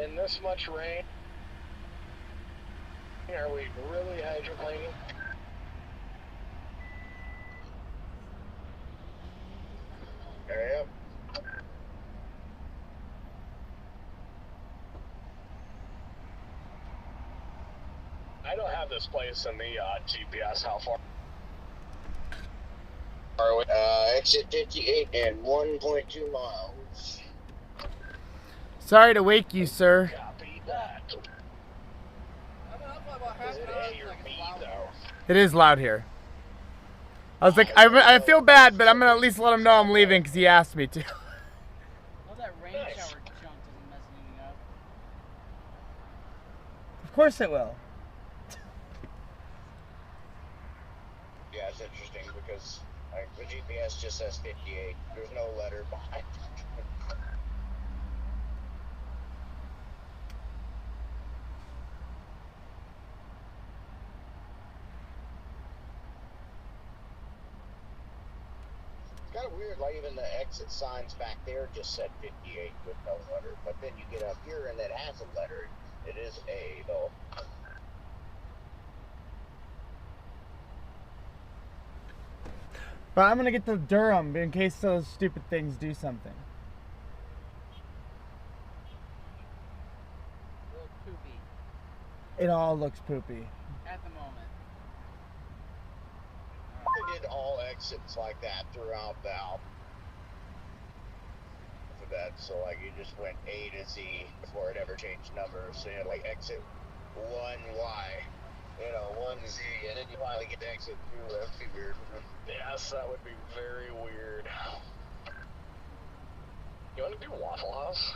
in this much rain, are we really hydroplaning? Hurry up. I don't have this place in the GPS. How far are we? Exit 58 and 1.2 miles. Sorry to wake you, sir. Copy that. Is it A or B, though? It is loud here. I was like, I feel bad, but I'm going to at least let him know I'm leaving because he asked me to. All that rain shower junk doesn't mess anything up. Of course it will. Yeah, it's interesting because the GPS just says 58. There's no letter behind it. It's kind of weird, like even the exit signs back there just said 58 with no letter, but then you get up here and it has a letter. It is A, though. But I'm going to get to Durham in case those stupid things do something. A little poopy It all looks poopy. at the moment. They did all exits like that throughout the alphabet, so like you just went A to Z before it ever changed numbers. So you had like exit 1Y, 1Z, and then you finally get to exit 2. That'd be weird. Yes, that would be very weird. You want to do Waffle House?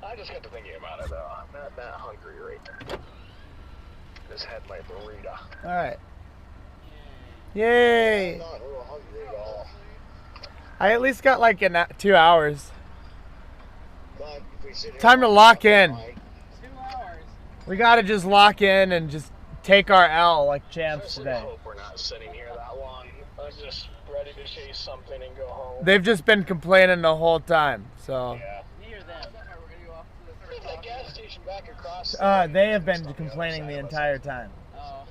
I just got to thinking about it, though. I'm not that hungry right now. Just had my burrito. Alright. Yay! I'm not real hungry at all. I at least got like 2 hours. But if we sit here Time to lock in. 2 hours. We got to just lock in and just take our L like champs I today. hope we're not sitting here that long. I'm just ready to chase something and go home. They've just been complaining the whole time, so. Yeah. Me or them? There's that gas station back across. They have been complaining the entire time. Oh.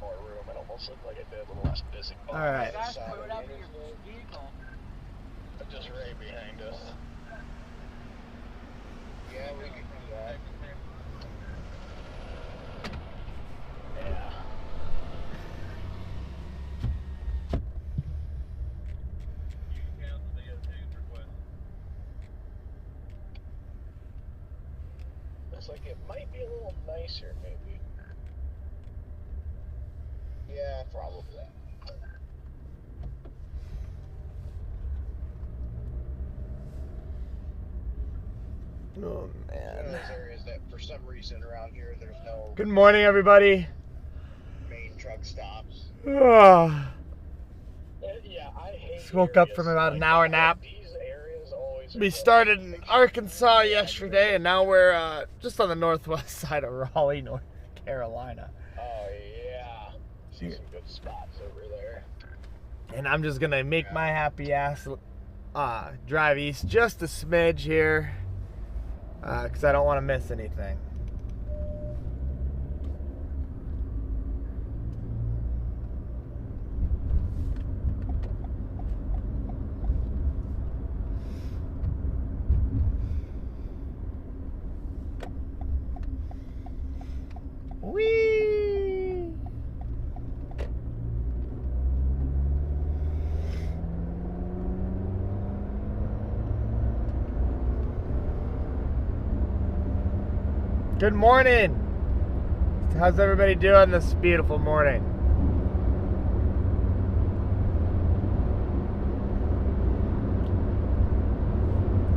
More room. It almost looked like it did a little less busy. All right. Guys, put it up in your vehicle. Just right behind us. Yeah, we can do that. Yeah. Looks like it might be a little nicer, maybe. Yeah, probably. Oh, man. Those areas that, for some reason, around here, there's no Good morning, everybody. main truck stops. Oh, Yeah, I hate just woke up areas from about an like hour that. nap. These areas always We started in Arkansas yesterday, and now we're just on the northwest side of Raleigh, North Carolina. Oh, yeah. See some good spots over there. And I'm just going to make my happy ass drive east just a smidge here, because I don't want to miss anything. Whee! Good morning. How's everybody doing this beautiful morning?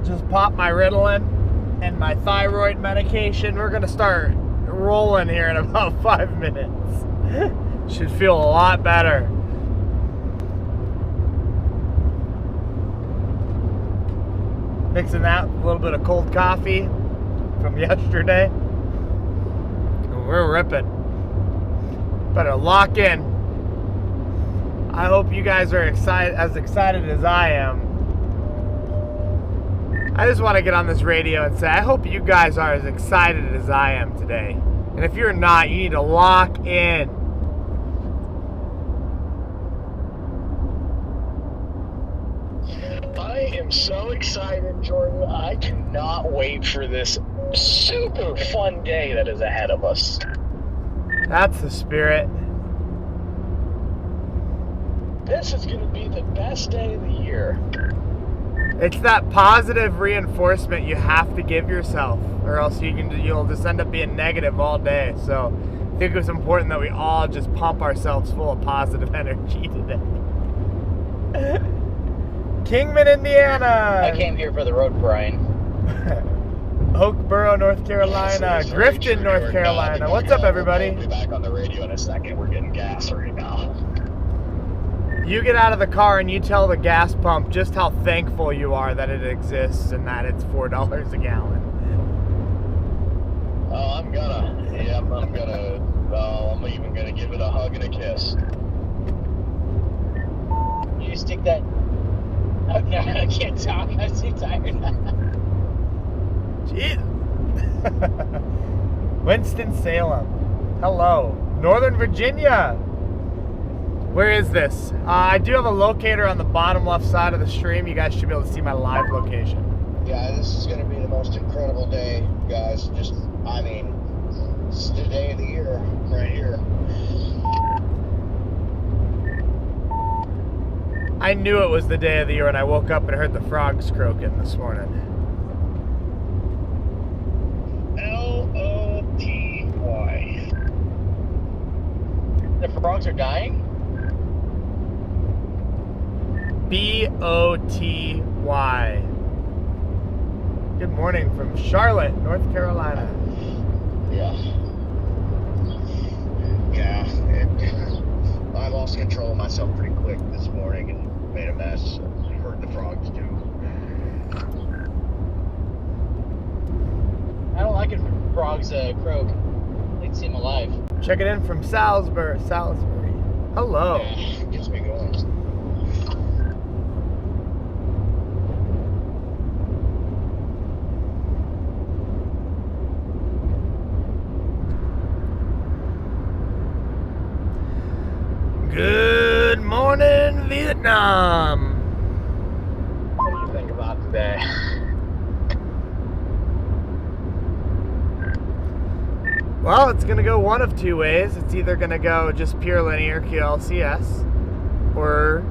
Just popped my Ritalin and my thyroid medication. We're gonna start rolling here in about 5 minutes. Should feel a lot better. Mixing that with a little bit of cold coffee from yesterday. We're ripping. Better lock in. I hope you guys are as excited as I am. I just want to get on this radio and say, I hope you guys are as excited as I am today. And if you're not, you need to lock in. I am so excited, Jordan. I cannot wait for this super fun day that is ahead of us. That's the spirit. This is going to be the best day of the year. It's that positive reinforcement you have to give yourself, or else you'll just end up being negative all day. So I think it's important that we all just pump ourselves full of positive energy today. Kingman, Indiana. I came here for the road, Brian. Oakboro, North Carolina. Grifton, North Carolina. What's up, everybody? We'll be back on the radio in a second. We're getting gas right now. You get out of the car and you tell the gas pump just how thankful you are that it exists and that it's $4 a gallon. Oh, I'm even gonna give it a hug and a kiss. You stick that. Oh, no, I can't talk. I'm too tired. Jeez. Winston-Salem. Hello. Northern Virginia. Where is this? I do have a locator on the bottom left side of the stream. You guys should be able to see my live location. Yeah, this is going to be the most incredible day, guys. It's the day of the year right here. I knew it was the day of the year when I woke up and heard the frogs croaking this morning. L-O-T-Y. The frogs are dying? B-O-T-Y. Good morning from Charlotte, North Carolina. Yeah. I lost control of myself pretty quick this morning and made a mess. I heard the frogs too. I don't like it when frogs croak. They seem alive. Check it in from Salisbury. Hello. Yeah, gets me going. Good morning, Vietnam. What do you think about today? Well, it's going to go one of two ways. It's either going to go just pure linear QLCS, or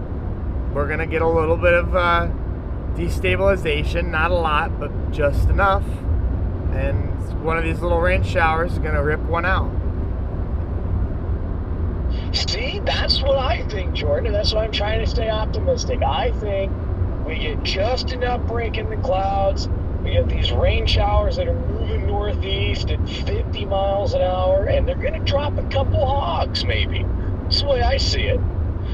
we're going to get a little bit of destabilization. Not a lot, but just enough. And one of these little rain showers is going to rip one out. See, that's what I think, Jordan. That's why I'm trying to stay optimistic. I think we get just enough break in the clouds. We get these rain showers that are moving northeast at 50 miles an hour, and they're going to drop a couple hogs, maybe. That's the way I see it.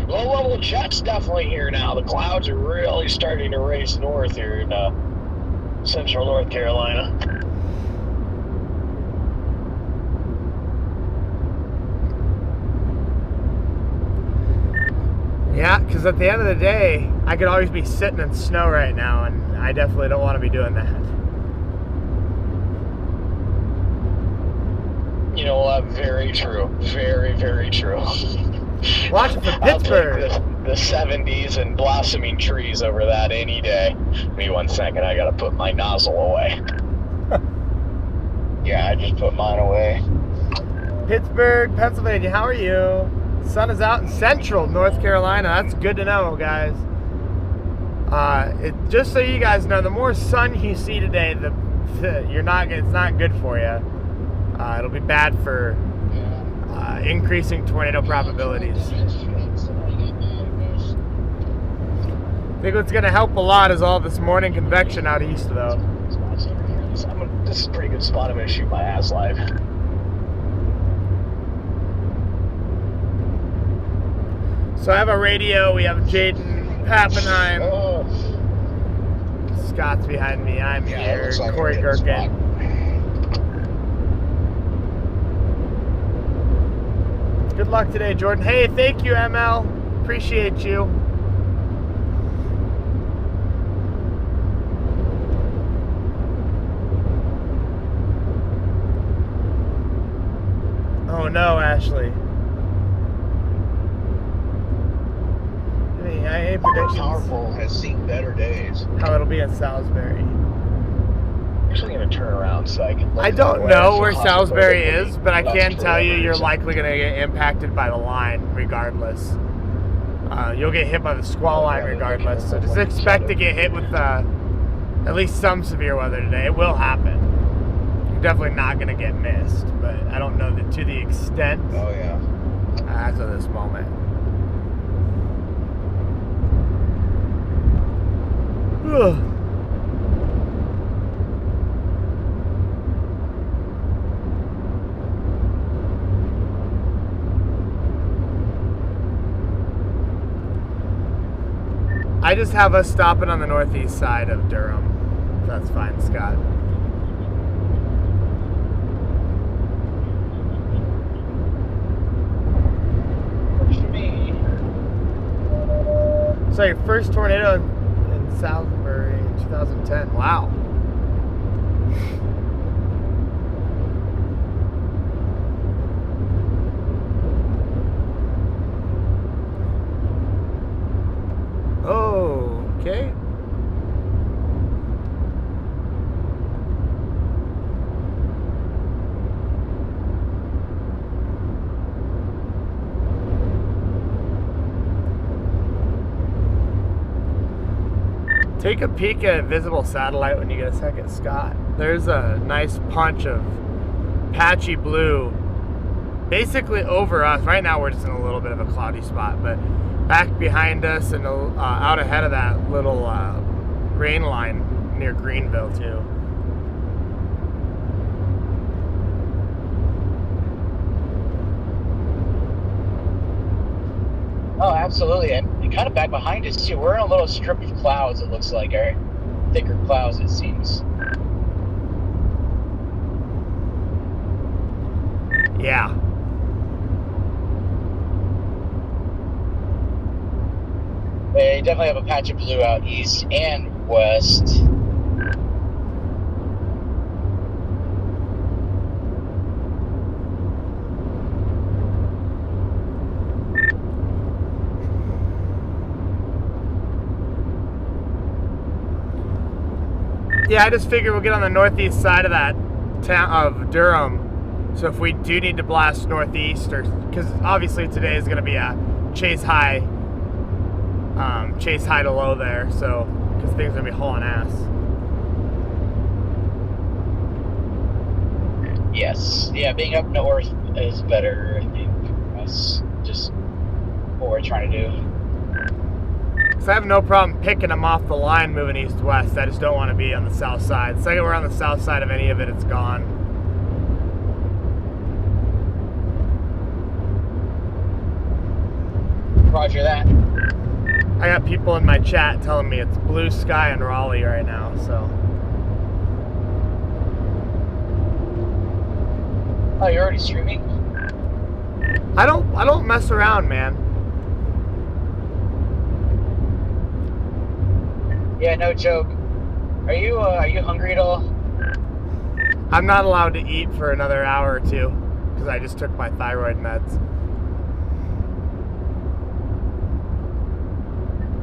Low-level jet's definitely here now. The clouds are really starting to race north here in central North Carolina. Yeah, because at the end of the day, I could always be sitting in snow right now, and I definitely don't want to be doing that. You know what? Very true. Very, very true. Watching for Pittsburgh. I'll take the 70s and blossoming trees over that any day. Give me 1 second. I got to put my nozzle away. Yeah, I just put mine away. Pittsburgh, Pennsylvania. How are you? Sun is out in central North Carolina. That's good to know, guys. Just so you guys know, the more sun you see today, it's not good for you. It'll be bad for increasing tornado probabilities. I think what's going to help a lot is all this morning convection out east, though. This is a pretty good spot. I'm going to shoot my ass live. So I have a radio. We have Jaden Pappenheim. Oh. Scott's behind me. I'm here. Like Corey Gerken. Good luck today, Jordan. Hey, thank you, ML. Appreciate you. Oh no, Ashley. Any predictions? Powerful has seen better days. How it'll be in Salisbury. I'm actually going to turn around so I can look I at don't the know weather where for Salisbury possibility is, but I can lasts tell you forever, you're so- likely going to get impacted by the line regardless. You'll get hit by the squall line regardless. So just expect to get hit with at least some severe weather today. It will happen. You're definitely not going to get missed, but I don't know that to the extent Oh yeah. as of this moment. Ugh. I just have us stopping on the northeast side of Durham. That's fine, Scott. Works for me. So your first tornado in Salisbury in 2010. Wow. Oh, okay. Take a peek at visible satellite when you get a second, Scott. There's a nice punch of patchy blue basically over us. Right now we're just in a little bit of a cloudy spot, but back behind us and out ahead of that little rain line near Greenville too. Oh, absolutely. And kind of back behind us, too. We're in a little strip of clouds, it looks like, or thicker clouds, it seems. Yeah. They definitely have a patch of blue out east and west. Yeah, I just figured we'll get on the northeast side of that town of Durham. So if we do need to blast northeast, or because obviously today is going to be a chase high to low there. So because things are going to be hauling ass. Yes. Yeah, being up north is better, I think. That's just what we're trying to do. So I have no problem picking them off the line moving east-west. I just don't want to be on the south side. The second we're on the south side of any of it, it's gone. Roger that. I got people in my chat telling me it's blue sky in Raleigh right now, so. Oh, you're already streaming? I don't mess around, man. Yeah, no joke. Are you hungry at all? I'm not allowed to eat for another hour or two because I just took my thyroid meds.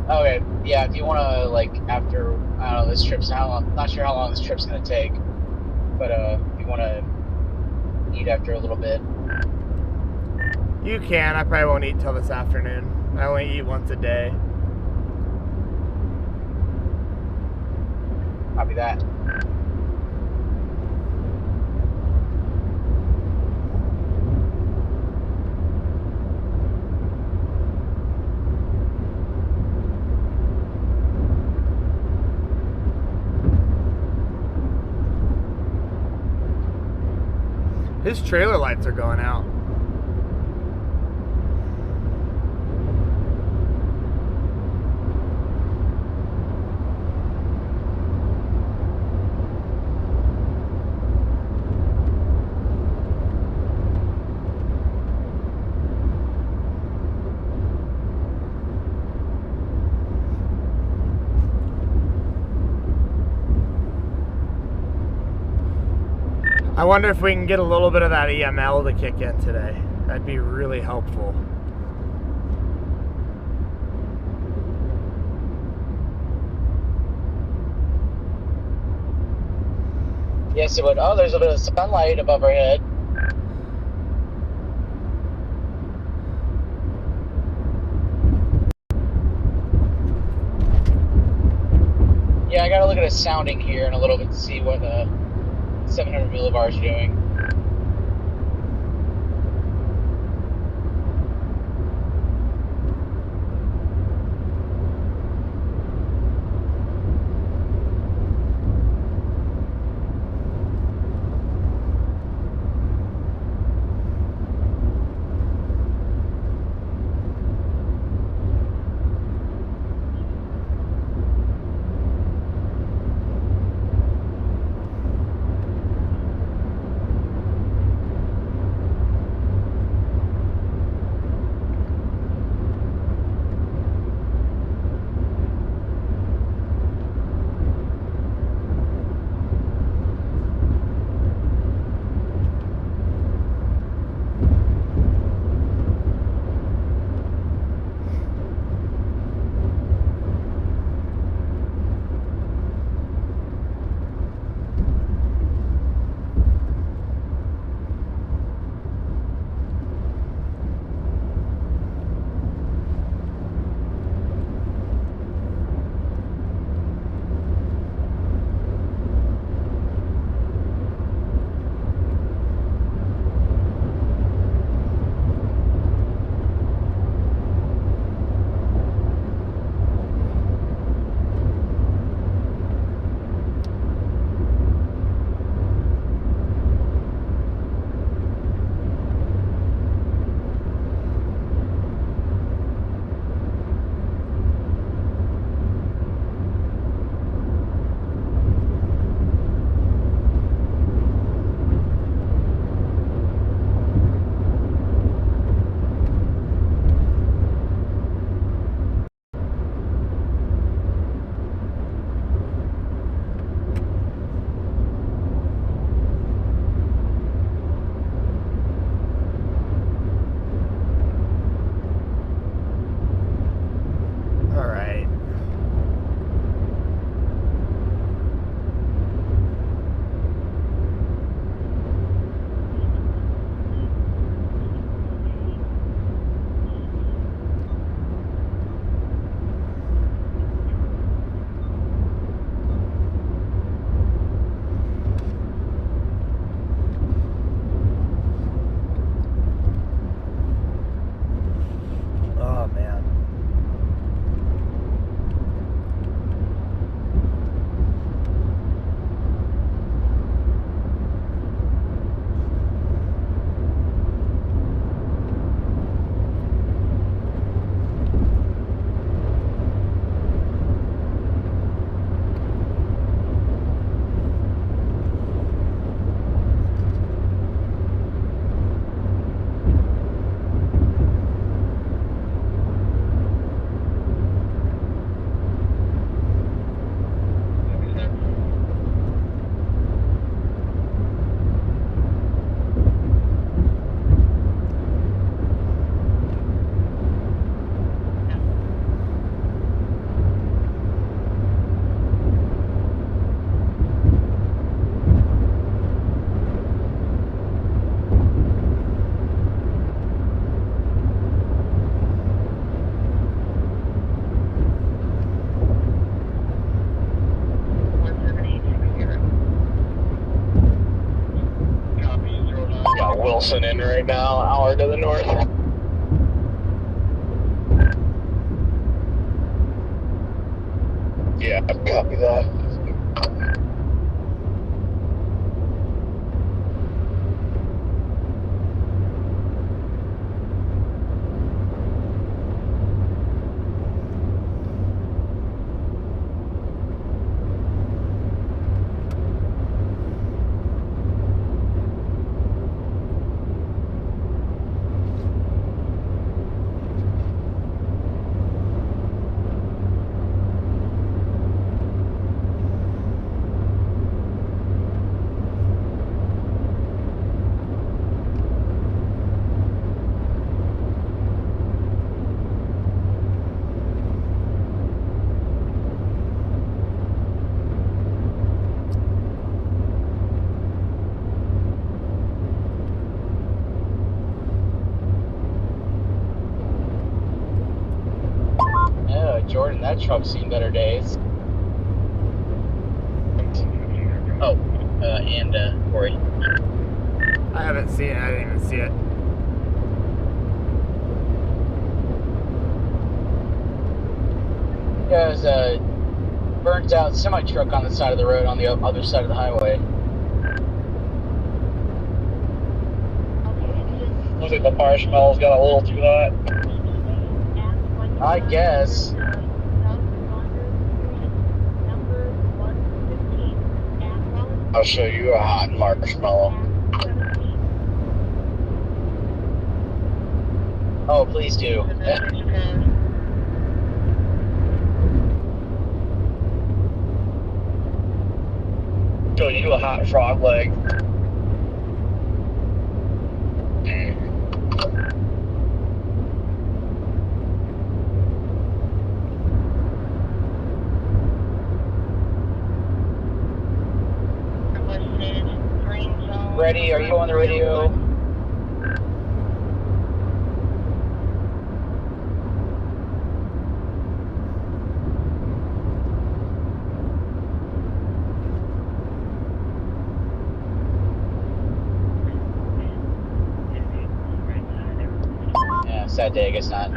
Okay, yeah, if you want to, like, after, I don't know, this trip's how long, not sure how long this trip's going to take, but if you want to eat after a little bit. You can. I probably won't eat till this afternoon. I only eat once a day. Copy that. His trailer lights are going out. I wonder if we can get a little bit of that EML to kick in today. That'd be really helpful. Yes, it would. Oh, there's a bit of sunlight above our head. Yeah, I gotta look at a sounding here in a little bit to see what 700 millibars is doing. Wilson in right now, an hour to the north. Yeah, copy that. Jordan, that truck's seen better days. Oh, and Corey. I haven't seen it. I didn't even see it. There's a burnt out semi truck on the side of the road on the other side of the highway. Looks like the marshmallows got a little too hot. I guess. I'll show you a hot marshmallow. Oh, please do. Show you a hot frog leg. Ready? Are you on the radio? Yeah, sad day, I guess not.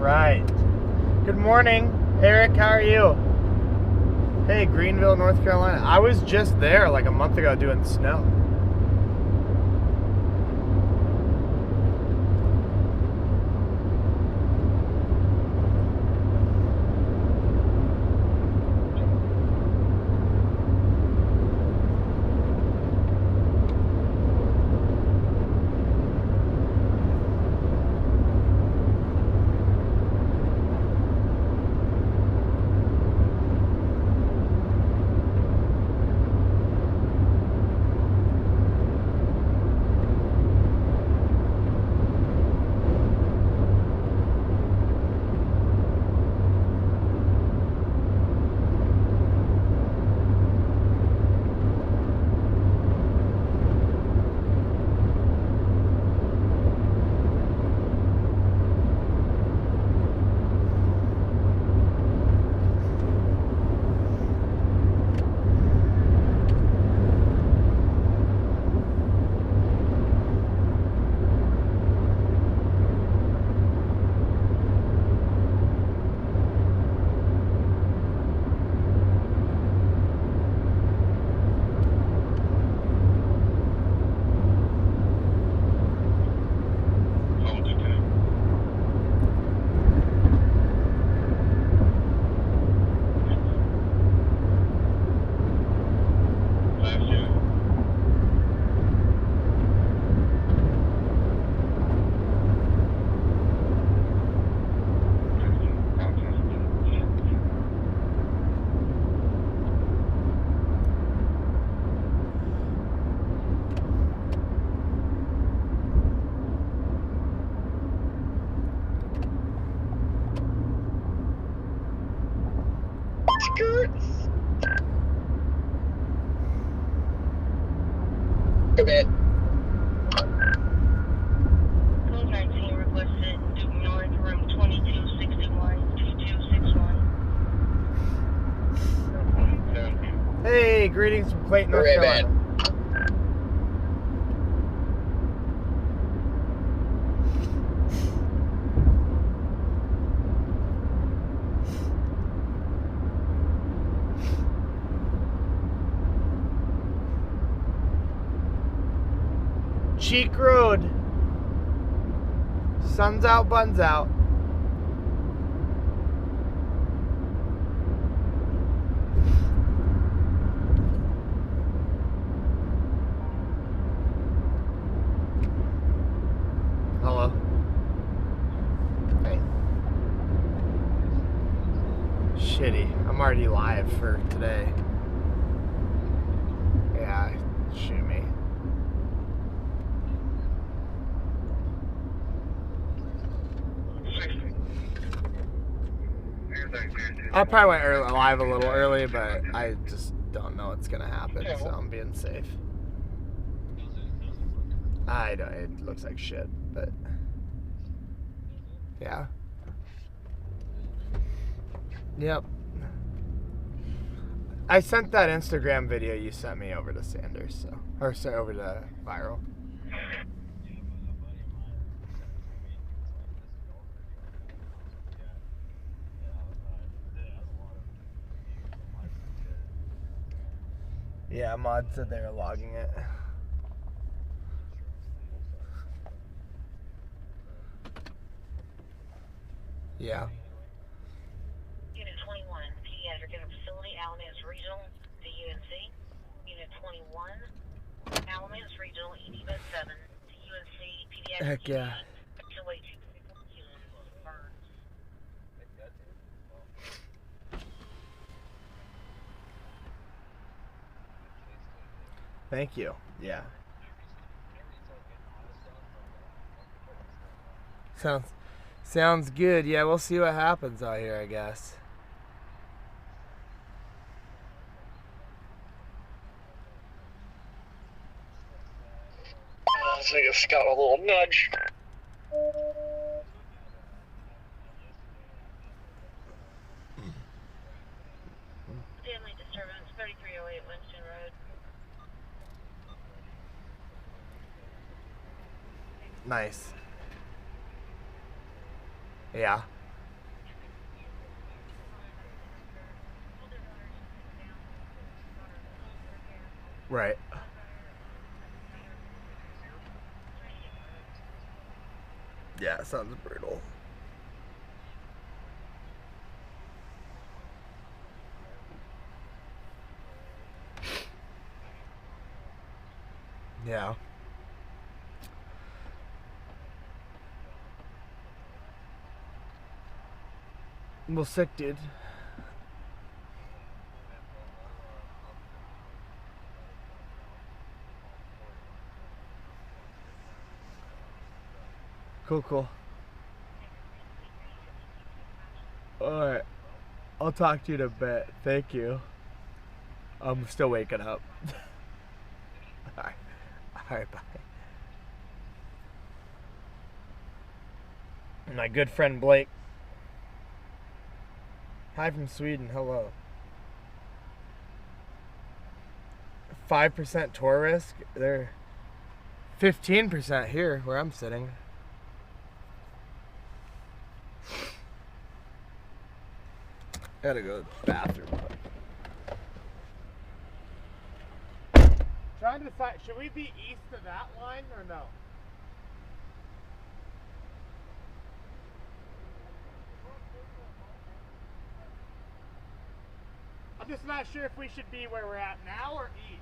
Right. Good morning, Eric. How are you? Hey, Greenville, North Carolina. I was just there like a month ago doing snow. Commit. Code 19 requested Duke North, room 2261, 2261. Hey, greetings from Clayton, North Hooray, Carolina. man. Cheek Road. Sun's out, buns out. Hello. Hey. Shitty. I'm already live for today. Yeah, shoot me. I probably went live a little early, but I just don't know what's gonna happen, so I'm being safe. I don't. It looks like shit, but yeah. Yep. I sent that Instagram video you sent me over to Sanders, so or sorry, over to Viral. Yeah, Mod said they were logging it. Yeah. Unit 21, Pediatric Center Facility, Alamance Regional, the UNC. Unit 21, Alamance Regional, ED-Med 7, the UNC, Pediatric. Heck yeah. Thank you. Yeah. Sounds good. Yeah, we'll see what happens out here, I guess. I think it's got a little nudge. Family disturbance, 3308 Winston Road. Nice. Yeah. Right. Yeah, sounds brutal. Yeah. Well, sick, dude. Cool. Alright. I'll talk to you in a bit. Thank you. I'm still waking up. Alright, bye. My good friend Blake. Hi from Sweden. Hello. 5% tour risk. They're 15% here where I'm sitting. Gotta go to the bathroom. Trying to decide, should we be east of that line or no? I'm just not sure if we should be where we're at now or east.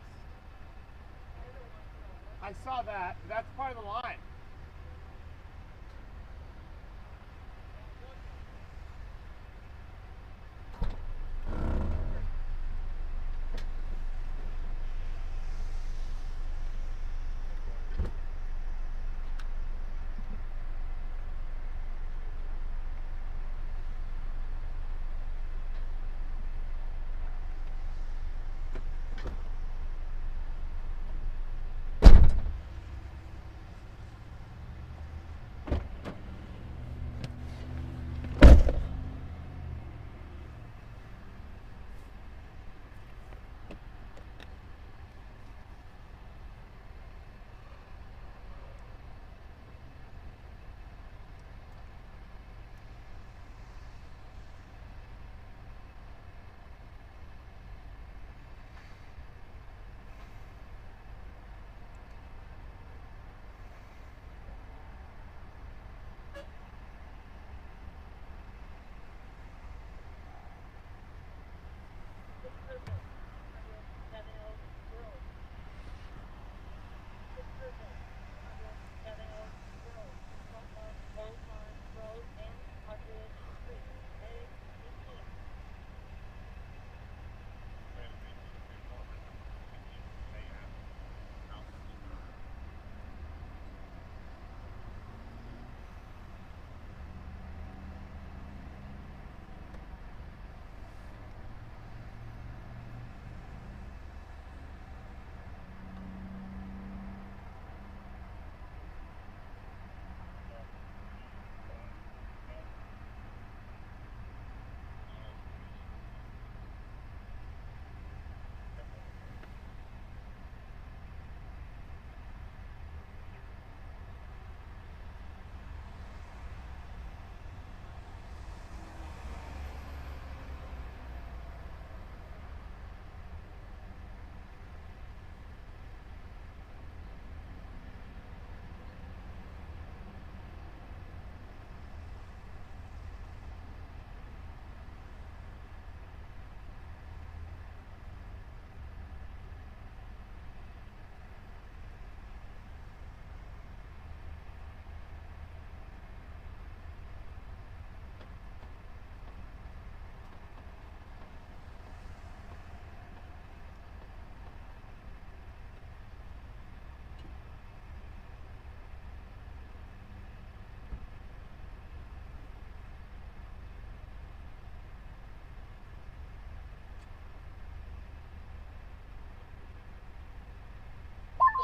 I saw that. That's part of the line.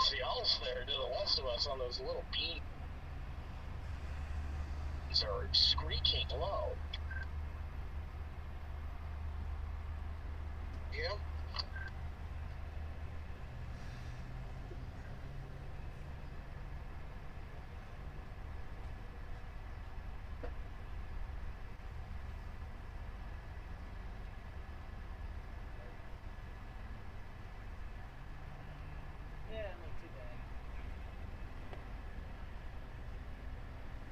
seals there to the west of us on those little beans are screeching low. Yeah. Yeah, not too bad.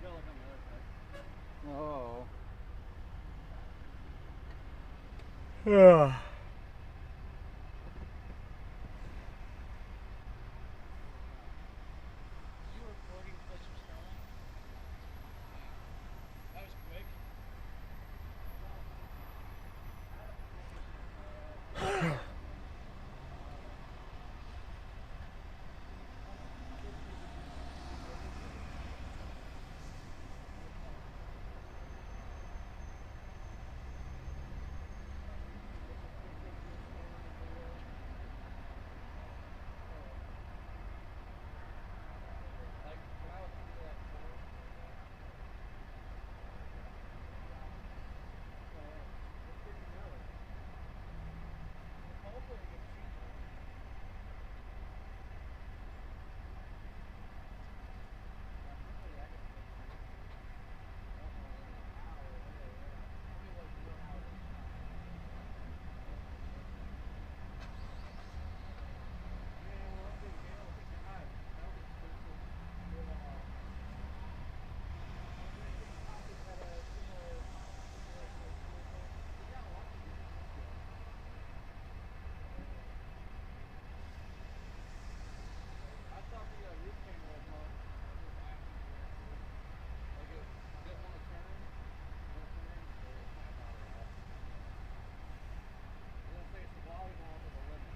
Go look on the other side. Oh. Yeah. You recording Place from Sterling? That was quick. Like, when I was under that floor. Hopefully it gets cheaper. Hopefully that gets cheaper. I don't know how or whatever. Tell me what you know how it is now. Man, well, up in mail, God, that was expensive. With, topic had a similar situation with Google. We got a lot of these still. I thought the roof panel was more was asking for it too. Like it didn't want to turn, so it snapped out of that. And it'll say it's the volume off of the limit.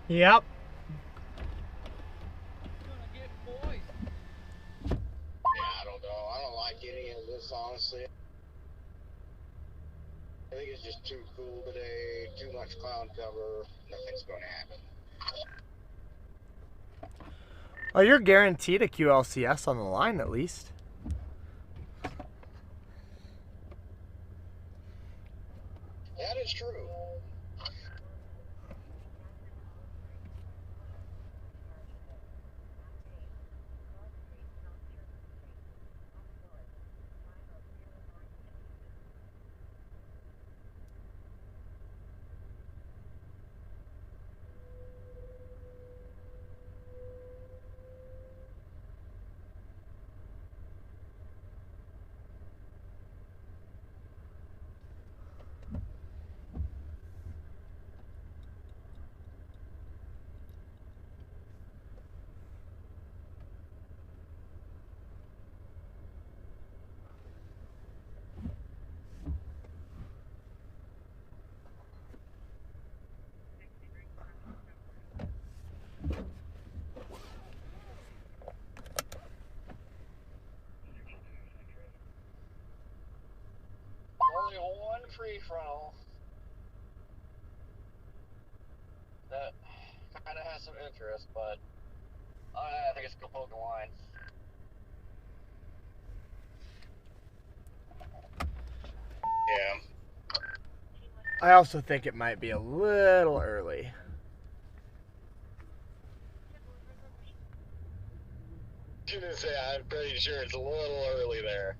Yep. Gonna get moist. Yeah, I don't know. I don't like any of this, honestly. I think it's just too cool today, too much cloud cover. Nothing's going to happen. Oh, you're guaranteed a QLCS on the line at least. That is true. pre-frontal. That kind of has some interest, but I think it's gonna poke the line. Yeah. I also think it might be a little early. Gonna say I'm pretty sure it's a little early there.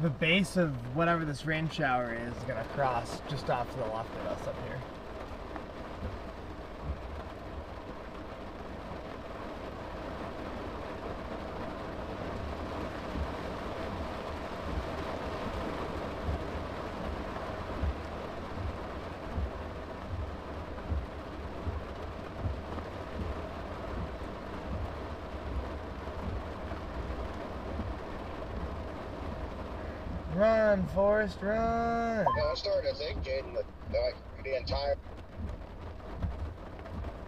The base of whatever this rain shower is gonna cross just off to the left of us up here. Run, Forrest, run! Yeah, I'm starting to think, Jaden, that the entire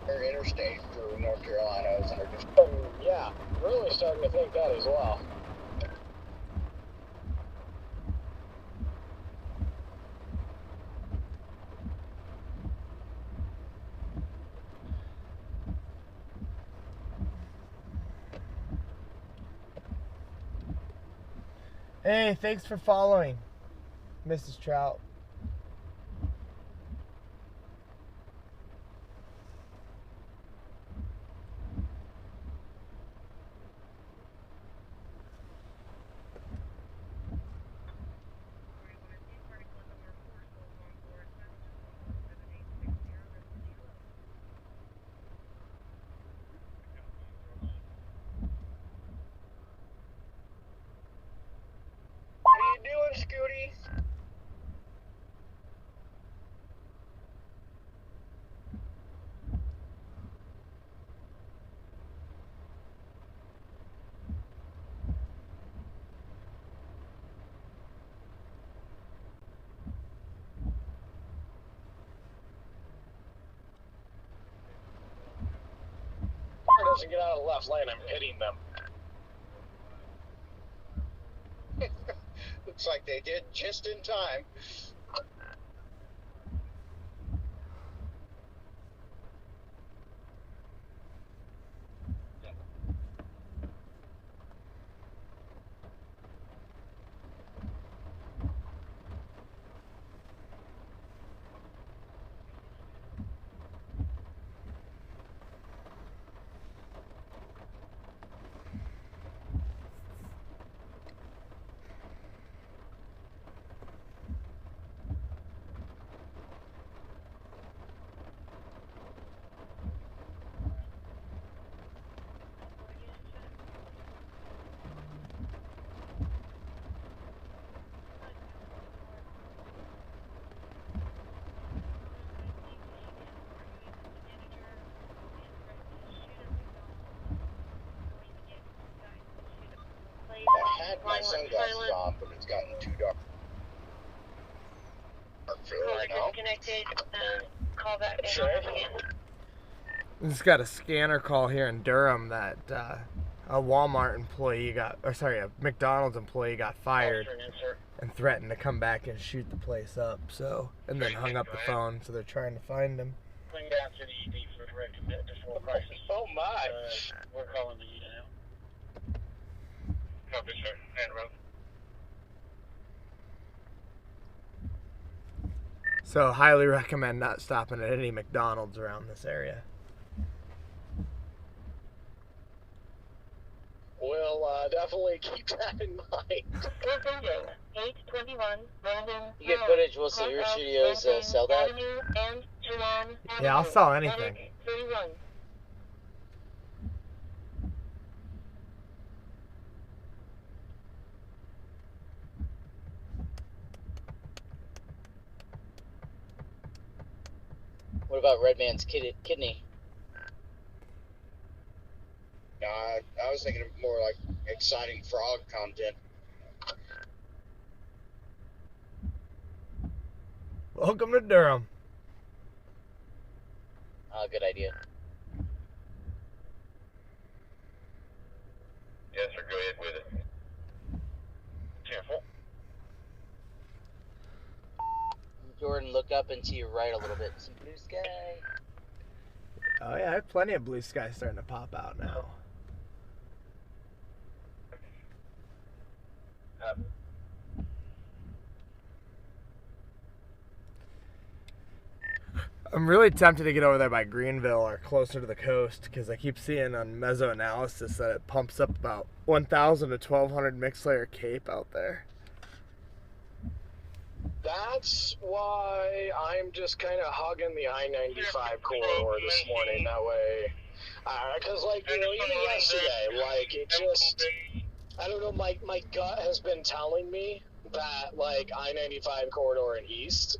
interstate through North Carolina is under construction. Yeah, really starting to think that as well. Hey, thanks for following, Mrs. Trout. What are you doing, Scooty? Car doesn't get out of the left lane, I'm hitting them. Looks like they did just in time. I had my sunglasses on, but it's gotten too dark for right now. Disconnected. Call back in Sure. again. We just got a scanner call here in Durham that a Walmart employee a McDonald's employee got fired and threatened to come back and shoot the place up. So, and then hung up the phone. So they're trying to find him. Bring down to the ED for direct additional crisis. Oh my! We're calling the ED now. Copy, sir. And road. So highly recommend not stopping at any McDonald's around this area. We'll definitely keep that in mind. 821 Roman. You get footage, we'll see your studios sell that. Yeah, I'll sell anything. 31. What about Redman's kidney? I was thinking of more like exciting frog content. Welcome to Durham. Good idea. Yes, sir. Go ahead with it. Careful. Jordan, look up and to your right a little bit. Some blue sky. Oh yeah, I have plenty of blue sky starting to pop out now. I'm really tempted to get over there by Greenville or closer to the coast because I keep seeing on Mesoanalysis that it pumps up about 1,000 to 1,200 mixed layer cape out there. That's why I'm just kind of hugging the I-95 corridor this morning. That way, because like, you know, even yesterday, like, it just, I don't know, my gut has been telling me that, like, I-95 corridor and east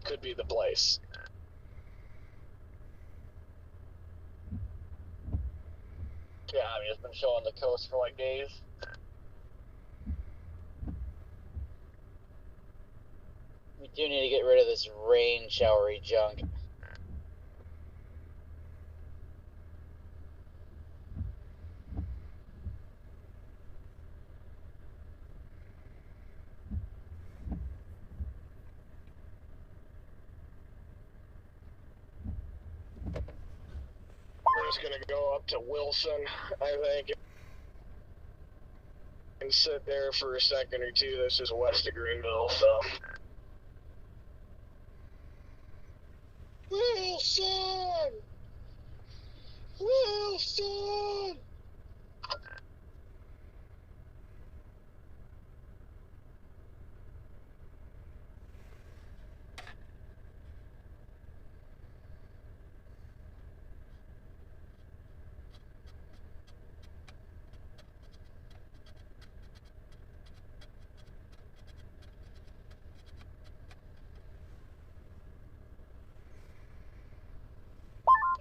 could be the place. Yeah, I mean, it's been showing the coast for like days. We do need to get rid of this rain showery junk. We're just gonna go up to Wilson, I think, and sit there for a second or two. That's just west of Greenville, so. Wilson! Wilson!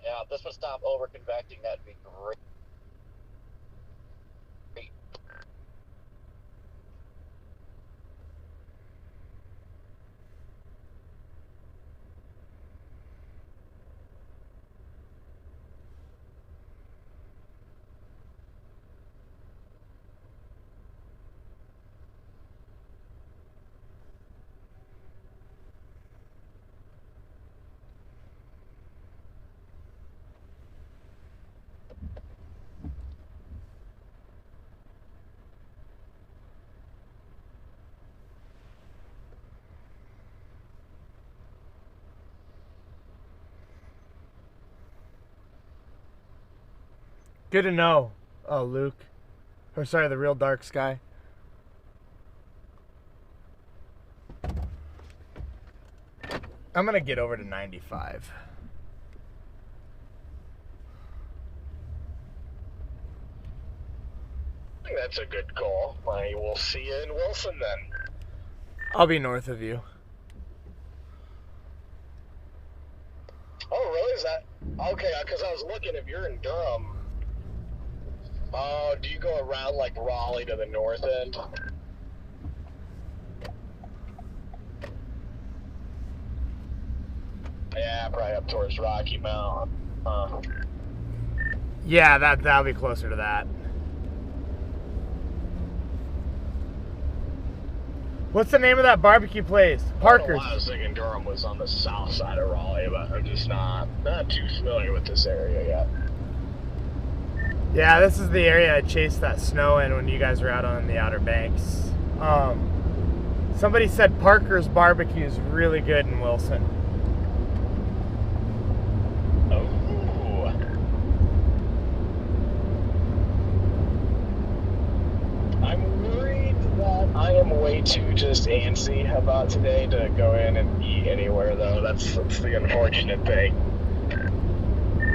Yeah, if this would stop over convecting, that'd be great. Good to know, Luke. Or sorry, the real dark sky. I'm gonna get over to 95. I think that's a good call. We'll see you in Wilson then. I'll be north of you. Oh, really? Is that okay? Because I was looking. If you're in Durham, do you go around like Raleigh to the north end? Yeah, probably up towards Rocky Mount. Yeah, that'll be closer to that. What's the name of that barbecue place? Parker's. I was thinking Durham was on the south side of Raleigh, but I'm just not too familiar with this area yet. Yeah, this is the area I chased that snow in when you guys were out on the Outer Banks. Somebody said Parker's barbecue is really good in Wilson. Oh. I'm worried that I am way too just antsy about today to go in and eat anywhere, though. That's the unfortunate thing.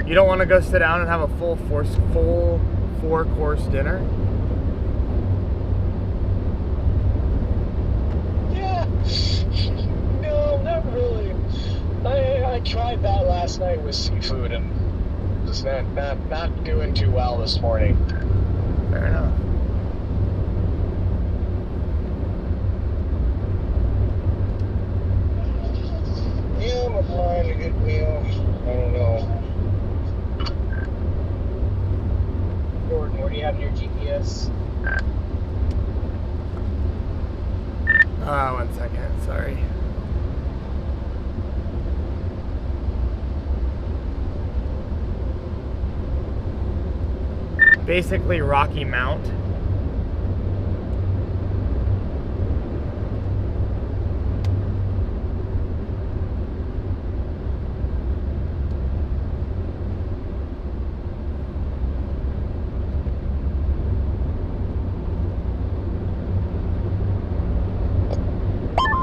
You don't want to go sit down and have a full 4-course dinner? Yeah. No, not really. I tried that last night with seafood and just not doing too well this morning. Fair enough. find a good meal. I don't know. Jordan, what do you have in your GPS? 1 second, sorry. Basically Rocky Mount.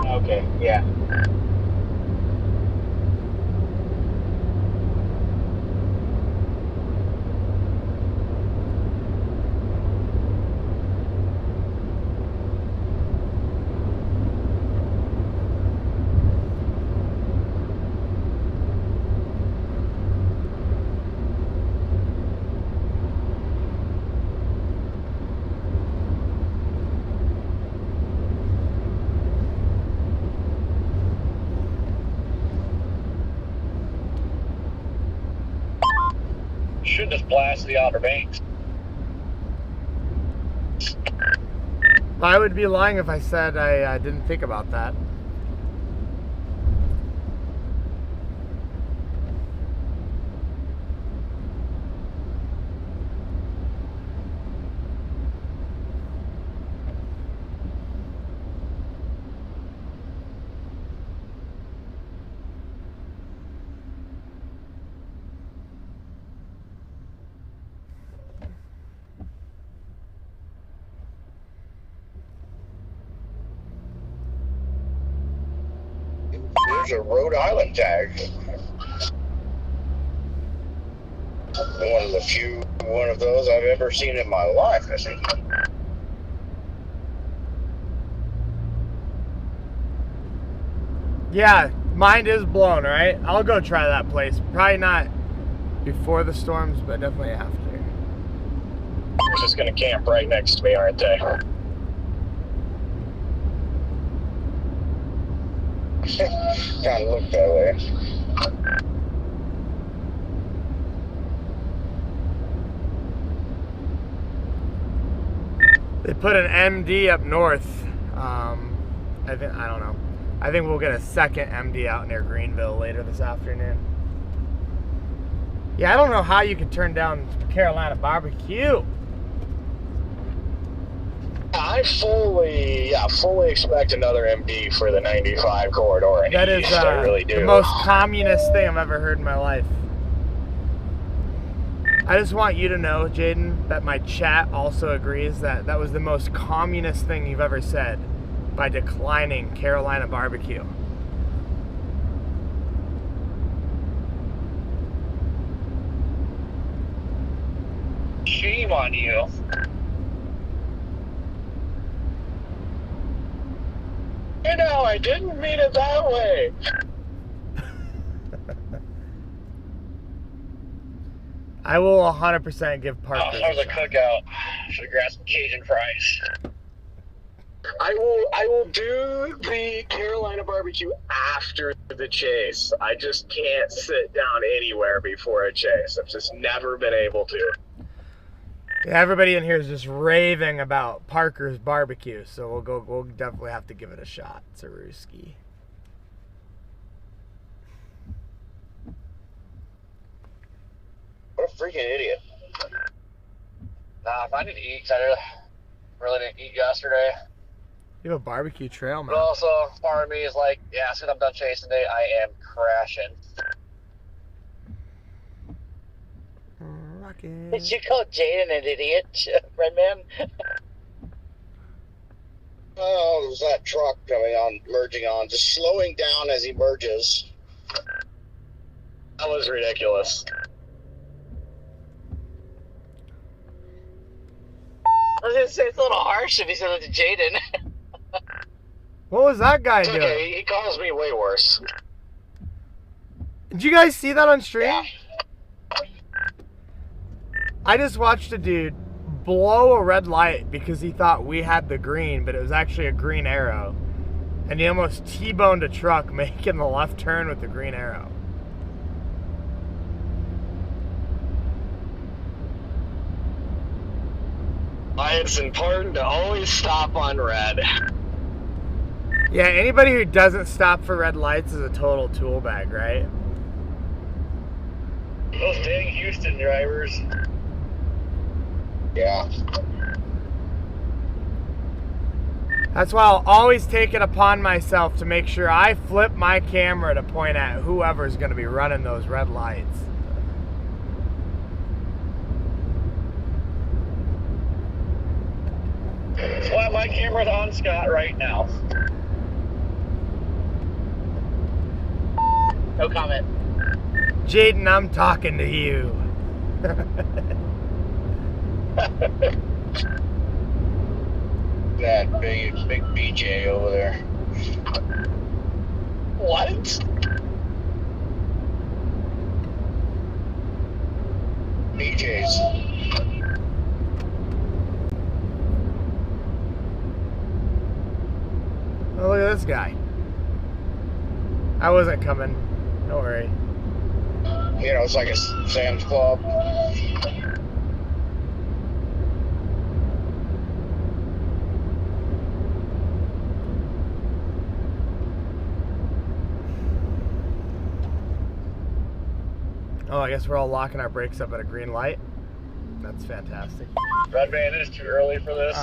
Okay, yeah. Should just blast the Outer Banks. I would be lying if I said I didn't think about that. There's a Rhode Island tag. One of those I've ever seen in my life, I think. Yeah, mind is blown, right? I'll go try that place. Probably not before the storms, but definitely after. They're just gonna camp right next to me, aren't they? Kind of look that way. They put an MD up north. I don't know. I think we'll get a second MD out near Greenville later this afternoon. Yeah, I don't know how you can turn down Carolina barbecue. I fully expect another MD for the 95 corridor. That is I really do. the most communist thing I've ever heard in my life. I just want you to know, Jaden, that my chat also agrees that that was the most communist thing you've ever said by declining Carolina barbecue. Shame on you. You know, I didn't mean it that way. I will 100% give Parker. Oh, that was a cookout. Should have grabbed some Cajun fries. I will do the Carolina barbecue after the chase. I just can't sit down anywhere before a chase. I've just never been able to. Yeah, everybody in here is just raving about Parker's barbecue, so we'll definitely have to give it a shot. It's a Ruski. What a freaking idiot. Nah, if I need to eat, because I really didn't eat yesterday. You have a barbecue trail, man. But also, part of me is like, yeah, as soon as I'm done chasing today, I am crashing. Rocket. Did you call Jaden an idiot, Redman? Oh, there's that truck merging on, just slowing down as he merges. That was ridiculous. I was gonna say it's a little harsh if he said it to Jaden. What was that guy doing? Okay, he calls me way worse. Did you guys see that on stream? Yeah. I just watched a dude blow a red light because he thought we had the green, but it was actually a green arrow. And you almost T-boned a truck making the left turn with the green arrow. Why it's important to always stop on red. Yeah, anybody who doesn't stop for red lights is a total tool bag, right? Those dang Houston drivers. Yeah. That's why I'll always take it upon myself to make sure I flip my camera to point at whoever's going to be running those red lights. That's why my camera's on Scott right now. No comment. Jaden, I'm talking to you. That big BJ over there. What? BJ's. Oh, look at this guy. I wasn't coming. Don't worry. You know, it's like a Sam's Club. Oh, I guess we're all locking our brakes up at a green light. That's fantastic. Red band is too early for this.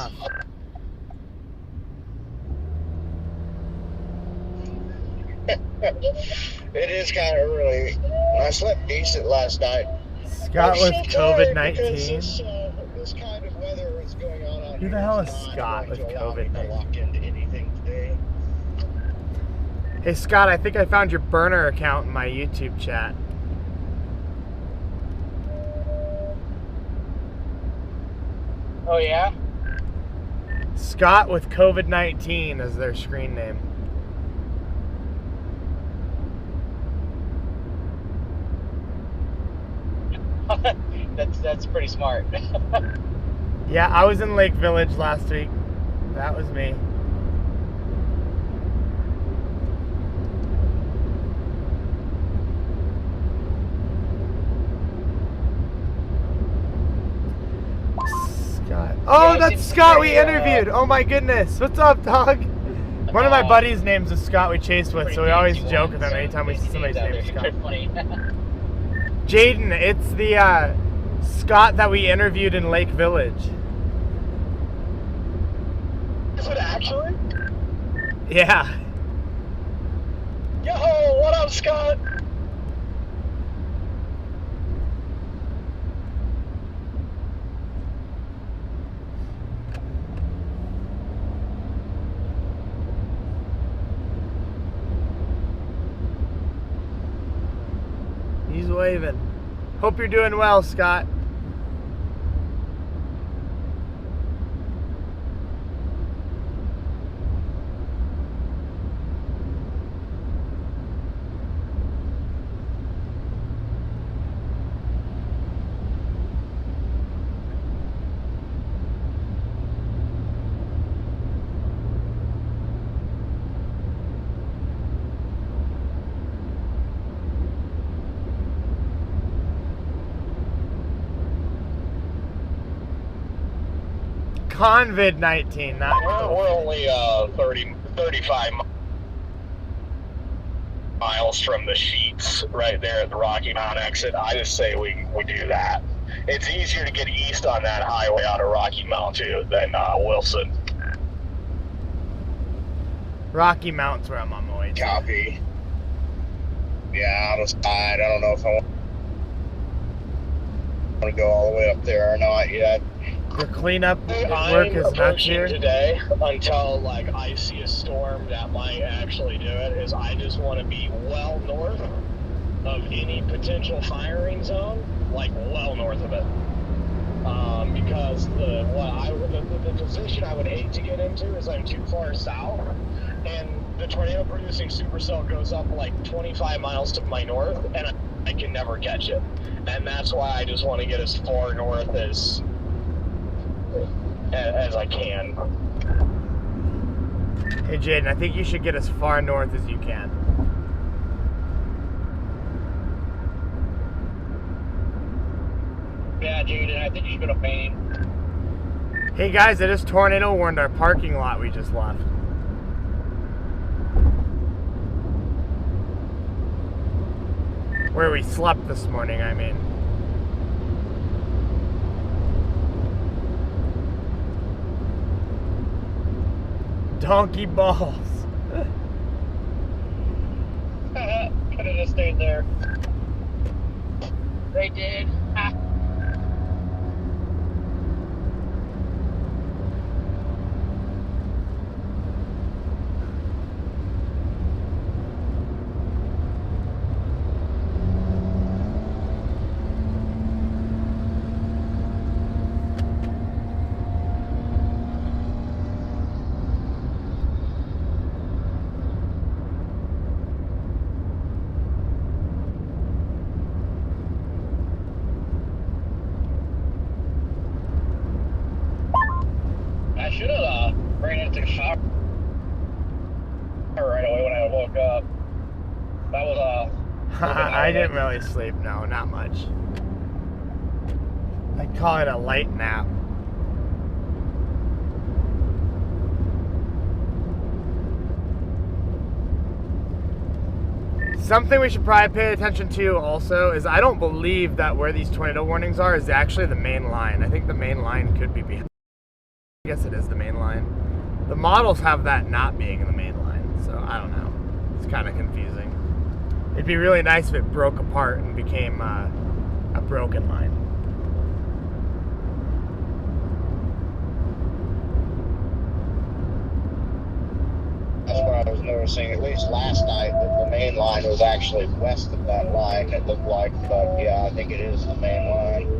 It is kind of early. I slept decent last night. Scott with COVID-19. This kind of weather is going on. Who the hell is Scott with COVID-19? Lock into anything today. Hey Scott, I think I found your burner account in my YouTube chat. Oh, yeah? Scott with COVID-19 is their screen name. That's pretty smart. Yeah, I was in Lake Village last week. That was me. Scott. Oh, that's Scott we interviewed. Oh my goodness. What's up, dog? One of my buddies' names is Scott we chased with, so we always joke with him anytime we see somebody's name is Scott. Jaden, it's the Scott that we interviewed in Lake Village. Is it actually? Yeah. Yo, what up, Scott? He's waving. Hope you're doing well, Scott. COVID-19, not COVID. We're only 35 miles from the Sheets, right there at the Rocky Mountain exit. I just say we do that. It's easier to get east on that highway out of Rocky Mountain too than Wilson. Rocky Mountain's where I'm on my way to. Copy. Yeah, I don't know if I want to go all the way up there or not yet. The cleanup work is not here today until like I see a storm that might actually do it. Is I just want to be well north of any potential firing zone, like well north of it, because the position I would hate to get into is I'm too far south, and the tornado producing supercell goes up like 25 miles to my north, and I can never catch it, and that's why I just want to get as far north as I can. Hey, Jaden, I think you should get as far north as you can. Yeah, Jaden, I think you should go to Maine. Hey, guys, it is tornado warned our parking lot we just left. Where we slept this morning, I mean. Donkey balls. Could have just stayed there. They did. Ah. I should have ran into the shower right away when I woke up. That was I didn't really sleep, no, not much. I call it a light nap. Something we should probably pay attention to also is I don't believe that where these tornado warnings are is actually the main line. I think the main line could be behind. I guess it is the main line. The models have that not being in the main line, so I don't know. It's kind of confusing. It'd be really nice if it broke apart and became a broken line. That's what I was noticing, at least last night, that the main line was actually west of that line, it looked like, but yeah, I think it is the main line.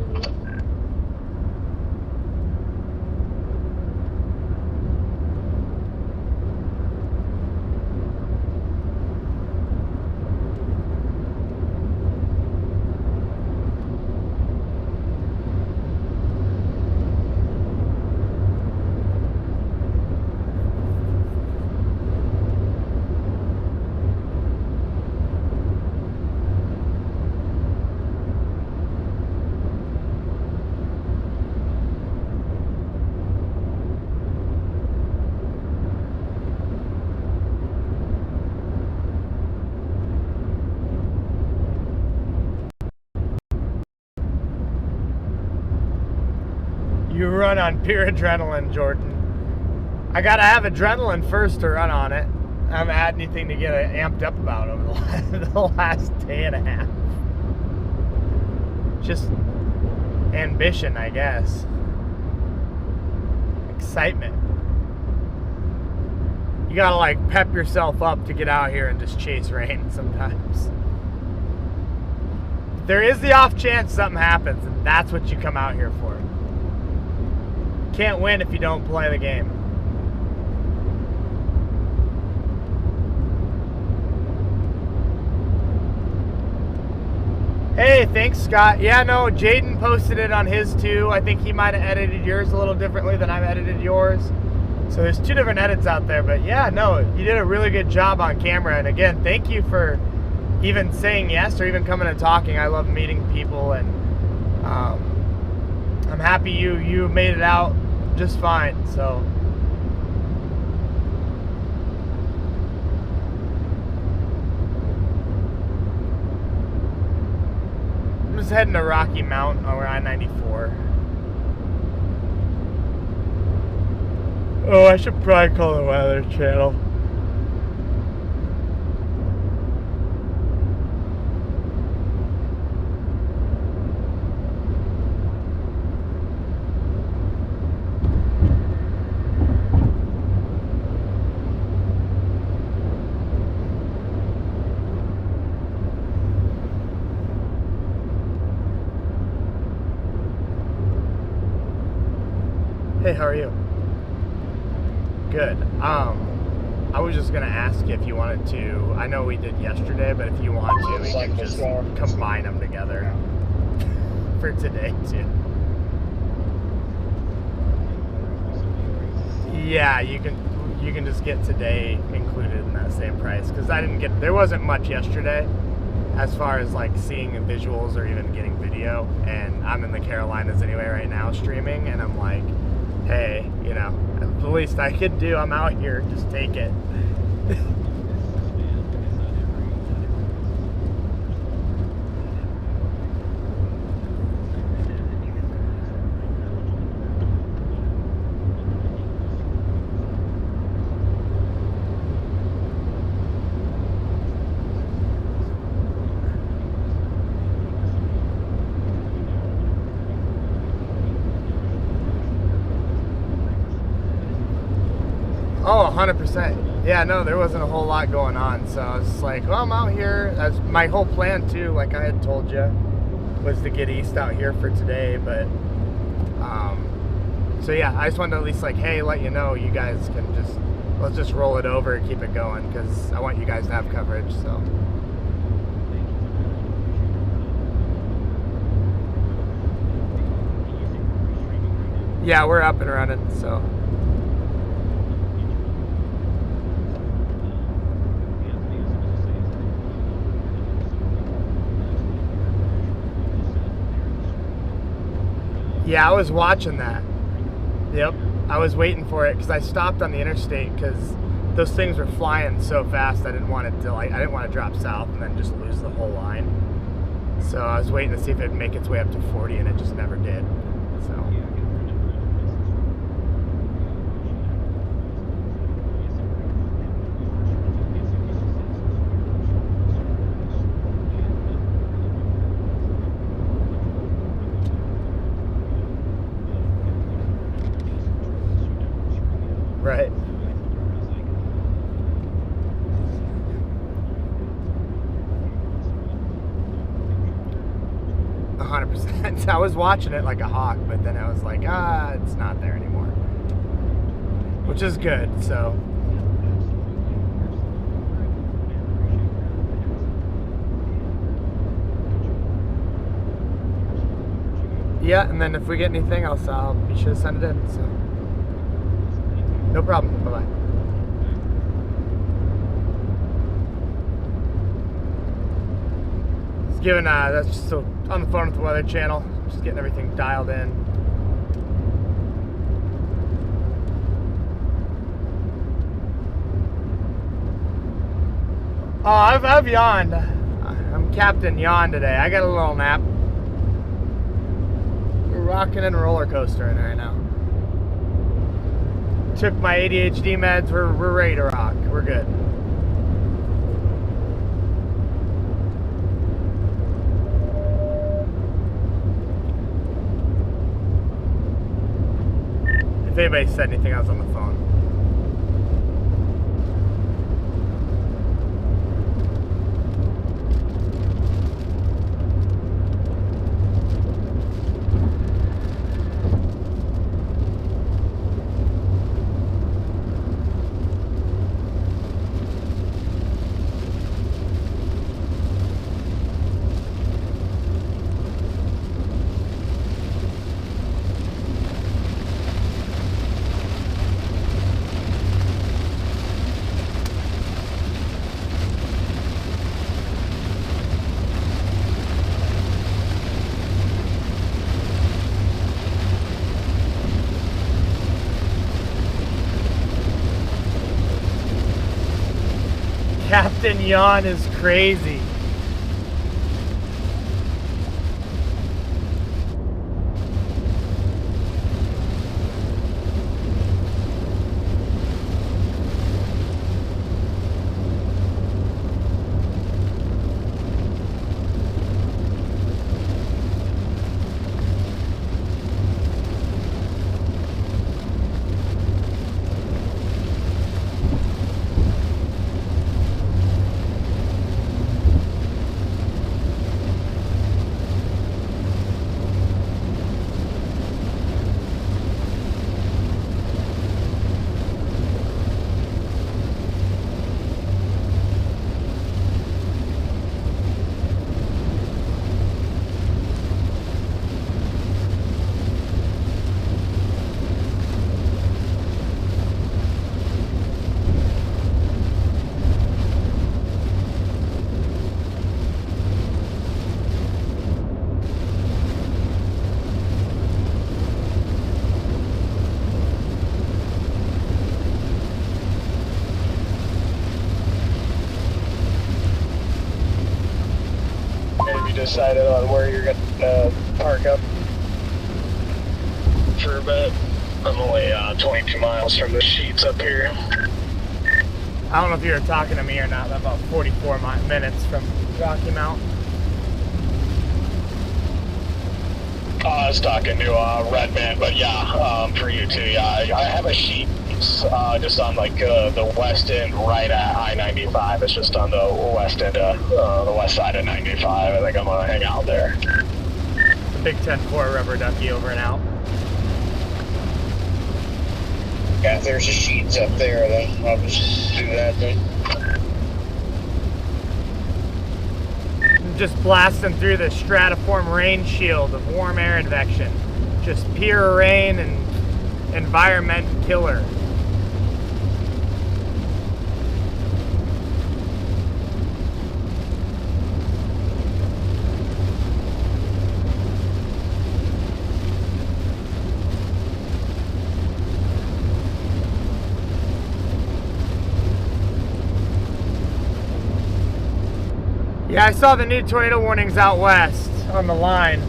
You run on pure adrenaline, Jordan. I gotta have adrenaline first to run on it. I haven't had anything to get amped up about over the last day and a half. Just ambition, I guess. Excitement. You gotta like pep yourself up to get out here and just chase rain sometimes. There is the off chance something happens, and that's what you come out here for. Can't win if you don't play the game. Hey, thanks, Scott. Yeah, no, Jaden posted it on his too. I think he might have edited yours a little differently than I've edited yours. So there's two different edits out there. But yeah, no, you did a really good job on camera. And again, thank you for even saying yes or even coming and talking. I love meeting people, and I'm happy you made it out just fine. So I'm just heading to Rocky Mount over I-94. Oh, I should probably call the Weather Channel. Hey, how are you? Good. I was just gonna ask you if you wanted to. I know we did yesterday, but if you want to, we can just combine them together for today too. Yeah, you can. you can just get today included in that same price, because there wasn't much yesterday as far as like seeing visuals or even getting video, and I'm in the Carolinas anyway right now streaming, and I'm like, hey, you know, the least I could do, I'm out here, just take it. Oh, 100%. Yeah, no, there wasn't a whole lot going on. So I was just like, well, I'm out here. That's my whole plan too, like I had told you, was to get east out here for today. But, so yeah, I just wanted to at least like, hey, let you know, you guys can let's just roll it over and keep it going, because I want you guys to have coverage, so. Yeah, we're up and running, so. Yeah, I was watching that. Yep, I was waiting for it because I stopped on the interstate because those things were flying so fast. I didn't want it to I didn't want to drop south and then just lose the whole line. So I was waiting to see if it'd make its way up to 40, and it just never did. So. Right. I was watching it like a hawk, but then I was like, it's not there anymore. Which is good, so. Yeah, and then if we get anything else, I'll be sure to send it in, so. No problem. Bye-bye. Just giving, that's just so on the phone with the Weather Channel. Just getting everything dialed in. Oh, I've yawned. I'm Captain Yawn today. I got a little nap. We're rocking and roller coastering right now. Took my ADHD meds. We're ready to rock. We're good. If anybody said anything, I was on the phone. Captain Yawn is crazy. decided on where you're gonna park up for a bit. I'm only 22 miles from the sheets up here. I don't know if you were talking to me or not. I'm about 44 minutes from Rocky Mount. I was talking to Redman, but yeah, for you too. Yeah, I have a sheet just on like the west end, right at I-95. It's just on the west end, the west side of 95. I think I'm gonna hang out there. The Big 10-4 rubber ducky over and out. Yeah, if there's a sheets up there, then I'll just do that then. Just blasting through the stratiform rain shield of warm air advection. Just pure rain and environment killer. Yeah, I saw the new tornado warnings out west on the line.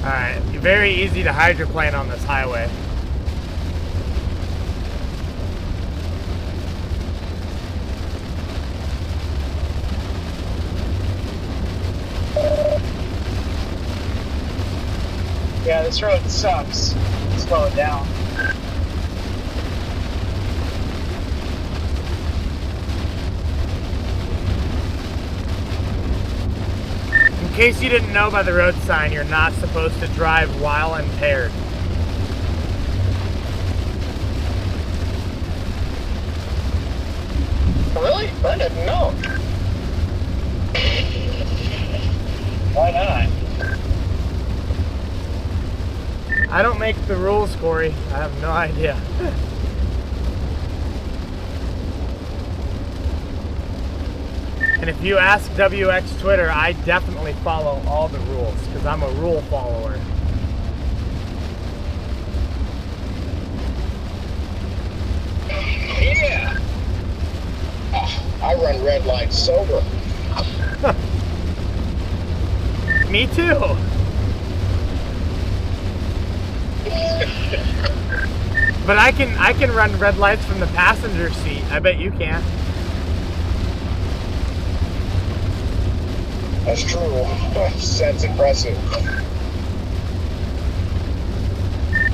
Alright, very easy to hydroplane on this highway. Yeah, this road sucks. Slow it down. In case you didn't know by the road sign, you're not supposed to drive while impaired. Really? I didn't know. Why not? I don't make the rules, Corey. I have no idea. And if you ask WX Twitter, I definitely follow all the rules because I'm a rule follower. Yeah. Oh, I run red lights sober. Me too. But I can run red lights from the passenger seat. I bet you can. That's true. That's impressive.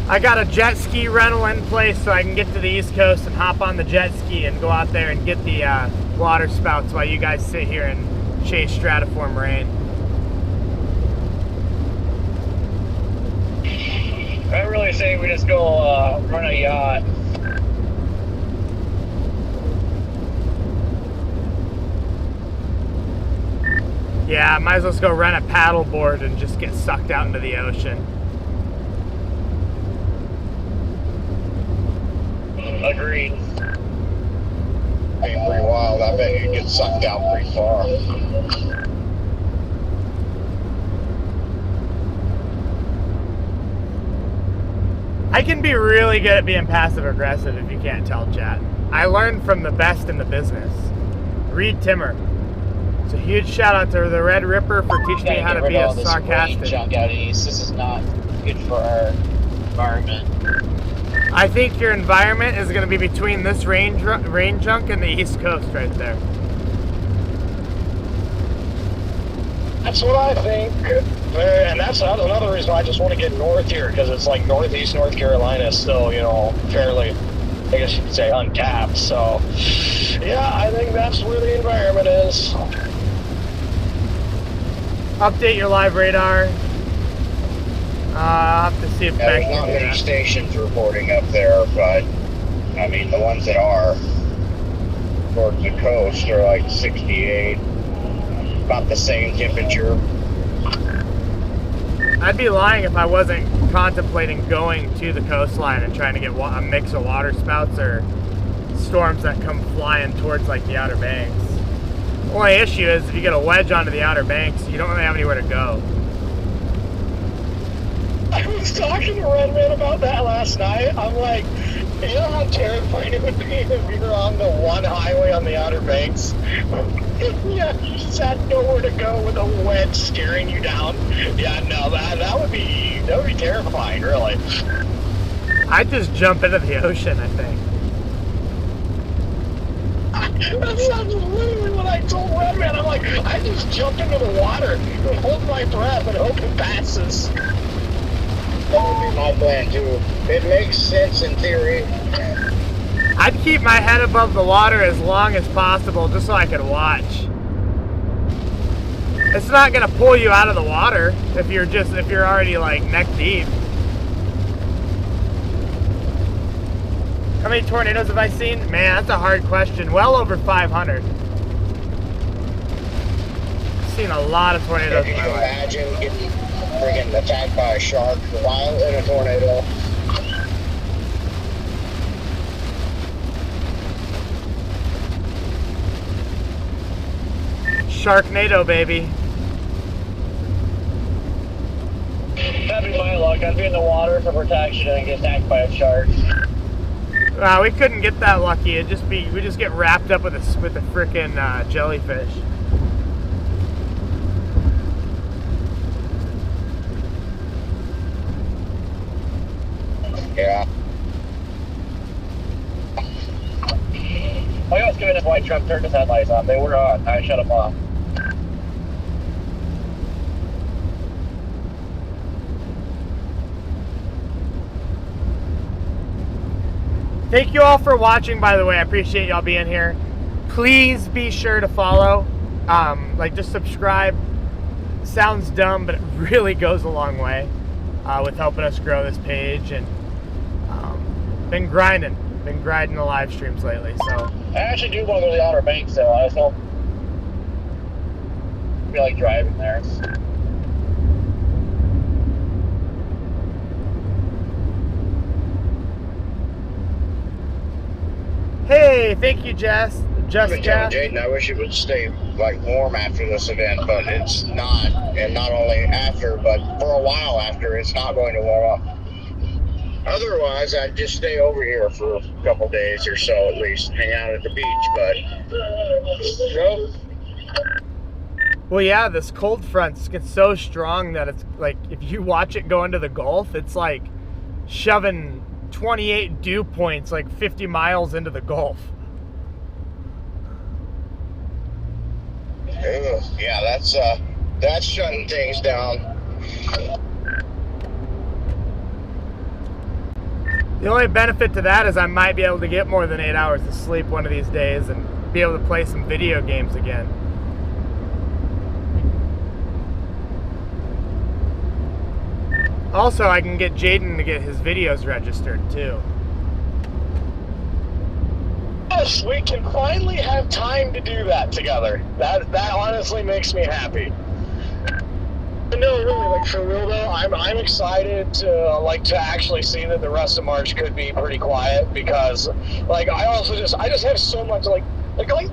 I got a jet ski rental in place so I can get to the East Coast and hop on the jet ski and go out there and get the water spouts while you guys sit here and chase stratiform rain. I really say we just go run a yacht. Yeah, might as well just go rent a paddleboard and just get sucked out into the ocean. Agreed. Be pretty wild. I bet you get sucked out pretty far. I can be really good at being passive aggressive if you can't tell, chat. I learned from the best in the business. Reed Timmer. So huge shout out to the Red Ripper for teaching me how to be a sarcastic. Junk out east. This is not good for our environment. I think your environment is going to be between this rain junk and the East Coast right there. That's what I think. And that's another reason why I just want to get north here, because it's like northeast North Carolina is still, you know, fairly, I guess you could say, untapped. So, yeah, I think that's where the environment is. Update your live radar. I'll have to see if There's not many stations reporting up there, but I mean the ones that are towards the coast are like 68, about the same temperature. I'd be lying if I wasn't contemplating going to the coastline and trying to get a mix of water spouts or storms that come flying towards like the Outer Banks. Only issue is if you get a wedge onto the Outer Banks, you don't really have anywhere to go. I was talking to Redman about that last night. I'm like, you know how terrifying it would be if you were on the one highway on the Outer Banks? Yeah, you just had nowhere to go with a wedge staring you down. Yeah, no, that would be terrifying, really. I'd just jump into the ocean, I think. That's literally what I told Redman. I'm like, I just jump into the water and hold my breath and hope it passes. That would be my plan too. It makes sense in theory. I'd keep my head above the water as long as possible just so I could watch. It's not gonna pull you out of the water if you're already like neck deep. How many tornadoes have I seen? Man, that's a hard question. Well over 500. I've seen a lot of tornadoes. Can you imagine getting friggin' attacked by a shark while in a tornado? Sharknado, baby. That'd be my luck. I'd be in the water for protection and get attacked by a shark. We couldn't get that lucky. We just get wrapped up with a frickin' jellyfish. Yeah. I was giving this white truck turned his headlights on. They were on. I shut them off. Thank you all for watching, by the way. I appreciate y'all being here. Please be sure to follow. Just subscribe. Sounds dumb, but it really goes a long way with helping us grow this page. And been grinding the live streams lately. So I actually do want to go to the Outer Banks, though. I just don't feel like driving there. hey, thank you, Jess. Just Jess. Jaden, I wish it would stay like warm after this event, but it's not. And not only after, but for a while after, it's not going to warm up. Otherwise, I'd just stay over here for a couple days or so at least, hang out at the beach, but nope. Well, yeah, this cold front gets so strong that it's like, if you watch it go into the Gulf, it's like shoving 28 dew points like 50 miles into the Gulf. Yeah, that's shutting things down. The only benefit to that is I might be able to get more than 8 hours of sleep one of these days and be able to play some video games again. Also, I can get Jaden to get his videos registered too. Yes, we can finally have time to do that together. That honestly makes me happy. No, really, like for real though, I'm excited to actually see that the rest of March could be pretty quiet, because like I just have so much like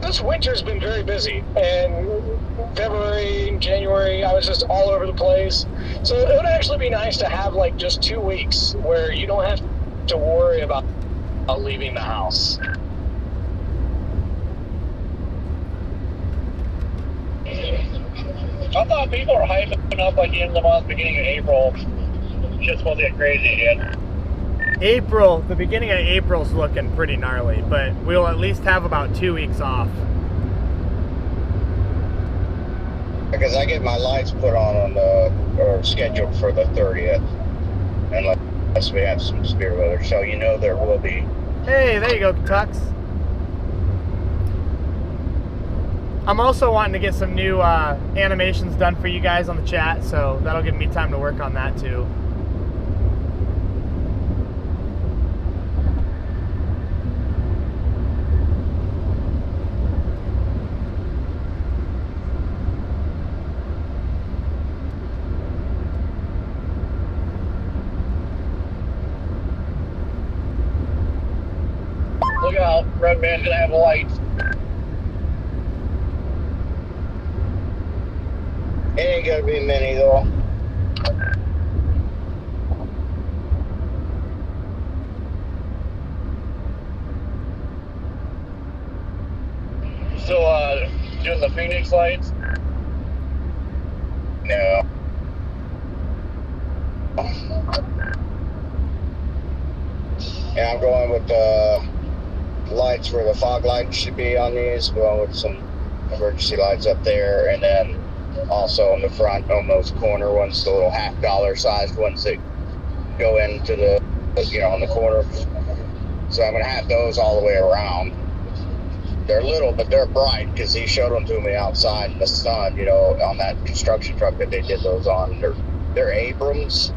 this winter's been very busy, and February, January, I was just all over the place. So it would actually be nice to have like just 2 weeks where you don't have to worry about leaving the house. I thought people were hyping up like the end of the month, beginning of April. Shit's supposed to get crazy again. April, the beginning of April's looking pretty gnarly, but we'll at least have about 2 weeks off. Because I get my lights put on or scheduled for the 30th, unless we have some severe weather. So you know there will be. Hey, there you go, Tux. I'm also wanting to get some new animations done for you guys on the chat, so that'll give me time to work on that too. Look out, Red one man gonna have a light. It ain't gonna be many though. Still doing the Phoenix lights? No. Yeah, I'm going with the lights where the fog lights should be on these. Going with some emergency lights up there, and then also on the front on those corner ones, the little $50 sized ones that go into the, you know, on the corner. So I'm gonna have those all the way around. They're little, but they're bright because he showed them to me outside in the sun, you know, on that construction truck that they did those on. They're Abrams.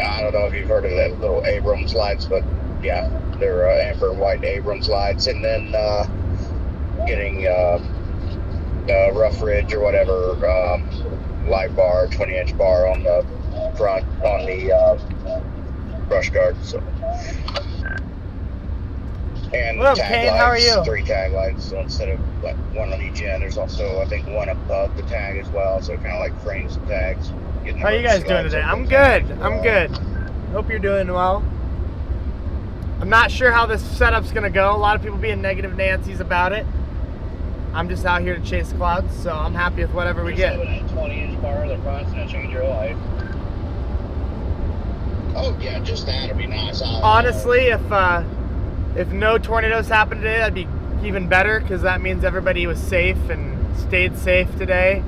I don't know if you've heard of that little Abrams lights, but yeah, they're amber and white Abrams lights. And then getting the Rough Ridge or whatever light bar, 20-inch bar on the front on the brush guard. So. And Hello, tag Kane, lights, how are you? 3 tag lights, so instead of like one on each end, there's also I think one above the tag as well, so it kind of like frames the tags. How are you guys doing today? I'm good. I'm good. Hope you're doing well. I'm not sure how this setup's gonna go. A lot of people being negative Nancy's about it. I'm just out here to chase clouds, so I'm happy with whatever we get. That 20-inch bar that front's gonna change your life. Oh yeah, just that'd be nice. Honestly, if no tornadoes happen today, that'd be even better because that means everybody was safe and stayed safe today.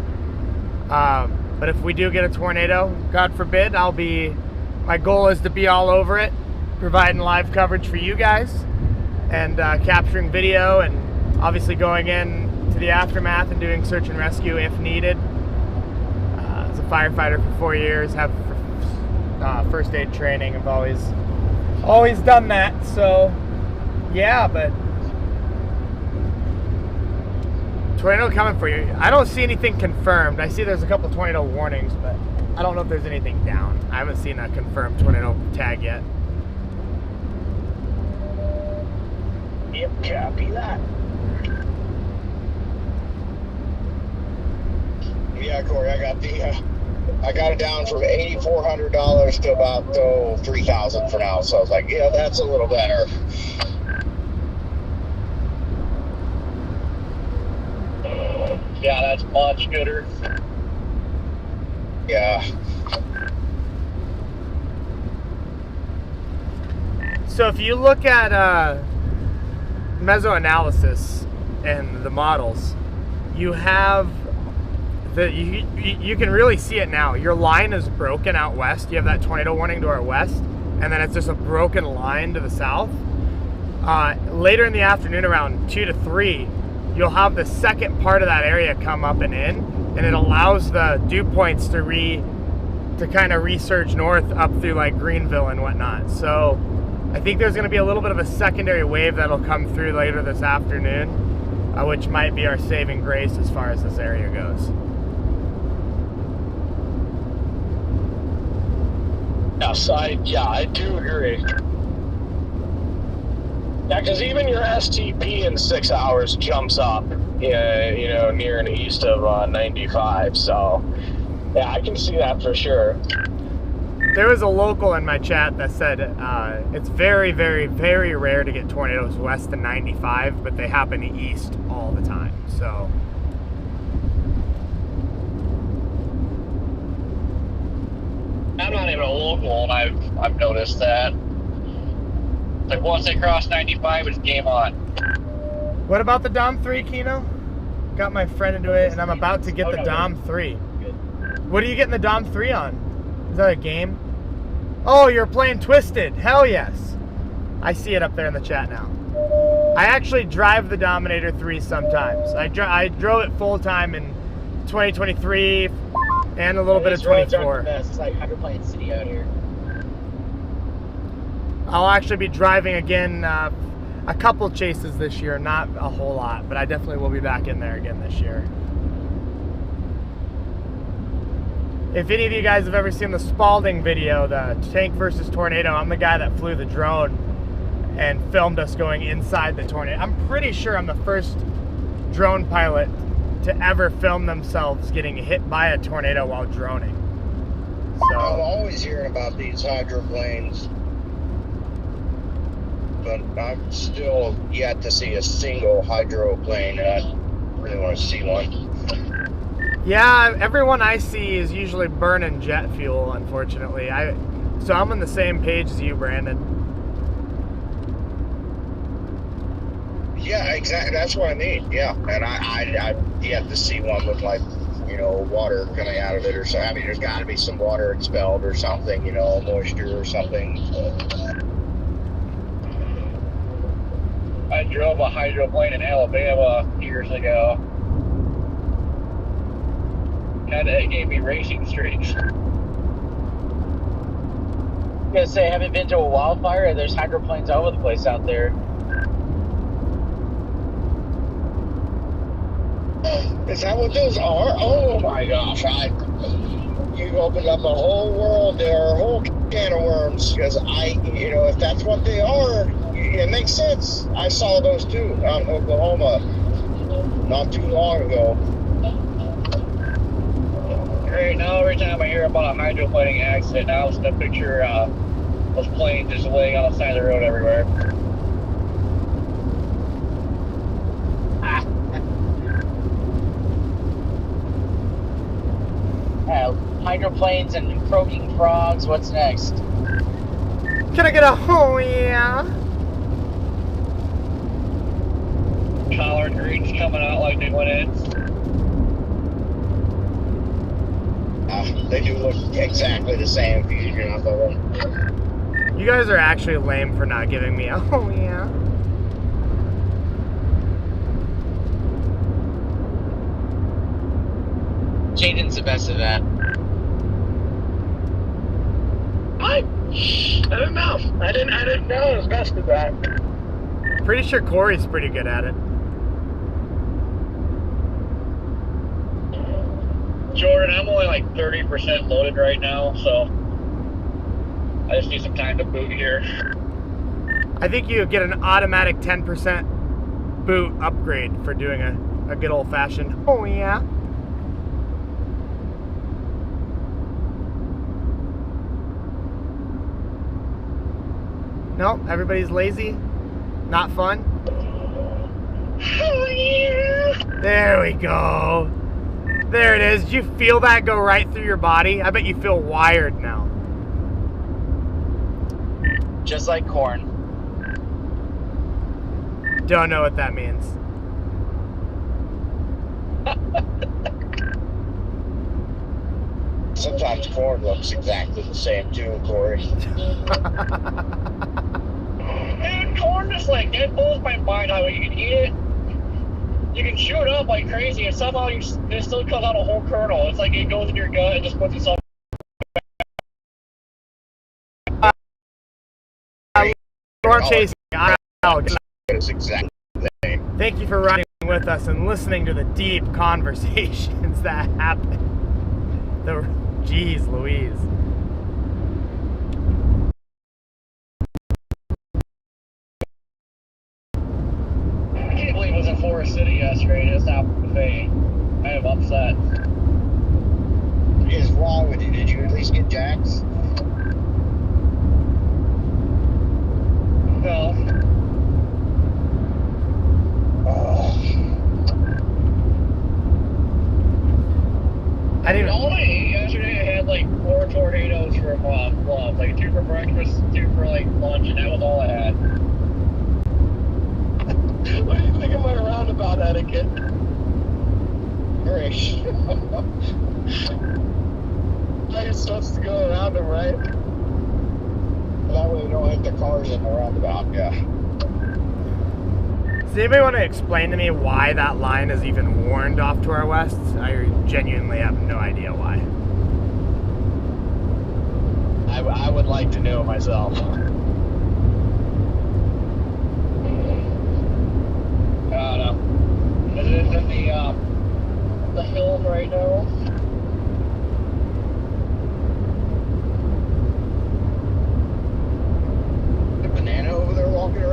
But if we do get a tornado, God forbid, my goal is to be all over it, providing live coverage for you guys and capturing video and obviously going in to the aftermath and doing search and rescue if needed. As a firefighter for 4 years, have first aid training. I've always done that, so yeah, but tornado coming for you. I don't see anything confirmed. I see there's a couple tornado warnings, but I don't know if there's anything down. I haven't seen a confirmed tornado tag yet. Yep, copy that. Yeah, Corey, I got it down from $8,400 to about $3,000 for now. So I was like, yeah, that's a little better. Yeah, that's much gooder. Yeah. So if you look at mesoanalysis and the models, you have you can really see it now. Your line is broken out west. You have that tornado warning to our west, and then it's just a broken line to the south. Later in the afternoon, around 2 to 3, you'll have the second part of that area come up and in, and it allows the dew points to kind of resurge north up through like Greenville and whatnot. So I think there's going to be a little bit of a secondary wave that'll come through later this afternoon, which might be our saving grace as far as this area goes. Yes, I do agree. Yeah, because even your STP in 6 hours jumps up, you know, near and east of 95. So, yeah, I can see that for sure. There was a local in my chat that said it's very, very, very rare to get tornadoes west of 95, but they happen east all the time. So. I'm not even a local, and I've noticed that. Like once they cross 95, it's game on. What about the Dom 3, Kino? Got my friend into it, and I'm about to get the Dom 3. What are you getting the Dom 3 on? Is that a game? Oh, you're playing Twisted. Hell yes. I see it up there in the chat now. I actually drive the Dominator 3 sometimes. I drove it full time in 2023 and a little bit of 24. It's like hydroplane city out here. I'll actually be driving again a couple chases this year, not a whole lot, but I definitely will be back in there again this year. If any of you guys have ever seen the Spalding video, the tank versus tornado, I'm the guy that flew the drone and filmed us going inside the tornado. I'm pretty sure I'm the first drone pilot to ever film themselves getting hit by a tornado while droning. So I'm always hearing about these hydroplanes, but I'm still yet to see a single hydroplane, and I really want to see one. yeah, everyone I see is usually burning jet fuel, unfortunately. So I'm on the same page as you, Brandon. Yeah, exactly. That's what I mean. Yeah, and I yet to see one with, like, you know, water coming out of it or something. I mean, there's got to be some water expelled or something, you know, moisture or something. I drove a hydroplane in Alabama years ago. Kinda gave me racing streaks. I was gonna say, haven't been to a wildfire? There's hydroplanes all over the place out there. Is that what those are? Oh my gosh! You've opened up a whole world there, a whole can of worms. Because you know, if that's what they are, it makes sense. I saw those too out in Oklahoma not too long ago. Right now, every time I hear about a hydroplaning accident, now it's a picture those planes just laying on the side of the road everywhere. Hydroplanes and croaking frogs. What's next? Can I get a oh yeah? Collard greens coming out like they went in. They do look exactly the same fusion off of them. You guys are actually lame for not giving me a oh yeah. Jaden's the best of that. I don't know. I didn't know I was best at that. Pretty sure Corey's pretty good at it. Jordan, I'm only like 30% loaded right now, so I just need some time to boot here. I think you get an automatic 10% boot upgrade for doing a good old-fashioned oh yeah. No, everybody's lazy. Not fun. Oh yeah. There we go. There it is. Did you feel that go right through your body? I bet you feel wired now. Just like corn. Don't know what that means. Sometimes corn looks exactly the same too, Corey. Dude, corn just like, it blows my mind how you can eat it. You can chew it up like crazy, and somehow it still comes out a whole kernel. It's like it goes in your gut and just puts itself. Storm chasing. It's exactly the same. Thank you for riding with us and listening to the deep conversations that happen. Jeez Louise. I can't believe it was in Forest City yesterday. It just happened to fade. I am upset. What is wrong with you? Did you at least get jacks? No. I didn't. All I ate yesterday, I had like 4 tornadoes for lunch. Like 2 for breakfast, 2 for like lunch, and that was all I had. What do you think of my roundabout etiquette? Great. I guess supposed to go around them, right? That way we don't hit the cars in the roundabout, yeah. Does anybody want to explain to me why that line is even warned off to our west? I genuinely have no idea why. I would like to know myself. I don't know. Is it in the hills right now? The banana over there walking around.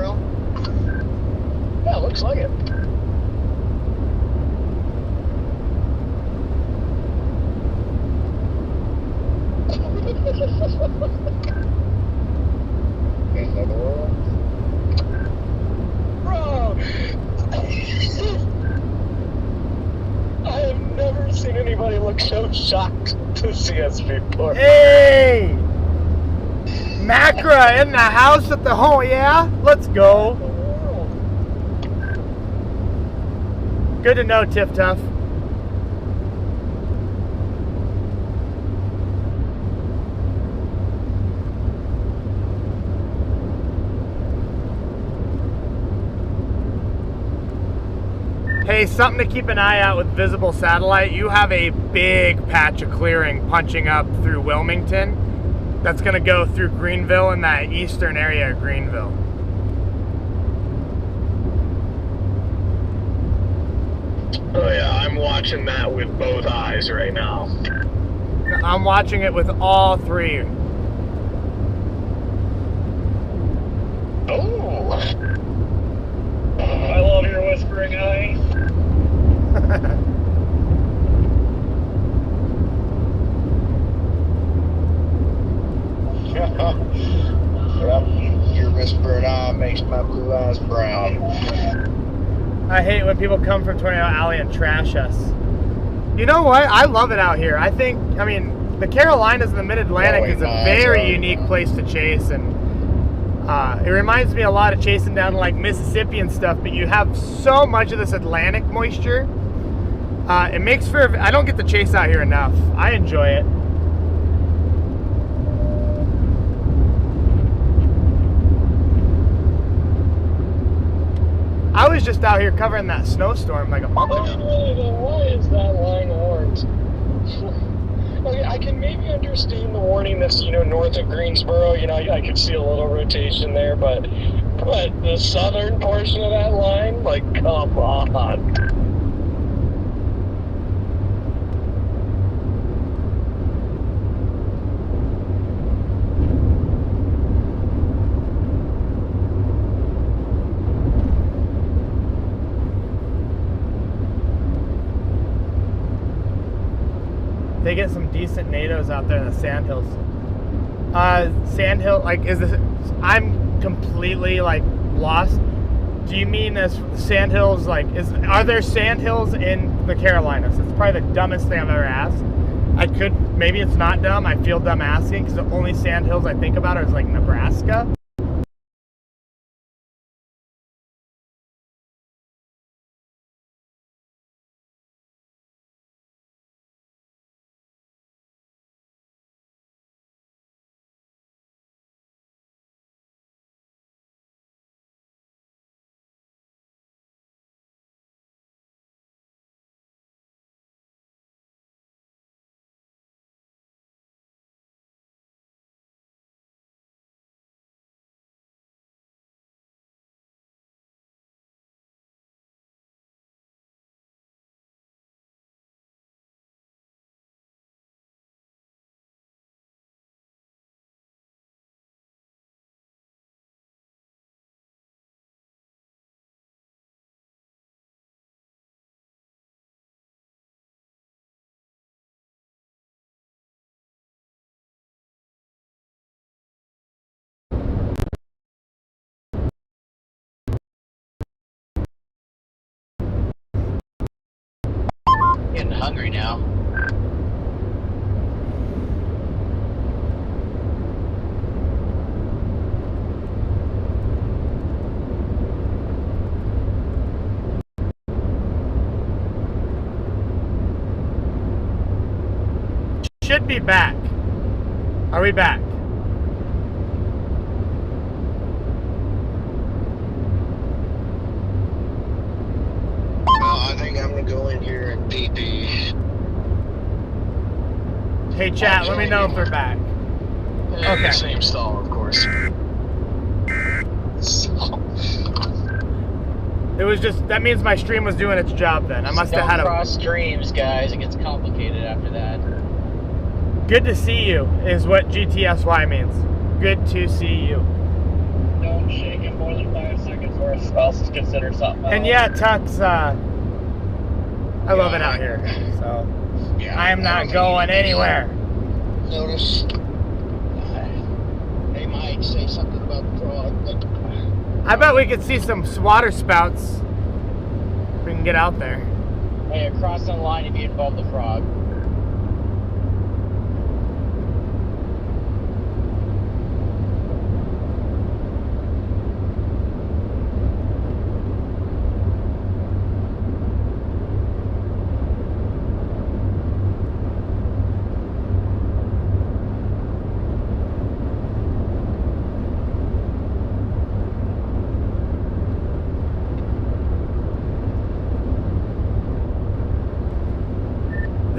anybody look so shocked to see us before. Hey! Macra in the house at the home, yeah? Let's go. Good to know, Tiff Tuff. Hey, something to keep an eye out with visible satellite. You have a big patch of clearing punching up through Wilmington. That's going to go through Greenville and that eastern area of Greenville. Oh yeah, I'm watching that with both eyes right now. I'm watching it with all three. Oh! I love your whispering eye. Yep, your whispering eye makes my blue eyes brown. I hate when people come from Tornado Alley and trash us. You know what? I love it out here. I mean, the Carolinas and the Mid-Atlantic is a very unique place to chase, and it reminds me a lot of chasing down like Mississippi and stuff, but you have so much of this Atlantic moisture. It makes for, I don't get to chase out here enough. I enjoy it. I was just out here covering that snowstorm like a month ago. Why is that line orange? Okay, I can maybe understand the warning that's, north of Greensboro. I could see a little rotation there, but the southern portion of that line, like, come on. They get some decent NATOs out there in the sandhills. Sandhill, like, is this? I'm completely like lost. Do you mean as sandhills? Like, are there sandhills in the Carolinas? It's probably the dumbest thing I've ever asked. Maybe it's not dumb. I feel dumb asking because the only sandhills I think about are like Nebraska. Getting hungry now. Should be back. Are we back? I think I'm gonna go in here and pee. Hey chat, let me know if we're back. Okay. Same stall, of course. It was just, that means my stream was doing its job then. I must have had Don't cross a... streams, guys. It gets complicated after that. Good to see you is what GTSY means. Good to see you. Don't shake it more than 5 seconds or else it's considered something else. And yeah, Tux, I love it out here. So, Yeah, I am not going anywhere. Notice. They might say something about the frog. I bet we could see some water spouts if we can get out there. Hey, across the line if you involve the frog.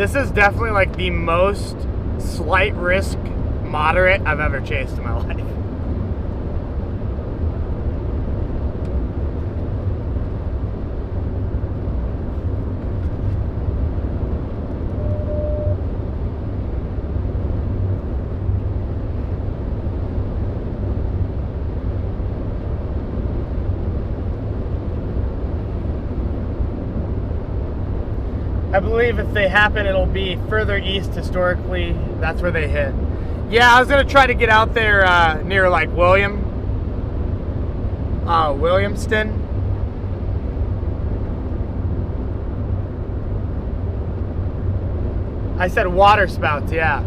This is definitely like the most slight risk moderate I've ever chased in my life. I believe if they happen, it'll be further east historically. That's where they hit. Yeah, I was gonna try to get out there near like Williamston. I said water spouts, yeah.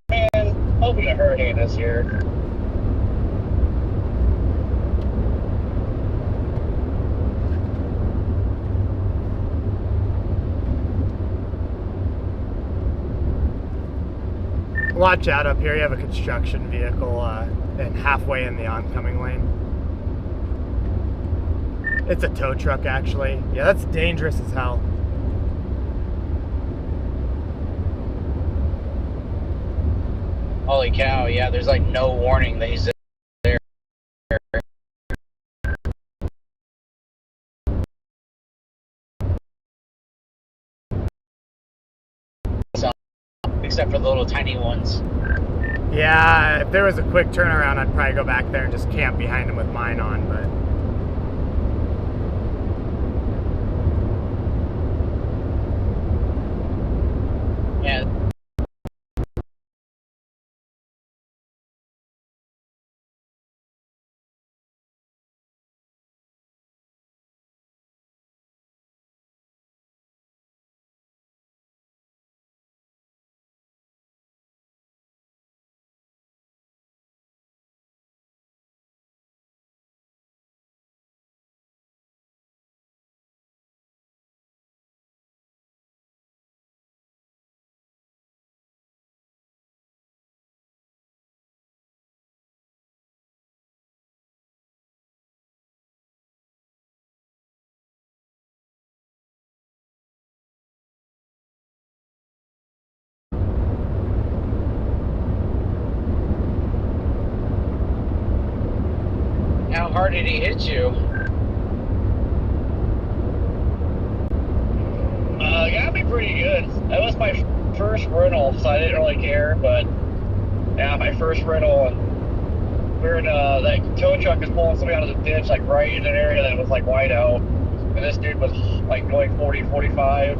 Man, hoping a hurricane this year. Watch out up here. You have a construction vehicle and halfway in the oncoming lane. It's a tow truck, actually. Yeah, that's dangerous as hell. Holy cow, yeah, there's like no warning that he's there. Except for the little tiny ones. Yeah, if there was a quick turnaround, I'd probably go back there and just camp behind him with mine on, but... Yeah. How hard did he hit you? Got me pretty good. That was my first rental, so I didn't really care, but yeah, my first rental, and we're in that tow truck is pulling somebody out of the ditch, like right in an area that was like wide out, and this dude was like going 40, 45.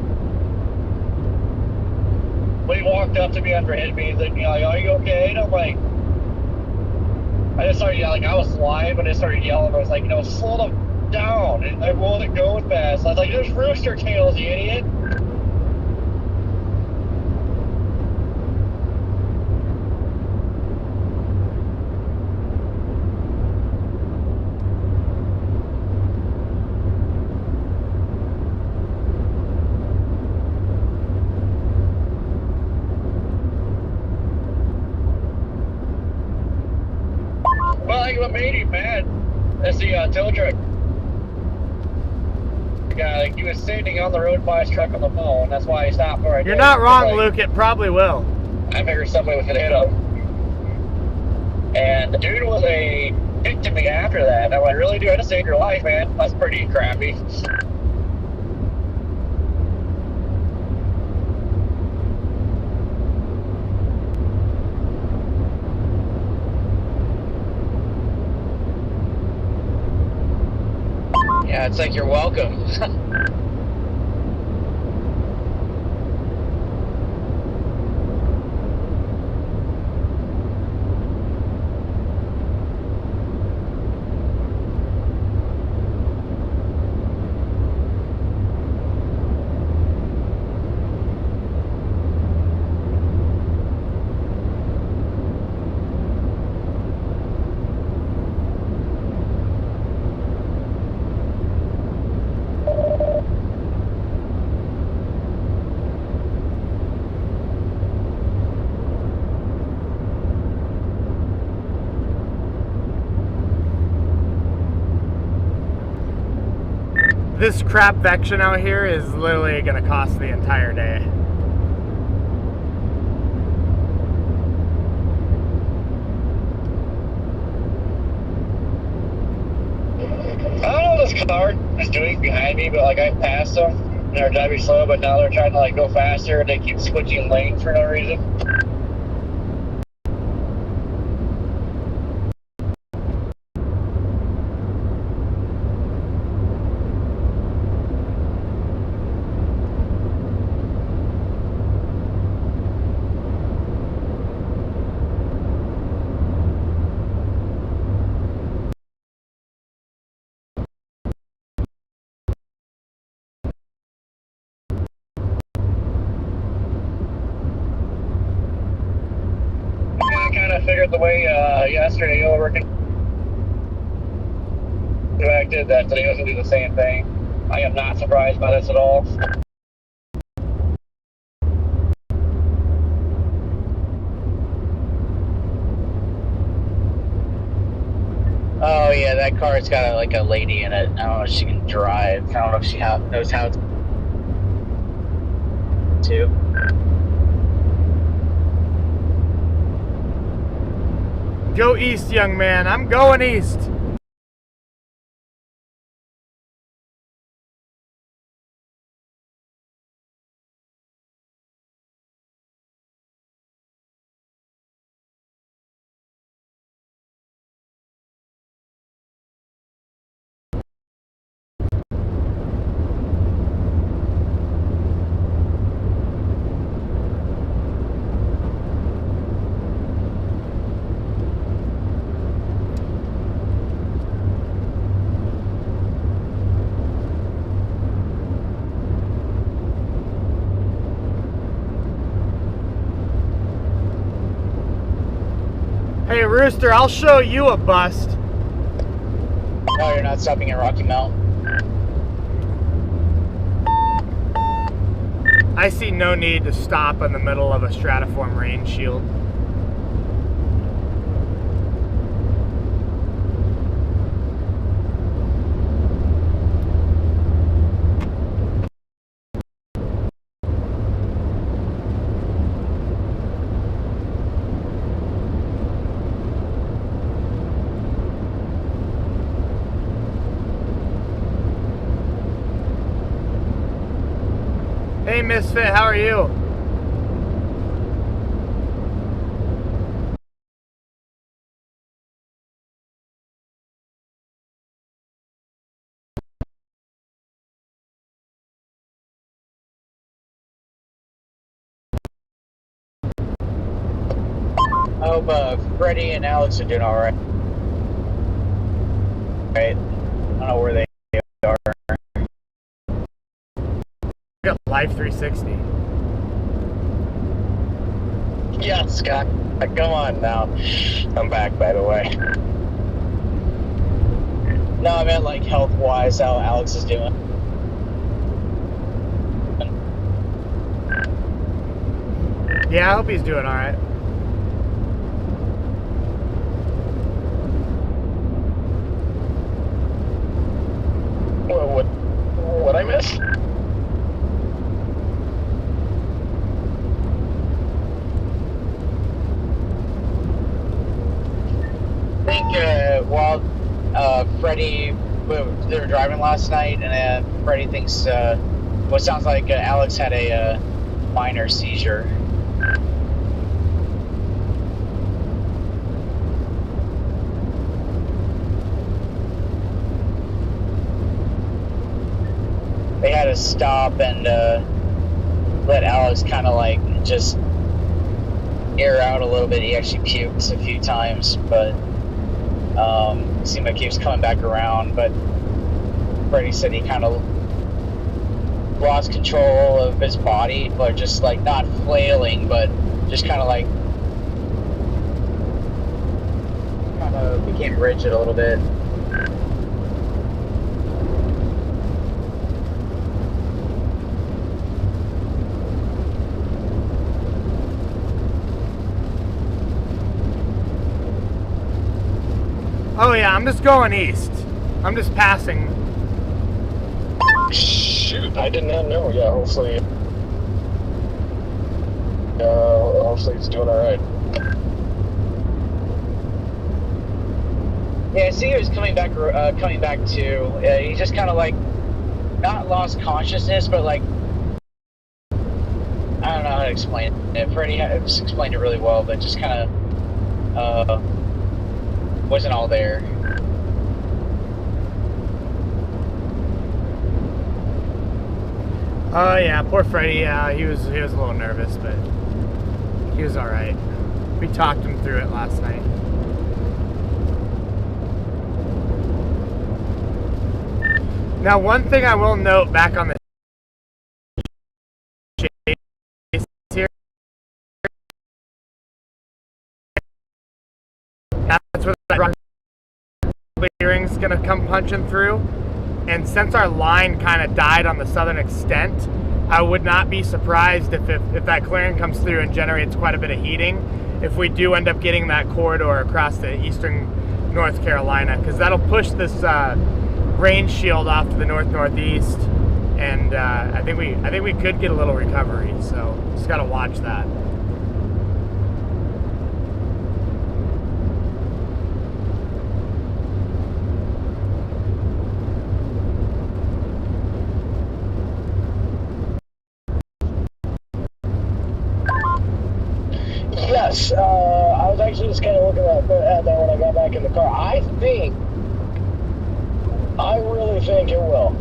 But he walked up to me after hitting me, he's like, are you okay? And I'm like, I just started yelling, I was flying, but I started yelling, I was like, slow them down, and I wasn't going fast. I was like, there's rooster tails, you idiot. Well, like what made him mad is the tow truck guy. Like, he was sitting on the road by his truck on the phone. That's why he stopped for it. You're not wrong, Luke. It probably will. I figured somebody was gonna hit him. And the dude was a dick to me after that. I'm like, really, dude? I just saved your life, man. That's pretty crappy. Yeah, it's like you're welcome. This crap vection out here is literally going to cost the entire day. I don't know what this car is doing behind me, but like I passed them and they're driving slow, but now they're trying to like go faster and they keep switching lanes for no reason. I kind of figured the way yesterday over acted that today was going to do the same thing. I am not surprised by this at all. Oh yeah, that car's got like a lady in it. I don't know if she can drive. I don't know if she knows how to. Go east, young man. I'm going east. Hey, Rooster, I'll show you a bust. No, you're not stopping at Rocky Mount. I see no need to stop in the middle of a stratiform rain shield. Hey, Misfit, how are you? I hope Freddie and Alex are doing all right. Right? I don't know where they are. Got Life 360. Yeah, Scott. Come on now. I'm back, by the way. No, I meant like health-wise, how Alex is doing. Yeah, I hope he's doing all right. What I miss? I think while Freddie, they were driving last night, and Freddie thinks what sounds like Alex had a minor seizure. They had to stop and let Alex kind of like just air out a little bit. He actually pukes a few times, but seemed like he was coming back around. But Freddie said he kind of lost control of his body, but just like not flailing, but just kind of like became rigid a little bit. Oh yeah, I'm just going east. I'm just passing. I did not know. Yeah, hopefully it's doing all right. Yeah, I see he was coming back to. He just kind of like not lost consciousness, but like I don't know how to explain it. Freddie explained it really well, but just kind of wasn't all there. Oh yeah, poor Freddie. Yeah, he was a little nervous, but he was all right. We talked him through it last night. Now, one thing I will note back on the chase here, that's where that clearing's gonna come punching through. And since our line kind of died on the southern extent, I would not be surprised if that clearing comes through and generates quite a bit of heating, if we do end up getting that corridor across to eastern North Carolina, because that'll push this rain shield off to the northeast, and I think we could get a little recovery. So just got to watch that. Yes, I was actually just kind of looking at that when I got back in the car. I really think it will.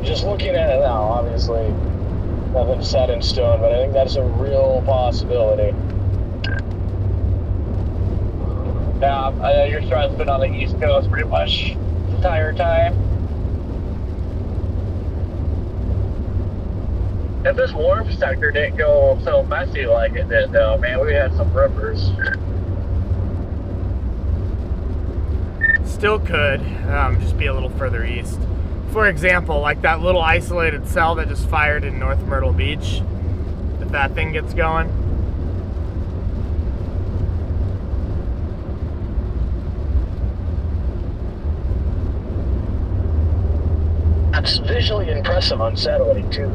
Just looking at it now, obviously, nothing's set in stone, but I think that's a real possibility. Yeah, your strike's been on the East Coast pretty much the entire time. If this warm sector didn't go so messy like it did, though, man, we had some rippers. Still could, just be a little further east. For example, like that little isolated cell that just fired in North Myrtle Beach, if that thing gets going. That's visually impressive on satellite, too.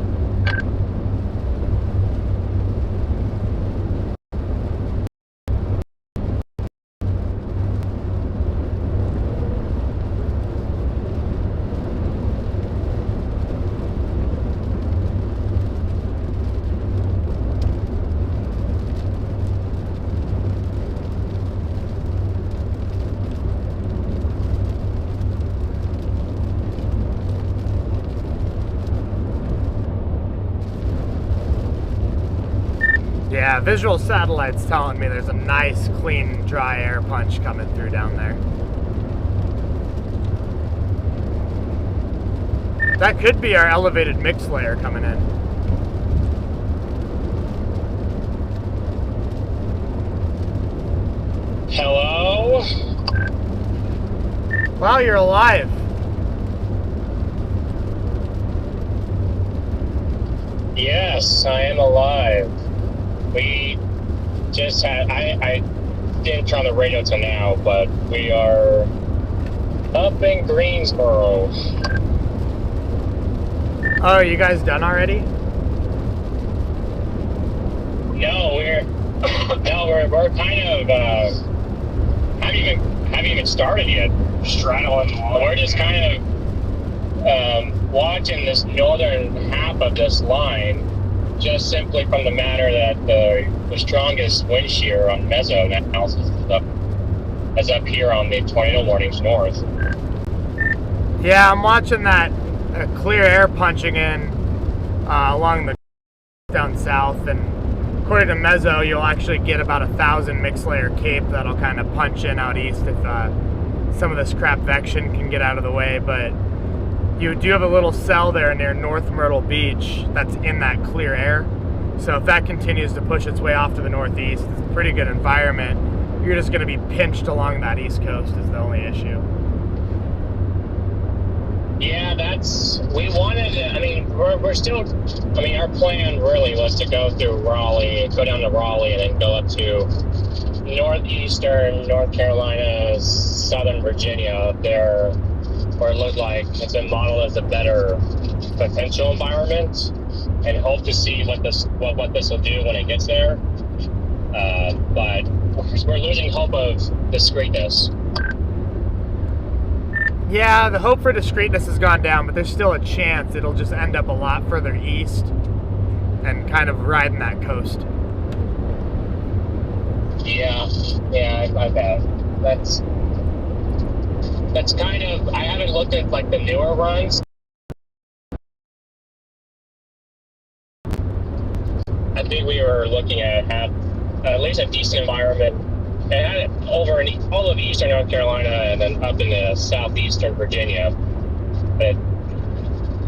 Yeah, visual satellite's telling me there's a nice, clean, dry air punch coming through down there. That could be our elevated mix layer coming in. Hello? Wow, you're alive. Yes, I am alive. We just had, I didn't turn on the radio till now, but we are up in Greensboro. Oh, are you guys done already? No, we're kind of, haven't even started yet. Straddling. We're just kind of watching this northern half of this line, just simply from the matter that the strongest wind shear on meso analysis is up here on the tornado warnings north. Yeah, I'm watching that clear air punching in along the down south, and according to meso, you'll actually get about 1,000 mixed layer cape that'll kind of punch in out east if some of this crap vection can get out of the way. But you do have a little cell there near North Myrtle Beach that's in that clear air. So if that continues to push its way off to the northeast, it's a pretty good environment. You're just going to be pinched along that east coast is the only issue. Yeah, we wanted, I mean, we're still, I mean, our plan really was to go through Raleigh, go down to Raleigh, and then go up to northeastern North Carolina, southern Virginia, up there, where it looked like it's been modeled as a better potential environment and hope to see what this will do when it gets there. But we're losing hope of discreteness. Yeah, the hope for discreteness has gone down, but there's still a chance it'll just end up a lot further east and kind of riding that coast. Yeah, I bet. That's kind of, I haven't looked at like the newer runs. I think we were looking at least a decent environment. It had it over in all of eastern North Carolina and then up into southeastern Virginia. But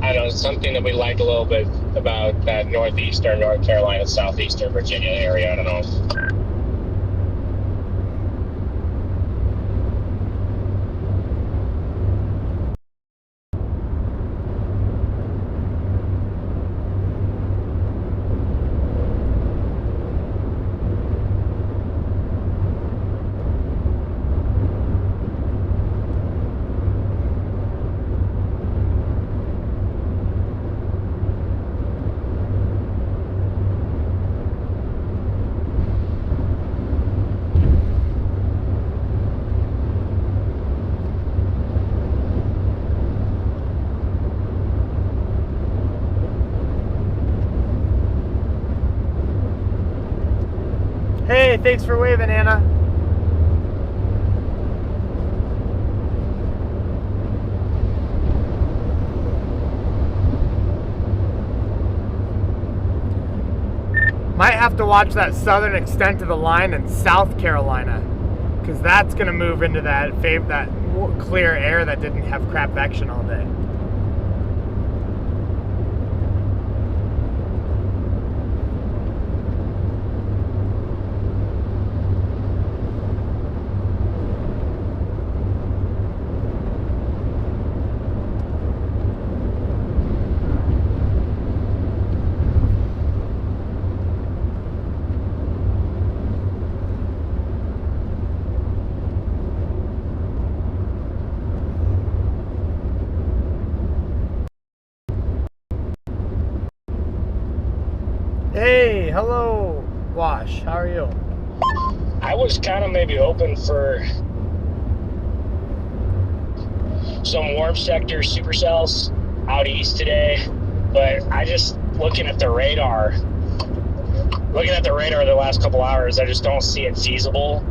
I don't know, something that we like a little bit about that northeastern North Carolina, southeastern Virginia area. I don't know. Hey, thanks for waving, Anna. Might have to watch that southern extent of the line in South Carolina, because that's going to move into that clear air that didn't have crap action all day. Hey, hello, Wash. How are you? I was kind of maybe hoping for some warm sector supercells out east today, but I just looking at the radar the last couple hours, I just don't see it feasible.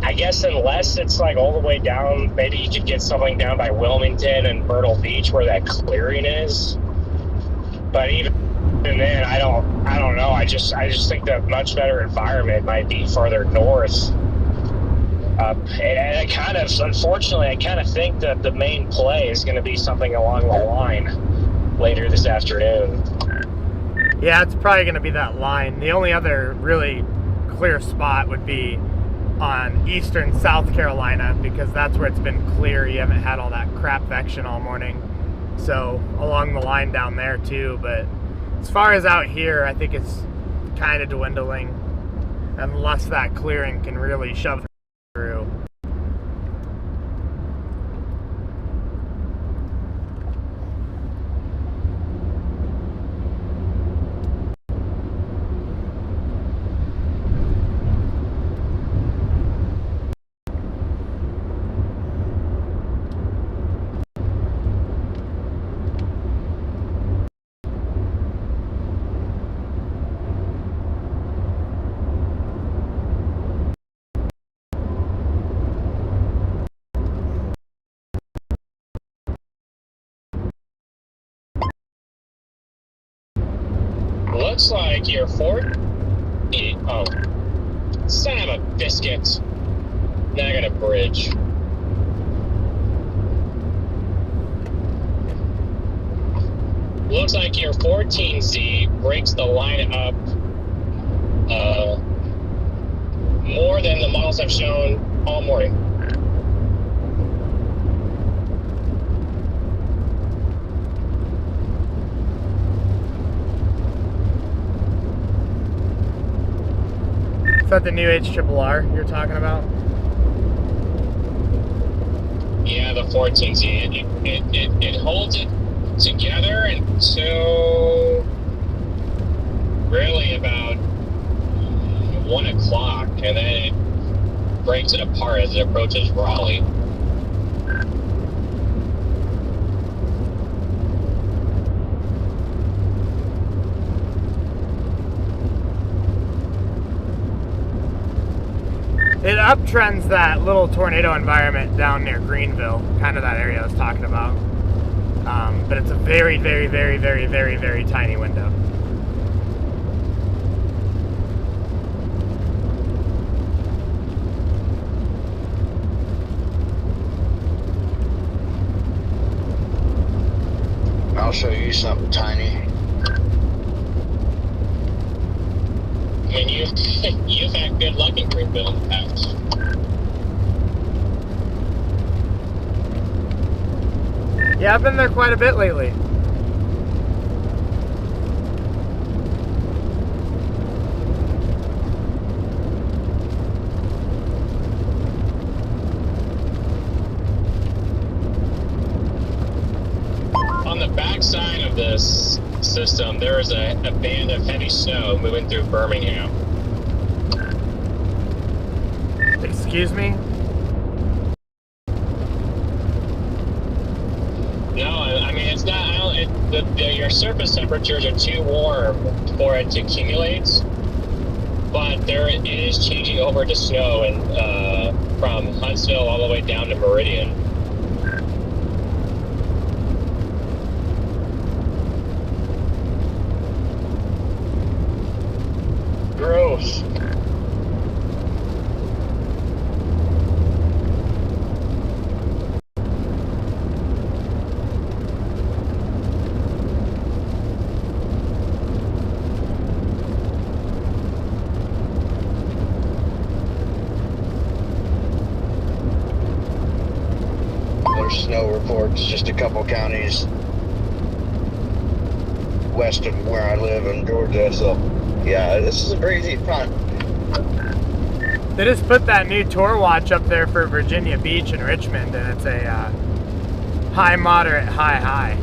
I guess unless it's like all the way down, maybe you could get something down by Wilmington and Myrtle Beach where that clearing is. But even then, I don't know. I just think that much better environment might be further north. And unfortunately, I kind of think that the main play is going to be something along the line later this afternoon. Yeah, it's probably going to be that line. The only other really clear spot would be on eastern South Carolina, because that's where it's been clear. You haven't had all that crap action all morning. So along the line down there too, but as far as out here, I think it's kind of dwindling unless that clearing can really shove through. Looks like you're 40. Oh, son of a biscuit. Now I got a bridge. Looks like your 14Z breaks the line up more than the models have shown all morning. Is that the new HRRR you're talking about? Yeah, the 14Z. It holds it together and until really about 1 o'clock, and then it breaks it apart as it approaches Raleigh. It uptrends that little tornado environment down near Greenville, kind of that area I was talking about. But it's a very, very, very, very, very, very tiny window. I'll show you something tiny. I mean, you've had good luck in Greenville in the past. Yeah, I've been there quite a bit lately. On the backside of this system, there is a band of heavy snow moving through Birmingham. Excuse me? No, I mean, it's not, your surface temperatures are too warm for it to accumulate, but it is changing over to snow and from Huntsville all the way down to Meridian. Gross. There's snow reports, just a couple counties west of where I live in Georgia, so yeah, this is a crazy time. They just put that new tour watch up there for Virginia Beach and Richmond, and it's a high, moderate, high, high.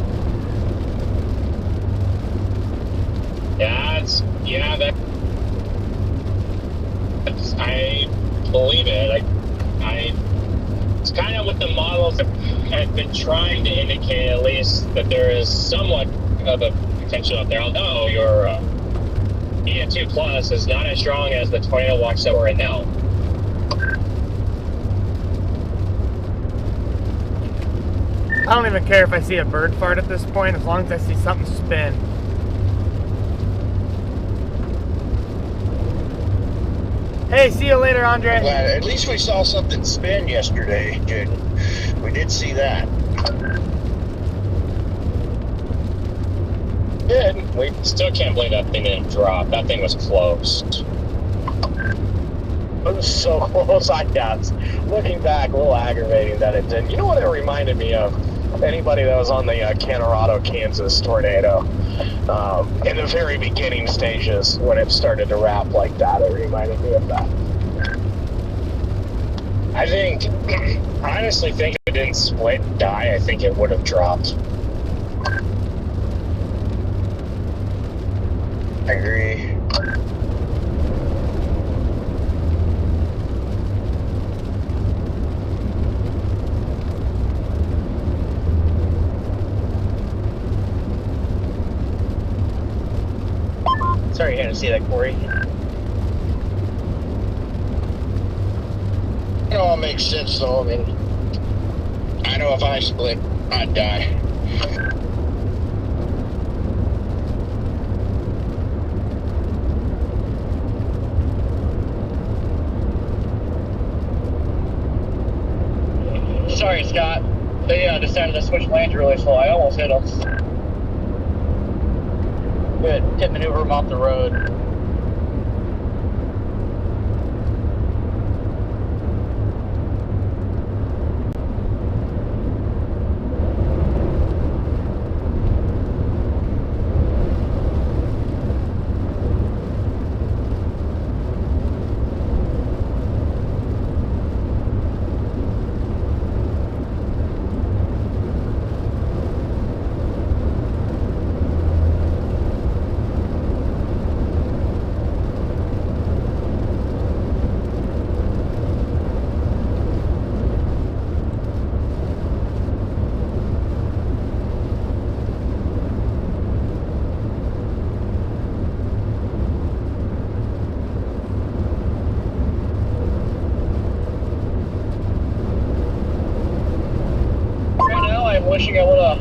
I believe it. It's kind of what the models have been trying to indicate, at least, that there is somewhat of a potential out there. Although your EN2 Plus is not as strong as the tornado watch that we're in now. I don't even care if I see a bird fart at this point, as long as I see something spin. Hey, see you later, Andre. Glad, at least we saw something spin yesterday, dude. We did see that. Did. We still can't believe that thing didn't drop. That thing was close. It was so close, I guess. Looking back, a little aggravating that it didn't. You know what it reminded me of? Anybody that was on the Colorado, Kansas tornado. In the very beginning stages, when it started to wrap like that, it reminded me of that. I honestly think if it didn't split and die, I think it would have dropped. I agree. Sorry you had to see that, Corey. It all makes sense, though. I mean, I know if I split, I'd die. Sorry, Scott. They decided to switch lanes really slow. I almost hit them. Good. Tip maneuver him off the road.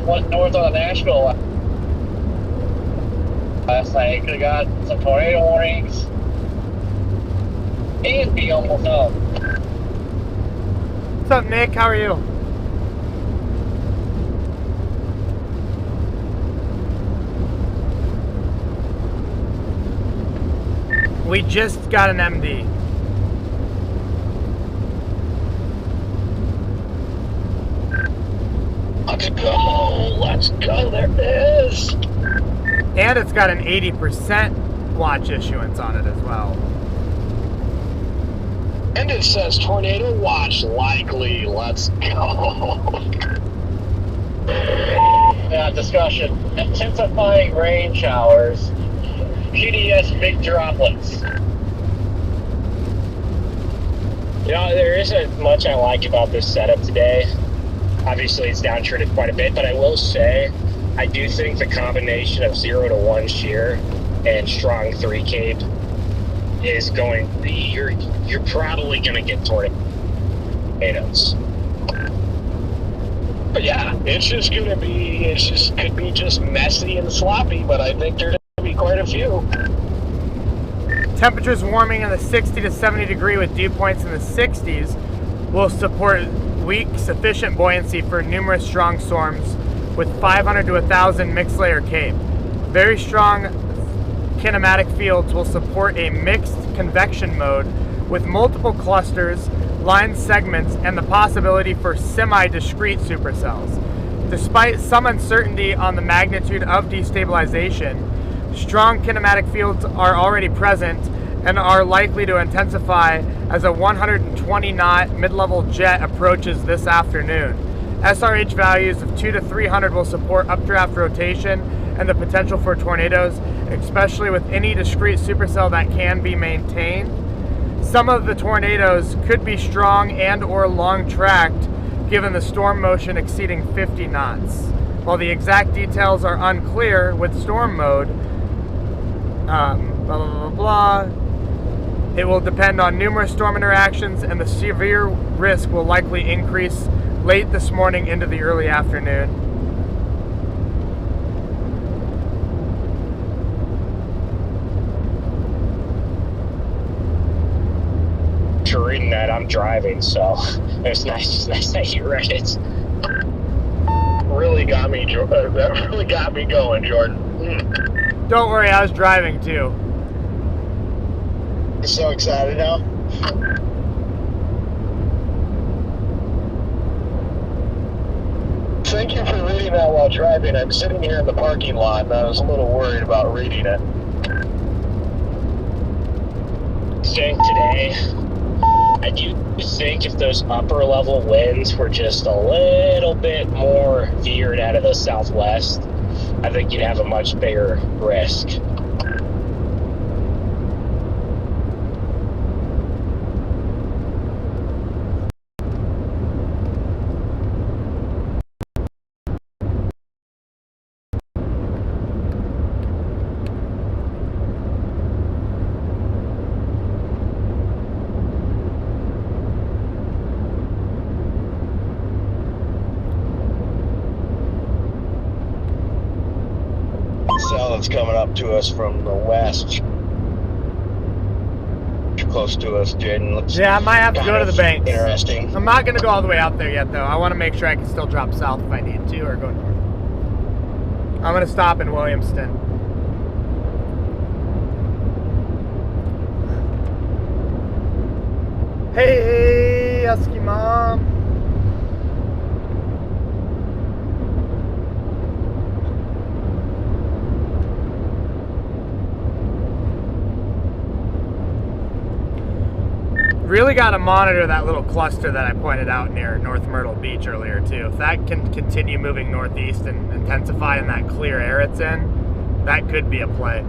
went north on Nashville last night. Could have got some tornado warnings and be almost home. What's up, Nick? How are you? We just got an MD. Let's go. Let's go. There it is. And it's got an 80% watch issuance on it as well. And it says tornado watch likely. Let's go. Discussion. Intensifying rain showers. PDS big droplets. You know, there isn't much I like about this setup today. Obviously, it's downtreated quite a bit, but I will say, I do think the combination of 0 to 1 shear and strong 3 cape is going. You're probably going to get tornadoes. But yeah, it's just could be just messy and sloppy, but I think there's going to be quite a few. Temperatures warming in the 60 to 70 degree with dew points in the 60s will support weak, sufficient buoyancy for numerous strong storms with 500 to 1,000 mixed layer cape. Very strong kinematic fields will support a mixed convection mode with multiple clusters, line segments, and the possibility for semi-discrete supercells. Despite some uncertainty on the magnitude of destabilization, strong kinematic fields are already present and are likely to intensify as a 120 knot mid-level jet approaches this afternoon. SRH values of 2 to 300 will support updraft rotation and the potential for tornadoes, especially with any discrete supercell that can be maintained. Some of the tornadoes could be strong and or long-tracked given the storm motion exceeding 50 knots. While the exact details are unclear with storm mode, blah, blah, blah, blah. It will depend on numerous storm interactions, and the severe risk will likely increase late this morning into the early afternoon. After reading that, I'm driving, so it's nice that you read it. Really got me, that really got me going, Jordan. Don't worry, I was driving too. I'm so excited now. Thank you for reading that while driving. I'm sitting here in the parking lot and I was a little worried about reading it. Saying today, I do think if those upper level winds were just a little bit more veered out of the southwest, I think you'd have a much bigger risk. Cell that's coming up to us from the west, close to us, Jaden. Looks Yeah, I might have to go to the banks. Interesting. I'm not going to go all the way out there yet, though. I want to make sure I can still drop south if I need to, or go north. I'm going to stop in Williamston. Hey, Husky Mom. Really got to monitor that little cluster that I pointed out near North Myrtle Beach earlier too. If that can continue moving northeast and intensify in that clear air it's in, that could be a play.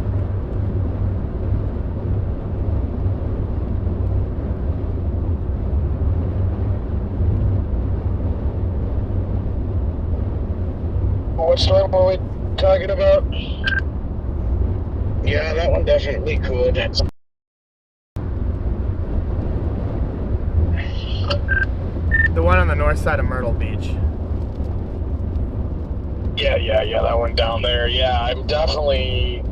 What storm are we talking about? Yeah, that one definitely could. The one on the north side of Myrtle Beach. Yeah, that one down there. Yeah, I'm definitely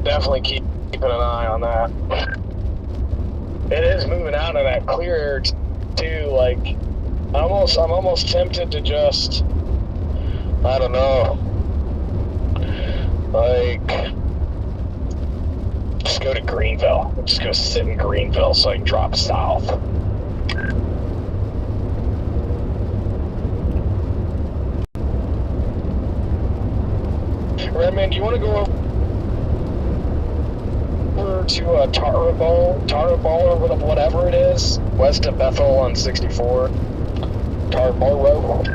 keeping an eye on that. It is moving out of that clear air too. Like, I'm almost tempted to just, I don't know, like, just go to Greenville. Just go sit in Greenville so I can drop south. Redman, do you want to go over to Taraball or whatever it is, west of Bethel on 64? Tarboro?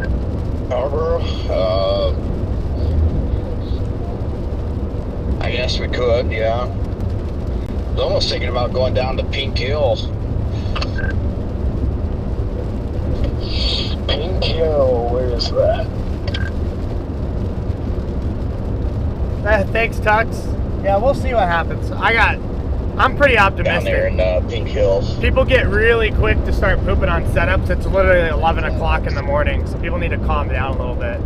I guess we could, yeah. I was almost thinking about going down to Pink Hill. Pink Hill, where is that? Thanks, Tux. Yeah, we'll see what happens. I'm pretty optimistic. Down there in Pink Hills. People get really quick to start pooping on setups. It's literally 11 o'clock in the morning, so people need to calm down a little bit.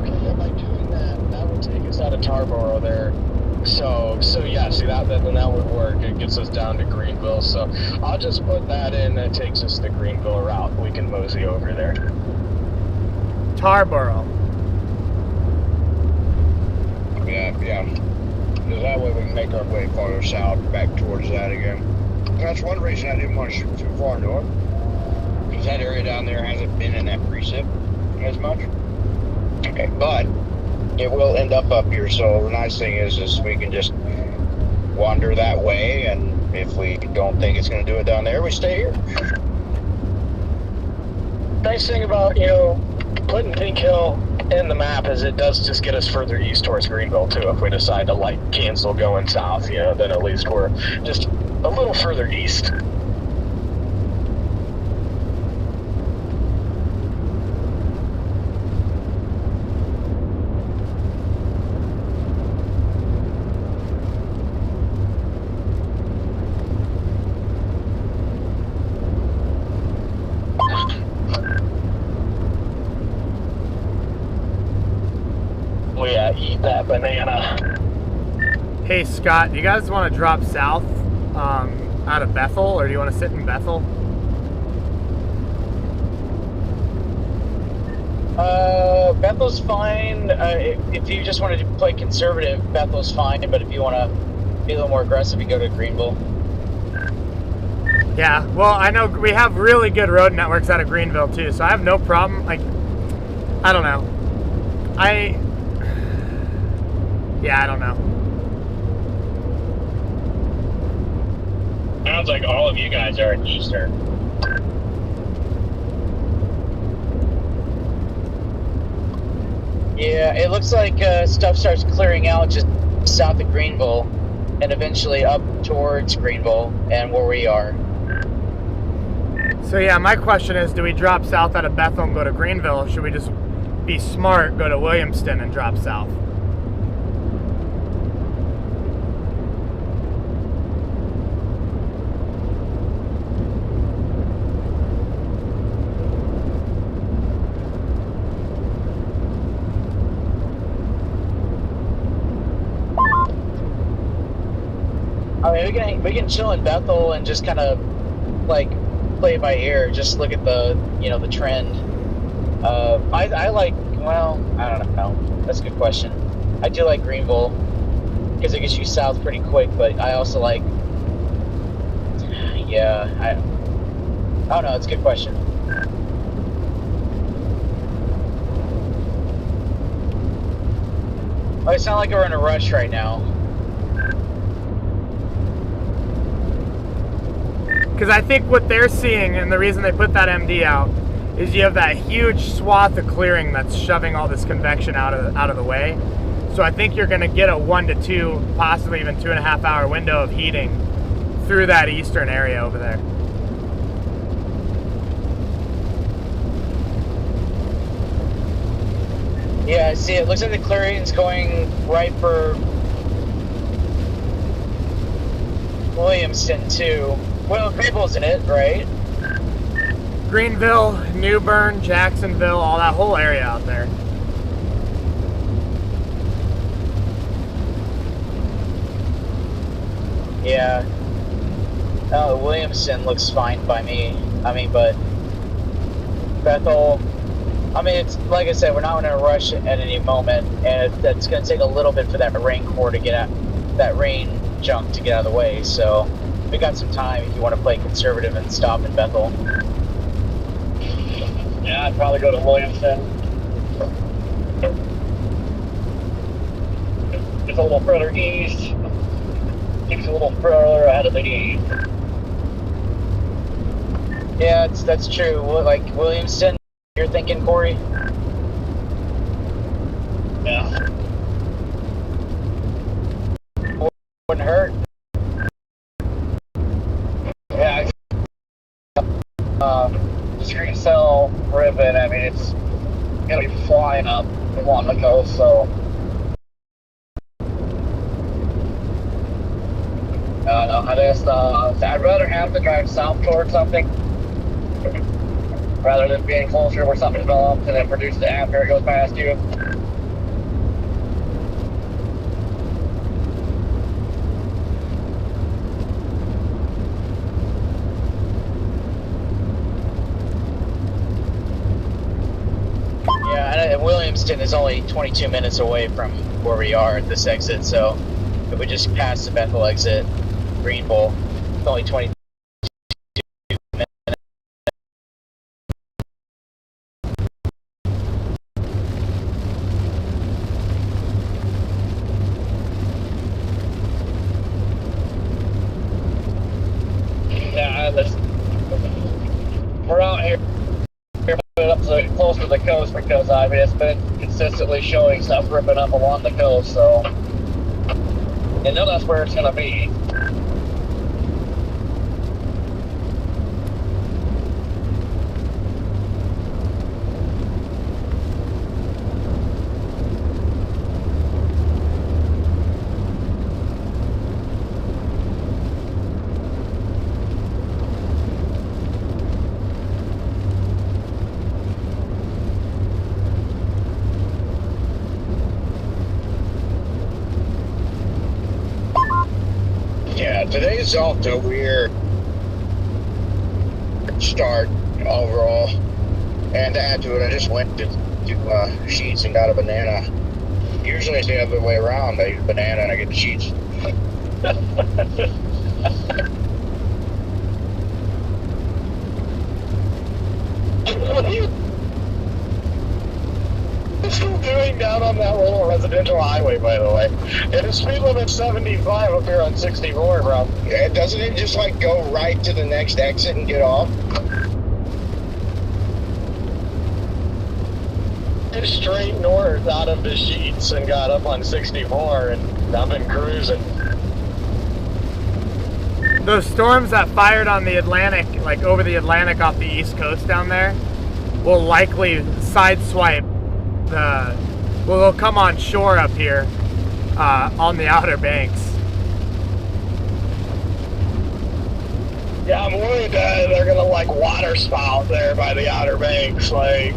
Okay, by doing that would take us out of Tarboro there. So yeah, see that would work. It gets us down to Greenville. So I'll just put that in. That takes us the Greenville route. We can mosey over there. Tarboro. Yeah. Because that way we can make our way farther south, back towards that again. That's one reason I didn't want to shoot too far north. Because that area down there hasn't been in that precip as much. Okay, but it will end up here, so the nice thing is we can just wander that way, and if we don't think it's going to do it down there, we stay here. Nice thing about, putting Pink Hill in the map is it does just get us further east towards Greenville too. If we decide to cancel going south, then at least we're just a little further east. Eat that banana. Hey, Scott, do you guys want to drop south out of Bethel, or do you want to sit in Bethel? Bethel's fine. If you just wanted to play conservative, Bethel's fine. But if you want to be a little more aggressive, you go to Greenville. Yeah, well, I know we have really good road networks out of Greenville too, so I have no problem. I don't know. I don't know. Sounds like all of you guys are in Eastern. Yeah, it looks like stuff starts clearing out just south of Greenville and eventually up towards Greenville and where we are. So yeah, my question is, do we drop south out of Bethel and go to Greenville, or should we just be smart, go to Williamston and drop south? I mean, we can chill in Bethel and just kind of play it by ear. Just look at the the trend. I like, well, I don't know. That's a good question. I do like Greenville because it gets you south pretty quick, but I also like, I don't know. It's a good question. I sound like we're in a rush right now. Because I think what they're seeing, and the reason they put that MD out, is you have that huge swath of clearing that's shoving all this convection out of the way. So I think you're going to get a 1 to 2, possibly even 2.5 hour window of heating through that eastern area over there. Yeah, I see. It looks like the clearing's going right for Williamston too. Well, Greenville's in it, right? Greenville, New Bern, Jacksonville, all that whole area out there. Williamson looks fine by me. I mean, but Bethel, I mean, it's like I said, we're not in a rush at any moment, and it's going to take a little bit for that rain core to get out, that rain junk to get out of the way. So we got some time if you want to play conservative and stop in Bethel. Yeah, I'd probably go to Williamson. It's a little further east. Keeps a little further out of the east. Yeah, that's true. Like Williamson, you're thinking, Corey? Yeah. Wouldn't hurt. Yeah. Discrete cell ribbon. I mean, it's gonna be flying up along the coast, so. No, I'd rather have to drive south towards something rather than being closer where something develops and then produce it after it goes past you. Yeah, and Williamston is only 22 minutes away from where we are at this exit, so if we just pass the Bethel exit, Green Bowl, it's only 22 minutes. Yeah, we're out here up close to the coast because I mean it's been consistently showing stuff ripping up along the coast, so you know that's where it's gonna be. Yeah, today's off to a weird start overall. And to add to it, I just went to Sheets and got a banana. Usually it's the other way around. I eat a banana and I get the Sheets. What are you still doing down on that little residential highway, by the way? And the speed limit's 75 up here on 64, bro. Yeah, doesn't it just like go right to the next exit and get off? Just straight north out of the Sheets and got up on 64, and I've been cruising. Those storms that fired on the Atlantic, like over the Atlantic off the East Coast down there, will likely sideswipe the, well, they'll come on shore up here on the Outer Banks. Yeah, I'm worried that they're gonna like water spout there by the Outer Banks, like.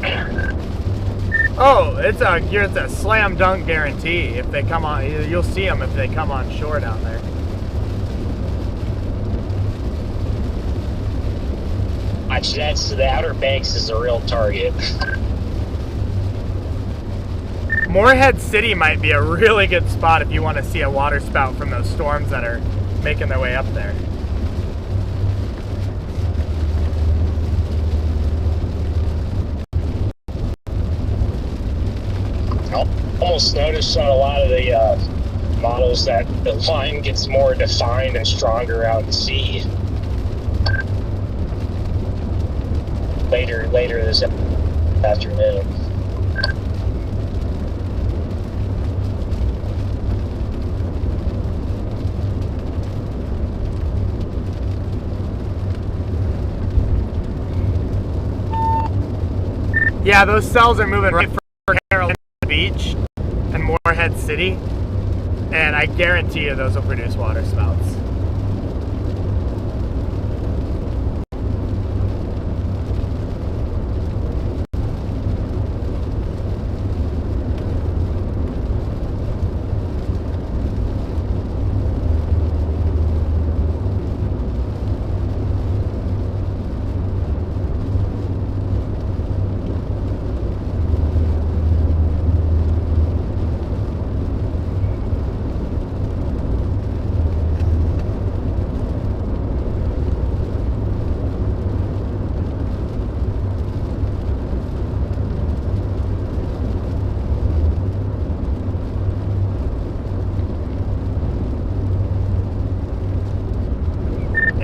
Oh, it's a slam dunk guarantee if they come on. You'll see them if they come on shore down there. That's the Outer Banks is a real target. Morehead City might be a really good spot if you want to see a water spout from those storms that are making their way up there. I almost noticed on a lot of the models that the line gets more defined and stronger out at sea. Later this afternoon. Yeah, those cells are moving right for Carolina Beach and Morehead City, and I guarantee you those will produce water spouts.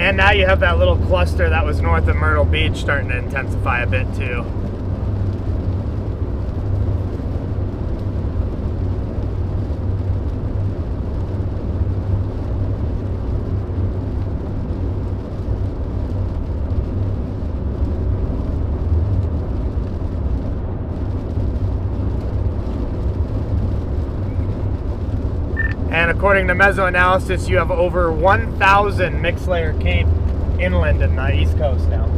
And now you have that little cluster that was north of Myrtle Beach starting to intensify a bit too. And according to Mesoanalysis, you have over 1,000 mixed layer Cape inland in the East Coast now.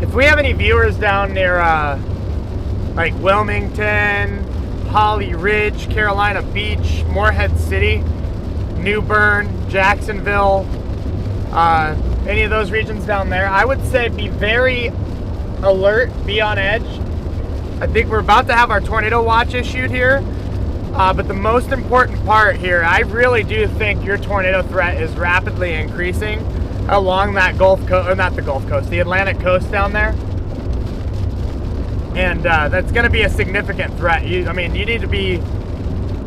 If we have any viewers down near like Wilmington, Holly Ridge, Carolina Beach, Morehead City, New Bern, Jacksonville, any of those regions down there, I would say be very alert, be on edge. I think we're about to have our tornado watch issued here, but the most important part here, I really do think your tornado threat is rapidly increasing along that Gulf Coast, or not the Gulf Coast, the Atlantic coast down there. And that's going to be a significant threat. I mean, you need to be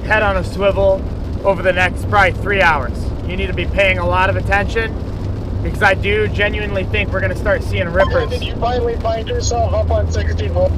head on a swivel over the next probably 3 hours. You need to be paying a lot of attention, because I do genuinely think we're going to start seeing rippers. Did you finally find yourself up on 64?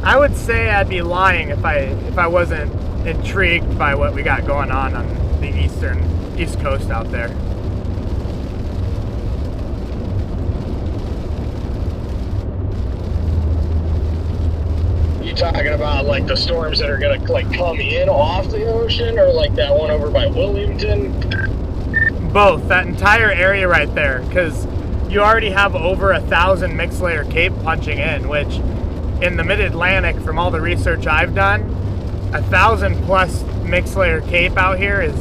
I would say I'd be lying if I wasn't intrigued by what we got going on the East Coast out there. You talking about like the storms that are gonna like come in off the ocean, or like that one over by Wilmington? Both, that entire area right there, because you already have over 1,000 mixed layer Cape punching in, which in the mid-Atlantic, from all the research I've done, 1,000 plus mixed layer Cape out here is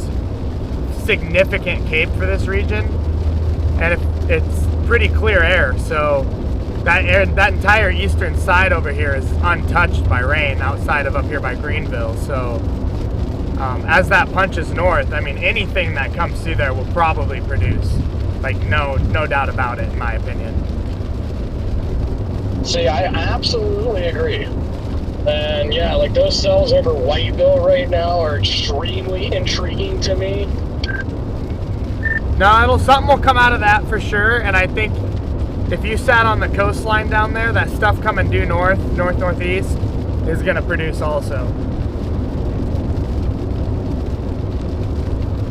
significant Cape for this region, and it's pretty clear air, so that entire eastern side over here is untouched by rain outside of up here by Greenville. So as that punches north, I mean, anything that comes through there will probably produce, like no doubt about it, in my opinion. See, I absolutely agree. And yeah, like those cells over Whiteville right now are extremely intriguing to me. No, something will come out of that for sure, and I think if you sat on the coastline down there, that stuff coming due northeast is going to produce also.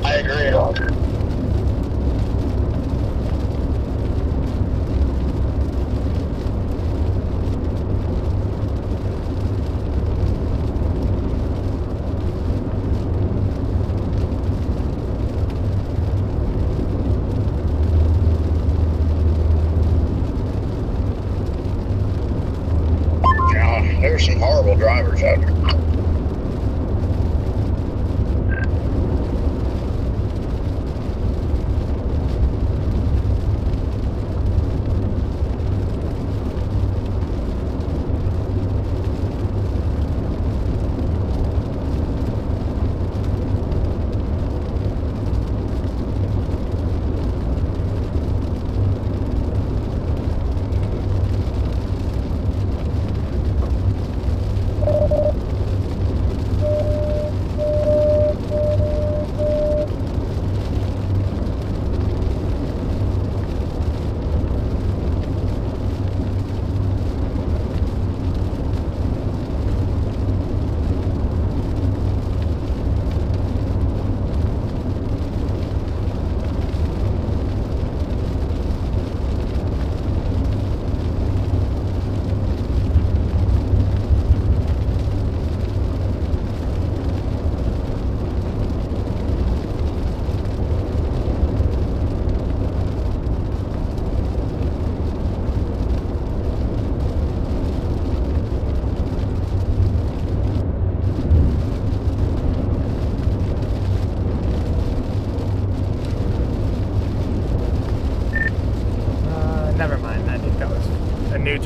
I agree. There's some horrible drivers out there.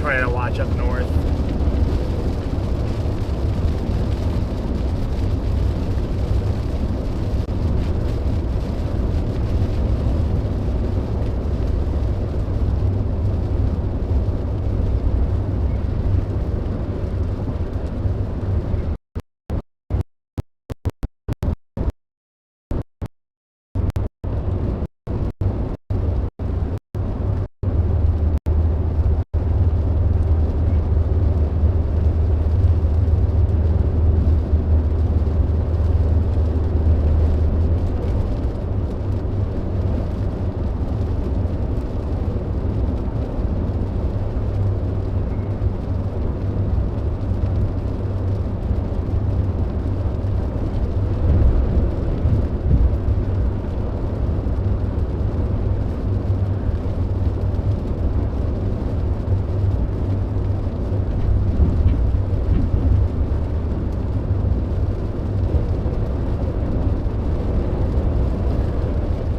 tornado watch up north.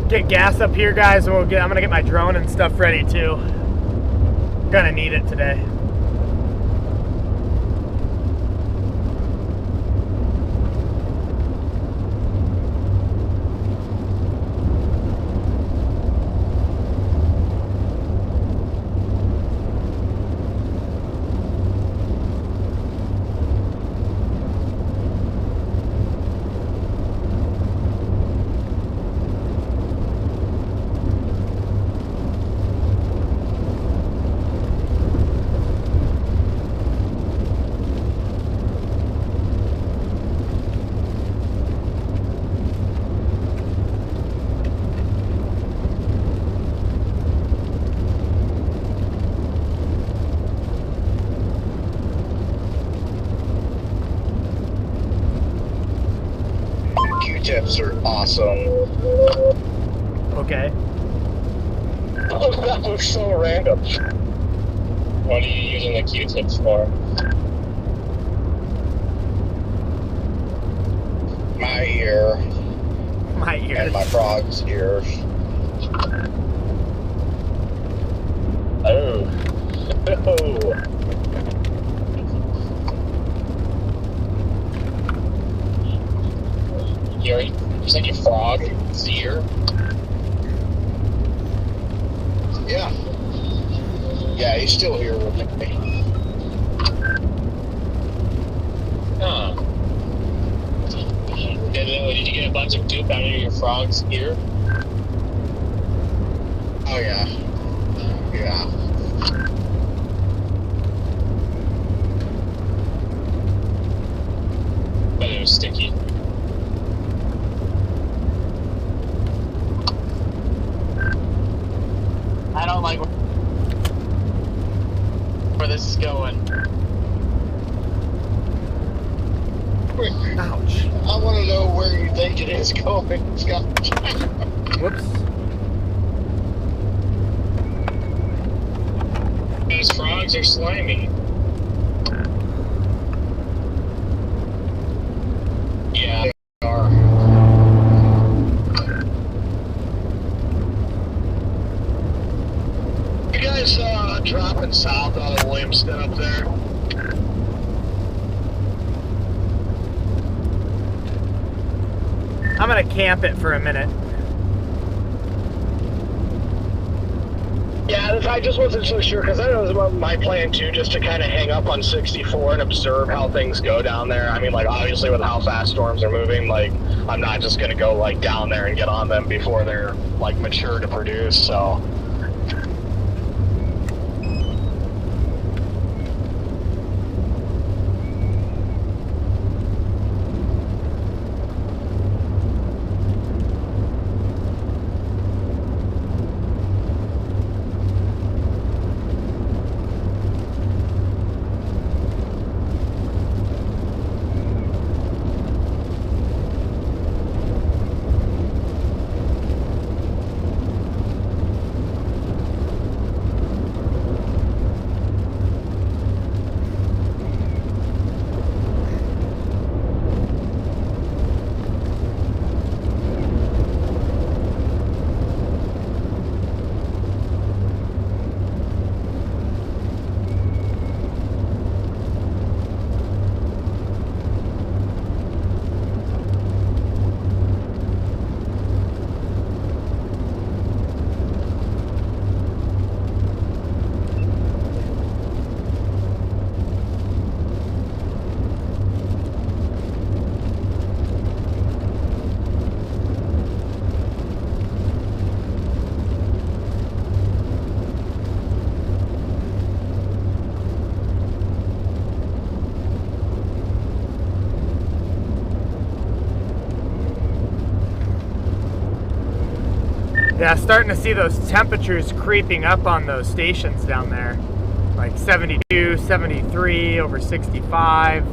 Get gas up here, guys, and I'm gonna get my drone and stuff ready too. Gonna need it today. Q-tips are awesome. Okay. Oh, that was so random. What are you using the Q-tips for? My ear My ears. and my frog's ear. Oh. Oh. You said your frog's ear? Yeah. Yeah, he's still here with me. Huh. Did you get a bunch of dupe out of your frog's ear? Oh, yeah. Yeah. But it was sticky. I don't like where this is going. Ouch. I want to know where you think it is going, Scott. Whoops. Those frogs are slimy. Yeah, they are. You guys dropping south out of Williamston up there? I'm gonna camp it for a minute. Yeah, I just wasn't so sure because that was my plan too, just to kind of hang up on 64 and observe how things go down there. I mean, like obviously with how fast storms are moving, like I'm not just gonna go like down there and get on them before they're like mature to produce. So. Yeah, starting to see those temperatures creeping up on those stations down there. Like 72, 73, over 65.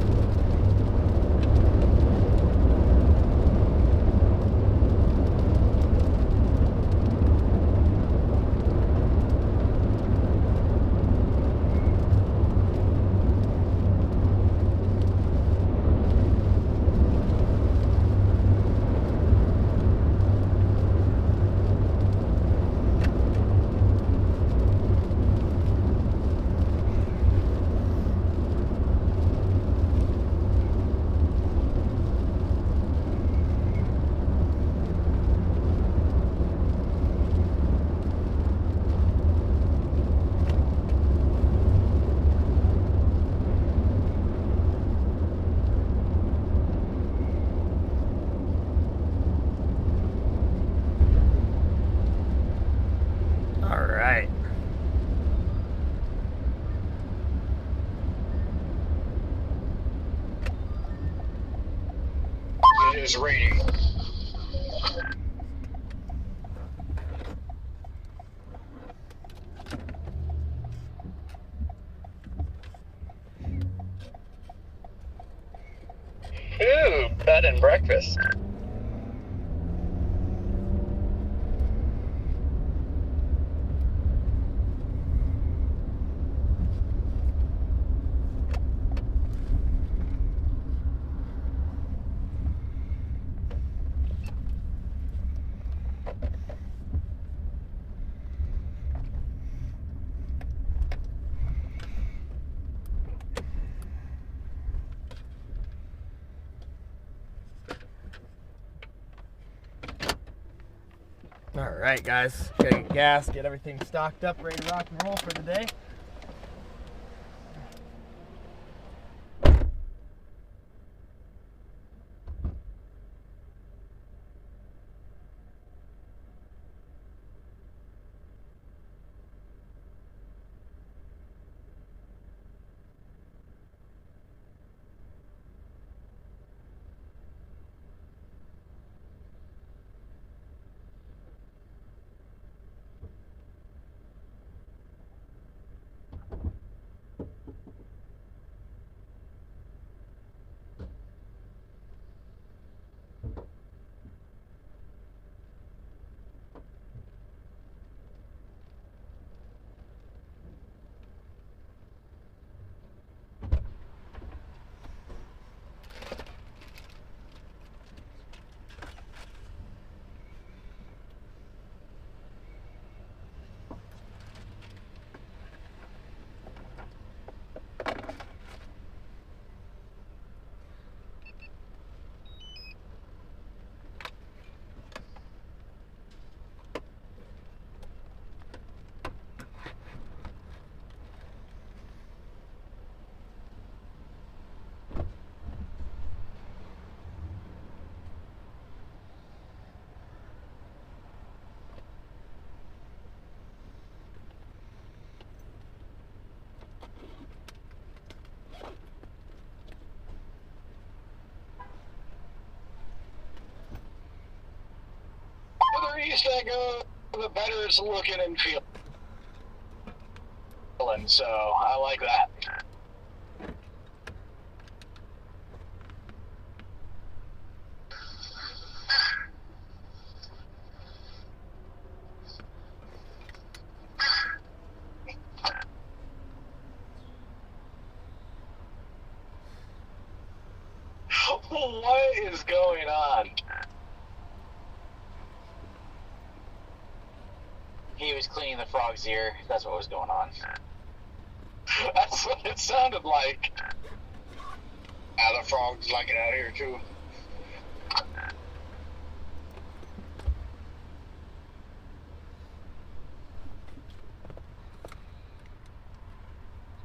It is raining. Ooh, bed and breakfast. All right, guys. Gotta get gas, get everything stocked up, ready to rock and roll for the day. The further east I go, the better it's looking and feeling. So I like that. What is going on? He was cleaning the frog's ear. That's what was going on. That's what it sounded like. The frogs like it out here too.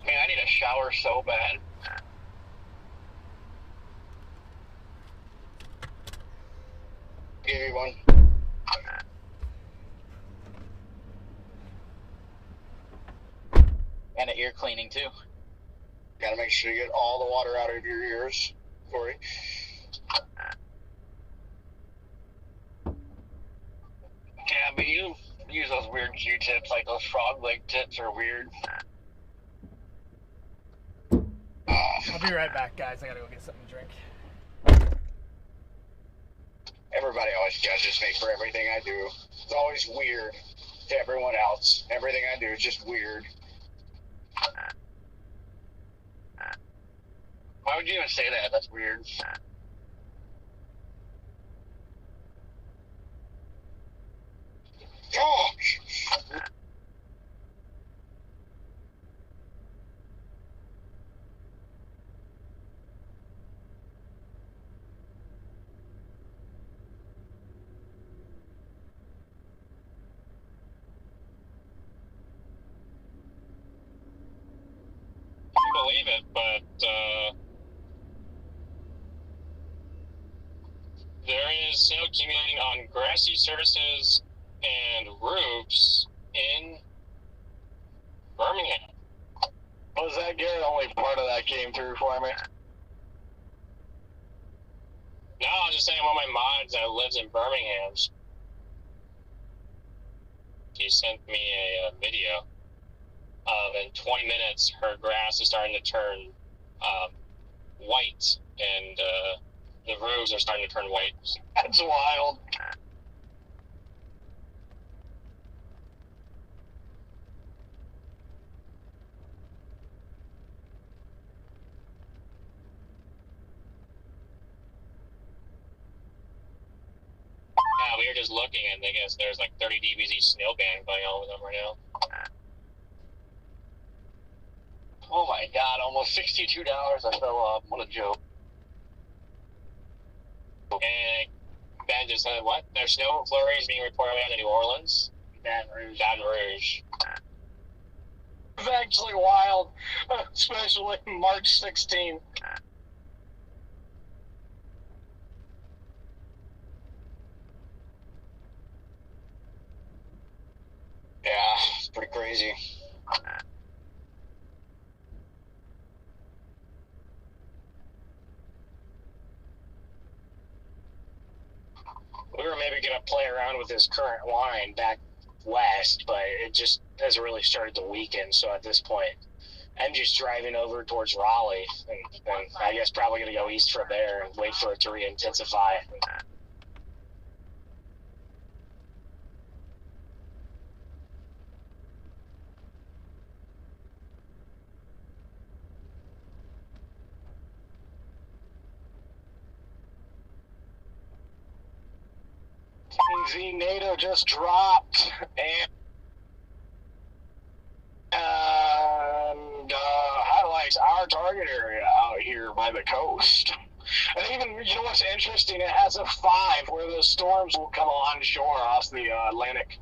Man, I need a shower so bad. Give me one. And an ear cleaning too. Gotta make sure you get all the water out of your ears, Corey. Yeah, but you use those weird Q-tips, like those frog leg tips are weird. I'll be right back, guys. I gotta go get something to drink. Everybody always judges me for everything I do. It's always weird to everyone else. Everything I do is just weird. Why would you even say that? That's weird. Gosh! Believe it, but there is snow accumulating on grassy surfaces and roofs in Birmingham. Was that good? Only part of that came through for me. No, I was just saying one of my mods that lives in Birmingham. He sent me a video of in 20 minutes her grass is starting to turn white, and the roofs are starting to turn white. That's wild. Yeah, we were just looking, and I guess there's like 30 DBZ snow band going on with them right now. Oh my god, almost $62 I fell off. What a joke. And Ben just said, what? There's snow flurries being reported out of New Orleans? Baton Rouge. Baton Rouge. It's actually wild, especially March 16th. Yeah, it's pretty crazy. We were maybe going to play around with this current line back west, but it just hasn't really started to weaken. So at this point, I'm just driving over towards Raleigh, and I guess probably going to go east from there and wait for it to re-intensify. Z NATO just dropped, and highlights our target area out here by the coast. And even, you know what's interesting? It has a 5 where the storms will come onshore off the Atlantic.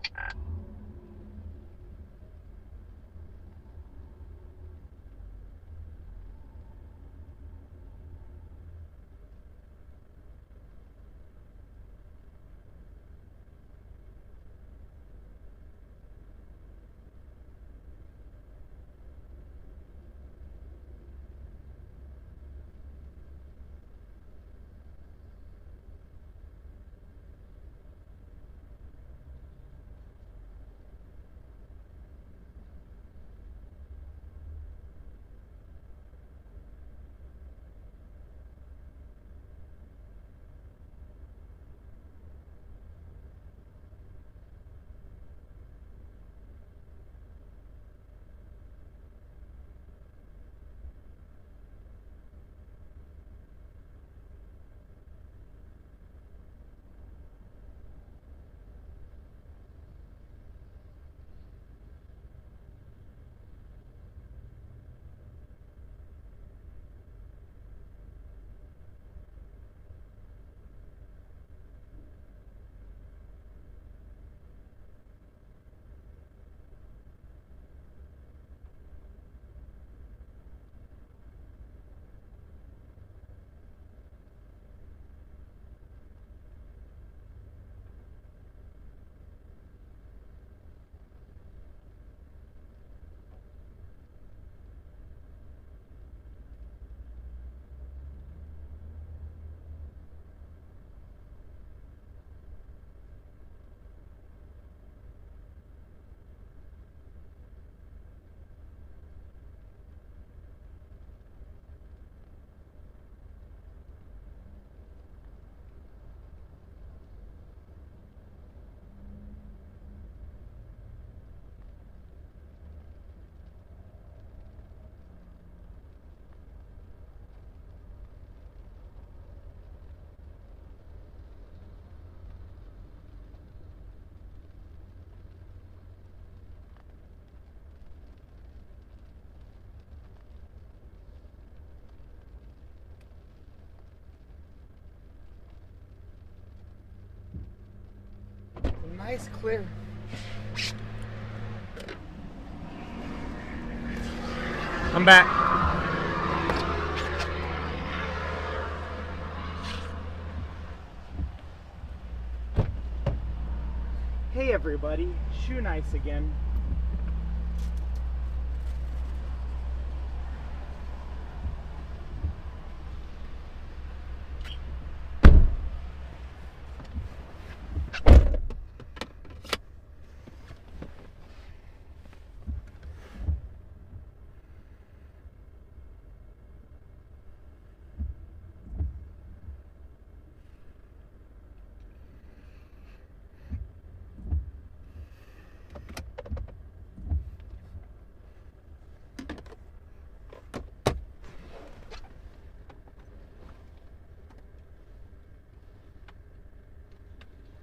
Nice, clear. I'm back. Hey everybody, Shoe Nice again.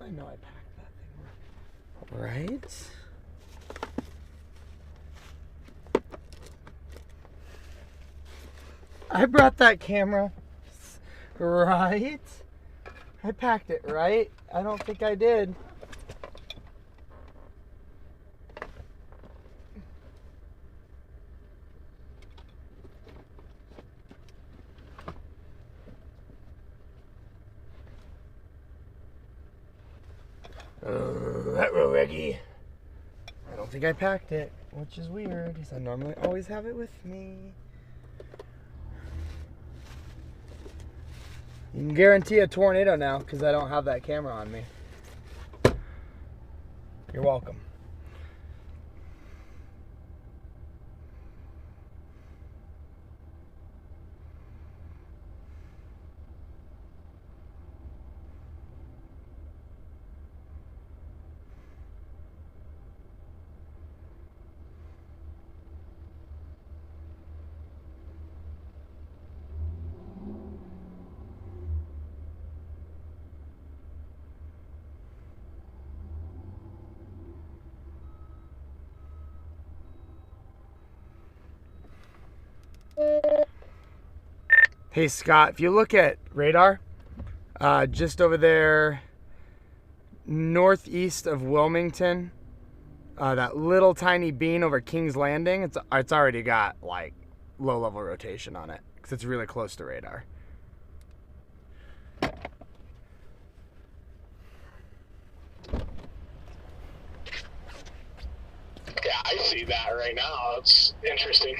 I know I packed that thing right. I brought that camera right. I packed it right. I don't think I did. Reggie. I don't think I packed it, which is weird because I normally always have it with me. You can guarantee a tornado now because I don't have that camera on me. You're welcome. Hey Scott, if you look at radar, just over there, northeast of Wilmington, that little tiny bean over King's Landing, it's already got like low level rotation on it because it's really close to radar. Yeah, I see that right now. It's interesting.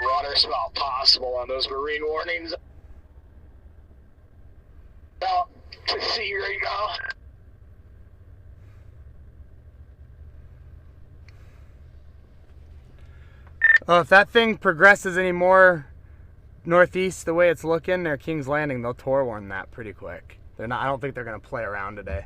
Water spout possible on those marine warnings out to sea right now. Oh, if that thing progresses any more northeast the way it's looking near King's Landing, they'll Tor warn that pretty quick. They're not. I don't think they're gonna play around today.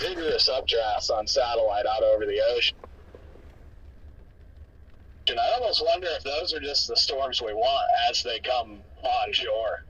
Vigorous updrafts on satellite out over the ocean. And I almost wonder if those are just the storms we want as they come on shore.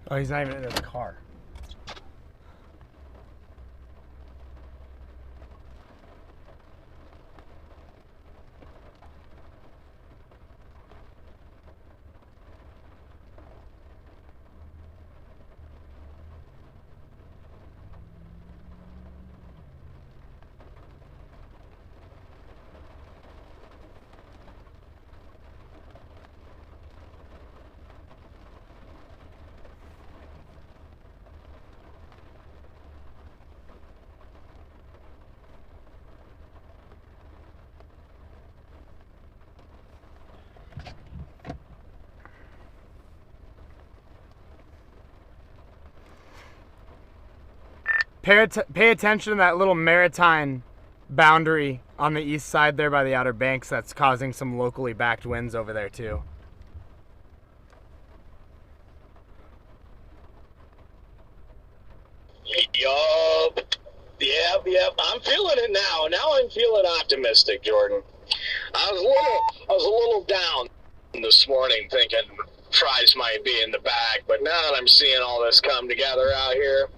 Oh, he's not even in his car. Pay attention to that little maritime boundary on the east side there by the Outer Banks. That's causing some locally backed winds over there too. Yup. Yep. I'm feeling it now. Now I'm feeling optimistic, Jordan. I was a little down this morning thinking fries might be in the bag, but now that I'm seeing all this come together out here,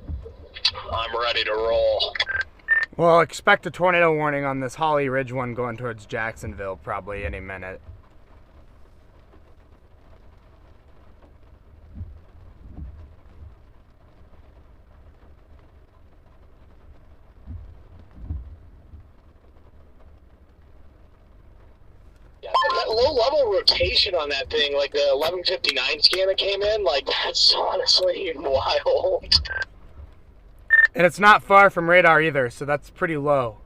I'm ready to roll. Well, expect a tornado warning on this Holly Ridge one going towards Jacksonville probably any minute. Yeah, that low-level rotation on that thing, like the 1159 scan that came in, like, that's honestly wild. And it's not far from radar either, so that's pretty low.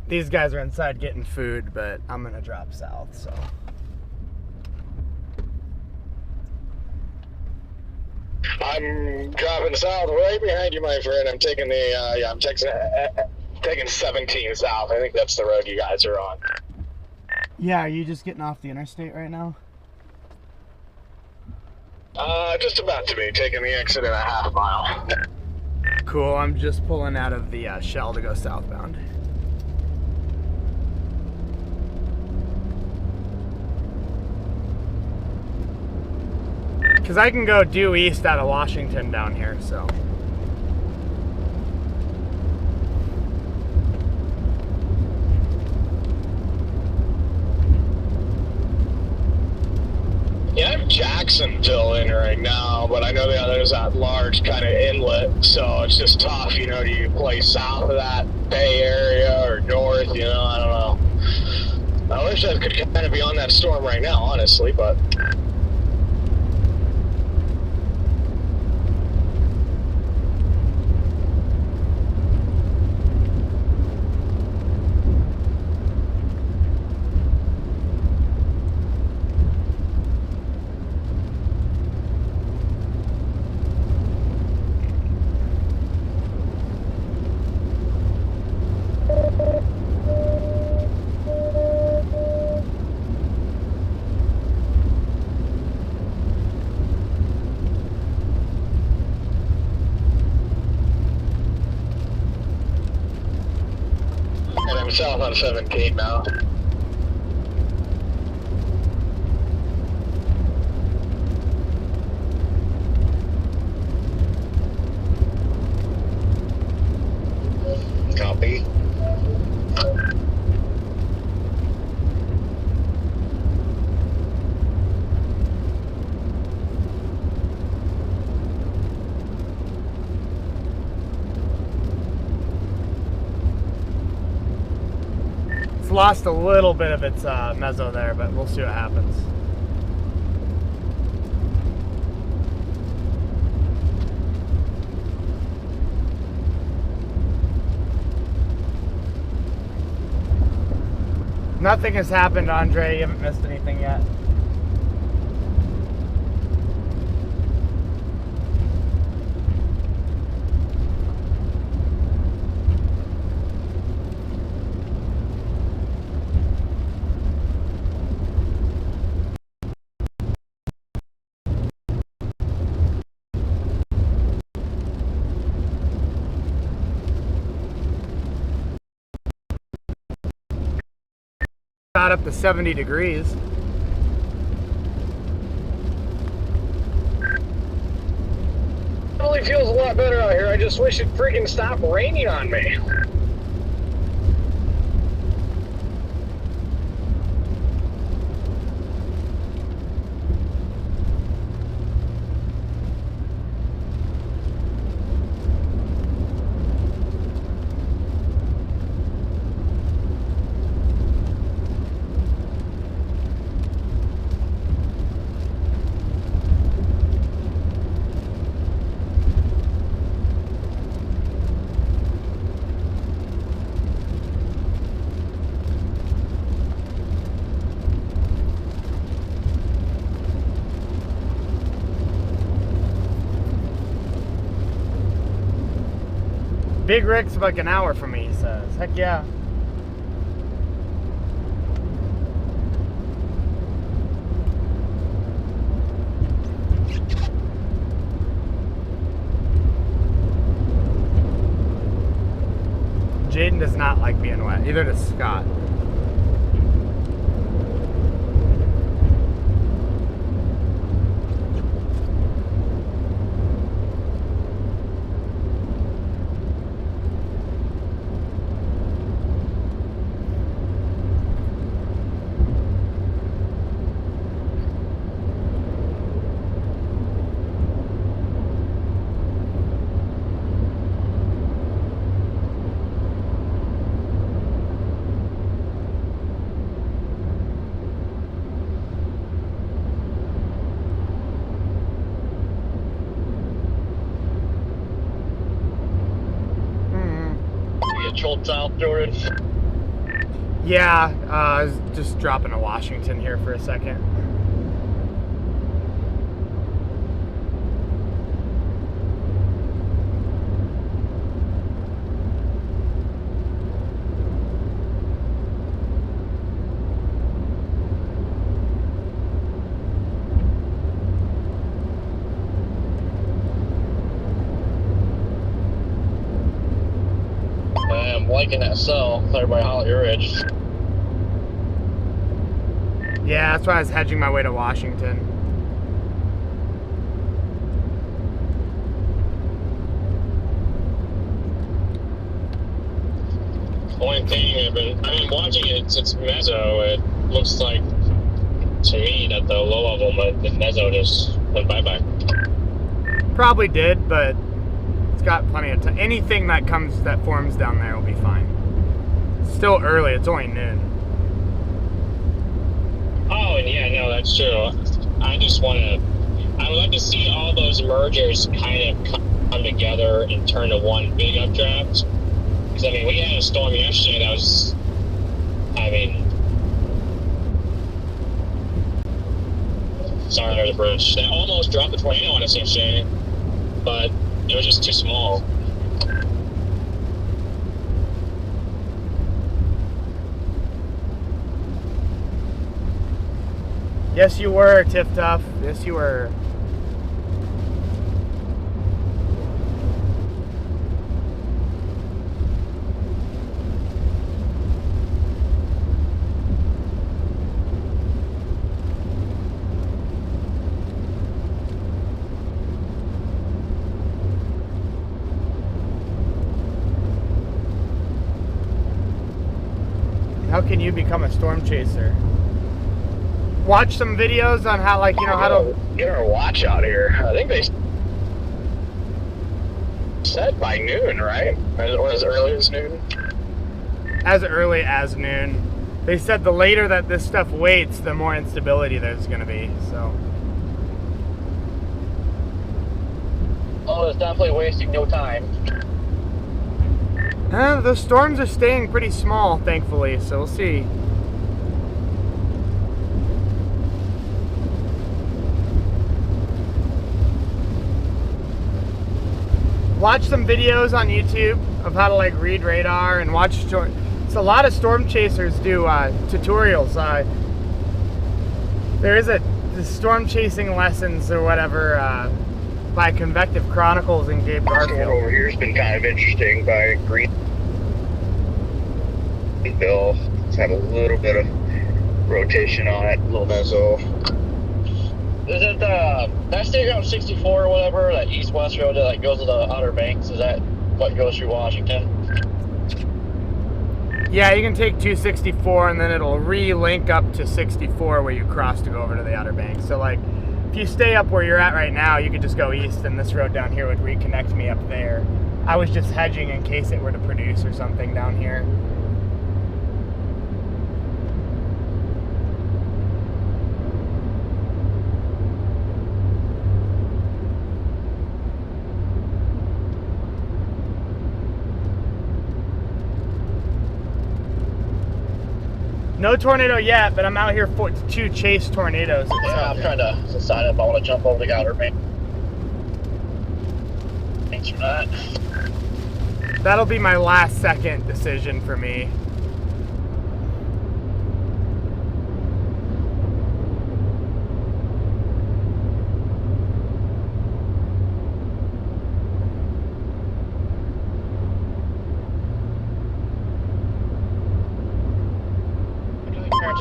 These guys are inside getting food, but I'm gonna drop south, so. I'm dropping south right behind you, my friend. I'm taking the, I'm taking 17 south. I think that's the road you guys are on. Yeah, are you just getting off the interstate right now? Just about to be, taking the exit in a half mile. Cool, I'm just pulling out of the Shell to go southbound. Because I can go due east out of Washington down here, so. Yeah, I'm Jacksonville in right now, but I know there's that large kind of inlet, so it's just tough, you know, do you play south of that Bay Area or north, you know, I don't know. I wish I could kind of be on that storm right now, honestly, but... I'm south on 17 now. Copy. It's lost a little bit of its mezzo there, but we'll see what happens. Nothing has happened, Andre. You haven't missed anything yet. Got up to 70 degrees. Definitely feels a lot better out here. I just wish it freaking stopped raining on me. Big Rick's like an hour from me, he says. Heck yeah. Jaden does not like being wet. Neither does Scott. South, Jordan. Yeah, I was just dropping to Washington here for a second. I'm liking that cell there by Holly Ridge. Yeah, that's why I was hedging my way to Washington. Only thing I've been watching it since Mezzo. It looks like to me that the low level, the Mezzo just went bye-bye. Probably did, but it's got plenty of time. Anything that forms down there will be fine. It's still early. It's only noon. Oh, and yeah, no, that's true. I just want to. I would like to see all those mergers kind of come together and turn to one big updraft. Because I mean, we had a storm yesterday that was. I mean. Sorry, under the bridge. That almost dropped the tornado on us yesterday, but it was just too small. Yes, you were, Tiff Tuff. Yes, you were. How can you become a storm chaser? Watch some videos on how, like, you know, how to get our watch out here. I think they said by noon, right? Or as early as noon? As early as noon. They said the later that this stuff waits, the more instability there's going to be, so. Oh, it's definitely wasting no time. The storms are staying pretty small, thankfully, so we'll see. watch some videos on YouTube of how to like read radar and watch so a lot of storm chasers do tutorials. There is the storm chasing lessons or whatever by Convective Chronicles and Gabe Garfield. Over here has been kind of interesting by Green Bill. It's had a little bit of rotation on it, a little mezzo. Is it that state route 64 or whatever, that east-west road that goes to the Outer Banks? Is that what goes through Washington? Yeah, you can take 264 and then it'll re-link up to 64 where you cross to go over to the Outer Banks. So like, if you stay up where you're at right now, you could just go east and this road down here would reconnect me up there. I was just hedging in case it were to produce or something down here. No tornado yet, but I'm out here to chase tornadoes. Yeah, I'm trying to decide if I want to jump over the Outer Banks. Thanks for that. That'll be my last second decision for me.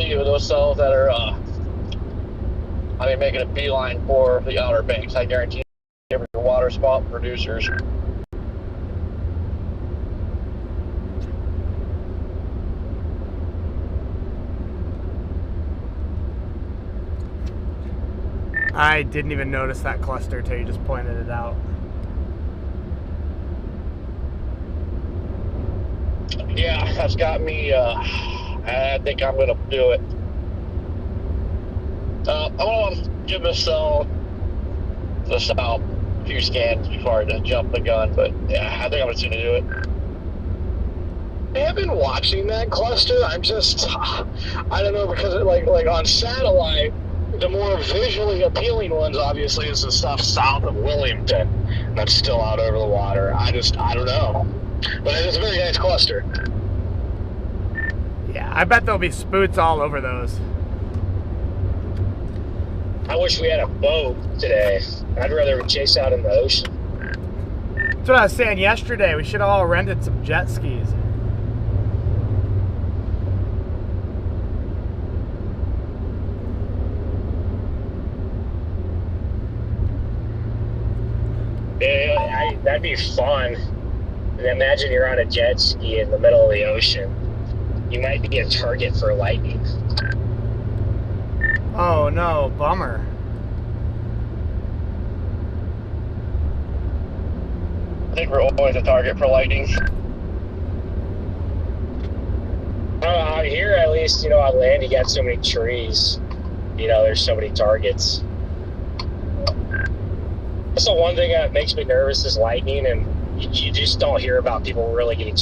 You with those cells that are, making a beeline for the Outer Banks. I guarantee every water spout producers. I didn't even notice that cluster until you just pointed it out. Yeah, that's got me, I think I'm going to do it. I want to give the south a few scans before I jump the gun, but yeah, I think I'm just going to do it. I have been watching that cluster. I'm just, I don't know, because like on satellite, the more visually appealing ones, obviously, is the stuff south of Williamton. That's still out over the water. I don't know. But it's a very nice cluster. Yeah, I bet there'll be spoots all over those. I wish we had a boat today. I'd rather chase out in the ocean. That's what I was saying yesterday. We should have all rented some jet skis. Yeah, that'd be fun. Imagine you're on a jet ski in the middle of the ocean. You might be a target for lightning. Oh no, bummer. I think we're always a target for lightning. Out here, at least, on land, you got so many trees. There's so many targets. That's the one thing that makes me nervous is lightning, and you just don't hear about people really getting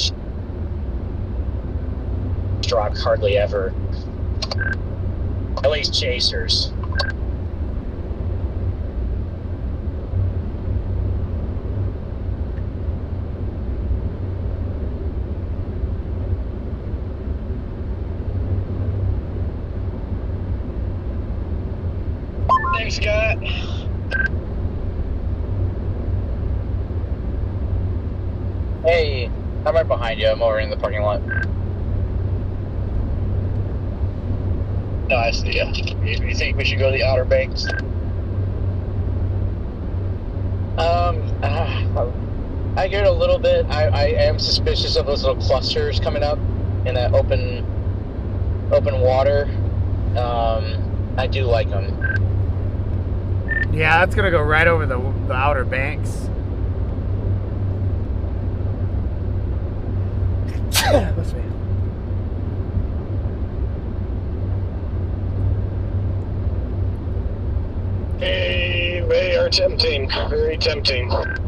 struck hardly ever. At least chasers. Thanks, Scott. Hey, I'm right behind you. I'm over in the parking lot. No, I see ya. You think we should go to the Outer Banks? I get a little bit. I am suspicious of those little clusters coming up in that open water. I do like them. Yeah, that's gonna go right over the Outer Banks. Must be. Hey, they are tempting. Very tempting. Man,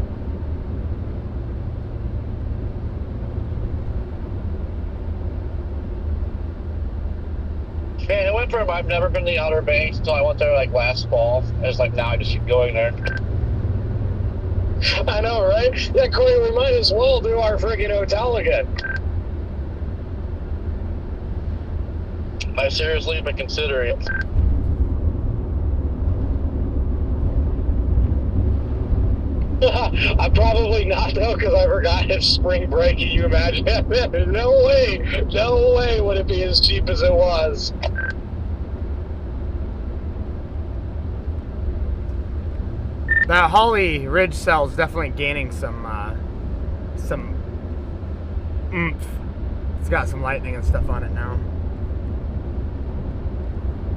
it went from I've never been to the Outer Banks until I went there last fall. It's now I just keep going there. I know, right? Yeah, Corey, we might as well do our friggin' hotel again. I've seriously been considering it. I'm probably not, though, because I forgot it's spring break. Can you imagine? No way would it be as cheap as it was. That Holly Ridge cell is definitely gaining some oomph. It's got some lightning and stuff on it now.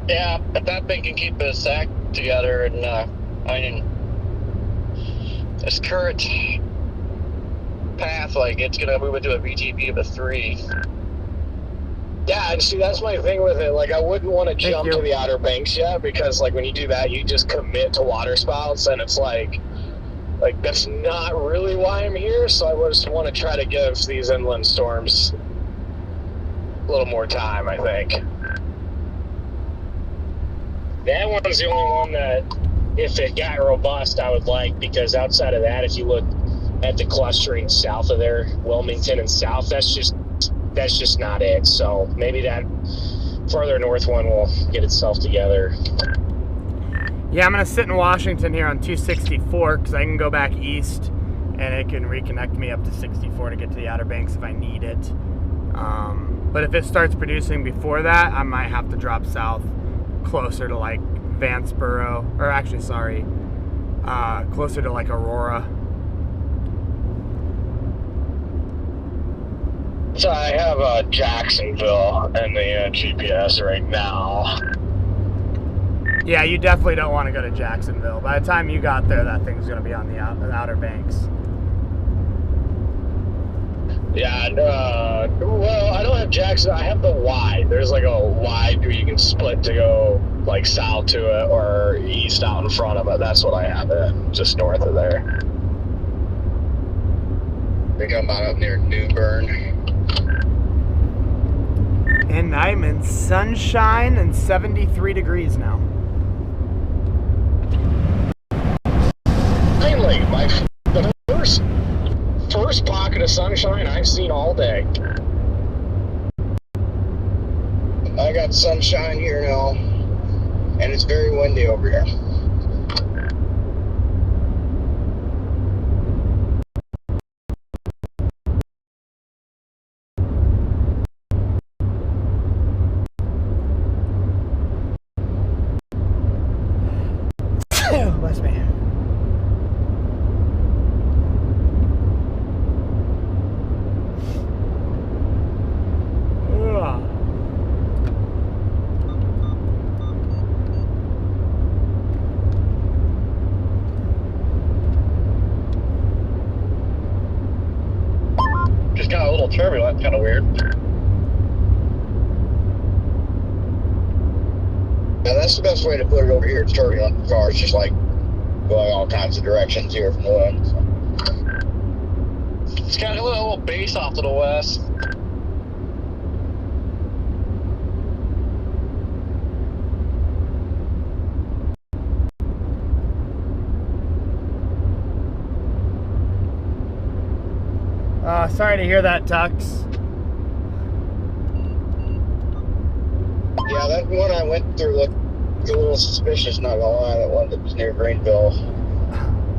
Yeah, if that thing can keep its sack together, and I mean, this current path, like, it's gonna move into a VTP of a 3. Yeah, and see, that's my thing with it. Like, I wouldn't want to jump to the Outer Banks yet, because, like, when you do that, you just commit to water spouts, and it's like that's not really why I'm here. So I just want to try to give these inland storms a little more time, I think. That one's the only one that, if it got robust, I would like, because outside of that, if you look at the clustering south of there, Wilmington and south, that's just not it. So maybe that farther north one will get itself together. Yeah, I'm going to sit in Washington here on 264 because I can go back east and it can reconnect me up to 64 to get to the Outer Banks if I need it. But if it starts producing before that, I might have to drop south closer to like Vanceboro, or actually, sorry, closer to like Aurora. So I have Jacksonville in the GPS right now. Yeah, you definitely don't want to go to Jacksonville. By the time you got there, that thing's going to be on the Outer Banks. Yeah, well, I don't have Jackson. I have the Y. There's like a Y where you can split to go like south to it or east out in front of it. That's what I have just north of there. I think I'm about up near New Bern. And I'm in sunshine and 73 degrees now. Finally, the first pocket of sunshine I've seen all day. I got sunshine here now, and it's very windy over here. Bless me. Just got a little turbulent, kind of weird. Now that's the best way to put it over here. It's turbulent. The car's just like going all kinds of directions here from the wind. So. It's got a little base off to the west. Sorry to hear that, Tux. Yeah, that one I went through looked a little suspicious, not gonna lie. That one that was near Greenville.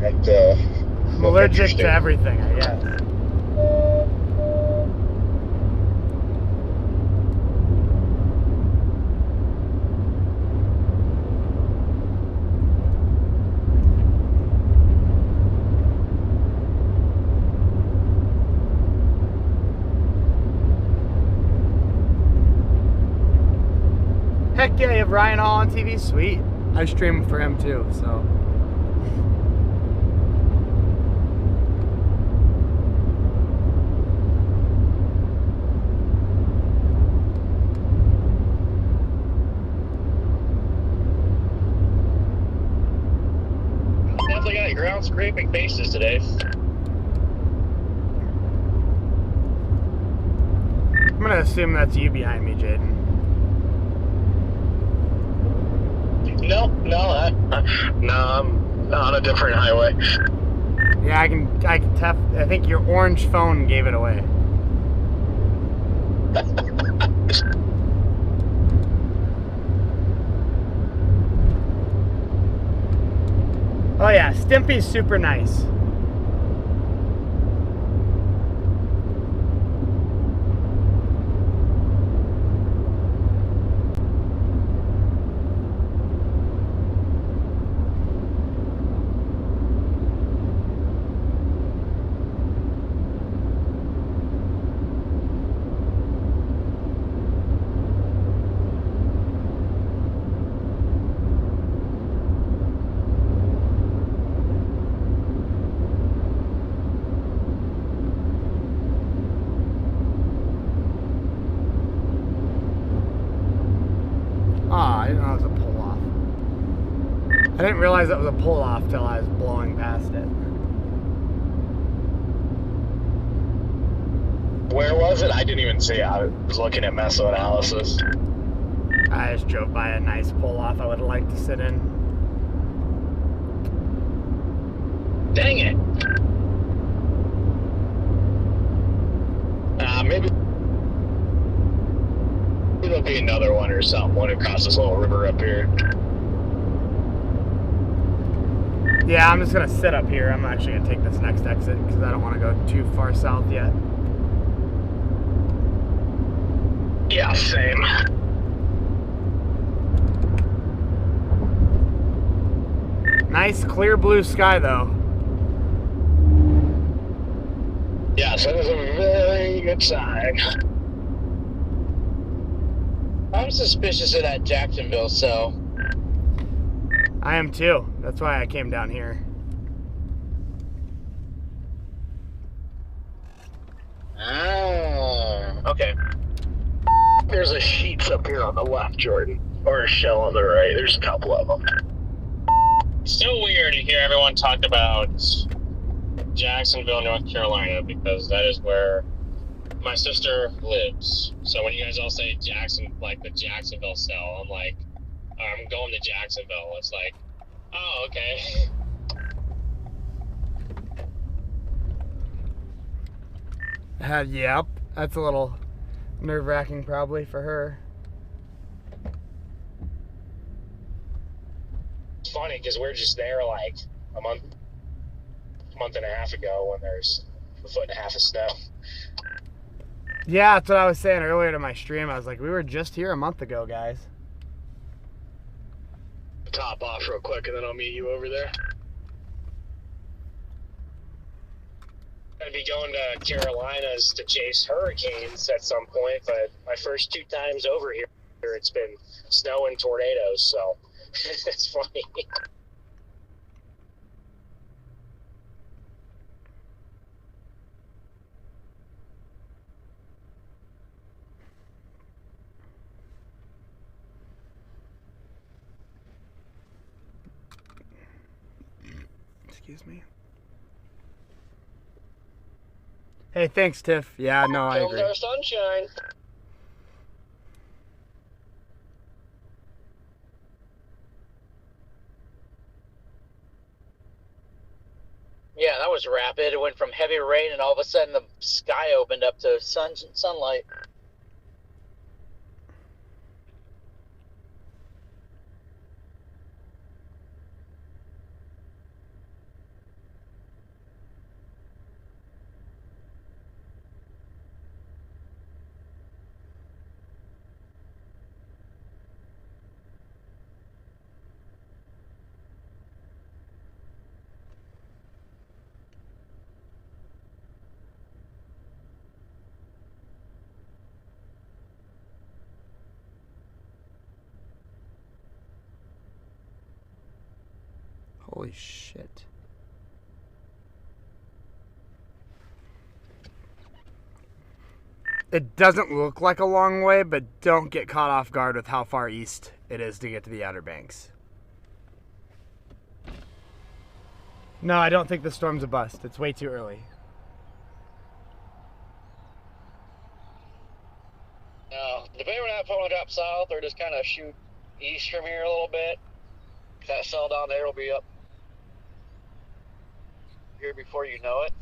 And, I'm allergic to everything, I guess. Heck yeah, you have Ryan Hall on TV? Sweet. I stream for him too, so. Definitely got ground scraping faces today. I'm gonna assume that's you behind me, Jaden. No, I'm on a different highway. Yeah, I can tap. I think your orange phone gave it away. Oh yeah, Stimpy's super nice. I didn't know it was a pull-off. I didn't realize that was a pull-off till I was blowing past it. Where was it? I didn't even see it. I was looking at Mesoanalysis. I just drove by a nice pull-off I would have liked to sit in. Dang it. Maybe there'll be another one or something, one across this little river up here. Yeah, I'm just gonna sit up here. I'm actually gonna take this next exit because I don't want to go too far south yet. Yeah, same. Nice clear blue sky though. Yes, that is a very good sign. I'm suspicious of that Jacksonville cell. I am too. That's why I came down here. Okay. There's a sheets up here on the left, Jordan. Or a shell on the right. There's a couple of them. Still weird to hear everyone talk about Jacksonville, North Carolina, because that is where my sister lives. So when you guys all say Jackson, like the Jacksonville cell, I'm like, I'm going to Jacksonville. It's like, oh, okay. Yep, that's a little nerve-wracking probably for her. It's funny because we're just there like a month and a half ago when there's a foot and a half of snow. Yeah, that's what I was saying earlier to my stream. I was like, we were just here a month ago, guys. Top off real quick and then I'll meet you over there. I'd be going to Carolinas to chase hurricanes at some point, but my first 2 times over here, it's been snow and tornadoes, so it's funny. Excuse me. Hey, thanks, Tiff. Yeah, no, I agree. Our sunshine. Yeah, that was rapid. It went from heavy rain and all of a sudden the sky opened up to sunlight. Holy shit. It doesn't look like a long way, but don't get caught off guard with how far east it is to get to the Outer Banks. No, I don't think the storm's a bust. It's way too early. No, depending on if I want to drop south or just kind of shoot east from here a little bit, that cell down there will be up. here before you know it.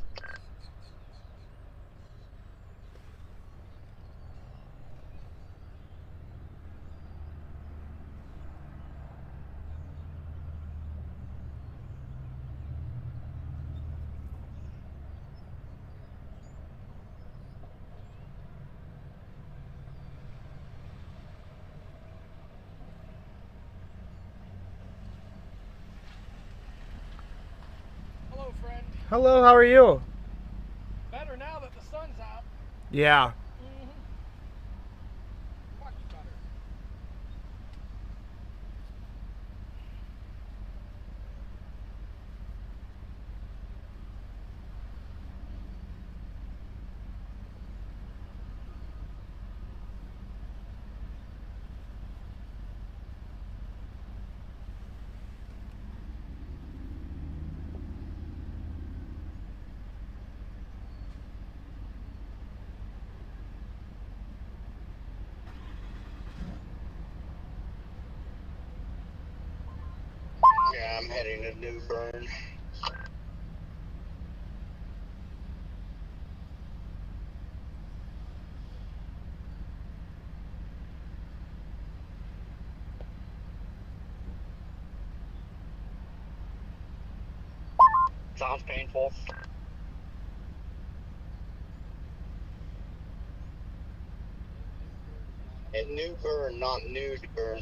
Hello, friend. Hello, how are you? Better now that the sun's out. Yeah. Much better. Yeah, I'm heading to New Bern. Sounds painful. And New Bern, not New Bern.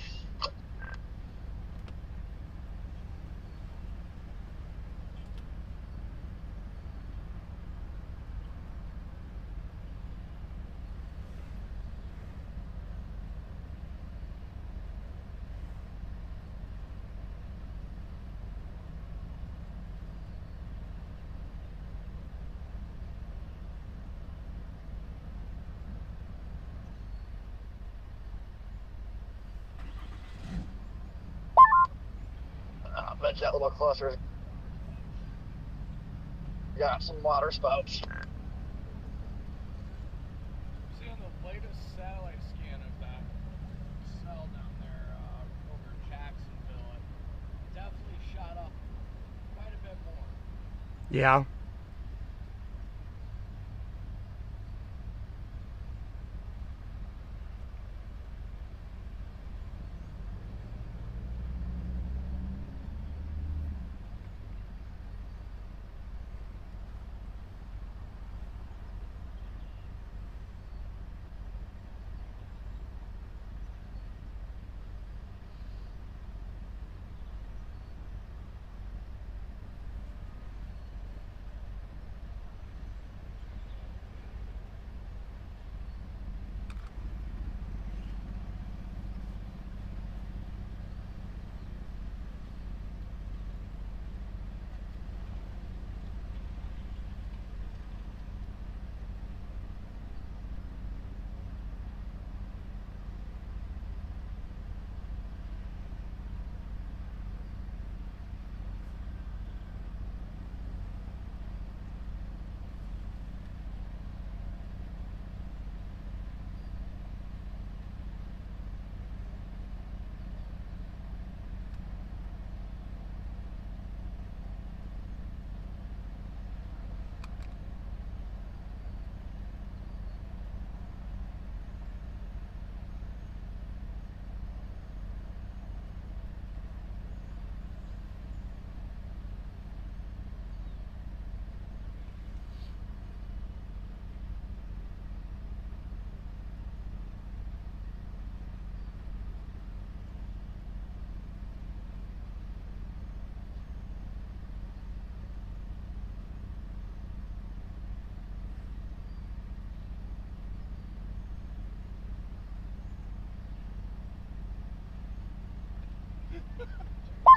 I bet that little cluster's got some water spouts. Seeing the latest satellite scan of that cell down there over Jacksonville, it definitely shot up quite a bit more. Yeah.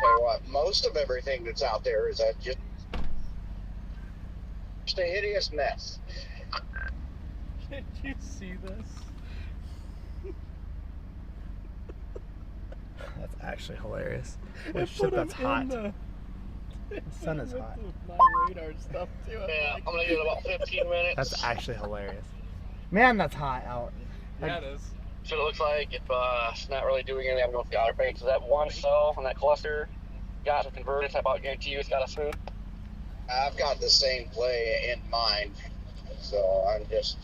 Tell you what, most of everything that's out there is just a hideous mess. Did you see this? That's actually hilarious. They Oh shit, put that's 'em in hot. the sun is with hot. My radar stuff too. Yeah, I'm gonna give it about 15 minutes. That's actually hilarious. Man, that's hot out. Yeah, it is. So it looks like if it's not really doing anything, I'm going with the outbreak. So that one cell on that cluster got some convergence. I about guarantee you it's got a smooth. I've got the same play in mind, so I'm just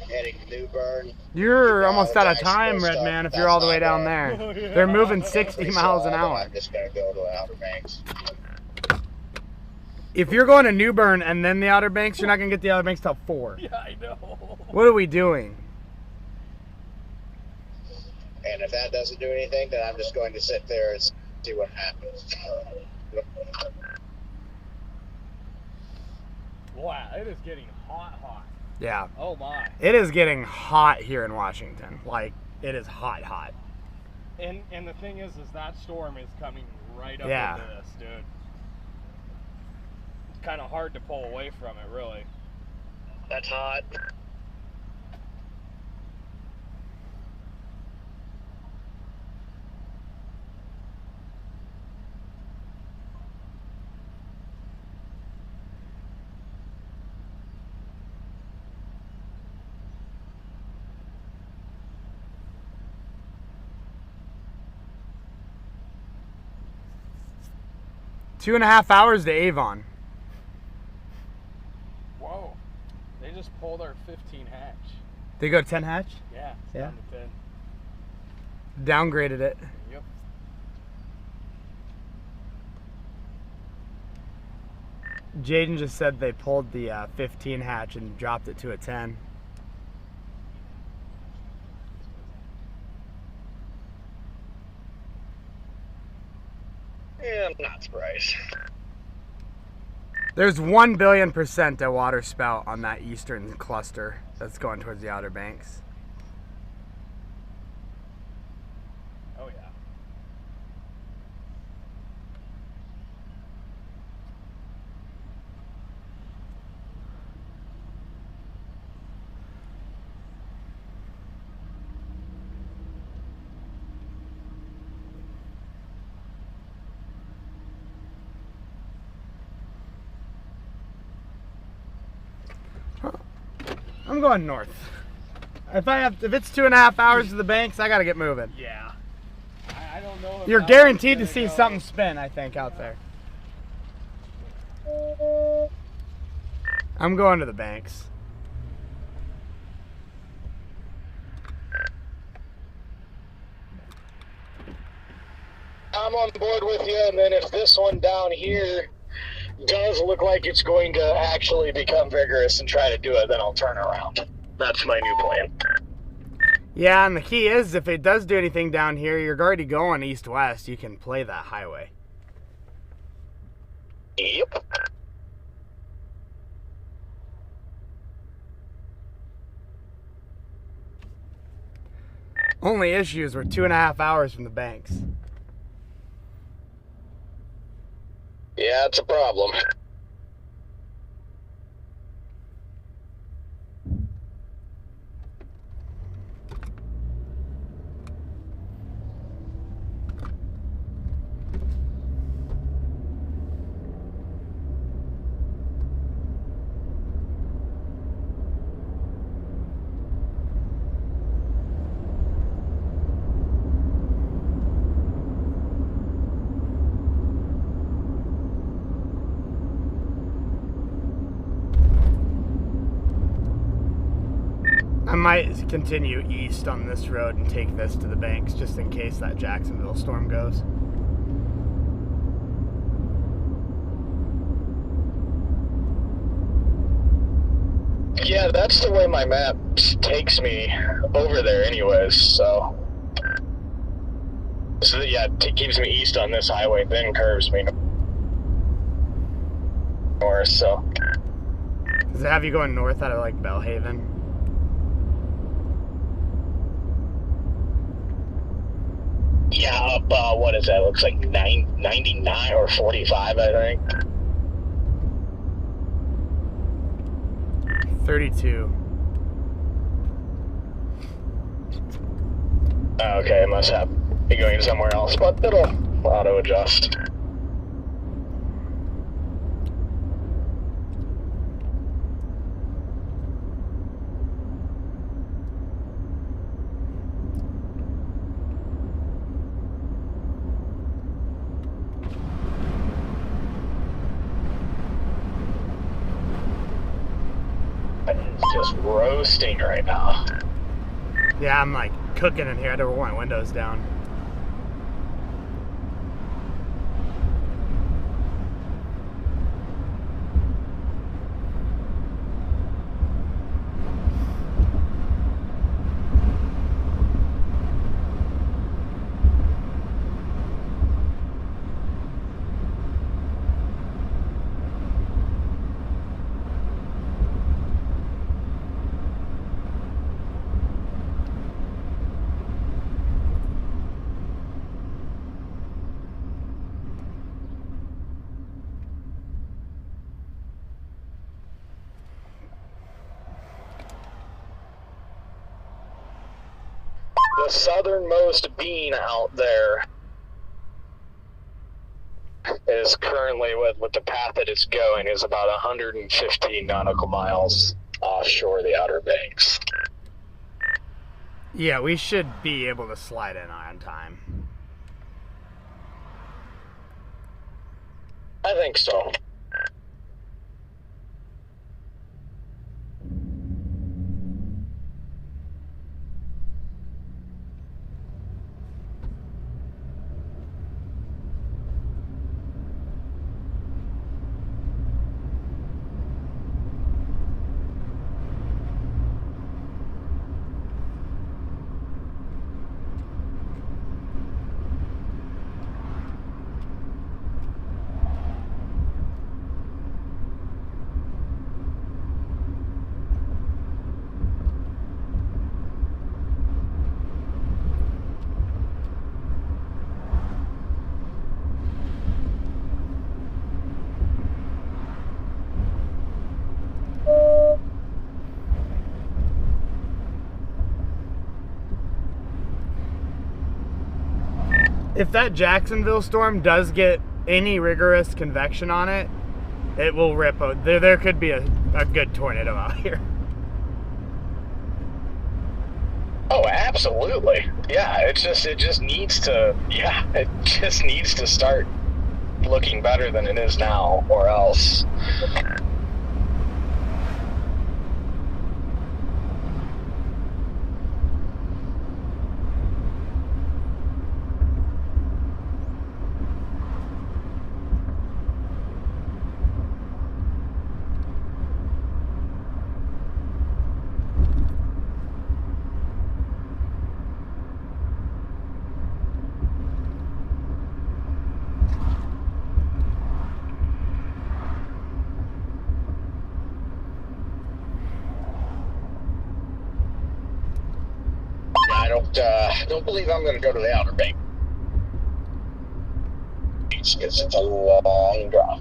heading to New Bern. You're almost out of Dice time, Red stuff, Man, if that's you're all the way not down bad. there. Oh, yeah. They're moving Pretty 60 miles an solid, hour. I'm just gonna go to the Outer Banks. If you're going to New Bern and then the Outer Banks, you're not going to get the Outer Banks till 4. Yeah, I know. What are we doing? And if that doesn't do anything, then I'm just going to sit there and see what happens. Wow, it is getting hot. Yeah. Oh my. It is getting hot here in Washington. Like, it is hot. And the thing is that storm is coming right up Yeah. into this, dude. It's kind of hard to pull away from it, really. That's hot. Two and a half hours to Avon. Whoa. They just pulled our 15 hatch. They go to 10 hatch? Yeah, it's Yeah. down to 10. Downgraded it. Yep. Jaden just said they pulled the 15 hatch and dropped it to a 10. Yeah, I'm not surprised. There's 1 billion% a water spout on that eastern cluster that's going towards the Outer Banks. Oh yeah. I'm going north. If it's 2.5 hours to the Banks, I gotta get moving. Yeah. I don't know if You're that guaranteed to one's see gonna go. something spin, I think, out there. I'm going to the Banks. I'm on board with you, and then if this one down here does look like it's going to actually become vigorous and try to do it, then I'll turn around. That's my new plan. Yeah, and the key is, if it does do anything down here, you're already going east-west. You can play that highway. Yep. Only issues were 2.5 hours from the Banks. Yeah, it's a problem. I might continue east on this road and take this to the Banks just in case that Jacksonville storm goes. Yeah, that's the way my map takes me over there anyways, so yeah, it keeps me east on this highway, then curves me north, so. Does it have you going north out of like Bellhaven? Yeah, up, what is that? Looks like 99 or 45, I think. 32. Okay, it must have be going somewhere else, but it'll auto-adjust. roasting right now. Yeah, I'm like cooking in here. I had to roll my windows down. The southernmost bean out there is currently, with the path that it's going, is about 115 nautical miles offshore the Outer Banks. Yeah, we should be able to slide in on time. I think so. If that Jacksonville storm does get any rigorous convection on it, it will rip out. There could be a good tornado out here. Oh, absolutely. Yeah, it just needs to, it just needs to start looking better than it is now, or else. I don't believe I'm going to go to the Outer Banks because it's a long drop.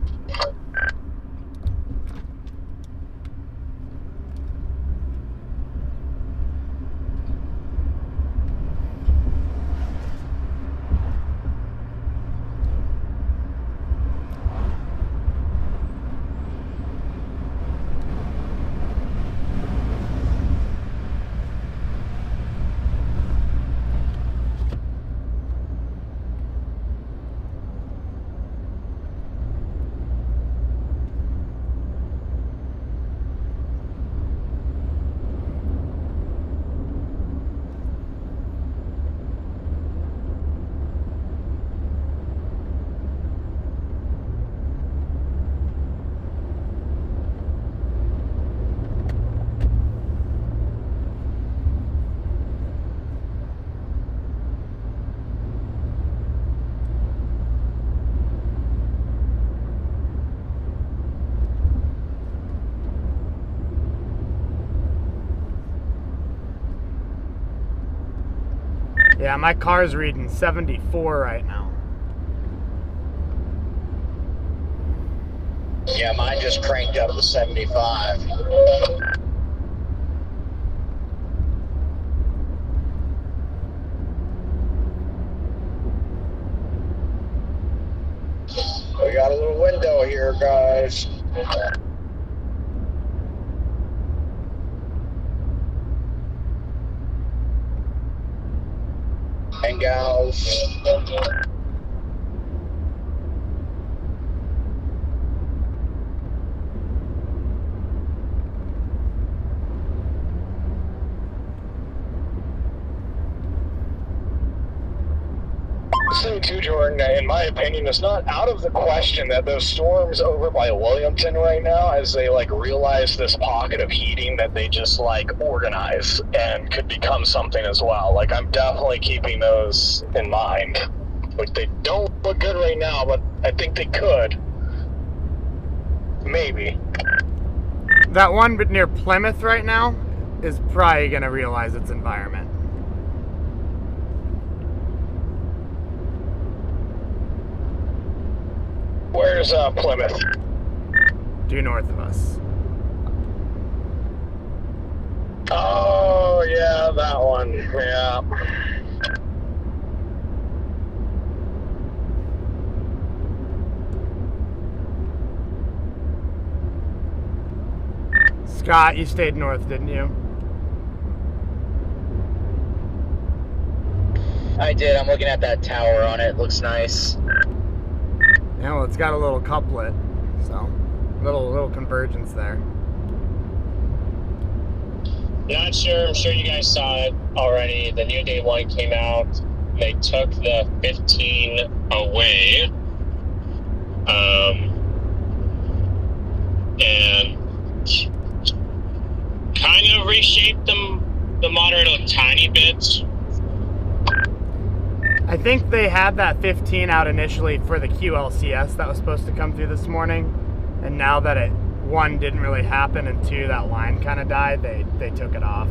Yeah, my car's reading 74 right now. Yeah, mine just cranked up to 75. We got a little window here, guys. And gals. say too, Jordan, in my opinion, it's not out of the question that those storms over by Williamton right now, as they like realize this pocket of heating, that they just like organize and could become something as well. Like, I'm definitely keeping those in mind. Like, they don't look good right now, but I think they could. Maybe. That one near Plymouth right now is probably going to realize its environment. Where's Plymouth? Due north of us. Oh, yeah, that one. Yeah. Scott, you stayed north, didn't you? I did. I'm looking at that tower on it. Looks nice. Yeah, well, it's got a little couplet, so little convergence there. Yeah, I'm sure you guys saw it already. The new day one came out. They took the 15 away. And kind of reshaped the modern a tiny bit. I think they had that 15 out initially for the QLCS that was supposed to come through this morning, and now that one didn't really happen and two, that line kind of died, they took it off.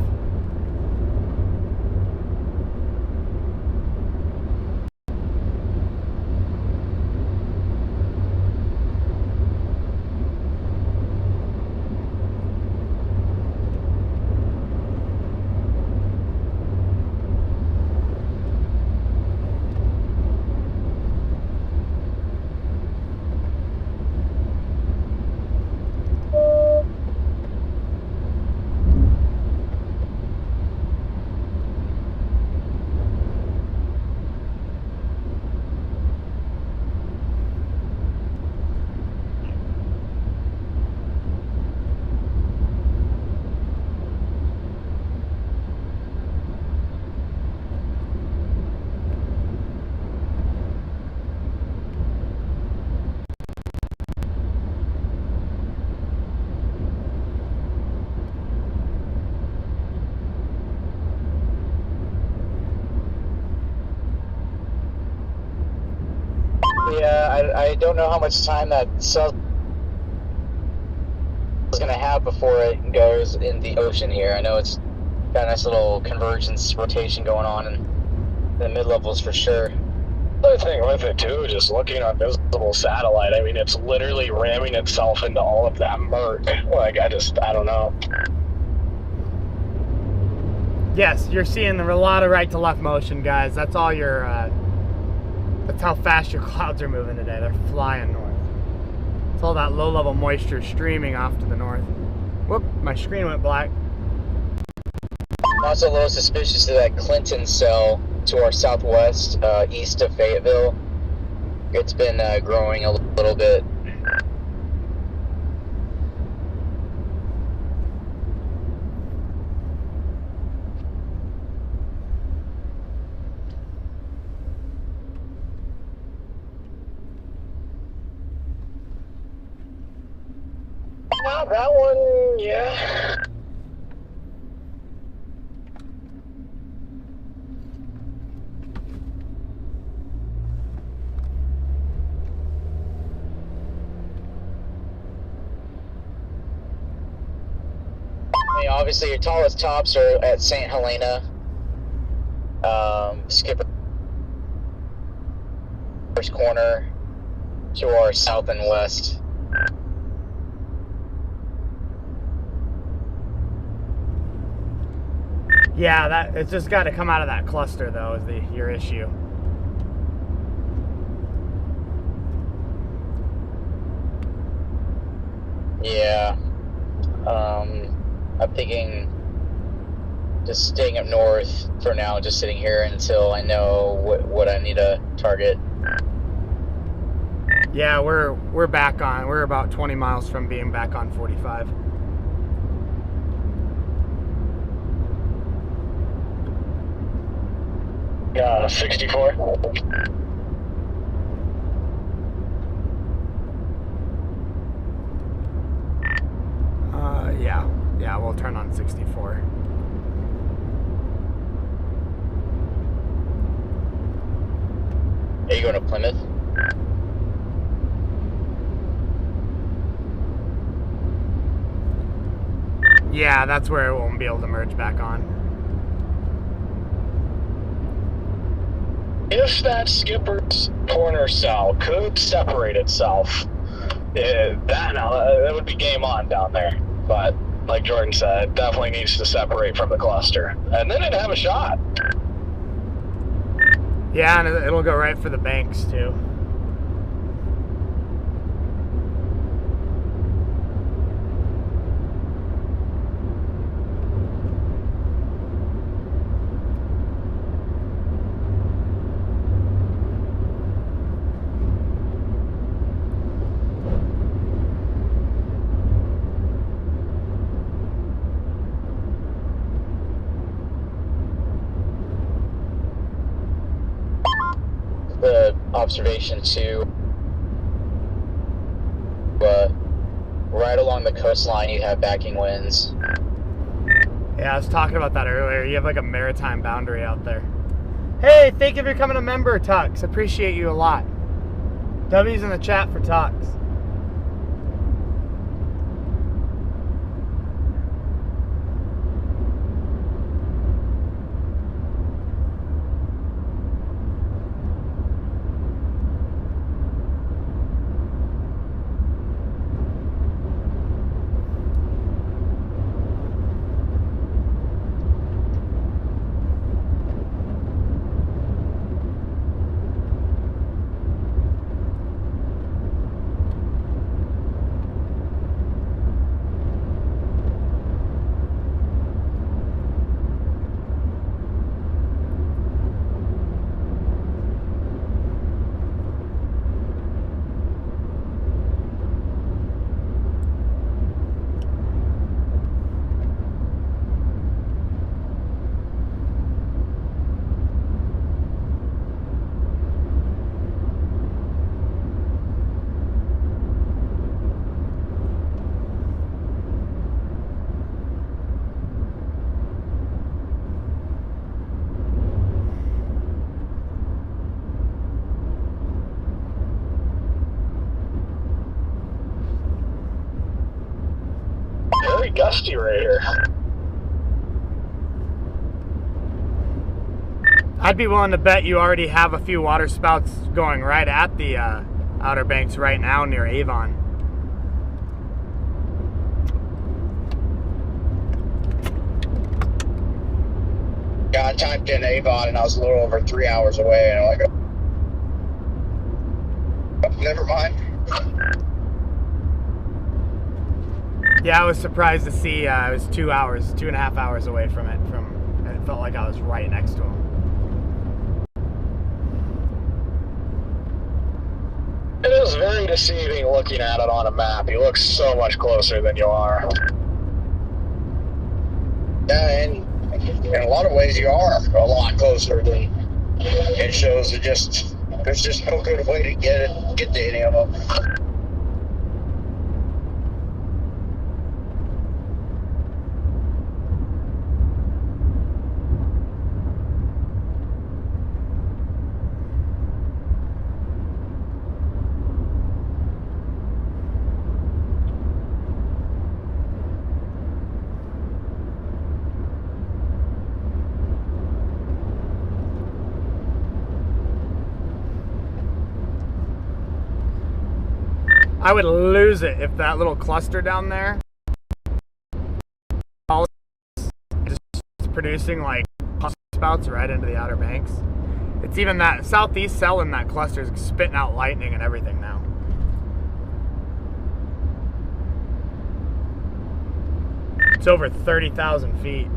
Yeah, I don't know how much time that cell is going to have before it goes in the ocean here. I know it's got a nice little convergence rotation going on in the mid-levels for sure. Other thing with it too, just looking on visible satellite, I mean, it's literally ramming itself into all of that murk. Like, I don't know. Yes, you're seeing a lot of right to left motion, guys. That's all your, that's how fast your clouds are moving today. They're flying north. It's all that low-level moisture streaming off to the north. Whoop, my screen went black. I'm also a little suspicious of that Clinton cell to our southwest, east of Fayetteville. It's been growing a little bit. Not that one, yeah. I mean, obviously, your tallest tops are at St. Helena, Skipper's Corner to our south and west. Yeah, it's just got to come out of that cluster, though, is your issue. Yeah. I'm thinking just staying up north for now, just sitting here until I know what I need to target. Yeah, we're back on. We're about 20 miles from being back on 45. Yeah, 64. Yeah, we'll turn on 64. Are you going to Plymouth? Yeah, that's where it won't be able to merge back on. If that skipper's corner cell could separate itself, that would be game on down there. But like Jordan said, it definitely needs to separate from the cluster, and then it'd have a shot. Yeah, and it'll go right for the banks too. The observation too, right along the coastline you have backing winds. Yeah, I was talking about that earlier. You have like a maritime boundary out there. Hey, thank you for becoming a member, Tux. Appreciate you a lot. W's in the chat for Tux. Very gusty right here. I'd be willing to bet you already have a few water spouts going right at the Outer Banks right now near Avon. Yeah, I typed in Avon and I was a little over 3 hours away, and I'm like, oh, never mind. Yeah, I was surprised to see I was 2.5 hours away from it. It felt like I was right next to him. It is very deceiving looking at it on a map. You look so much closer than you are. Yeah, and in a lot of ways you are a lot closer than it shows. There's just no good way to get to any of them. I would lose it if that little cluster down there is producing like spouts right into the Outer Banks. It's even that southeast cell in that cluster is spitting out lightning and everything now. It's over 30,000 feet.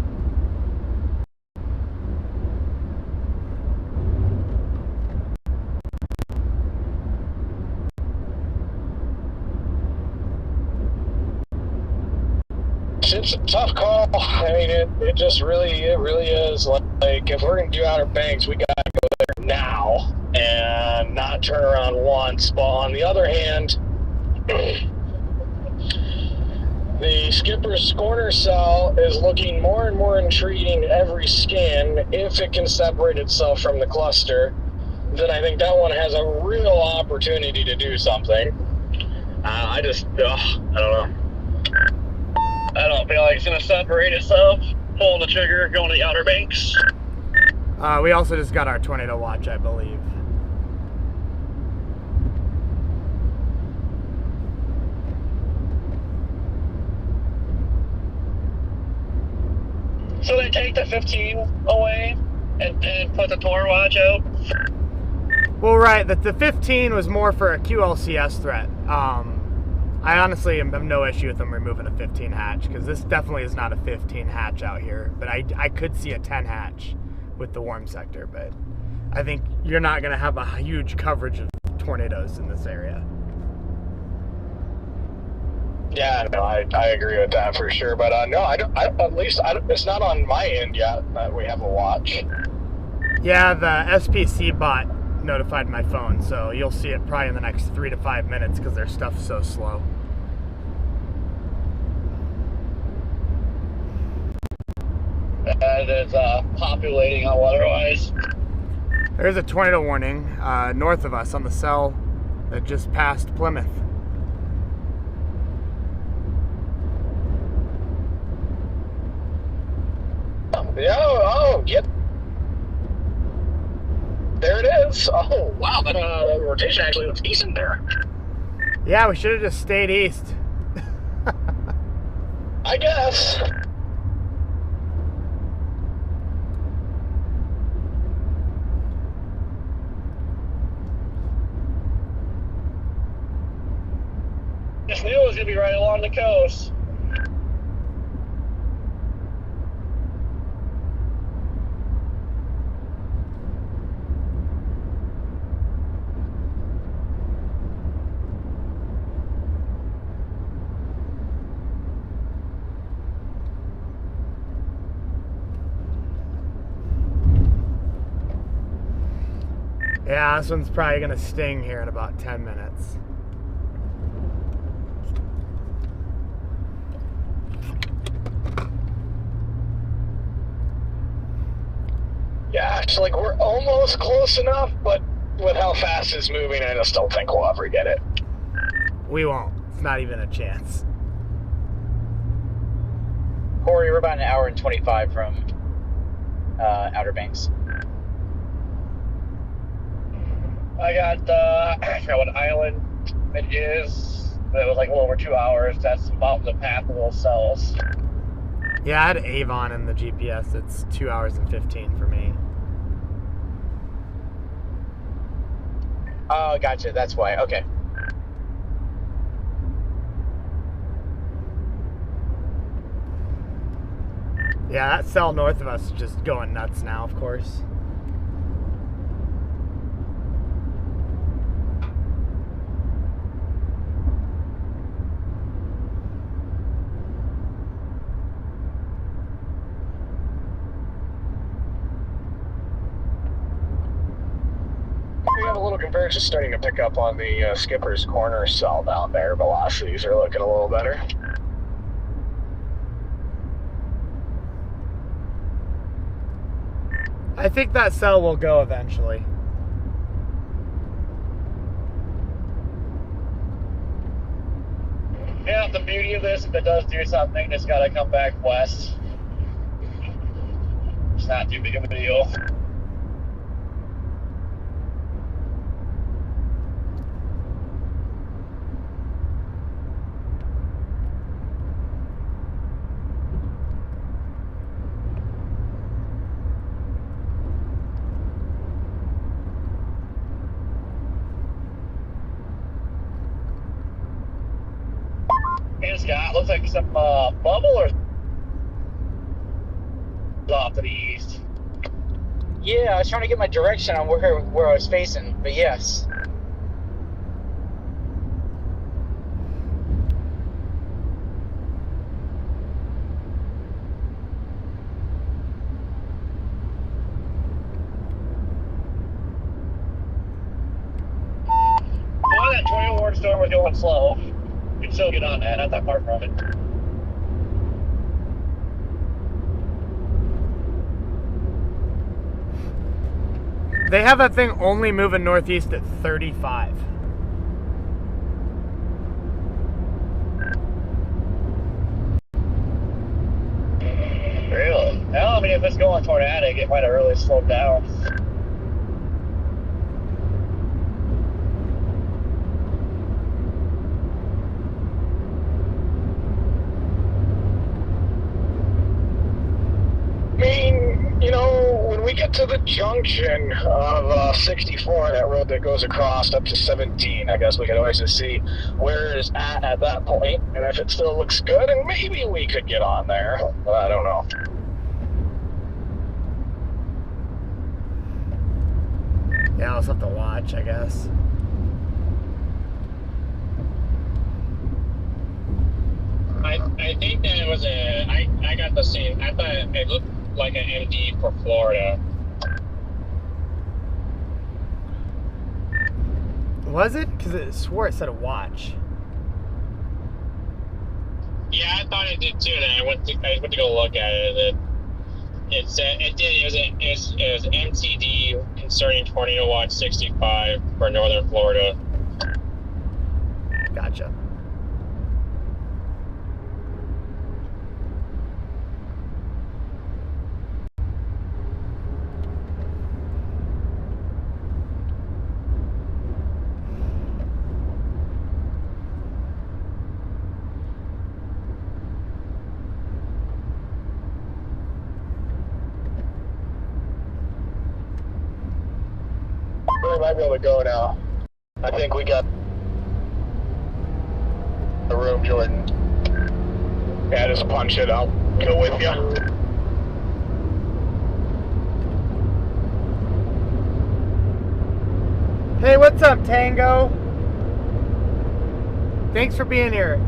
It's a tough call. I mean, it just really is. Like, if we're gonna do Outer Banks, we gotta go there now and not turn around once. But on the other hand, The skipper's corner cell is looking more and more intriguing every scan. If it can separate itself from the cluster, then I think that one has a real opportunity to do something. I don't know. I don't feel like it's going to separate itself. Pulling the trigger, going to the Outer Banks. We also just got our tornado watch, I believe. So they take the 15 away and put the Tor watch out? Well, right, the 15 was more for a QLCS threat. I honestly have no issue with them removing a 15 hatch, because this definitely is not a 15 hatch out here. But I could see a 10 hatch with the warm sector, but I think you're not going to have a huge coverage of tornadoes in this area. Yeah, no, I agree with that for sure. But no, it's not on my end yet that we have a watch. Yeah, the SPC bot notified my phone, so you'll see it probably in the next 3 to 5 minutes because their stuff's so slow. That is populating on weather-wise. There's a tornado warning north of us on the cell that just passed Plymouth. Yep. There it is. Oh, wow, that rotation actually looks decent there. Yeah, we should have just stayed east. I guess. Just knew it was going to be right along the coast. Yeah, this one's probably going to sting here in about 10 minutes. Yeah, it's like we're almost close enough, but with how fast it's moving, I just don't think we'll ever get it. We won't. It's not even a chance. Corey, we're about an hour and 25 from Outer Banks. I got, I forgot what island it is. It was like a little over 2 hours. That's about the path of those cells. Yeah, I had Avon in the GPS. It's 2 hours and 15 for me. Oh, gotcha. That's why. Okay. Yeah, that cell north of us is just going nuts now, of course. We have a little convergence starting to pick up on the skipper's corner cell down there. Velocities are looking a little better. I think that cell will go eventually. Yeah, the beauty of this, if it does do something, it's got to come back west. It's not too big of a deal. Hey, Scott, looks like some bubble or off to the east. Yeah, I was trying to get my direction on where I was facing, but yes. Well, that tornado warning storm was going slow. You can still get on that, not that far from it. They have that thing only moving northeast at 35. Really? Well, I mean, if it's going tornadic, it might have really slowed down. I mean, you know, when we get to the junction of 64, that road that goes across up to 17, I guess we could always just see where it's at that point, and if it still looks good, and maybe we could get on there. I don't know. Yeah, I'll just have to watch, I guess. I think that it was I got the same. I thought it looked like an MD for Florida. Was it? Because it swore it said a watch. Yeah, I thought it did too. And I went to go look at it. It said it did. It was MTD inserting tornado watch 65 for northern Florida. Gotcha. We might be able to go now. I think we got the room, Jordan. Yeah, just punch it. I'll go with you. Hey, what's up, Tango? Thanks for being here.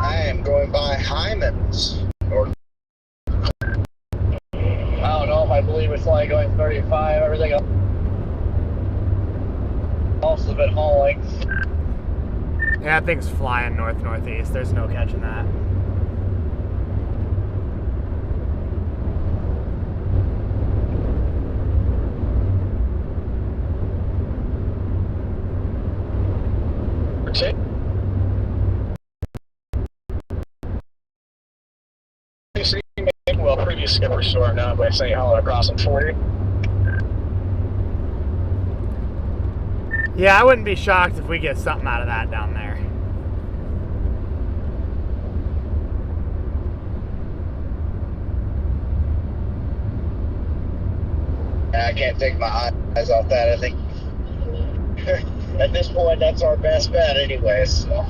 I am going by Hyman's. Or I don't know if I believe it's like going 35. Everything else has been hauling. Yeah, that thing's flying north-northeast. There's no catching that. Well, previous skipper storm now by St. Helena crossing 40. Yeah, I wouldn't be shocked if we get something out of that down there. I can't take my eyes off that. I think at this point that's our best bet anyway. So.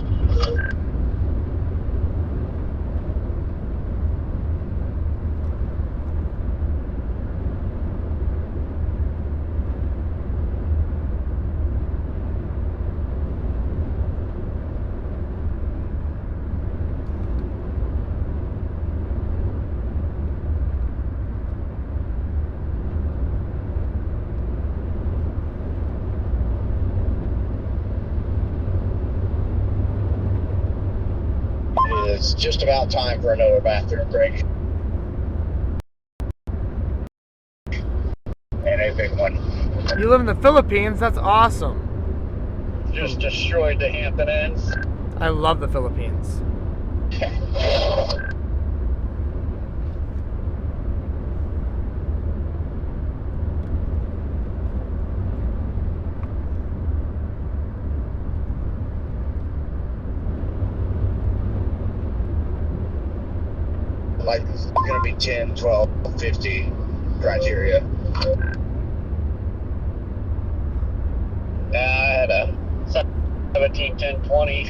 It's just about time for another bathroom break. And a big one. You live in the Philippines? That's awesome. Just destroyed the Hampton Inns. I love the Philippines. Like it's going to be 10, 12, 50 criteria. I had a 17, 10, 20.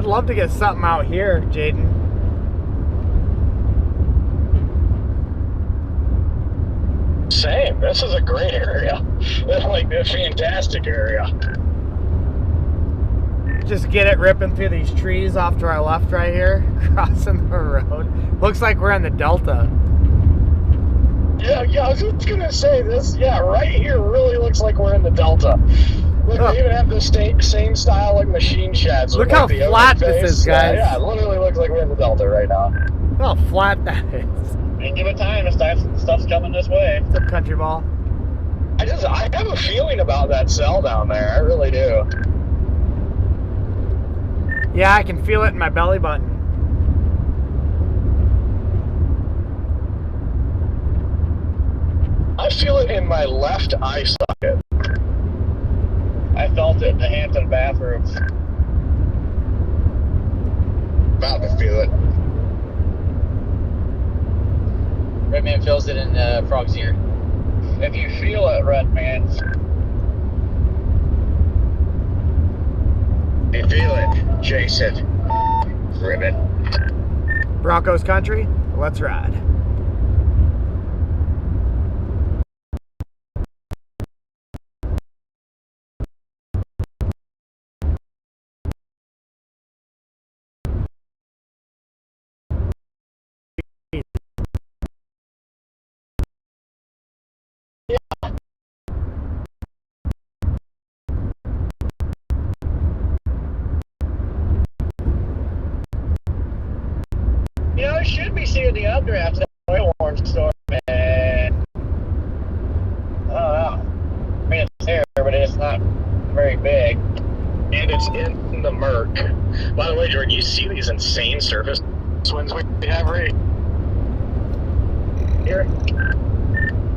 would love to get something out here, Jaden. Same. This is a great area. Like a fantastic area. Just get it ripping through these trees off to our left right here, crossing the road. Looks like we're in the Delta. Yeah, I was just gonna say this. Yeah, right here really looks like we're in the Delta. Look, they even have the same style like machine sheds. Look with, how like, the flat open this face. is, guys. Yeah, it literally looks like we're in the Delta right now. Look how flat that is. And give it time, stuff's coming this way. What's up, country ball? I have a feeling about that cell down there. I really do. Yeah, I can feel it in my belly button. I feel it in my left eye socket. I felt it in the Hampton bathrooms. About to feel it. Redman feels it in Frog's ear. If you feel it, Redman. You feel it, Jason. Ribbon. Broncos country, let's ride. You know, I should be seeing the updrafts at the oil orange storm, man. I don't know. I mean, it's there, but it's not very big. And it's in the murk. By the way, Jordan, you see these insane surface winds we have right here?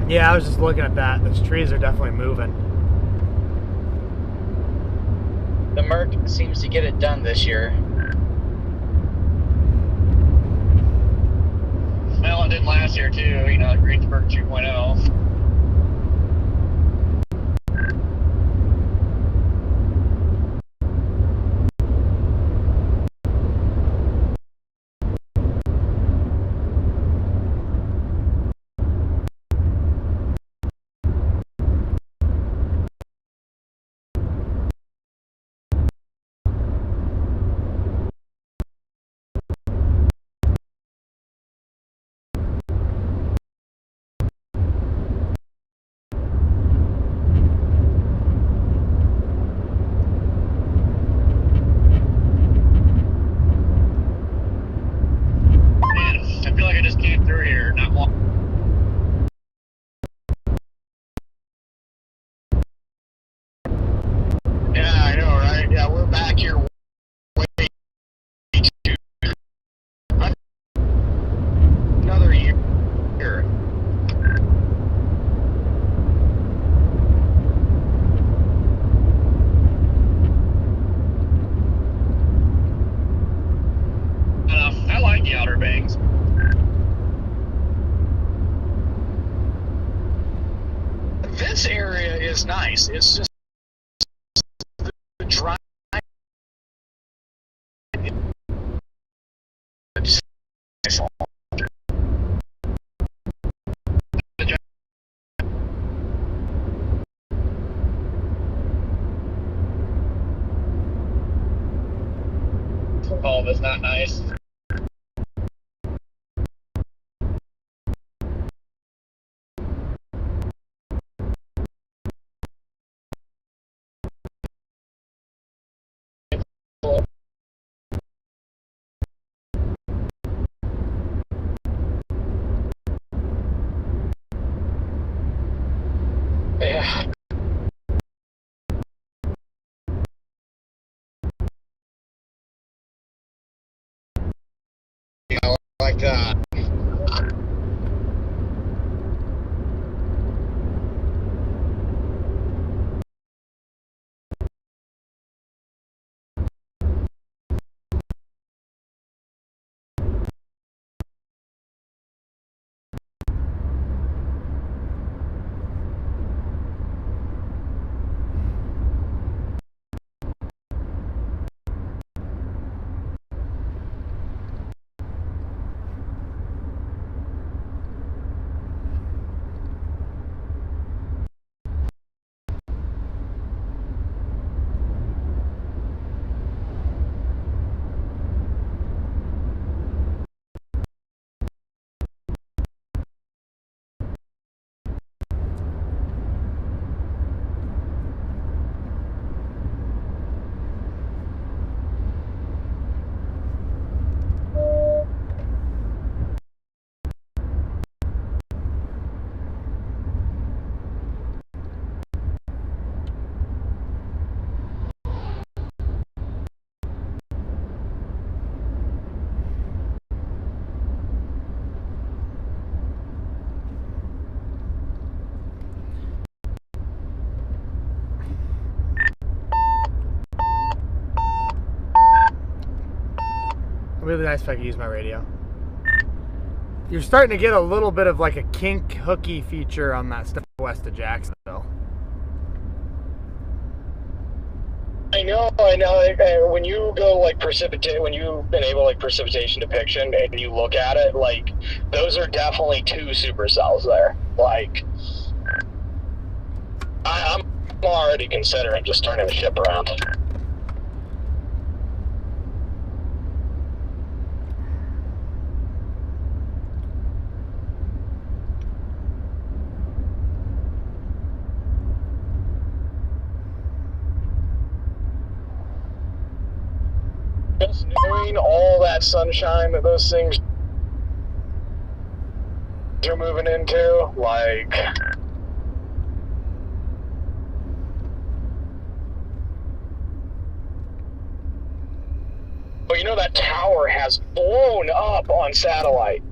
Yeah, I was just looking at that. Those trees are definitely moving. The Merc seems to get it done this year. Well, it did last year, too. You know, Greensburg 2.0. I feel like I just came through here, not long. Yeah, I know, right? Yeah, we're back here way too. Another year. I like the Outer Banks. This area is nice. It's just the dry. All of it's not nice. Yeah. I like that. really nice if I could use my radio. You're starting to get a little bit of like a kink hooky feature on that stuff west of Jacksonville. I know. When you go like precipitate, when you've been able like precipitation depiction and you look at it, like those are definitely 2 supercells there. Like, I'm already considering just turning the ship around. Just knowing all that sunshine that those things are moving into, like, well, you know that tower has blown up on satellite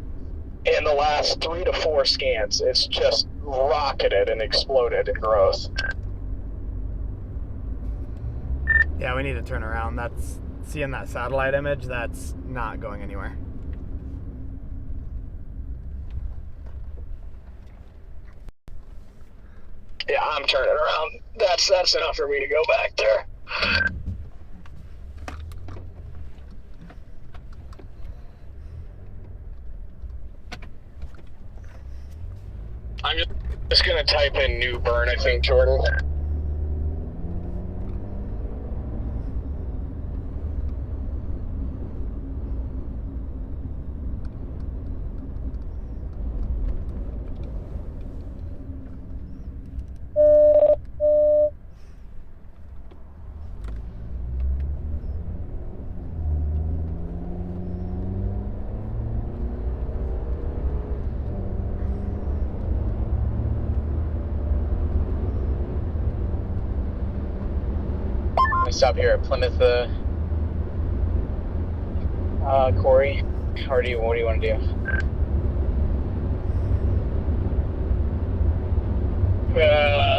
in the last 3 to 4 scans. It's just rocketed and exploded in growth. Yeah, we need to turn around. That's seeing that satellite image. That's not going anywhere. Yeah, I'm turning around. That's enough for me to go back there. I'm just gonna type in new burn, I think, Jordan. We stop here at Plymouth, Corey. What do you want to do?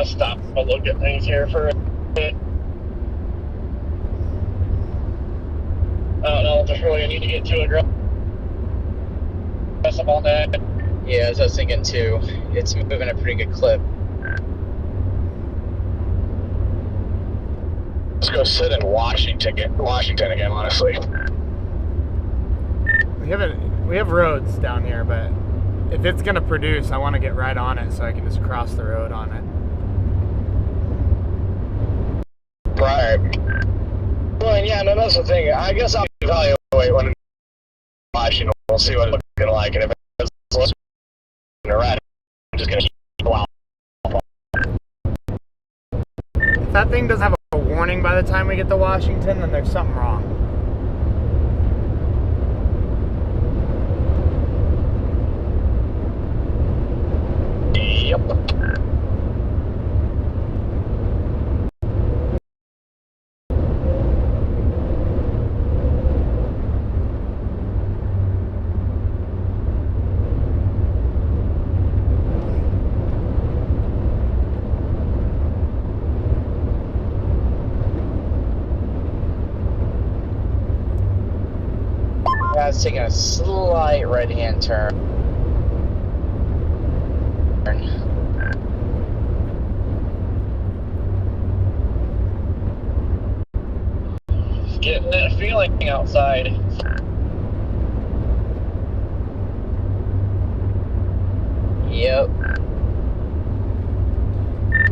Stop and look at things here for a bit. I don't know if there's really a need to get too aggressive on that. Yeah, as I was thinking too. It's moving at a pretty good clip. Let's go sit in Washington again, honestly. We have roads down here, but if it's gonna produce, I want to get right on it so I can just cross the road on it. Right. Well, yeah, no, that's the thing. I guess I'll evaluate when in Washington. We'll see what it's looking like, and if it's looking right, I'm just gonna keep wow. If that thing doesn't have a warning by the time we get to Washington, then there's something wrong. Yep. Yeah, it's taking a slight right-hand turn. Getting that feeling outside. Yep.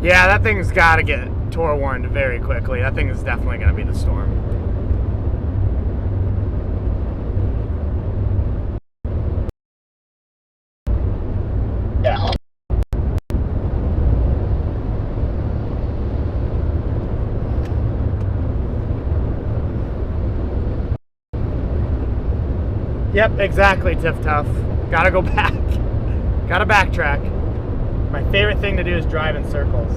Yeah, that thing's got to get tour warned very quickly. That thing is definitely going to be the storm. Yeah. Yep, exactly, Tiff Tough. Gotta go back. Gotta backtrack. My favorite thing to do is drive in circles.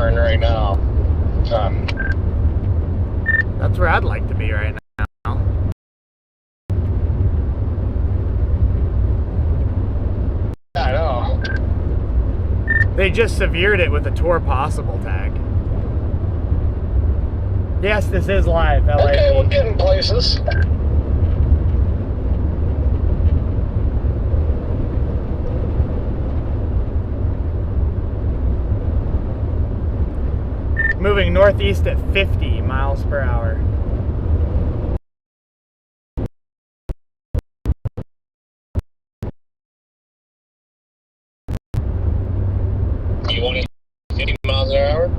barn right now. That's where I'd like to be right now. I know. They just severed it with a tour possible tag. Yes, this is live, LAP. Okay, we're getting places. Moving northeast at 50 miles per hour. You want it 50 miles an hour?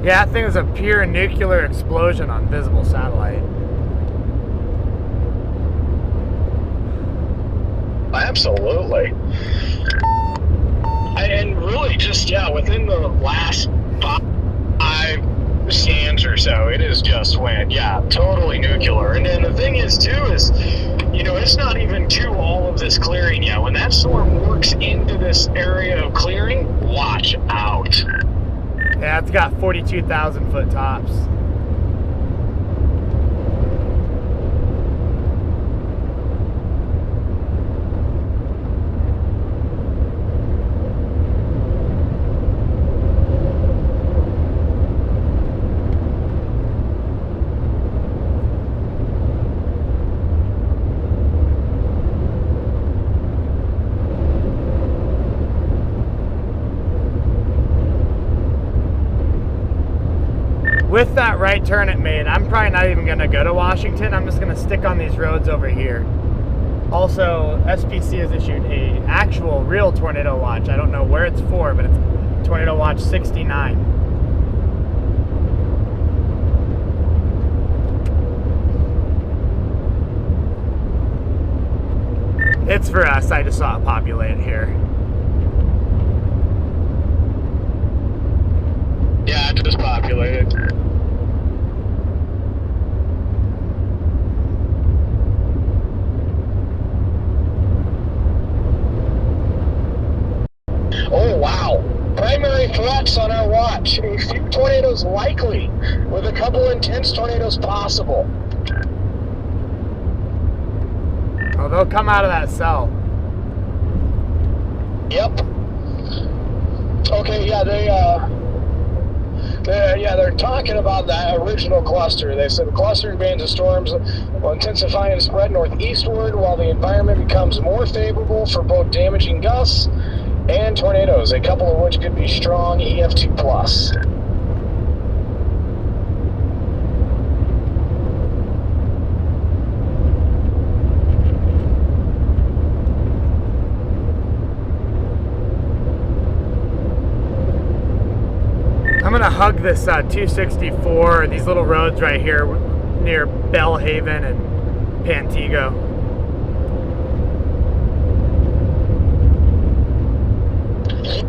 Yeah, that thing was a pure nuclear explosion on visible satellite. Absolutely. And really just, yeah, within the last 5 scans or so, it has just went, yeah, totally nuclear. And then the thing is, too, is, you know, it's not even to all of this clearing yet. When that storm works into this area of clearing, watch out. Yeah, it's got 42,000 foot tops. With that right turn it made, I'm probably not even going to go to Washington. I'm just going to stick on these roads over here. Also, SPC has issued a actual real tornado watch. I don't know where it's for, but it's Tornado Watch 69. It's for us. I just saw it populate here. Yeah, it just populated. Oh, wow. Primary threats on our watch. A few tornadoes likely, with a couple intense tornadoes possible. Oh, they'll come out of that cell. Yep. Okay, yeah, they're talking about that original cluster. They said the clustering bands of storms will intensify and spread northeastward while the environment becomes more favorable for both damaging gusts and tornadoes, a couple of which could be strong EF2+. I'm gonna hug this 264, these little roads right here near Bellhaven and Pantego.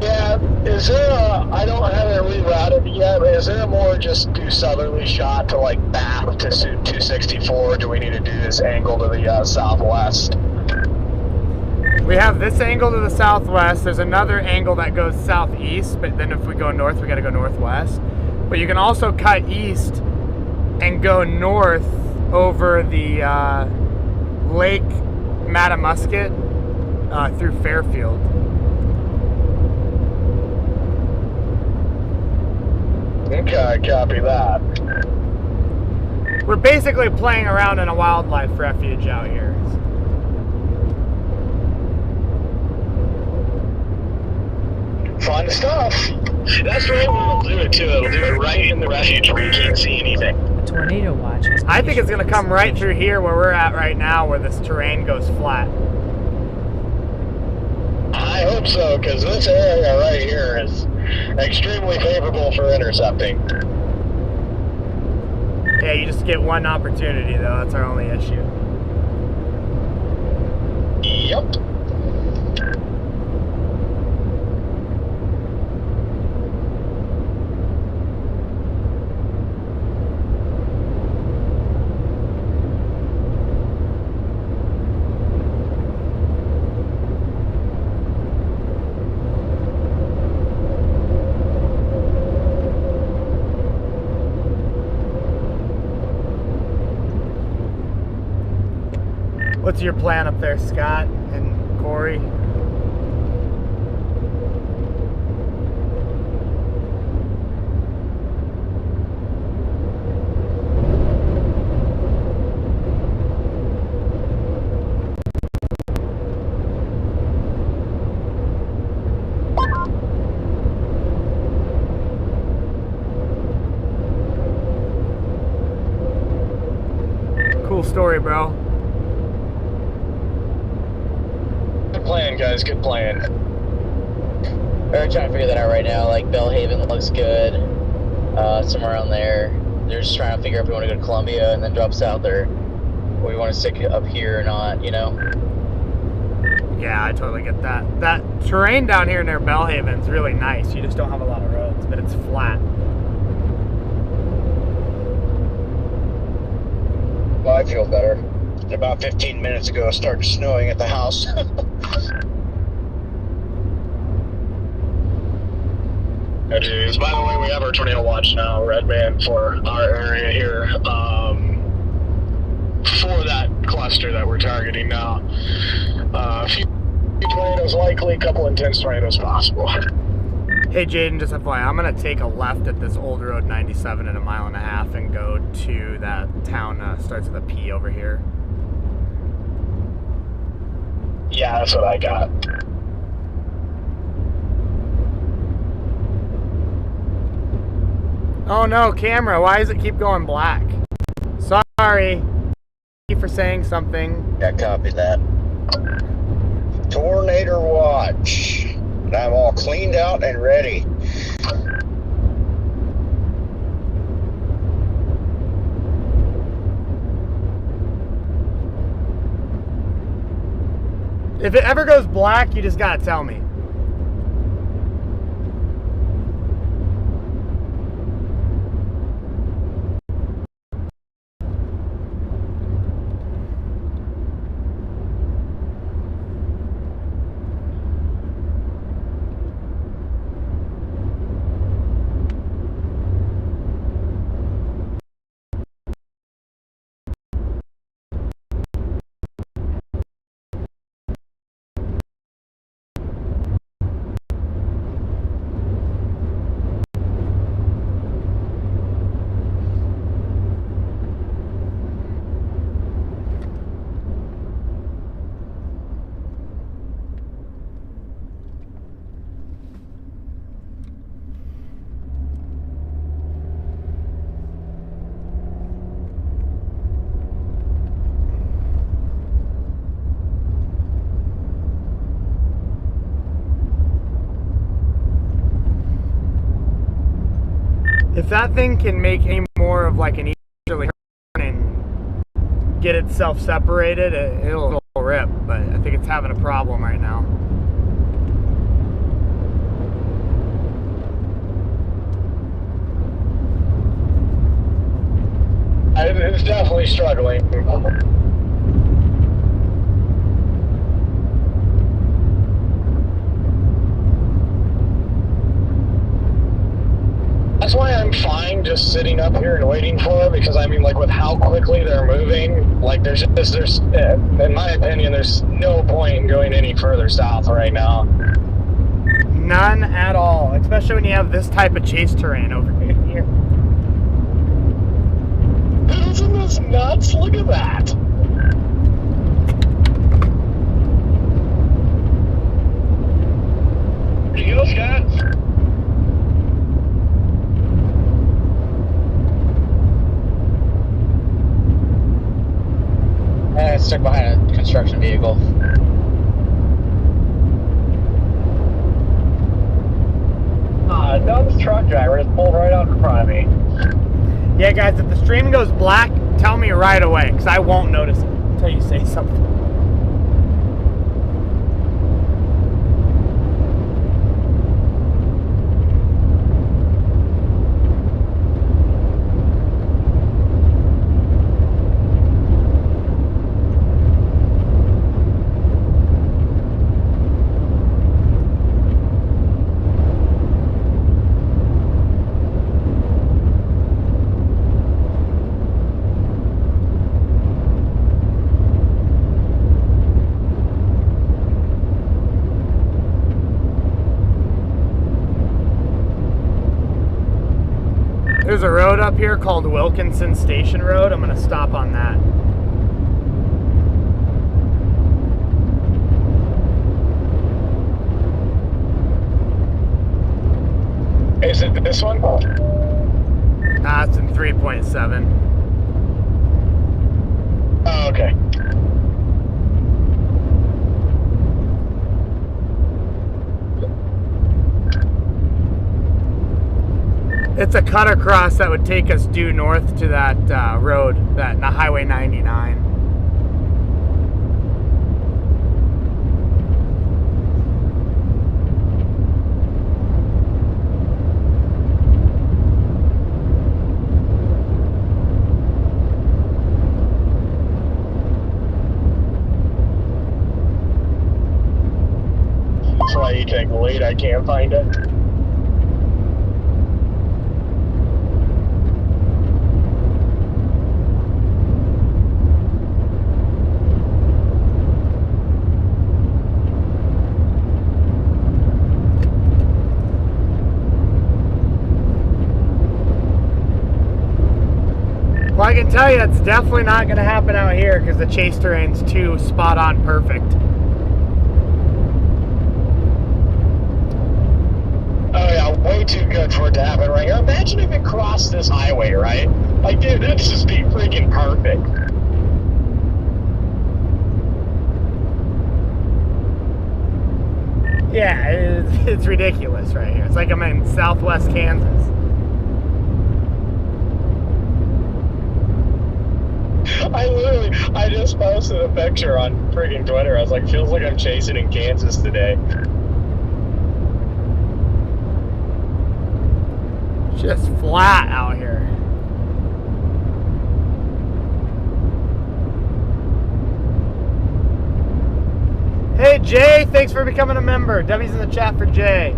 Yeah, is there I don't have it rerouted yet, but is there a more just due southerly shot to like Bath to 264? Do we need to do this angle to the southwest? We have this angle to the southwest. There's another angle that goes southeast, but then if we go north, we gotta go northwest. But you can also cut east and go north over the Lake Matamusket through Fairfield. Okay, copy that. We're basically playing around in a wildlife refuge out here. Fun stuff. That's the way we'll do it too. It'll do it right in the refuge where you can't see anything. Tornado watch. I think it's going to come right through here where we're at right now, where this terrain goes flat. I hope so, because this area right here is extremely favorable for intercepting. Yeah, you just get one opportunity, though. That's our only issue. Yep. What's your plan up there, Scott and Corey? Cool story, bro. Good plan, guys. Good plan. We're trying to figure that out right now. Like, Bellhaven looks good. Somewhere around there. They're just trying to figure out if we want to go to Columbia and then drop south, or we want to stick up here or not, you know? Yeah, I totally get that. That terrain down here near Bellhaven's really nice. You just don't have a lot of roads, but it's flat. Well, I feel better. About 15 minutes ago, it started snowing at the house. It is. By the way, we have our tornado watch now, red band, for our area here. For that cluster that we're targeting now. A few tornadoes likely, a couple intense tornadoes possible. Hey Jaden, just FYI, I'm gonna take a left at this old road 97 in a mile and a half and go to that town, starts with a P over here. Yeah, that's what I got. Oh no, camera, why does it keep going black? Sorry. Thank you for saying something. Yeah, copy that. Tornado watch. And I'm all cleaned out and ready. If it ever goes black, you just gotta tell me. If that thing can make any more of like an easterly turn and get itself separated, it'll rip, but I think it's having a problem right now. It's definitely struggling. That's why I'm fine just sitting up here and waiting for them, because I mean, like, with how quickly they're moving, like, there's in my opinion, there's no point in going any further south right now. None at all, especially when you have this type of chase terrain over here. Isn't this nuts? Look at that. There you go, Scott. Stuck behind a construction vehicle. No, this truck driver just pulled right out in front of me. Yeah, guys, if the stream goes black, tell me right away, because I won't notice it until you say something. There's a road up here called Wilkinson Station Road. I'm going to stop on that. Is it this one? It's in 3.7. Oh, okay. It's a cut across that would take us due north to that road, that Highway 99. That's why you take the lead. I can't find it. Well, I can tell you it's definitely not going to happen out here because the chase terrain's too spot on perfect. Oh yeah, way too good for it to happen right here. Imagine if it crossed this highway, right? Like, dude, that'd just be freaking perfect. Yeah, it's ridiculous right here. It's like I'm in southwest Kansas. I just posted a picture on freaking Twitter. I was like, feels like I'm chasing in Kansas today. Just flat out here. Hey Jay, thanks for becoming a member. W's in the chat for Jay.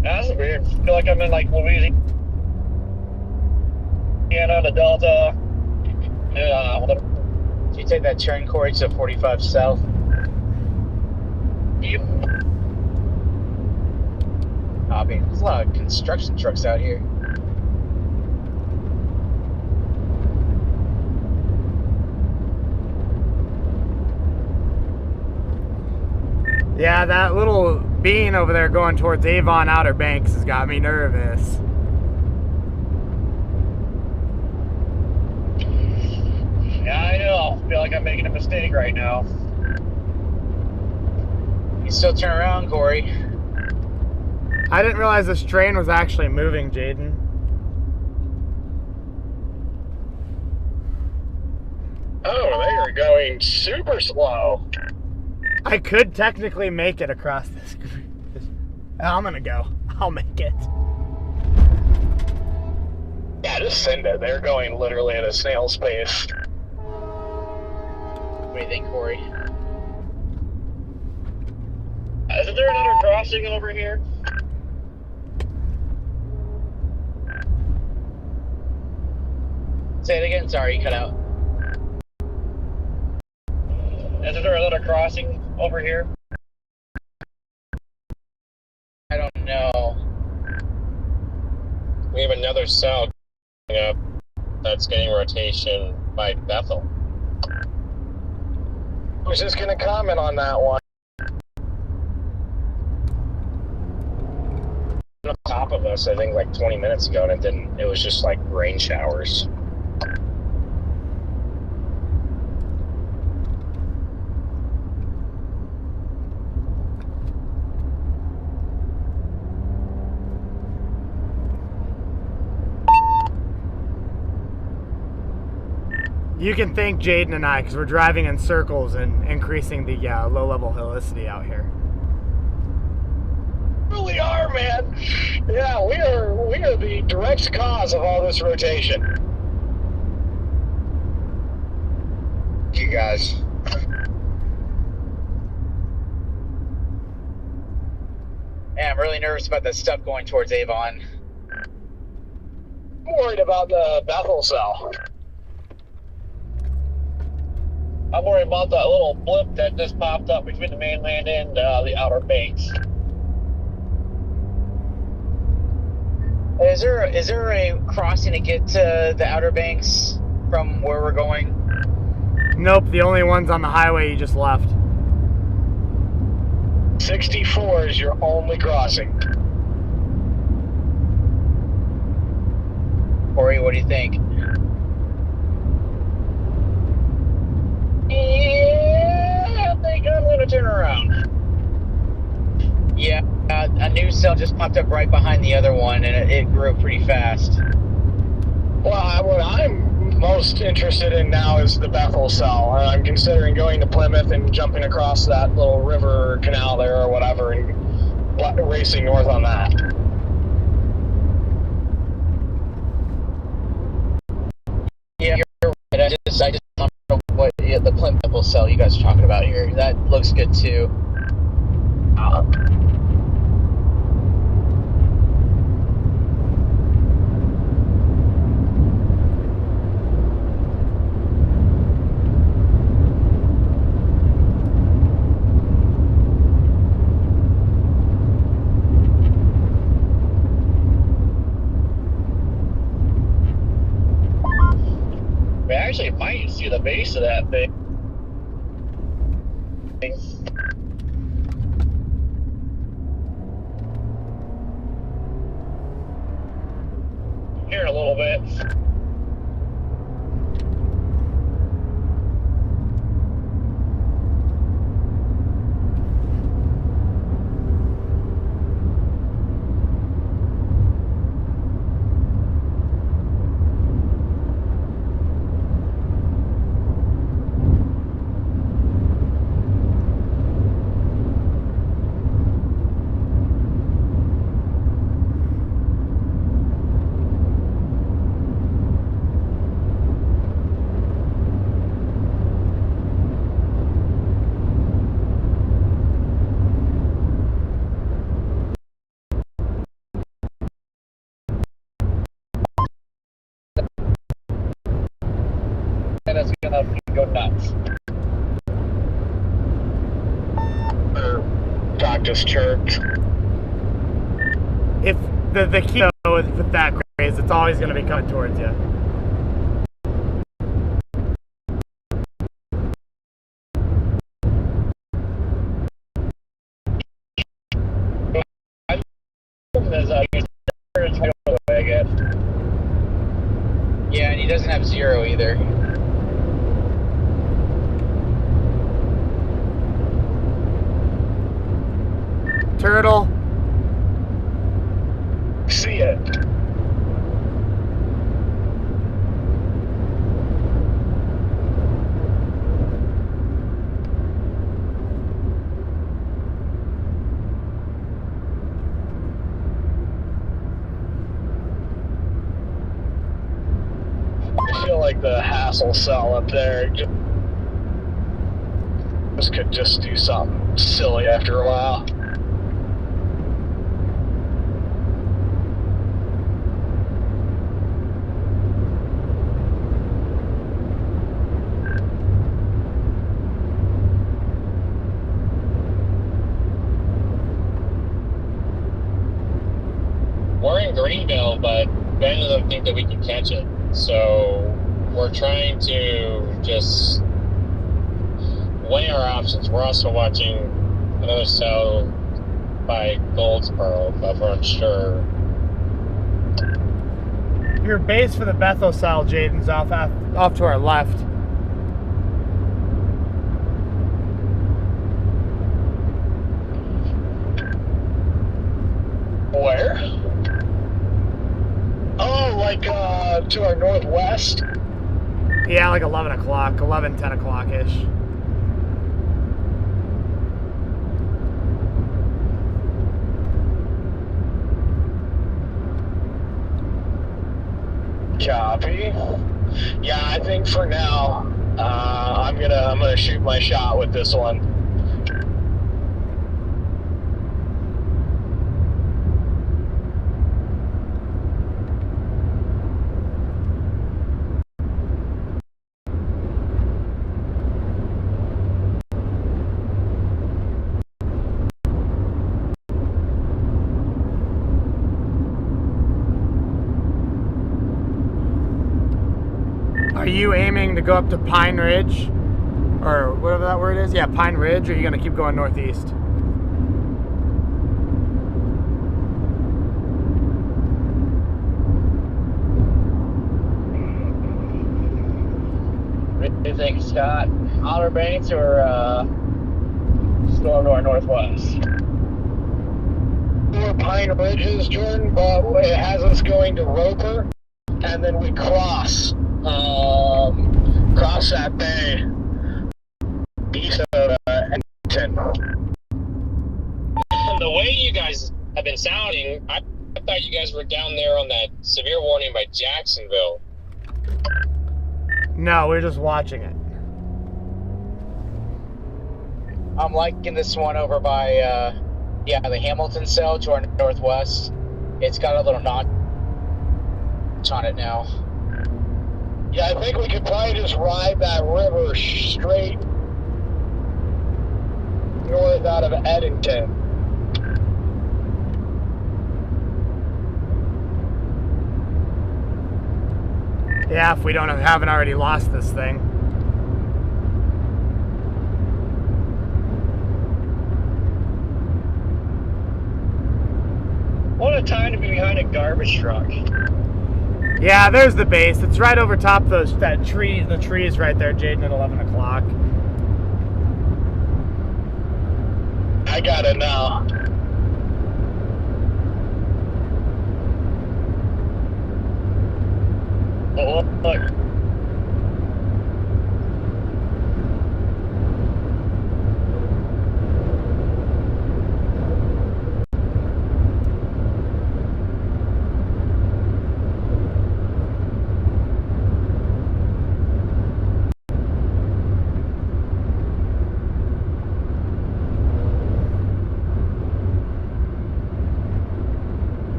That's weird. I feel like I'm in like Louisiana, the Delta. Did you take that turn, Corey, to 45 south? Yep. I mean, there's a lot of construction trucks out here. Yeah, that little bean over there going towards Avon Outer Banks has got me nervous. Yeah, I know. I feel like I'm making a mistake right now. You still turn around, Corey. I didn't realize this train was actually moving, Jaden. going super slow. I could technically make it across this. I'm gonna go. I'll make it. Yeah, just send it. They're going literally at a snail's pace. What do you think, Corey? Isn't there another crossing over here? Say it again. Sorry, you cut out. Isn't there another crossing over here? I don't know. We have another cell coming up that's getting rotation by Bethel. I was just going to comment on that one. On top of us, I think like 20 minutes ago, and it was just like rain showers. You can thank Jaden and I because we're driving in circles and increasing the low-level helicity out here. Really are, man. Yeah, we are the direct cause of all this rotation. You guys. Yeah, I'm really nervous about that stuff going towards Avon. I'm worried about the Bethel cell. I'm worried about that little blip that just popped up between the mainland and the Outer Banks. Is there a crossing to get to the Outer Banks from where we're going? Nope, the only one's on the highway you just left. 64 is your only crossing. Corey, what do you think? Yeah, I think I'm going to turn around. Yeah, a new cell just popped up right behind the other one, and it grew pretty fast. Well, what I'm most interested in now is the Bethel cell. I'm considering going to Plymouth and jumping across that little river canal there or whatever and racing north on that. Yeah, you're right. I just don't know what the Plymouth cell you guys are talking about here. That looks good too. We actually might see the base of that thing. Here in a little bit. And it's gonna go nuts. Doc just chirped. If the key with that craze, it's always going to be coming towards you. Yeah, and he doesn't have zero either. Turtle. See it. like the hassle cell up there. Just could just do something silly after a while. We're in Greenville, but Ben doesn't think that we can catch it. So we're trying to just weigh our options. We're also watching another cell by Goldsboro, but we're unsure. Your base for the Bethel cell, Jaden's off to our left. Where? Oh, like to our northwest? Yeah, like 11 o'clock, 11, 10 o'clock-ish. Copy. Yeah, I think for now, I'm gonna shoot my shot with this one. Are you aiming to go up to Pine Ridge? Or whatever that word is? Yeah, Pine Ridge, or are you going to keep going northeast? What do you think, Scott? Outer Banks or storm to our northwest? We're Pine Ridges, Jordan, but it has us going to Roper, and then we cross that bay east of Edmonton. The way you guys have been sounding, I thought you guys were down there on that severe warning by Jacksonville. No, we're just watching it. I'm liking this one over by, the Hamilton cell to our northwest. It's got a little notch on it now. Yeah, I think we could probably just ride that river straight north out of Eddington. Yeah, if we haven't already lost this thing. What a time to be behind a garbage truck. Yeah, there's the base. It's right over top of the trees right there, Jaden, at 11 o'clock. I got it now. Oh, look.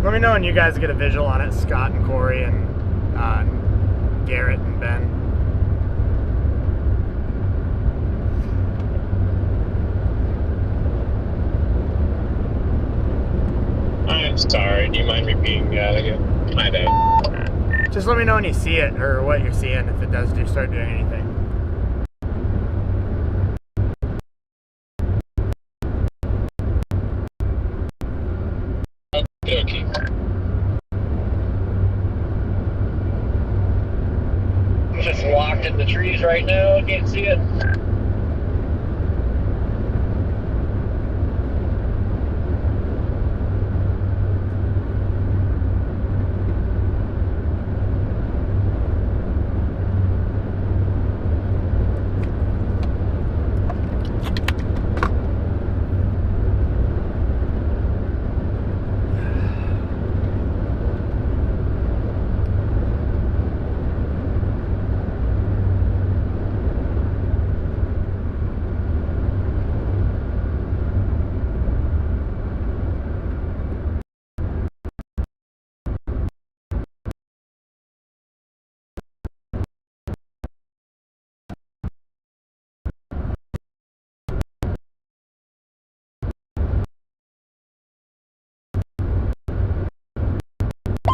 Let me know when you guys get a visual on it, Scott and Corey and Garrett and Ben. Sorry, do you mind repeating that again? My bad. Just let me know when you see it or what you're seeing if it does start doing anything. Okay. It's just locked in the trees right now. Can't see it.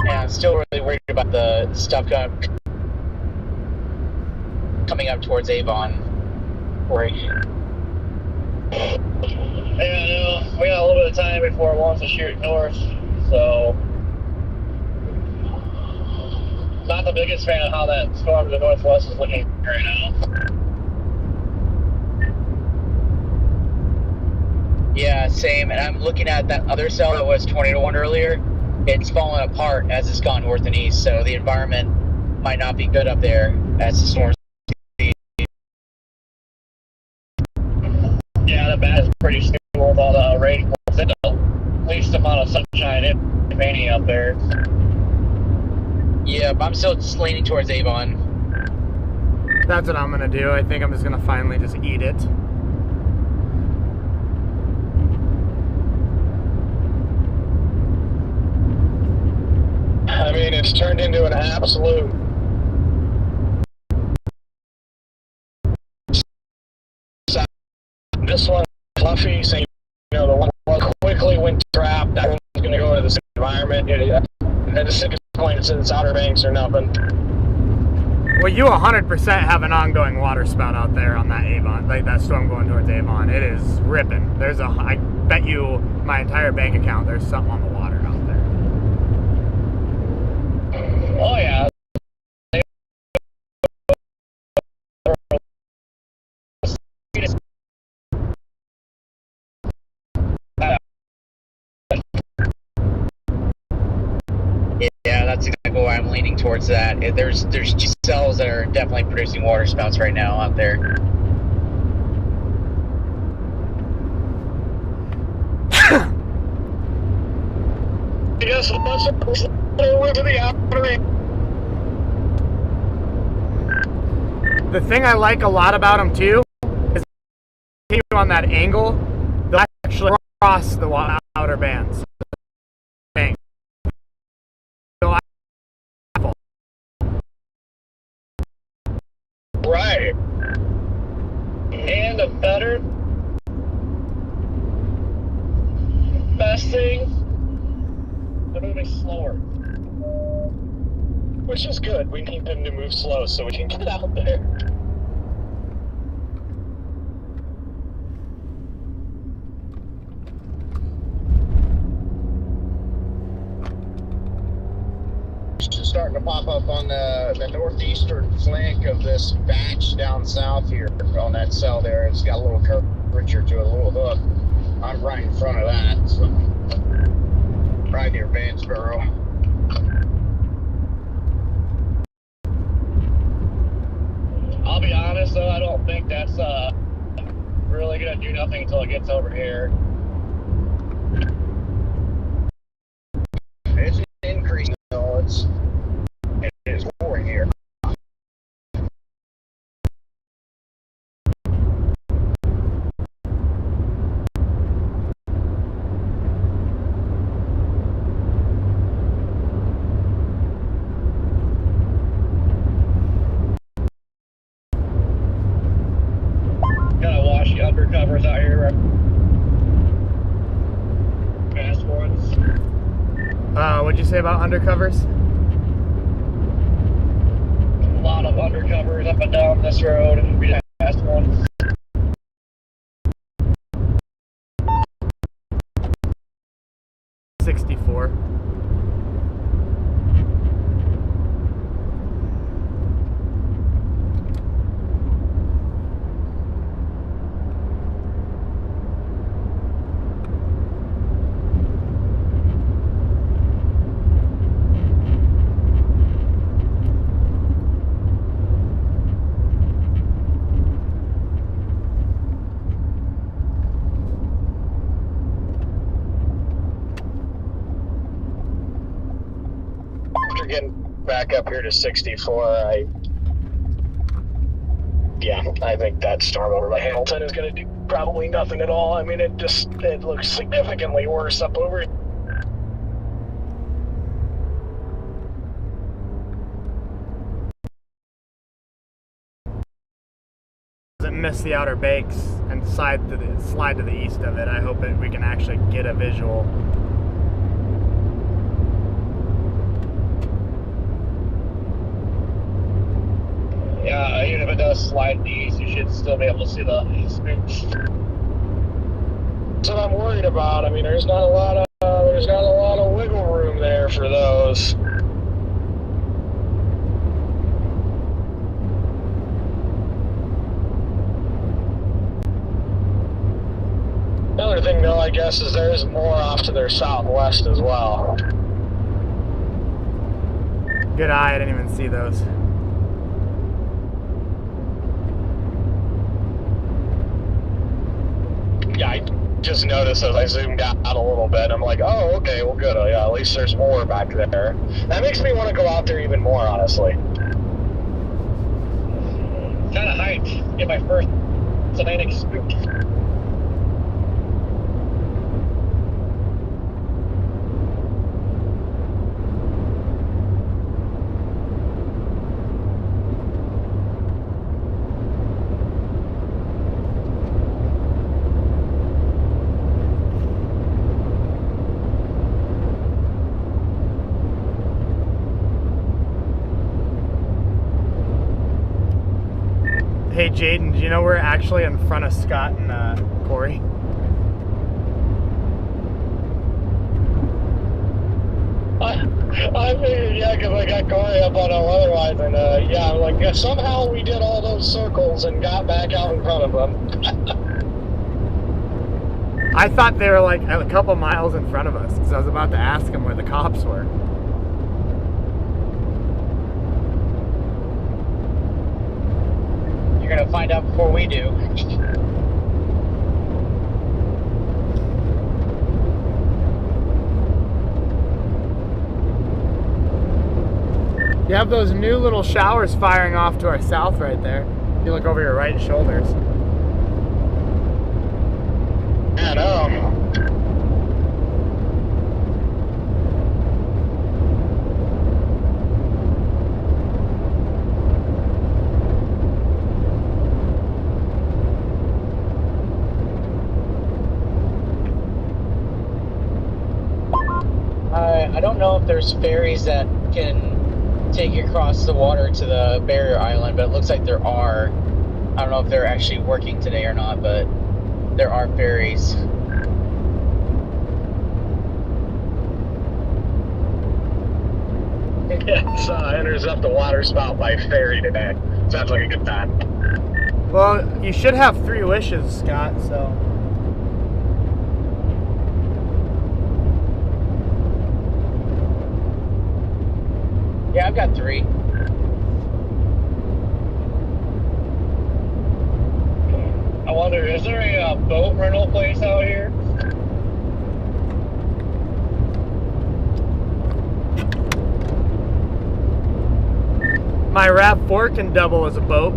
Yeah, I'm still really worried about the stuff coming up towards Avon. Right. Yeah, I know. We got a little bit of time before it wants to shoot north, so not the biggest fan of how that storm to the northwest is looking right now. Yeah, same. And I'm looking at that other cell that was 20-1 earlier. It's fallen apart as it's gone north and east, so the environment might not be good up there as the storm's. Yeah, the bat is pretty stable with all the rain. The least amount of sunshine if any up there. Yeah, but I'm still just leaning towards Avon. That's what I'm gonna do. I think I'm just gonna finally just eat it. I mean, it's turned into an absolute. This one, Fluffy, saying, you know, the one quickly went trapped. That one's going to go into this environment. At the sickest point, it's Outer Banks or nothing. Well, you 100% have an ongoing water spout out there on that Avon, like that storm going towards Avon. It is ripping. I bet you my entire bank account, there's something on the water out there. Oh yeah. Yeah, that's exactly why I'm leaning towards that. There's two cells that are definitely producing water spouts right now out there. Yes, over to the Outer Banks. The thing I like a lot about them too is on that angle, they'll actually cross the outer bands. Right. And the best thing, they're moving slower. Which is good. We need them to move slow so we can get out there. It's starting to pop up on the northeastern flank of this batch down south here on that cell there. It's got a little curvature to it, a little hook. I'm right in front of that, so right near Vansboro. I'll be honest though, I don't think that's really gonna do nothing until it gets over here. It's increasing though. It is pouring here. Gotta wash the undercovers out here. Fast ones. What'd you say about undercovers? A lot of undercovers up and down this road. We just passed one. $64. Getting back up here to 64, I think that storm over by Hamilton is going to do probably nothing at all. I mean, it looks significantly worse up over. Doesn't miss the Outer Banks and slide to the east of it. I hope we can actually get a visual. Yeah, even if it does slide east, you should still be able to see the spooks. That's what I'm worried about. I mean, there's not a lot of wiggle room there for those. Another thing, though, I guess, is there is more off to their southwest as well. Good eye, I didn't even see those. Yeah, I just noticed as I zoomed out a little bit. I'm like, oh, okay, well, good. Yeah, at least there's more back there. That makes me want to go out there even more, honestly. Kind of hyped. Get my first Atlantic spook. Hey Jaden, do you know we're actually in front of Scott and Corey? I figured, yeah, because I got Corey up on our otherwise, and yeah, like somehow we did all those circles and got back out in front of them. I thought they were like a couple miles in front of us because I was about to ask them where the cops were. You're gonna find out before we do. You have those new little showers firing off to our south right there. If you look over your right shoulders. I know. I don't know if there's ferries that can take you across the water to the barrier island, but it looks like there are. I don't know if they're actually working today or not, but there are ferries. Yes, intercept the water spout by ferry today. Sounds like a good time. Well, you should have 3 wishes, Scott, so. Yeah, I've got 3. I wonder, is there a boat rental place out here? My RAV4 can double as a boat.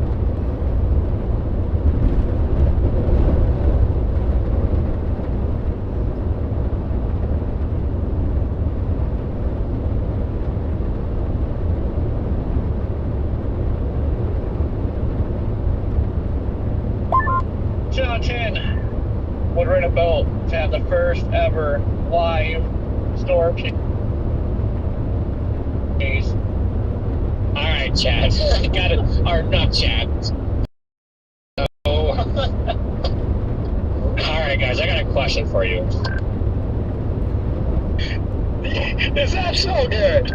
John 10 would rent a boat to have the first ever live storm All right, Chad. Got it. Or not Chad. Oh. All right, guys. I got a question for you. Is that so good?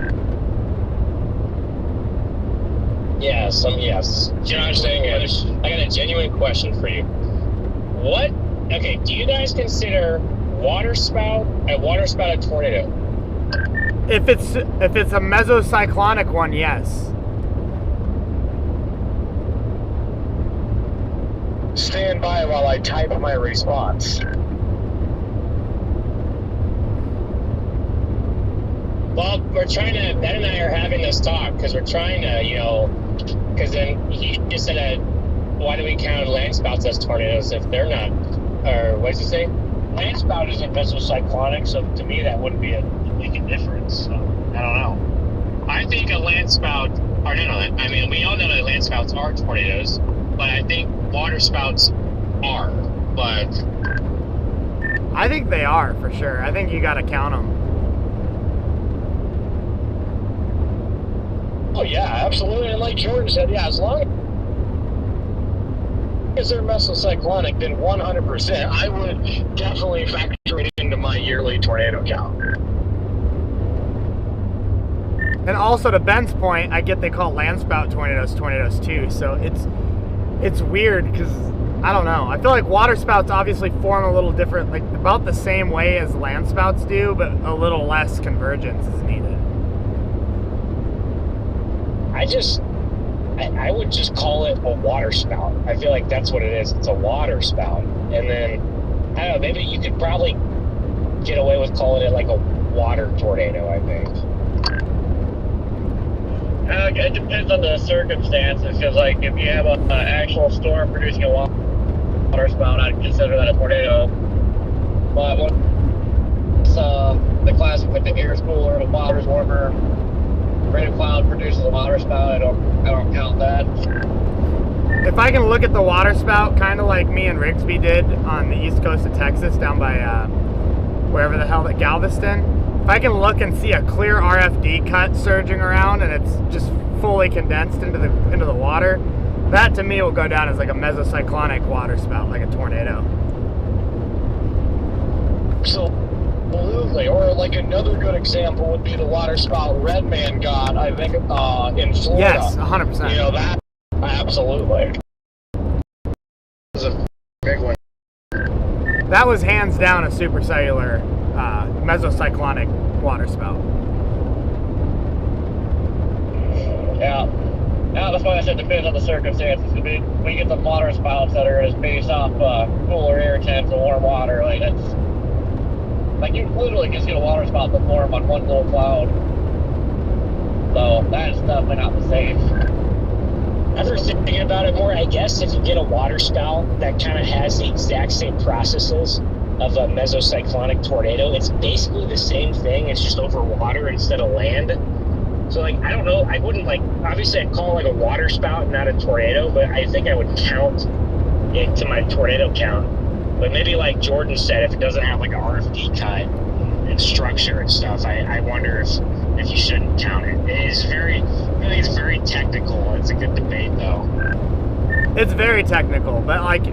Yes. Yes. Josh saying I got a genuine question for you. What? Okay. Do you guys consider waterspout a tornado? If it's a mesocyclonic one, yes. Stand by while I type my response. Well, we're trying to, Ben and I are having this talk because we're trying to, because then he just said, why do we count land spouts as tornadoes if they're not? Or what does he say? Land spout isn't mesocyclonic, so to me that wouldn't be a difference. So, I don't know. I think a land spout, or no, I mean, we all know that land spouts are tornadoes, but I think water spouts are, but... I think they are, for sure. I think you gotta count them. Oh yeah, absolutely. And like Jordan said, yeah, as long as they're mesocyclonic, then 100%, I would definitely factor it into my yearly tornado count. And also, to Ben's point, I get they call land spout tornadoes too. So it's weird because I don't know. I feel like water spouts obviously form a little different, like about the same way as land spouts do, but a little less convergence is needed. I would just call it a water spout. I feel like that's what it is. It's a water spout. And then, I don't know, maybe you could probably get away with calling it like a water tornado, I think. It depends on the circumstances, because like if you have an actual storm producing a water spout, I'd consider that a tornado. But once the classic, like the air's cooler, the water's warmer, rain of cloud produces a water spout, I don't count that. If I can look at the water spout, kind of like me and Rigsby did on the east coast of Texas, down by wherever the hell that Galveston. If I can look and see a clear RFD cut surging around and it's just fully condensed into the water, that to me will go down as like a mesocyclonic water spout, like a tornado. Absolutely. Or like another good example would be the water spout Redman got, I think, in Florida. Yes, 100%. You know, that, absolutely. That was a big one. That was hands down a supercellular mesocyclonic water spout. Yeah, that's why I said it depends on the circumstances. We get the water spouts that are just based off cooler air temps and warm water. Like that's like you literally can see a water spout that form on one little cloud. So that's definitely not the same. After thinking about it more, I guess if you get a water spout that kind of has the exact same processes of a mesocyclonic tornado, it's basically the same thing. It's just over water instead of land. So, like, I don't know. I wouldn't, like, obviously I'd call it like a water spout, not a tornado, but I think I would count it to my tornado count. But maybe, like Jordan said, if it doesn't have, like, a RFD cut and structure and stuff, I wonder if you shouldn't count it. It's very technical. It's a good debate, though. It's very technical, but like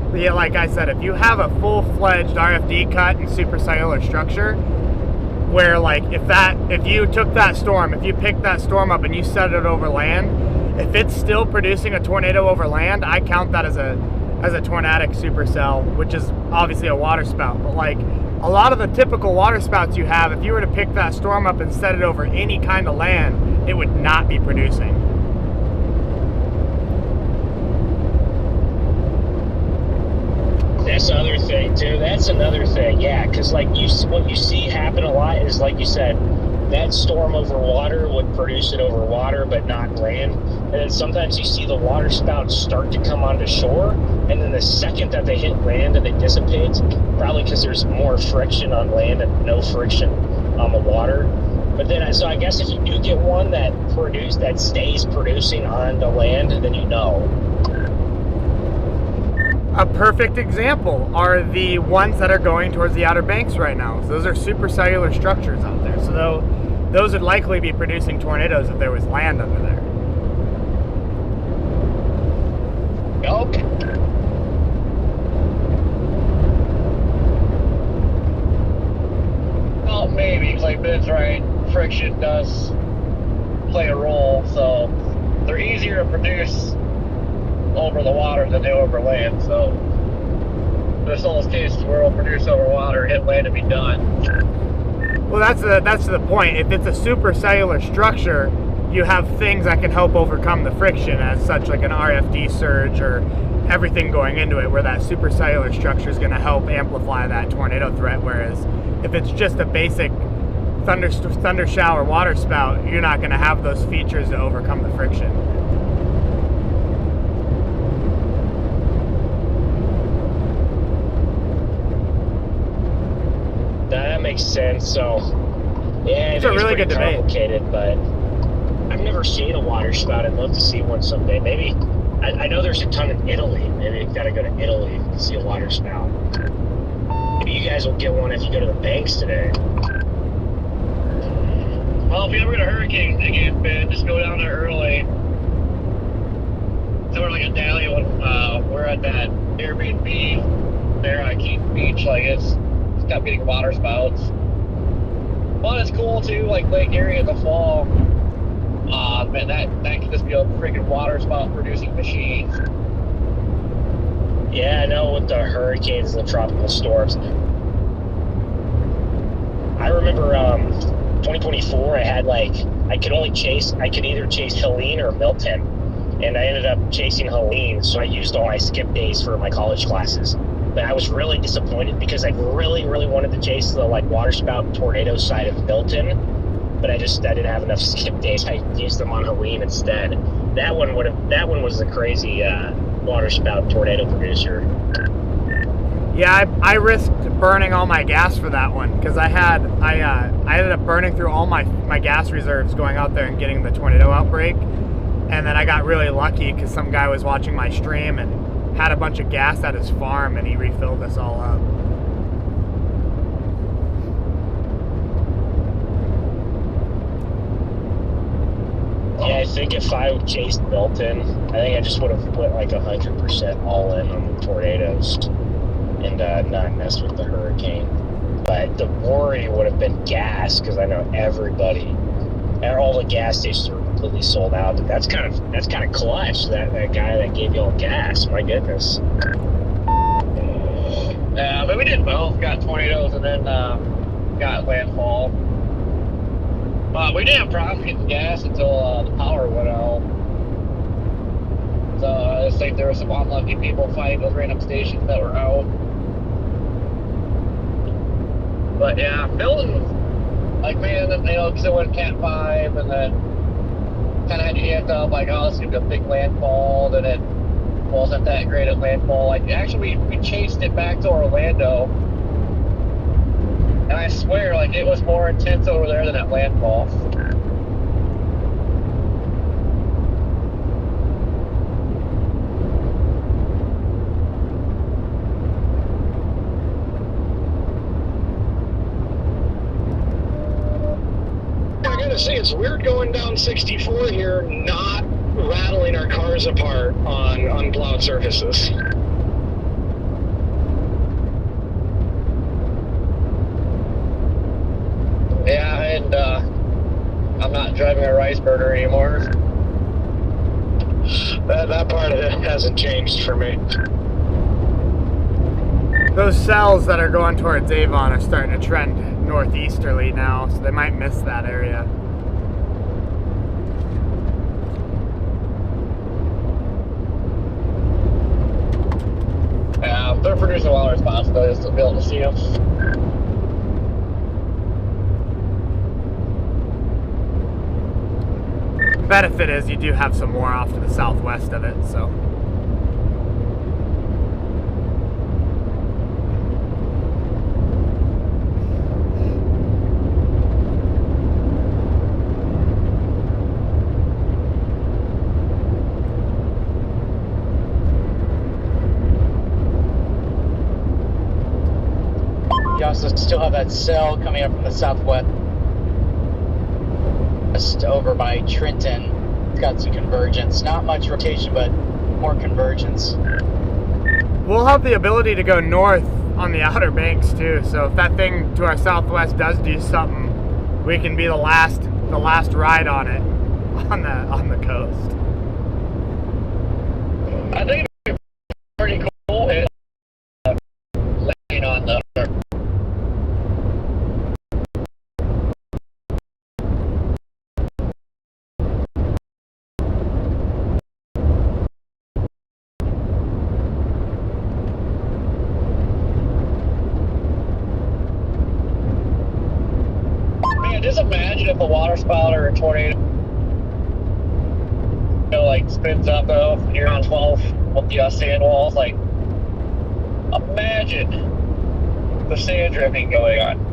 I said, if you have a full-fledged RFD cut and supercellular structure, where like if you took that storm, if you picked that storm up and you set it over land, if it's still producing a tornado over land, I count that as a tornadic supercell, which is obviously a water spout. But like a lot of the typical water spouts you have, if you were to pick that storm up and set it over any kind of land, it would not be producing. That's another thing, too. That's another thing, yeah. Because, like, what you see happen a lot is, like you said, that storm over water would produce it over water, but not land. And then sometimes you see the water spouts start to come onto shore, and then the second that they hit land and they dissipate, probably because there's more friction on land and no friction on the water. But then, so I guess if you do get one that stays producing on the land, then you know. A perfect example are the ones that are going towards the Outer Banks right now. So those are supercellular structures out there. So those would likely be producing tornadoes if there was land under there. Okay. Well, maybe, because like Ben's right, friction does play a role, so they're easier to produce over the water than they over land, so there's all those cases where it'll produce over water, hit land, and be done. Well, that's the point. If it's a supercellular structure, you have things that can help overcome the friction, as such, like an RFD surge or everything going into it, where that supercellular structure is going to help amplify that tornado threat. Whereas if it's just a basic thunder shower water spout, you're not going to have those features to overcome the friction. That makes sense. So, yeah, It's a really good debate. Complicated, but I've never seen a water spout. I'd love to see one someday. Maybe I know there's a ton in Italy. Maybe you've got to go to Italy to see a water spout. Maybe you guys will get one if you go to the banks today. Well, if you ever get a hurricane again, Ben, just go down there early. Somewhere like in Dahlia, when we're at that Airbnb there on Keith Beach, like it's got getting water spouts. But it's cool too, like Lake Erie in the fall. Man, that can just be a freaking water spout producing machine. Yeah, I know, with the hurricanes and the tropical storms. I remember 2024, I had I could either chase Helene or Milton. And I ended up chasing Helene, so I used all my skip days for my college classes. But I was really disappointed because I really, really wanted to chase the water spout tornado side of Milton. But I didn't have enough skip days. I used them on Helene instead. That one was a crazy water spout tornado producer. Yeah, I risked burning all my gas for that one because I ended up burning through all my gas reserves going out there and getting the tornado outbreak. And then I got really lucky because some guy was watching my stream and had a bunch of gas at his farm, and he refilled us all up. Yeah, I think if I chased Milton, I think I just would have put 100% all in on the tornadoes and not mess with the hurricane. But the worry would have been gas, because I know all the gas stations are completely sold out. But that's kind of clutch. That guy that gave you all gas. My goodness. Yeah, but we did both. Got tornadoes and then got landfall. We didn't have problems getting gas until the power went out. So I just think there were some unlucky people fighting those random stations that were out. But yeah, Milton, because it went Cat 5, and then kind of had you amped up, oh, this is going to be a big landfall, then it wasn't that great at landfall. Actually, we chased it back to Orlando, and I swear, it was more intense over there than at landfall. I gotta say, it's weird going down 64 here, not rattling our cars apart on unplowed surfaces. Yeah, and I'm not driving a rice burner anymore. That part of it hasn't changed for me. Those cells that are going towards Avon are starting to trend northeasterly now, so they might miss that area. Yeah, they're producing a lot of responsibilities to be able to see them. Benefit is you do have some more off to the southwest of it, so. You also still have that cell coming up from the southwest. just over by Trenton. It's got some convergence. Not much rotation, but more convergence. We'll have the ability to go north on the Outer Banks too. So if that thing to our southwest does do something, we can be the last ride on it on the coast. I think it'd be pretty cool if landing on the. Man, just imagine if a water spout or a tornado, like spins up though, and you're on 12 with the sand walls. Like, imagine the sand drifting going on.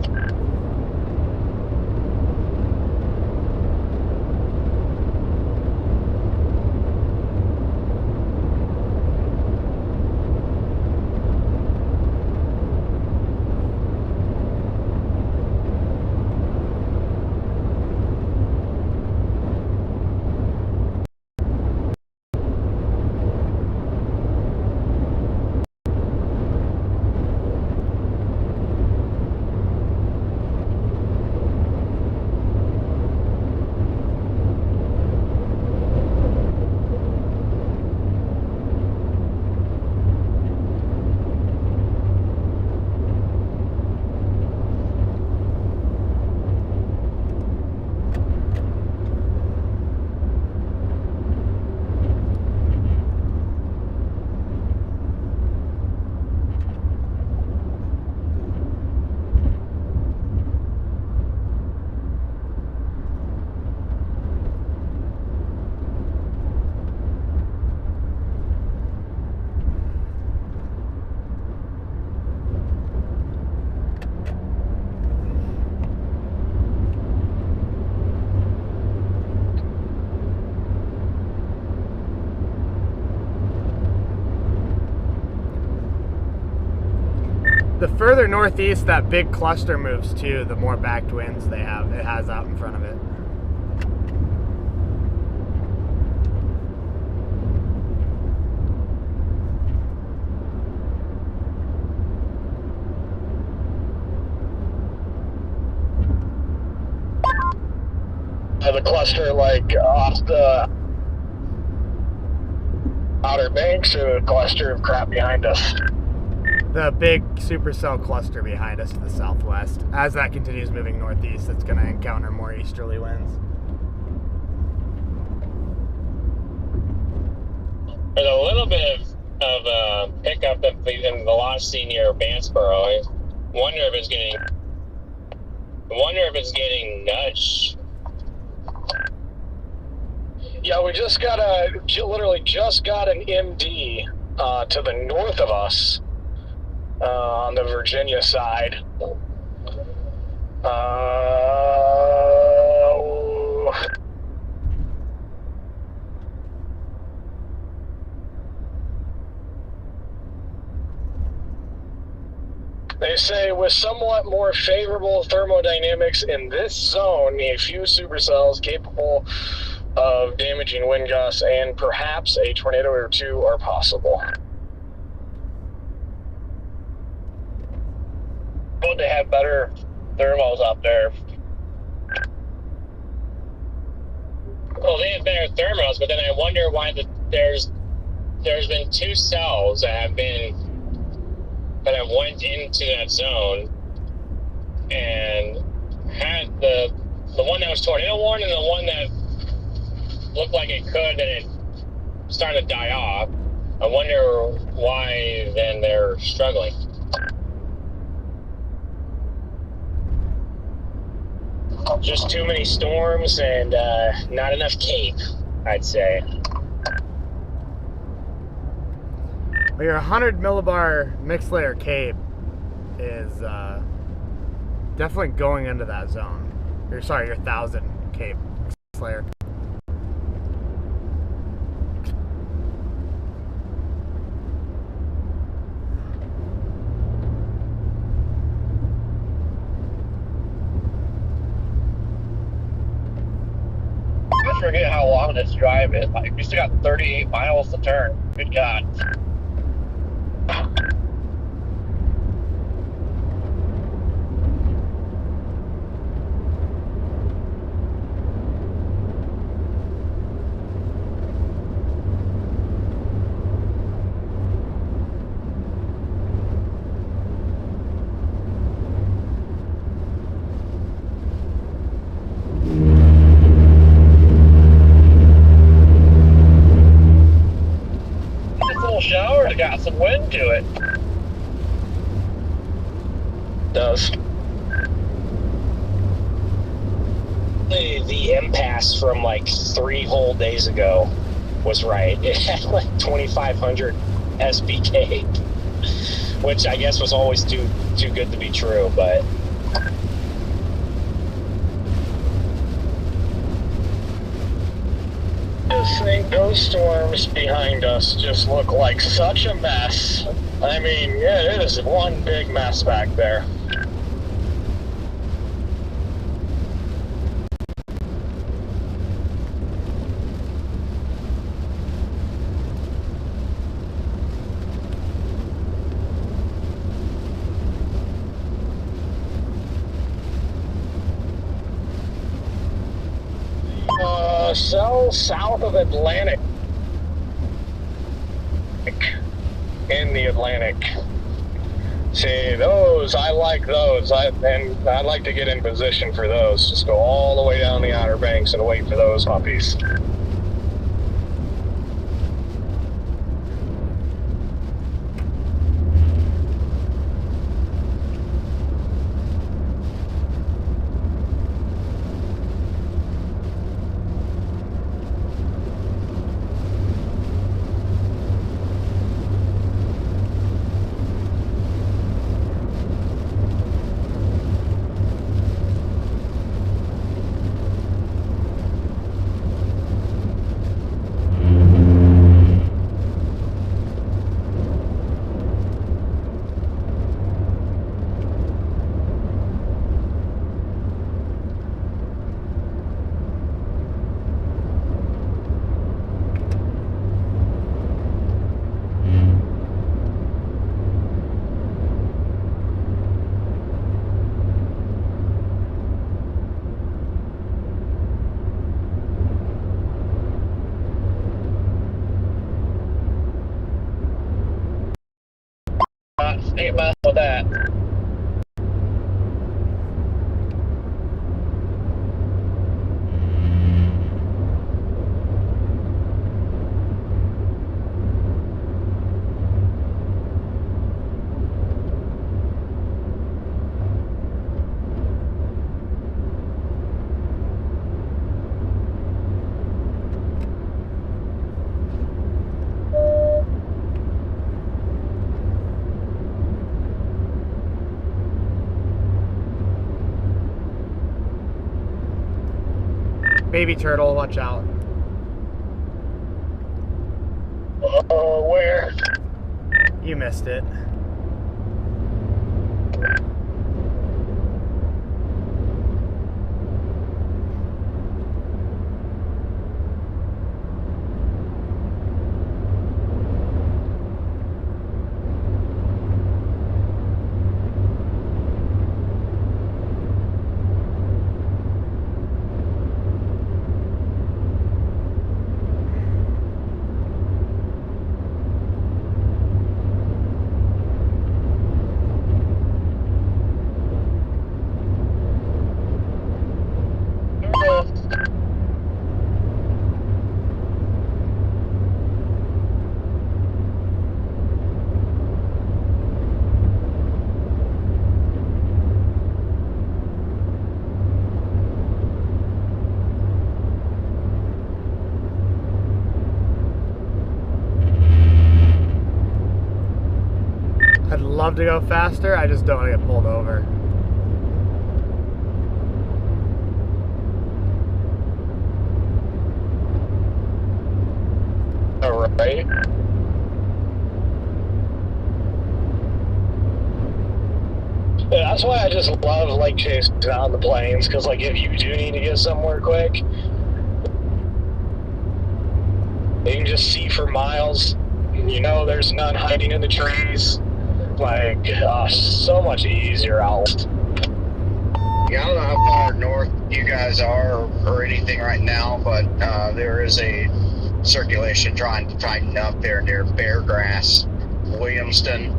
The further northeast that big cluster moves to, the more backed winds it has out in front of it. Have a cluster like off the Outer Banks, or a cluster of crap behind us? The big supercell cluster behind us to the southwest. As that continues moving northeast, it's going to encounter more easterly winds. There's a little bit of pickup in velocity near Bansboro. I wonder if it's getting nudged. Yeah, we literally just got an MD to the north of us. On the Virginia side. They say with somewhat more favorable thermodynamics in this zone, a few supercells capable of damaging wind gusts and perhaps a tornado or two are possible. Would they have better thermals up there? Well, they have better thermals, but then I wonder why there's been two cells that have went into that zone and had the one that was tornado warned and the one that looked like it could and it started to die off. I wonder why then they're struggling. Just too many storms and not enough cape, I'd say. Well, your 100 millibar mixed layer cape is definitely going into that zone. Your 1,000 cape mixed layer. ominous drive is. Like, we still got 38 miles to turn. Good God. Shower, got some wind to it. Does. The impasse from like 3 whole days ago was right. It had like 2,500 SPK, which I guess was always too good to be true, but. I just think those storms behind us just look like such a mess. I mean, yeah, it is one big mess back there. South of Atlantic. In the Atlantic. See, those, I like those. And I'd like to get in position for those. Just go all the way down the Outer Banks and wait for those puppies. Ain't messing with that. Baby turtle, watch out. Where? You missed it. I'd love to go faster, I just don't want to get pulled over. All right. Yeah, that's why I just love like chasing down the plains, because like if you do need to get somewhere quick, You can just see for miles. You know there's none hiding in the trees. Like, so much easier out. Yeah, I don't know how far north you guys are or anything right now, but there is a circulation trying to tighten up there near Beargrass, Williamston,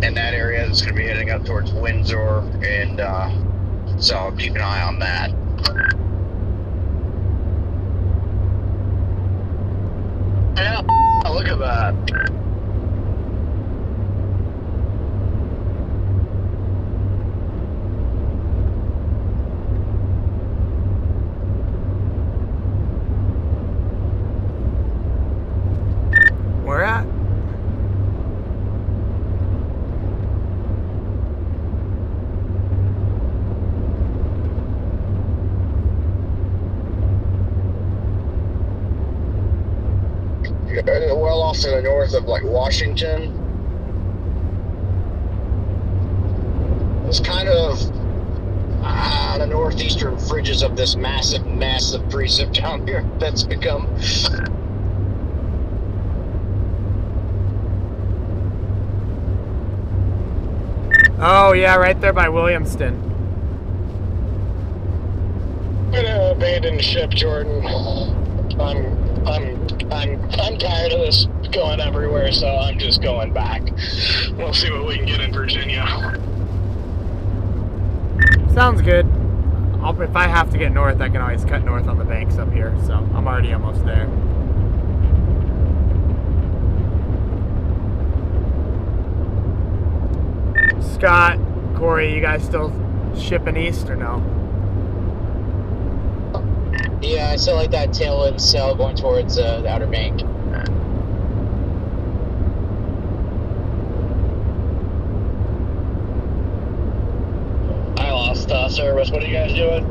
and that area is going to be heading up towards Windsor, and so keep an eye on that. Yeah, look at that. Where at? Well off to the north of like Washington. It's kind of the northeastern fringes of this massive precip down here that's become. Oh yeah, right there by Williamston. I'm gonna abandon ship, Jordan. I'm tired of this going everywhere, so I'm just going back. We'll see what we can get in Virginia. Sounds good. If I have to get north, I can always cut north on the banks up here, so I'm already almost there. Scott, Corey, you guys still shipping east or no? Yeah, I still like that tail end sail going towards the Outer Bank. I lost service. What are you guys doing?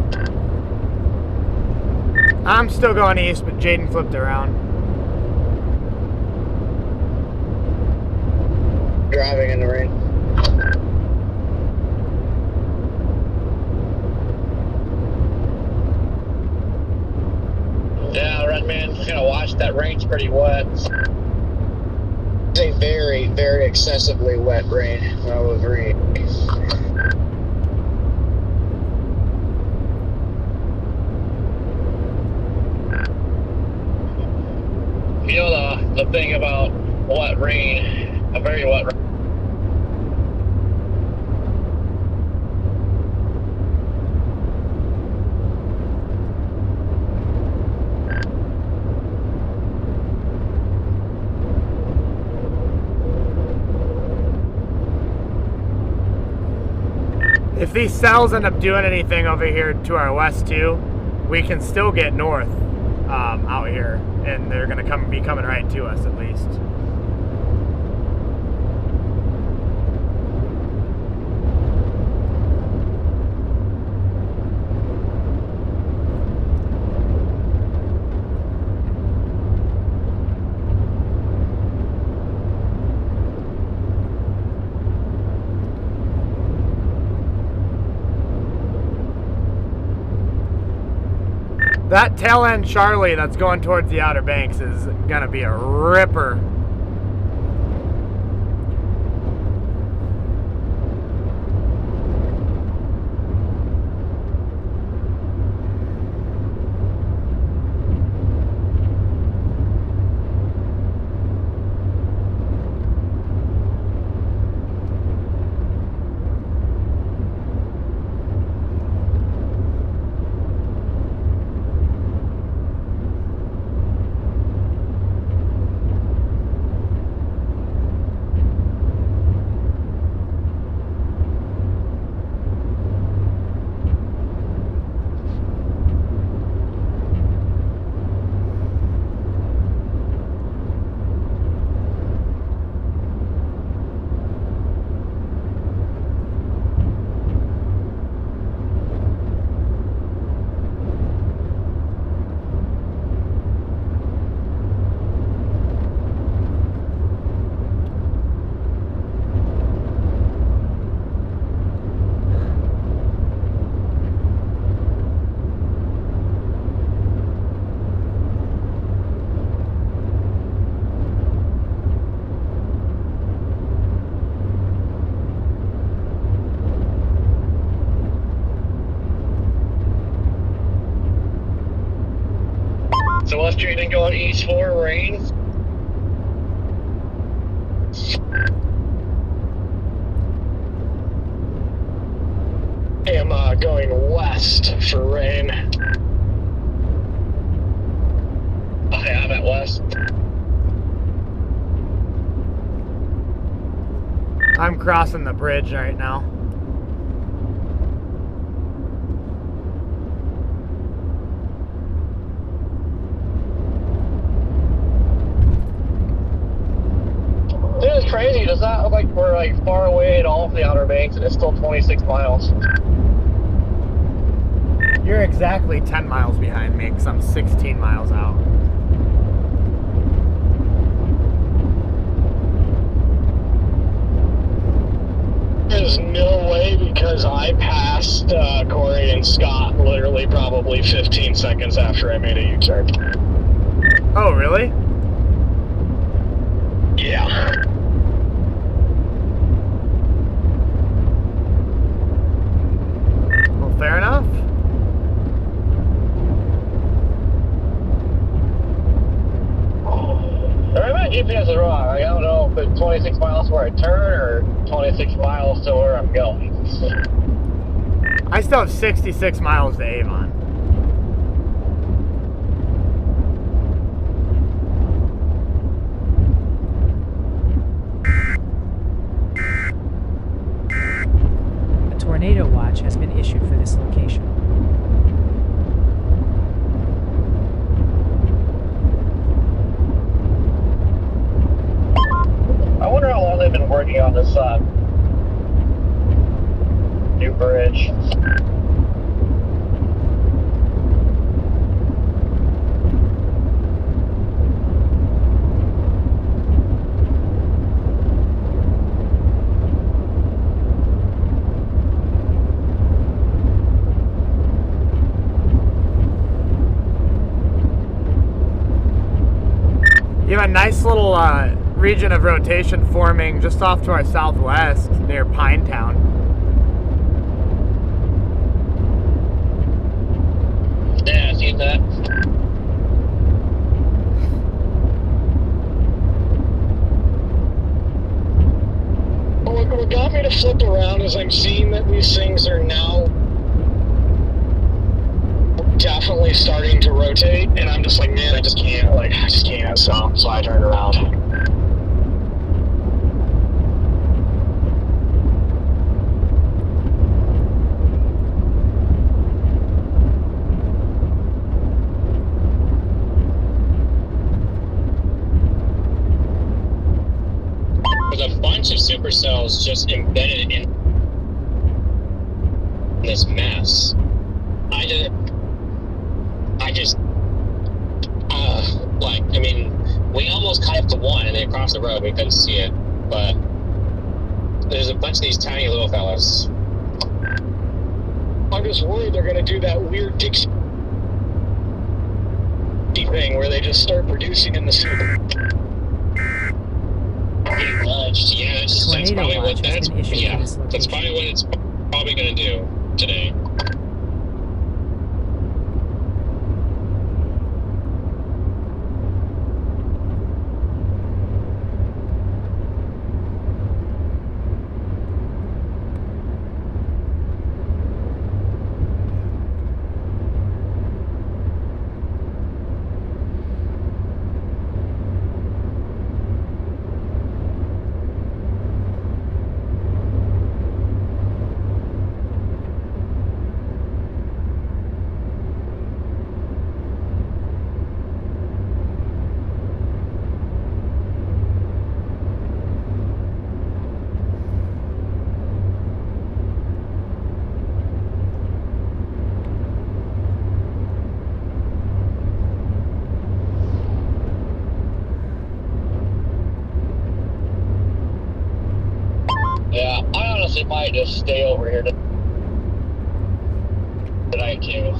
I'm still going east, but Jaden flipped around. Driving in the rain. Yeah, Redman's gonna watch that rain's pretty wet. It's a very, very excessively wet rain. I will agree. You know the thing about wet rain, a very wet rain. If these cells end up doing anything over here to our west too, we can still get north out here, and they're gonna be coming right to us at least. That tail end Charlie that's going towards the Outer Banks is gonna be a ripper. West Jaden going east for rain. I am going west for rain. Okay, I'm at west. I'm crossing the bridge right now. This is crazy. Does that look like we're like far away at all of the Outer Banks and it's still 26 miles? You're exactly 10 miles behind me because I'm 16 miles out. There's no way because I passed Corey and Scott literally probably 15 seconds after I made a U-turn. Oh, really? Yeah. Well, fair enough. Or my GPS is wrong. Like, I don't know if it's 26 miles where I turn or 26 miles to where I'm going. I still have 66 miles to Avon. A tornado watch has been issued for this location. I wonder how long they've been working on this new bridge. You have a nice little region of rotation forming just off to our southwest near Pinetown. Yeah, I seen that. What got me to flip around is I'm seeing that these things are now definitely starting to rotate, and I'm just like, man, I just can't, so I turned around. There's a bunch of supercells just embedded in this mess. We almost caught up to one and they crossed the road. We couldn't see it, but there's a bunch of these tiny little fellas. I'm just worried they're going to do that weird Dixie thing where they just start producing in the soup. Pretty much, yeah. That's probably what that's probably what it's probably going to do today. Yeah, I honestly might just stay over here tonight too.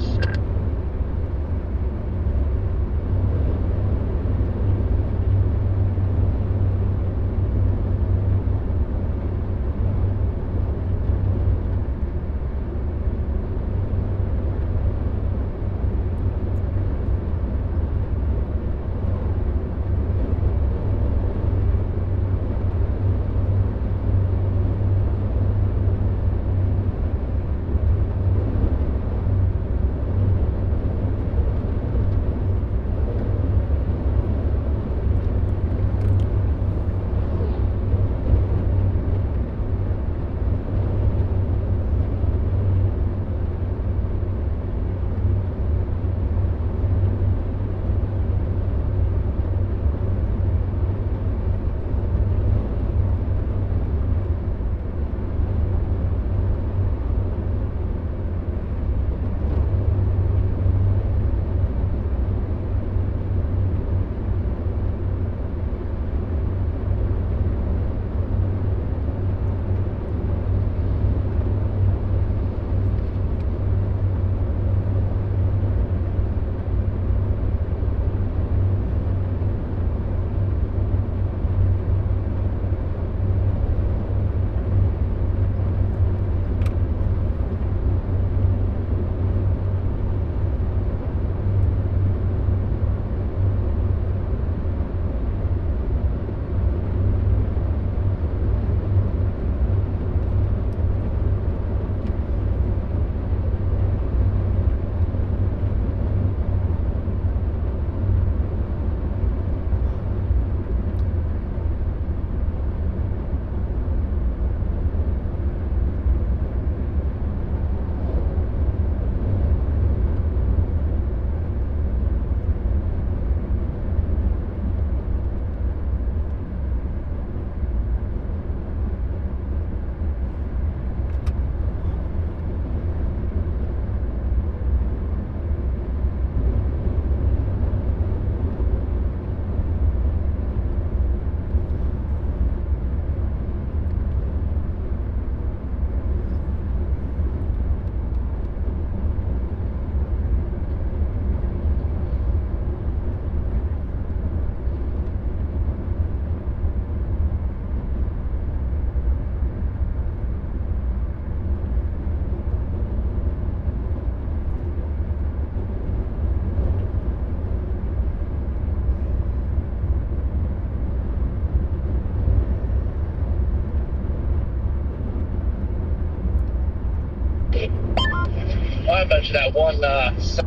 watching that one cell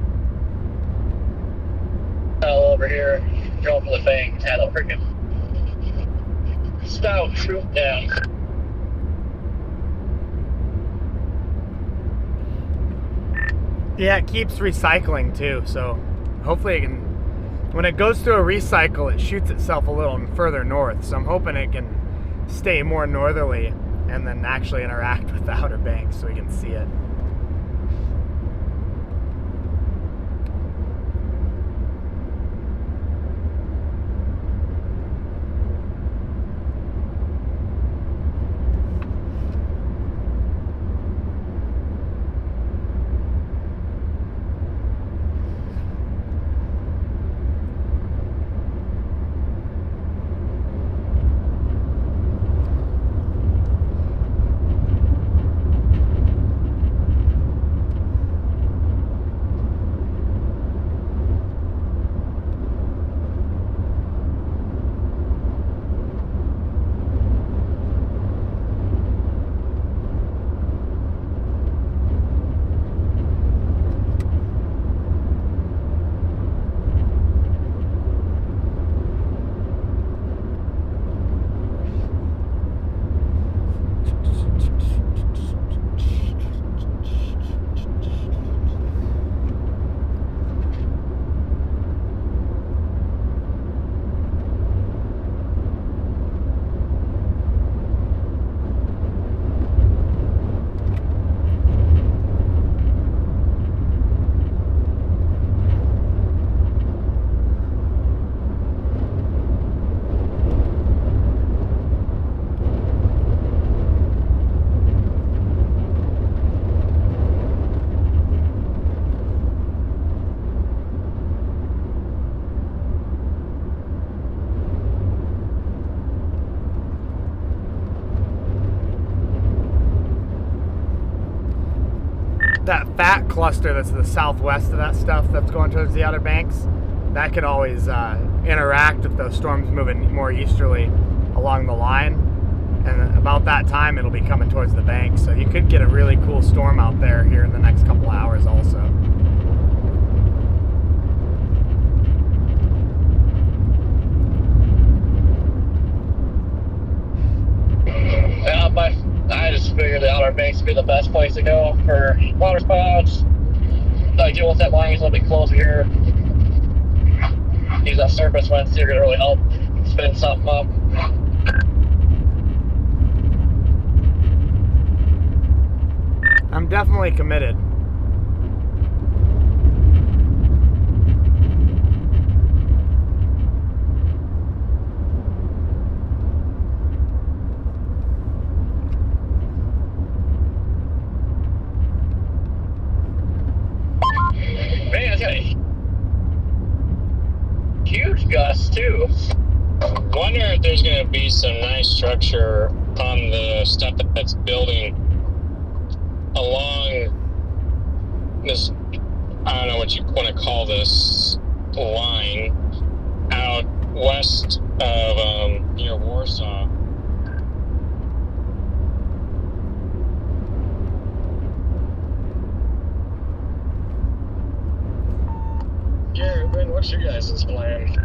over here, going for the fangs, had a freaking spout troop down. Yeah, it keeps recycling too, so hopefully it can, when it goes through a recycle, it shoots itself a little further north, so I'm hoping it can stay more northerly and then actually interact with the Outer Banks so we can see it. That fat cluster that's to the southwest of that stuff that's going towards the Outer Banks, that could always interact with those storms moving more easterly along the line. And about that time, it'll be coming towards the banks. So you could get a really cool storm out there here in the next couple hours also. I just figured the Outer Banks would be the best place to go for water spouts. Like deal with that line, a little bit closer here. Use that surface winds here to really help spin something up. I'm definitely committed. Man, it's got a huge gust too. Wonder if there's going to be some nice structure on the stuff that's building along this, I don't know what you want to call this line, out west of near Warsaw. Garrett, what's your guys' plan?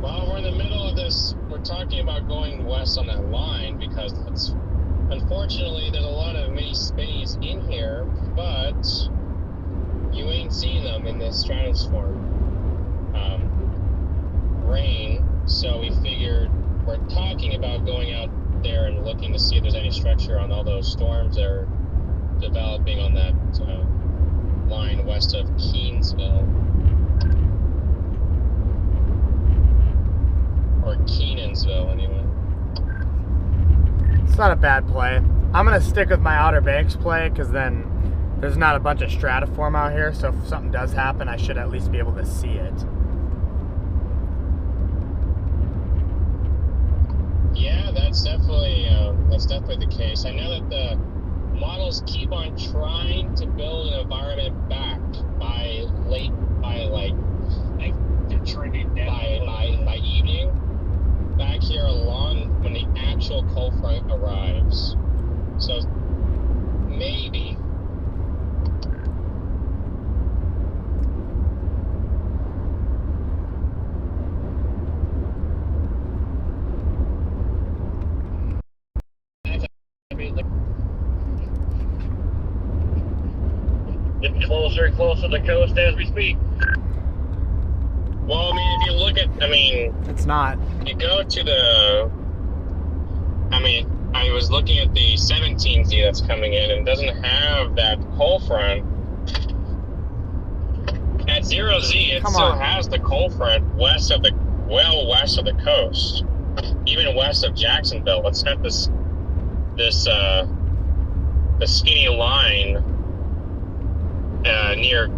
Well, we're in the middle of this. We're talking about going west on that line because it's, unfortunately, there's a lot of mini space in here, but you ain't seen them in this transform rain. So we figured we're talking about going out there and looking to see if there's any structure on all those storms that are developing on that line west of Keensville. Or Kenansville, anyway. It's not a bad play. I'm going to stick with my Outer Banks play because then there's not a bunch of stratiform out here, so if something does happen, I should at least be able to see it. Yeah, that's definitely the case. I know that the models keep on trying to build an environment back by They're trending down by evening, back here along when the actual cold front arrives. So maybe Getting closer and closer to the coast as we speak. Well, I mean, if you look at, It's not. you go to the, I was looking at the 17Z that's coming in, and it doesn't have that cold front. At 0Z, it still has the cold front west of the coast, even west of Jacksonville. It's got the skinny line near.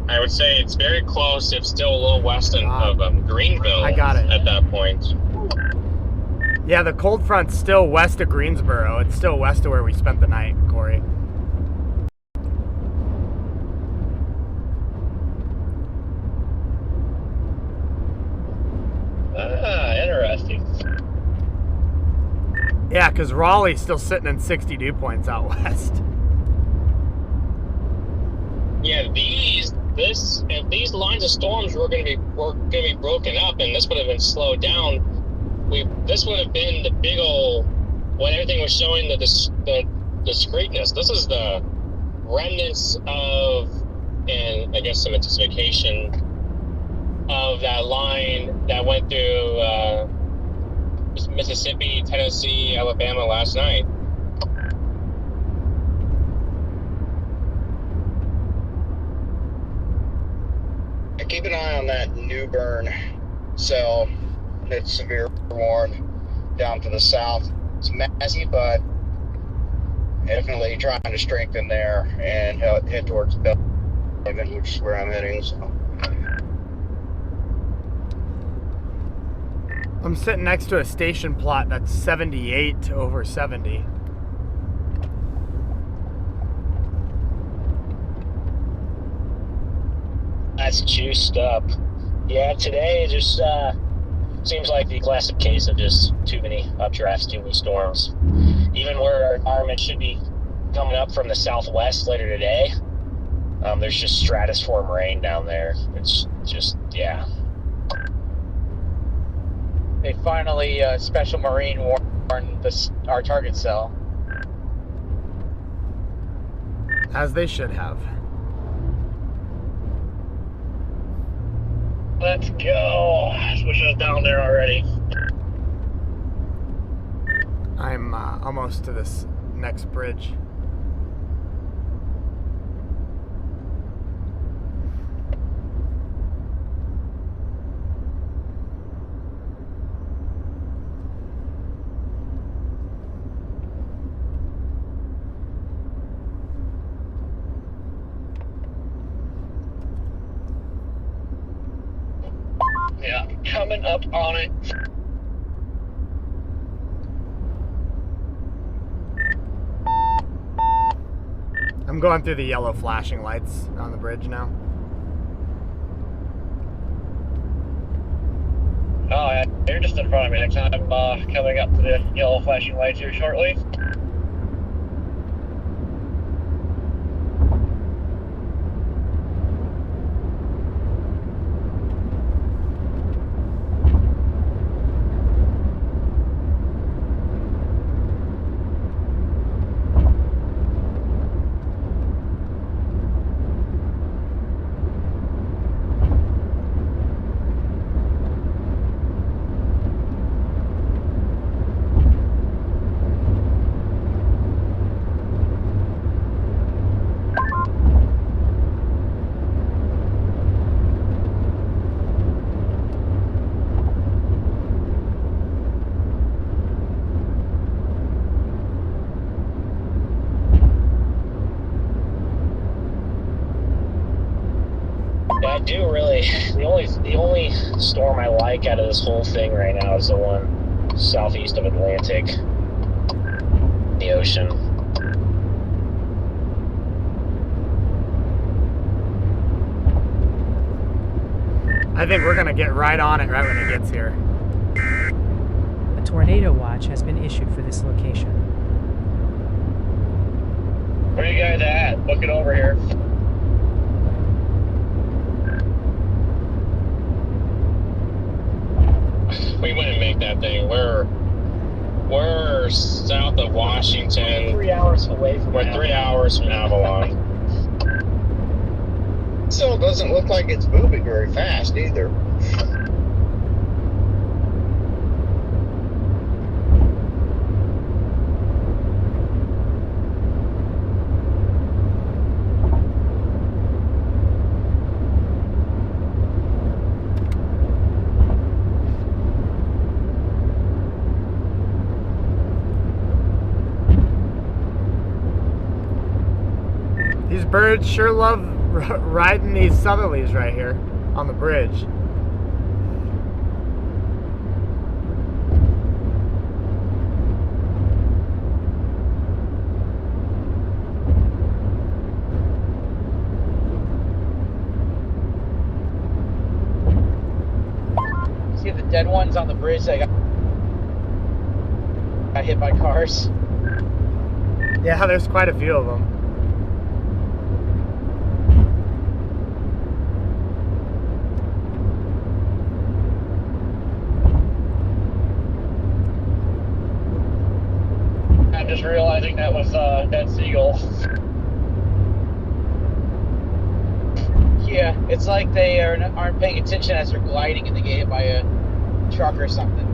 I would say it's very close. It's still a little west of Greenville. I got it. At that point. Yeah, the cold front's still west of Greensboro. It's still west of where we spent the night, Corey. Interesting. Yeah, because Raleigh's still sitting in 60 dew points out west. Yeah, if these lines of storms were going to be broken up, and this would have been slowed down, this would have been the big old, when everything was showing the discreteness. This is the remnants of, and I guess some intensification of that line that went through Mississippi, Tennessee, Alabama last night. Keep an eye on that New Bern cell. It's severe warned down to the south. It's messy, but definitely trying to strengthen there and head towards Belgium, which is where I'm heading. So. I'm sitting next to a station plot that's 78 over 70. That's juiced up. Yeah, today just seems like the classic case of just too many updrafts, too many storms. Even where our environment should be coming up from the southwest later today, there's just stratoform rain down there. It's just, yeah. They finally, Special Marine warned our target cell. As they should have. Let's go. I wish I was down there already. I'm almost to this next bridge. Yeah, coming up on it. I'm going through the yellow flashing lights on the bridge now. Oh, yeah, you're just in front of me next time. I'm coming up to the yellow flashing lights here shortly. The only storm I like out of this whole thing right now is the one southeast of Atlantic, the ocean. I think we're gonna get right on it right when it gets here. A tornado watch has been issued for this location. Where are you guys at? Book it over here. We wouldn't make that thing. We're south of Washington. 3 hours away from We're 3 hours from Avalon. Still doesn't look like it's moving very fast either. These birds sure love riding these southerlies right here on the bridge. See the dead ones on the bridge that got hit by cars? Yeah, there's quite a few of them. I'm just realizing that was dead seagull. Yeah, it's like they aren't paying attention as they're gliding and they get hit by a truck or something.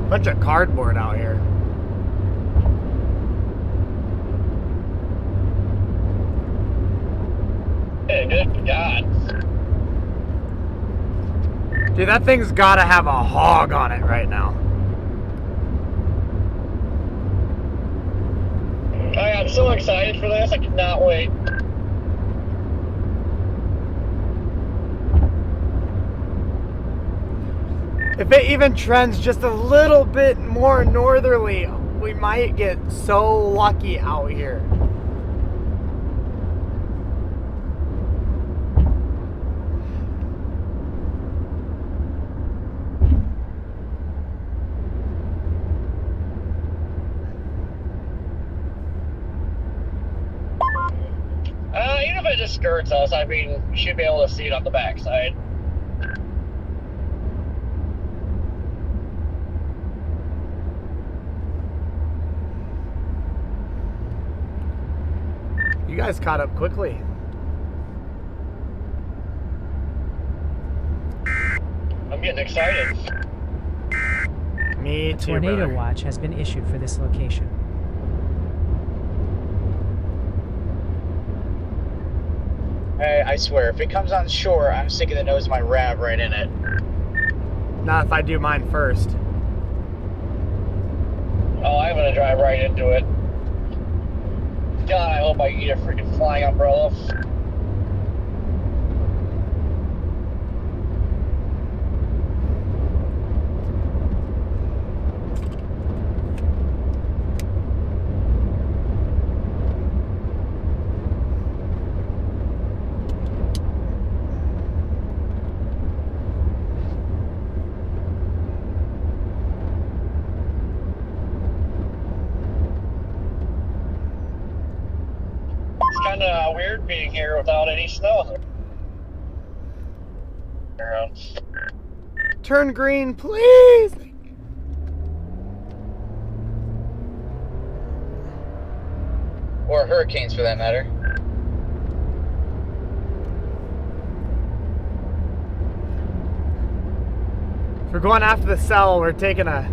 Bunch of cardboard out here. Hey, good God. Dude, that thing's gotta have a hog on it right now. I'm so excited for this. I cannot wait. If it even trends just a little bit more northerly, we might get so lucky out here. Even if it just skirts us, I mean, you should be able to see it on the backside. You guys caught up quickly. I'm getting excited. Me A too, tornado brother. watch has been issued for this location. I swear, if it comes on shore, I'm sticking the nose of my Rav right in it. Not if I do mine first. Oh, I'm gonna drive right into it. God, I hope I eat a freaking flying umbrella. It's kind of weird being here without any snow around. Turn green, please! Or hurricanes, for that matter. If we're going after the cell, we're taking a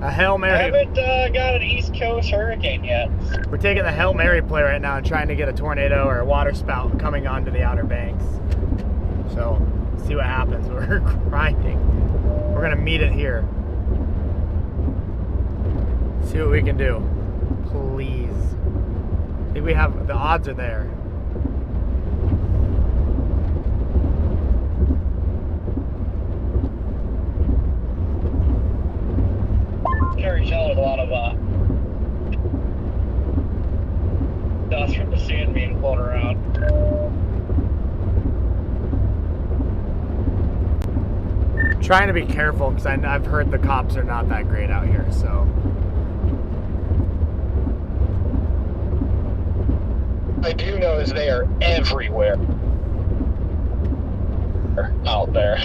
A Hail I Mary. haven't got an East Coast hurricane yet. We're taking the Hail Mary play right now and trying to get a tornado or a water spout coming onto the Outer Banks. So, see what happens. We're grinding. We're gonna meet it here. See what we can do. Please. I think we have, the odds are there. Carry shell with a lot of dust from the sand being flown around. Trying to be careful because I've heard the cops are not that great out here, so. I do know is they are everywhere out there.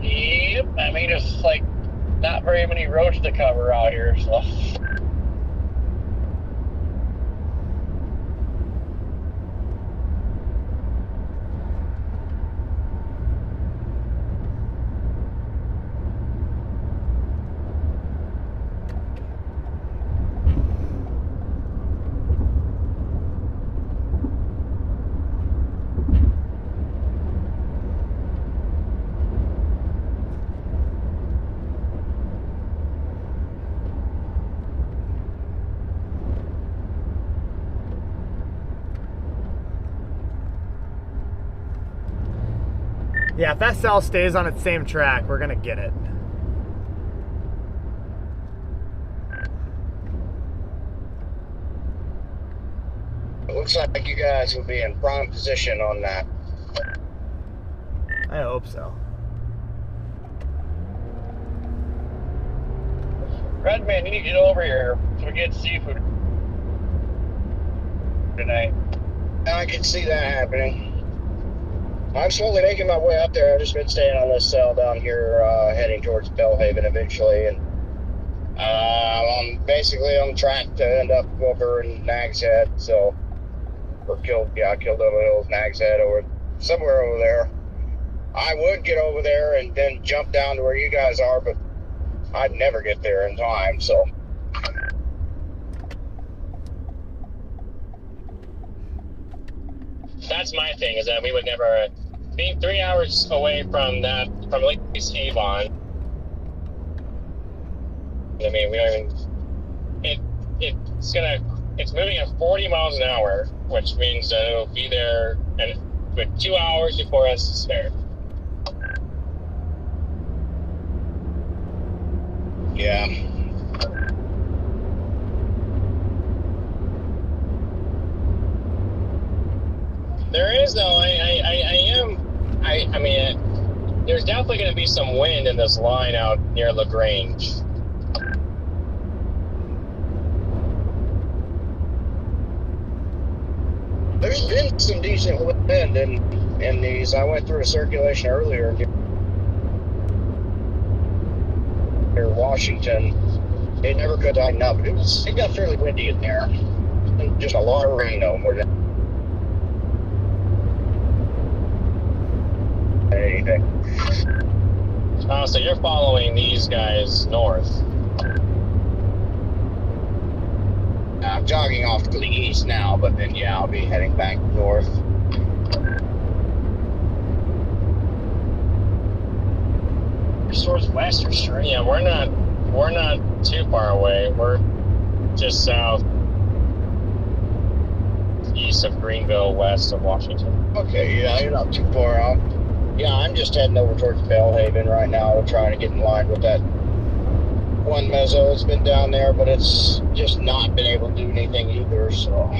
Yep, I mean, it's like not very many roads to cover out here, so. Yeah, if SL stays on its same track, we're gonna get it. It looks like you guys will be in prime position on that. I hope so. Redman, you need to get over here so we get seafood tonight. I can see that happening. I'm slowly making my way up there. I've just been staying on this cell down here, heading towards Bellhaven eventually, and I'm basically on track to end up over in Nag's Head. So, I killed Little Hills, Nag's Head, or somewhere over there. I would get over there and then jump down to where you guys are, but I'd never get there in time. So. That's my thing, is that we would never, being 3 hours away from that, from at least Avon. I mean, we don't even, it's moving at 40 miles an hour, which means that it'll be there with 2 hours before us to spare. Yeah. There is, though, I mean, there's definitely going to be some wind in this line out near LaGrange. There's been some decent wind in these. I went through a circulation earlier near Washington. It never could tighten up. It got fairly windy in there. And just a lot of rain though, more than anything. So you're following these guys north. I'm jogging off to the east now, but then yeah, I'll be heading back north. Towards west or straight? Yeah, we're not too far away. We're just south east of Greenville, west of Washington. Okay, yeah, you're not too far out. Yeah, I'm just heading over towards Bellhaven right now, trying to get in line with that one mezzo that's been down there, but it's just not been able to do anything either, so.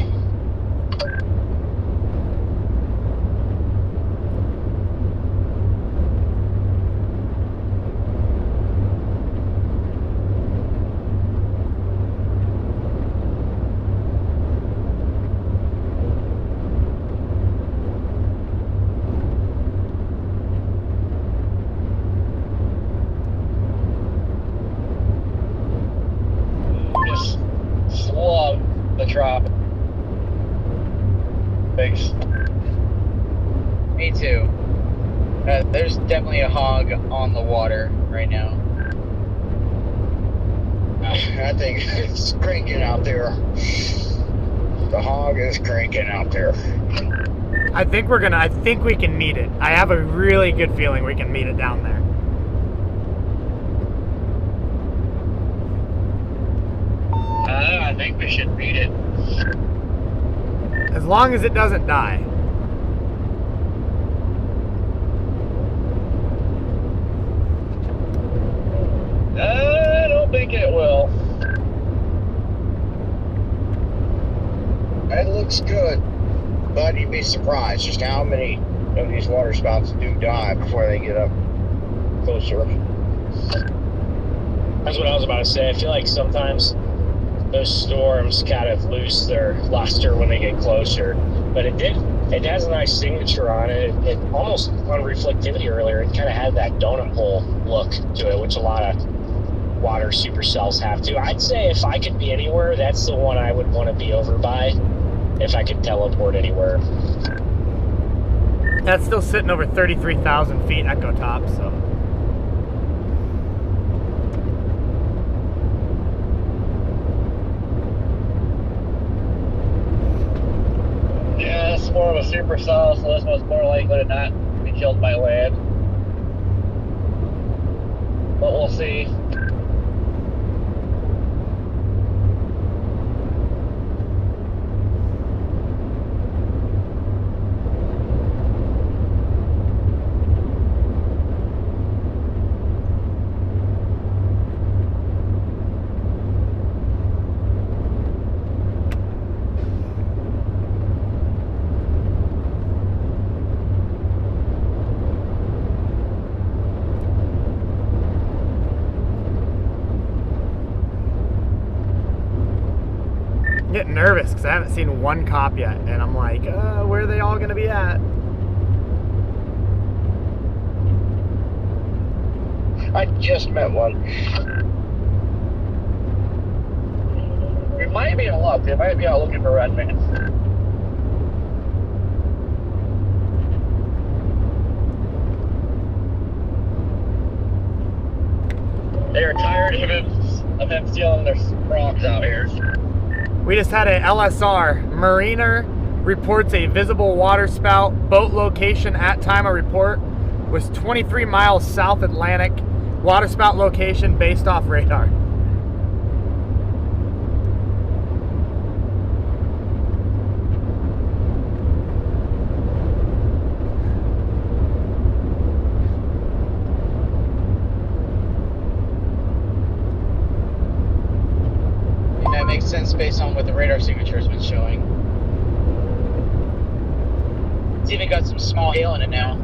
Just slug the tropic. Thanks. Me too. There's definitely a hog on the water right now. I think it's cranking out there. The hog is cranking out there. I think we can meet it. I have a really good feeling we can meet it down there. I think we should beat it. As long as it doesn't die. I don't think it will. It looks good, but you'd be surprised just how many of these water spouts do die before they get up closer. That's what I was about to say. I feel like sometimes those storms kind of lose their luster when they get closer. But it has a nice signature on it. It almost on reflectivity earlier, it kind of had that donut hole look to it, which a lot of water supercells have to. I'd say if I could be anywhere, that's the one I would want to be over by, if I could teleport anywhere. That's still sitting over 33,000 feet echo top, so. Yeah, it's more of a supercell, so this one's more likely to not be killed by land. But we'll see. Getting nervous because I haven't seen one cop yet, and I'm like, where are they all going to be at? I just met one. We might be in luck. They might be out looking for red man. They are tired of him stealing their frogs out here. We just had a LSR. Mariner reports a visible water spout. Boat location at time of report was 23 miles south Atlantic. Water spout location based off radar. Yeah, it makes sense based on what the radar signature has been showing. It's even got some small hail in it now.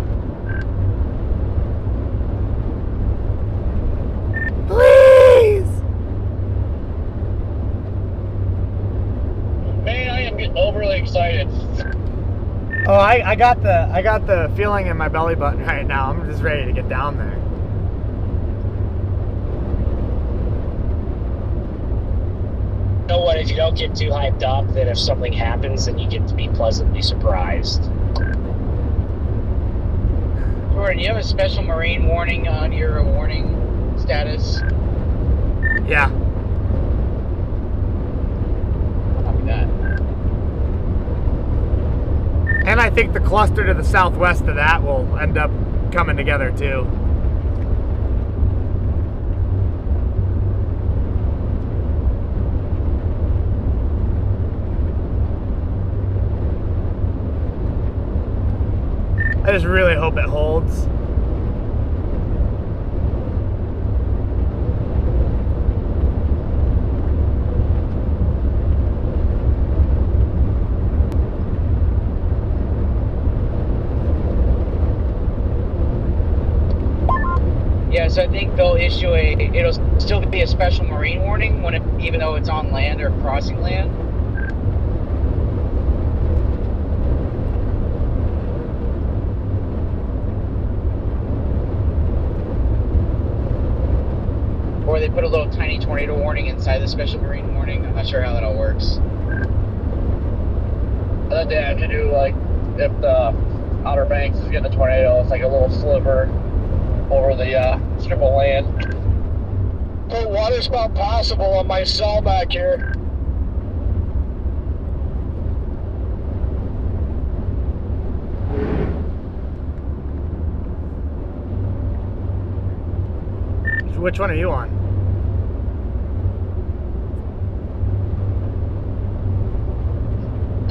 Please! Man, I am getting overly excited. Oh, I got the feeling in my belly button right now. I'm just ready to get down there. You know what? If you don't get too hyped up, then if something happens, then you get to be pleasantly surprised. Jordan, you have a special marine warning on your warning status? Yeah. Copy that. And I think the cluster to the southwest of that will end up coming together too. I just really hope it holds. Yeah, so I think they'll issue it'll still be a special marine warning even though it's on land or crossing land. Or they put a little tiny tornado warning inside the special marine warning. I'm not sure how that all works. then they have to do like if the Outer Banks is getting a tornado, it's like a little sliver over the strip of land. Put water spout possible on my cell back here. Which one are you on?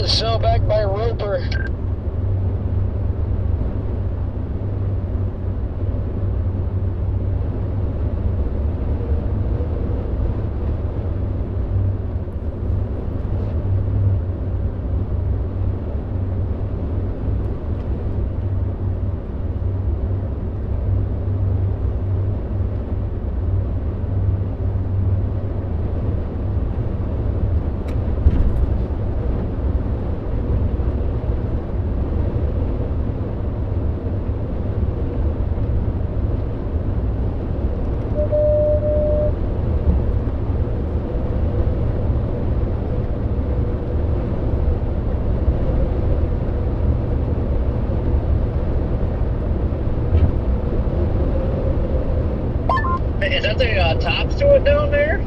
Cell back by Roper. Is that the tops to it down there?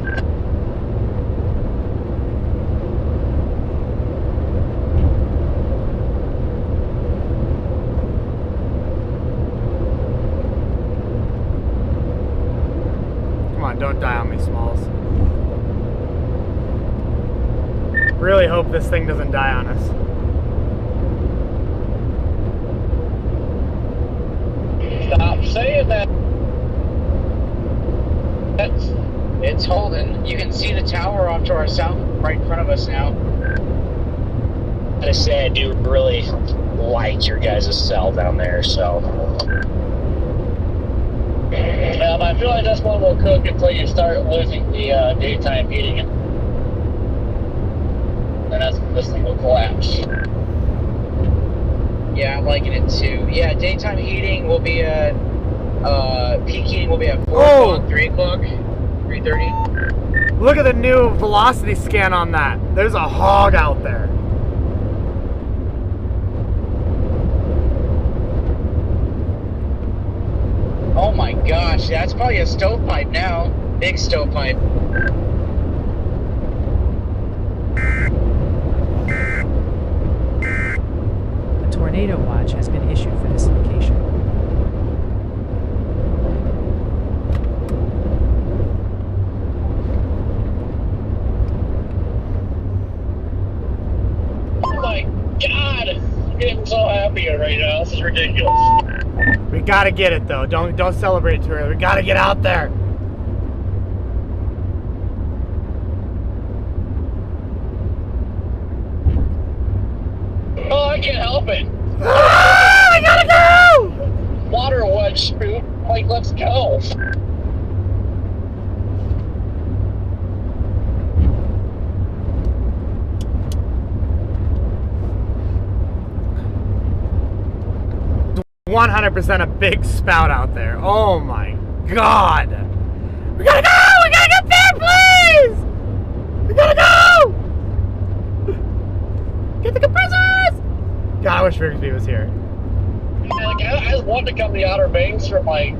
Come on, don't die on me, Smalls. Really hope this thing doesn't die on us. Stop saying that. It's holding. You can see the tower off to our south, right in front of us now. I gotta say, I do really like your guys' cell down there, so. I feel like this one will cook until you start losing the daytime heating. And this thing will collapse. Yeah, I'm liking it too. Yeah, daytime heating will be at, peak heating will be at 4 o'clock, 3 o'clock, 3:30. Look at the new velocity scan on that. There's a hog out there. Oh my gosh, that's probably a stovepipe now. Big stovepipe. A tornado watch has been issued for this location. Oh my god! I'm getting so happy right now. This is ridiculous. We gotta get it though. Don't celebrate too early. We gotta get out there. Oh, I can't help it. Ah, I gotta go! Water wedge spout. Like, let's go. One 100% a big spout out there. Oh my god. We gotta go! We gotta get there, please! We gotta go! Get the compressors! God, I wish Rigsby was here. Yeah, like, I just wanted to come to the Outer Banks for my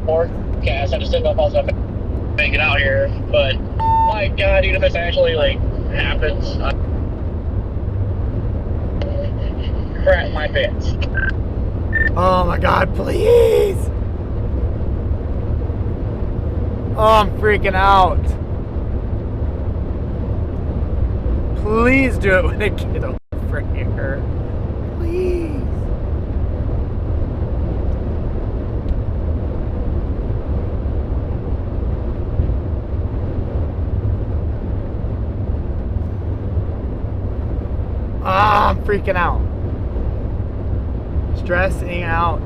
forecast. I just didn't know if I was going to make it out here. But, my god, even if this actually, like, happens, crap my pants. Oh my god, please! Oh, I'm freaking out. Please do it when I get over here. Please. Ah, I'm freaking out. Stressing out.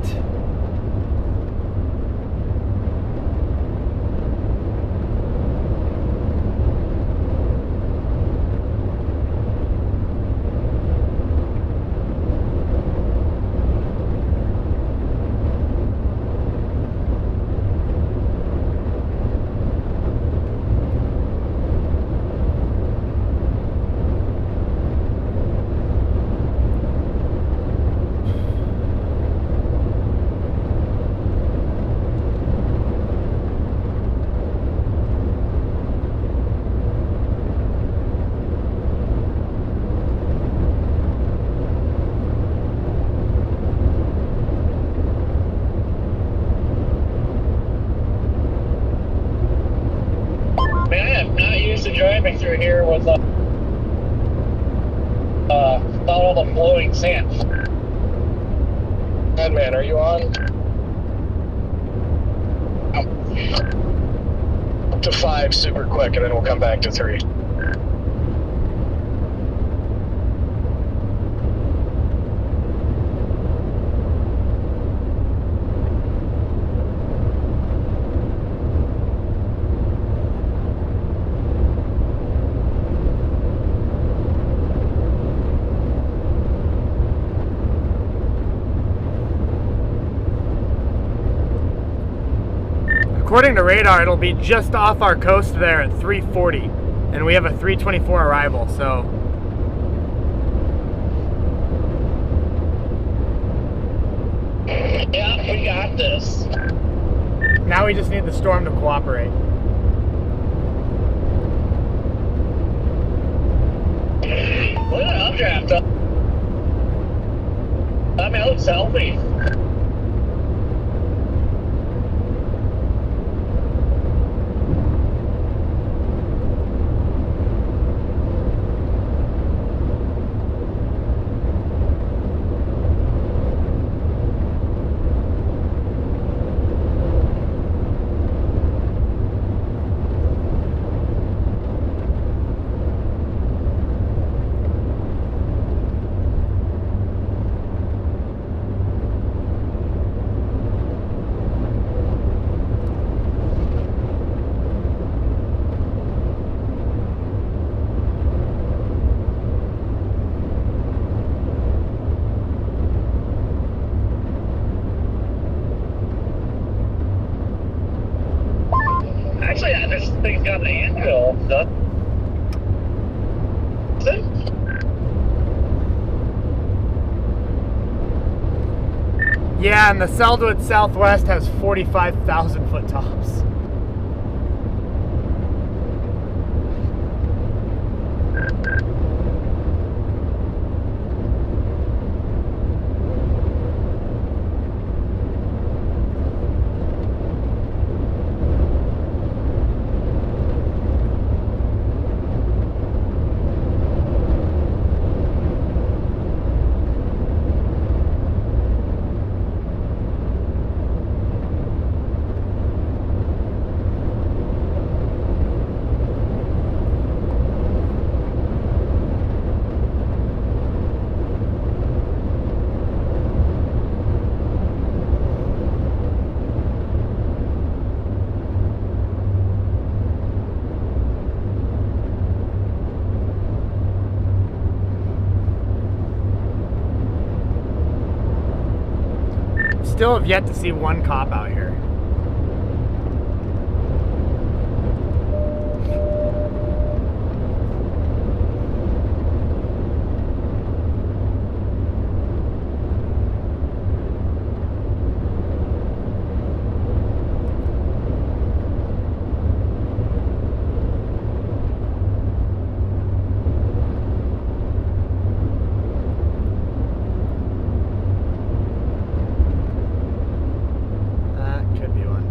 blowing sand. Man, are you on? Up to 5 super quick, and then we'll come back to 3. According to radar, it'll be just off our coast there at 3:40, and we have a 3:24 arrival, so. Yeah, we got this. Now we just need the storm to cooperate. Look at that updraft. I mean, it looks healthy. Actually, this thing's got an anvil, doesn't it? Yeah, and the Seldwood Southwest has 45,000 foot tops. Still have yet to see one cop out here. Could be one.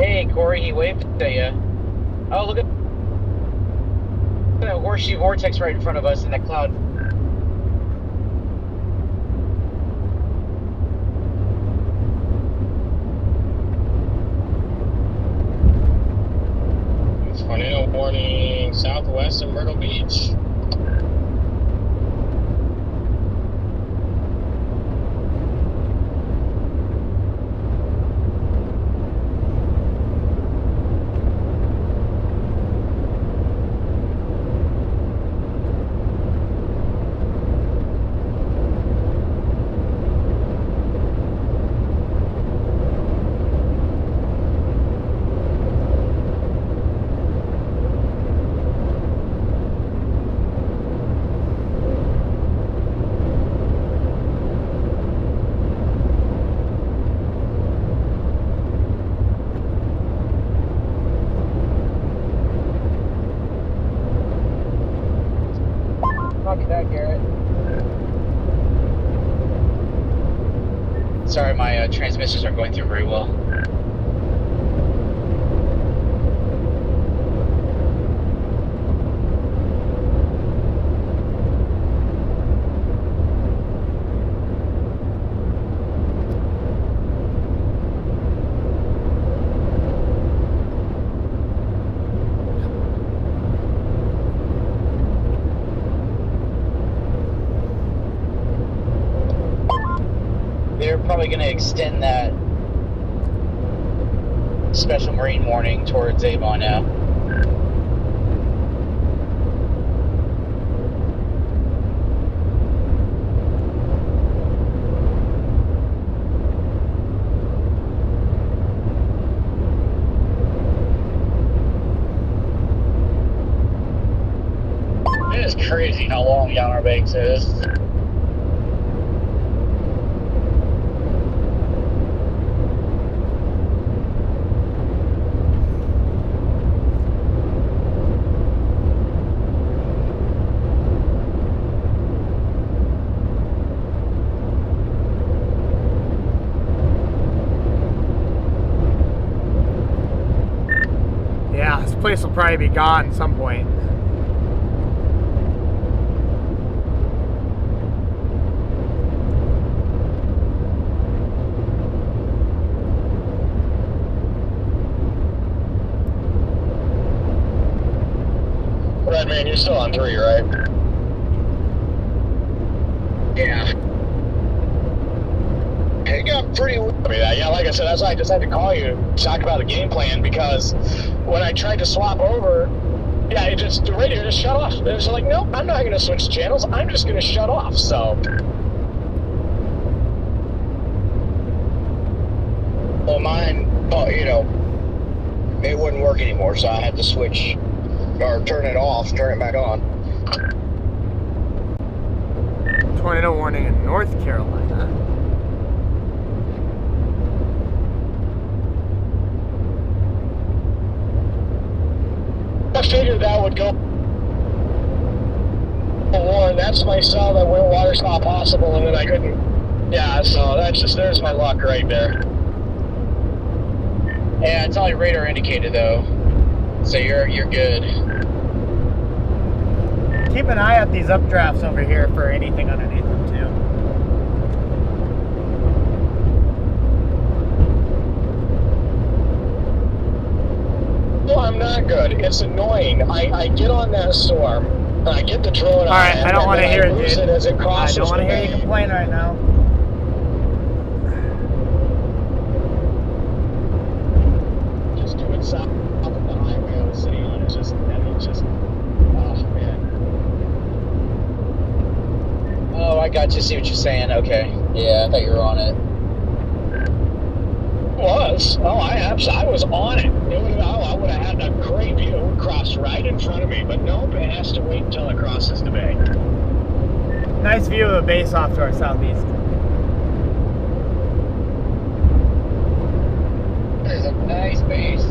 Hey, Corey, he waved at you. Oh, look at that horseshoe vortex right in front of us in that cloud. Tornado warning southwest of Myrtle Beach. transmissions aren't going through very well. They're probably going to extend that special marine warning towards Avon now. It is crazy how long the outbreaks is. Yeah, this place will probably be gone at some point. Red man, you're still on 3, right? Yeah. It got pretty. Yeah, like I said, that's why I just had to call you to talk about the game plan, because when I tried to swap over, yeah, the radio just shut off. It was like, nope, I'm not going to switch channels. I'm just going to shut off. So. Well, mine, it wouldn't work anymore, so I had to switch or turn it off, turn it back on. Tornado warning in North Carolina. I figured that would go. One, that's my cell that went water's not possible, and then I couldn't. Yeah, so there's my luck right there. Yeah, it's all your radar indicated though, so you're good. Keep an eye out these updrafts over here for anything underneath them too. No, I'm not good. It's annoying. I get on that storm, and I get the drone. All right, I don't want to hear it, dude. As it I don't want to hear you complain right now. Just do it south of the highway I was sitting on. It's just, oh man. Oh, I got you. See what you're saying. Okay. Yeah, I thought you were on it. Was. Oh, I was on it. I would have had a great view. It would cross right in front of me, but nope, it has to wait until it crosses the bay. Nice view of the base off to our southeast. That is a nice base.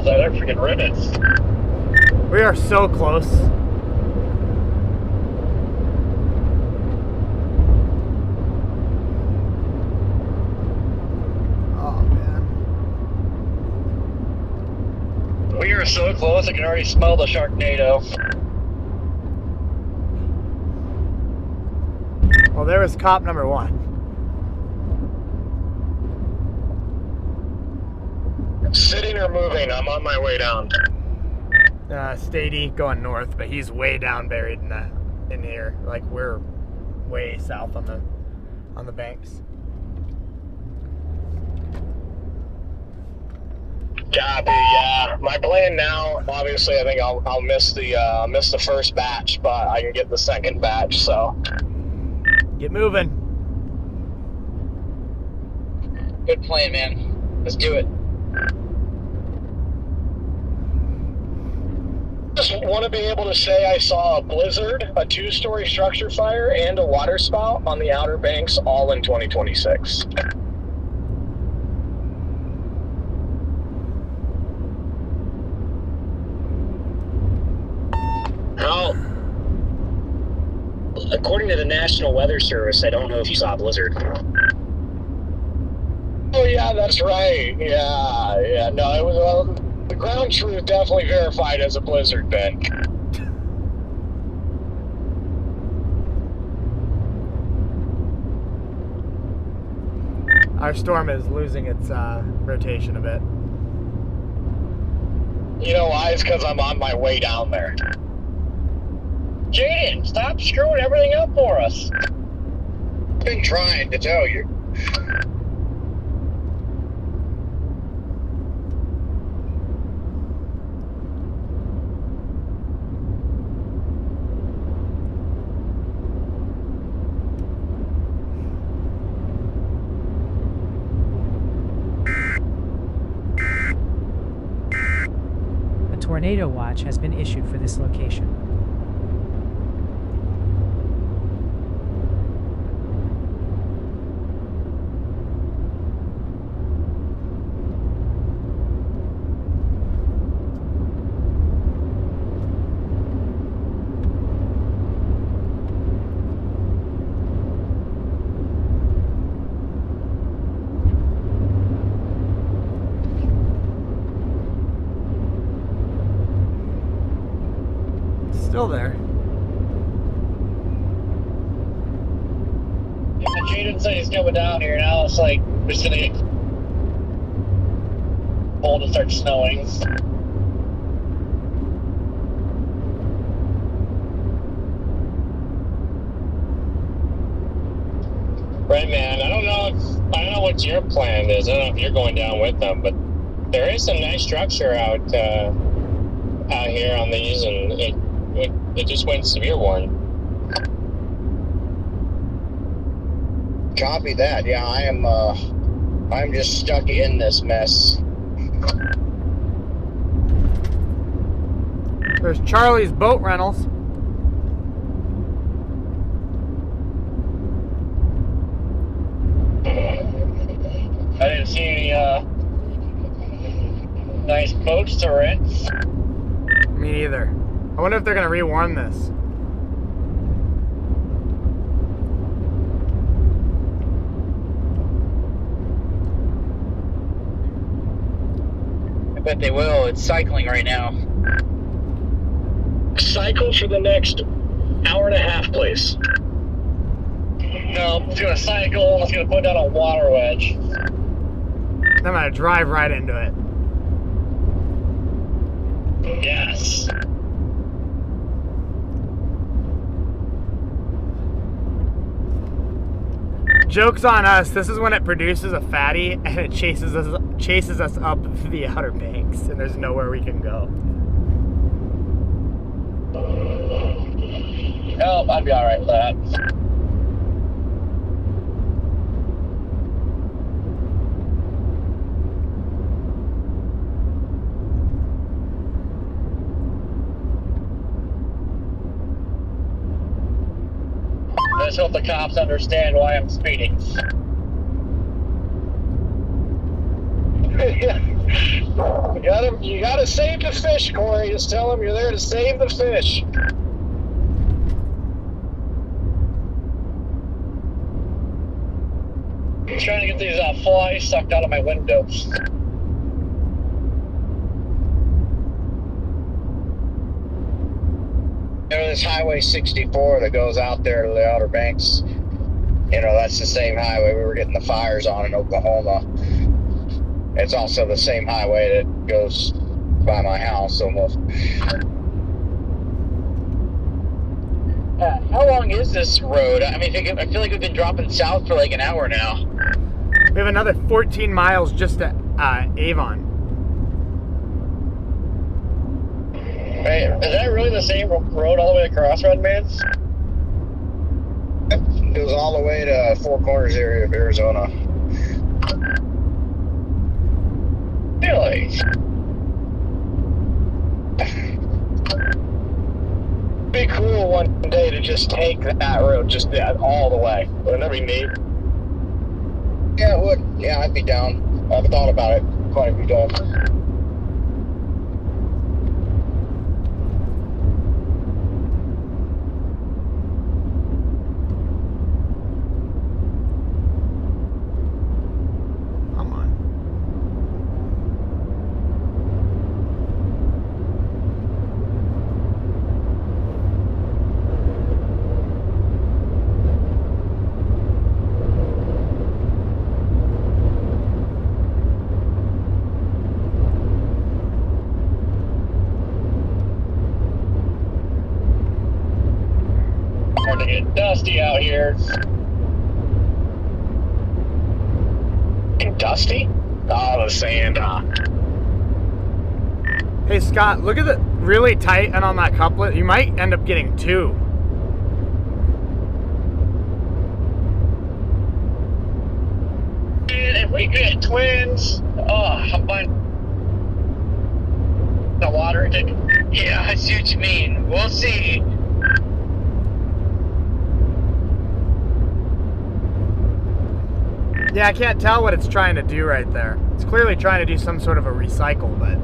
They're freaking rivets. We are so close. Oh man. We are so close I can already smell the Sharknado. Well, there was cop number 1. Sitting or moving? I'm on my way down. Stady going north, but he's way down buried in here. Like we're way south on the banks. Copy. Yeah, my plan now. Obviously, I think I'll miss the first batch, but I can get the second batch. So Get moving. Good plan, man. Let's do it. just want to be able to say I saw a blizzard, a 2-story structure fire, and a water spout on the Outer Banks all in 2026. Well, according to the National Weather Service, I don't know if you saw a blizzard. Oh yeah, that's right. Yeah. No, it was the ground truth definitely verified as a blizzard, Ben. Our storm is losing its rotation a bit. You know why? It's because I'm on my way down there. Jaden, stop screwing everything up for us. Been trying to tell you. A tornado watch has been issued for this location. Still there. Yeah, Jaden said he's coming down here. Now it's like we're just gonna get cold and start snowing. Right, man. I don't know what your plan is. I don't know if you're going down with them, but there is some nice structure out here on these, and it just went severe warning. Copy that. Yeah, I'm just stuck in this mess. There's Charlie's boat rentals. I didn't see any nice boats to rent. Me neither. I wonder if they're gonna rewarm this. I bet they will. It's cycling right now. Cycle for the next hour and a half, please. No, it's gonna cycle. It's gonna put down a water wedge. I'm gonna drive right into it. Yes. Joke's on us. This is when it produces a fatty and it chases us up the Outer Banks, and there's nowhere we can go. Oh, I'd be alright with that. I just hope the cops understand why I'm speeding. You gotta save the fish, Corey. Just tell them you're there to save the fish. I'm trying to get these flies sucked out of my windows. You know, this Highway 64 that goes out there to the Outer Banks, you know, that's the same highway we were getting the fires on in Oklahoma. It's also the same highway that goes by my house almost. How long is this road? I mean, I feel like we've been dropping south for like an hour now. We have another 14 miles just to Avon. Wait, is that really the same road all the way across Red Man's? It goes all the way to Four Corners area of Arizona. Really? Be cool one day to just take that road, just all the way. Wouldn't that be neat? Yeah, it would. Yeah, I'd be down. I've thought about it quite a few times. Come on. Starting to get dusty out here. Dusty? Oh, the sand. Hey Scott, look at the really tight and on that couplet. You might end up getting two. And if we get twins, I'm fine. The water ticket. Yeah, I see what you mean. We'll see. Yeah, I can't tell what it's trying to do right there. It's clearly trying to do some sort of a recycle, but...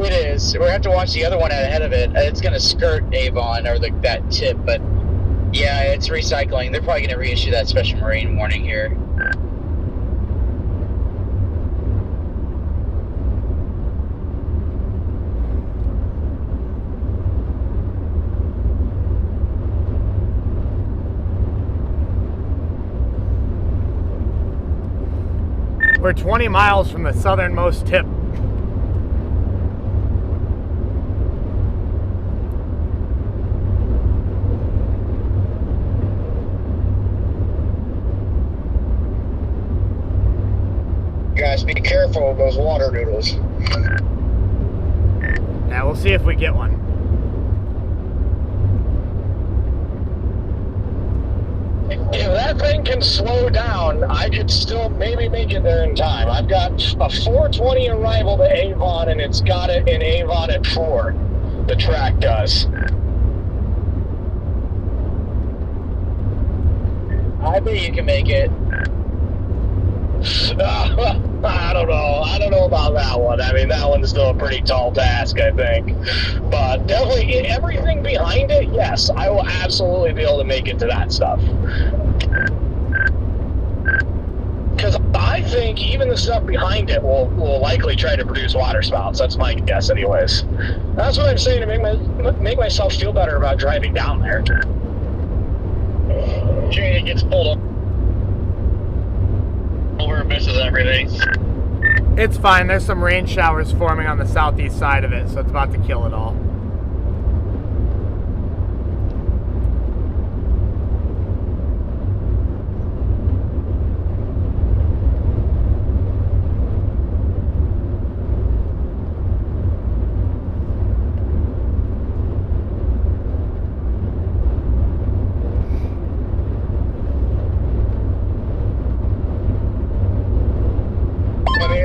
It is. We're going to have to watch the other one ahead of it. It's going to skirt Avon, or that tip, but yeah, it's recycling. They're probably going to reissue that special marine warning here. We're 20 miles from the southernmost tip. Guys, be careful of those water noodles. Yeah, we'll see if we get one. If that thing can slow down, I could still maybe make it there in time. I've got a 4:20 arrival to Avon, and it's got it in Avon at 4. The track does. I bet you can make it. I don't know. I don't know about that one. I mean, that one's still a pretty tall task, I think. But definitely everything behind it, yes, I will absolutely be able to make it to that stuff. Because I think even the stuff behind it will likely try to produce water spouts. That's my guess anyways. That's what I'm saying to make myself feel better about driving down there. It gets pulled over and misses everything. It's fine. There's some rain showers forming on the southeast side of it, so it's about to kill it all.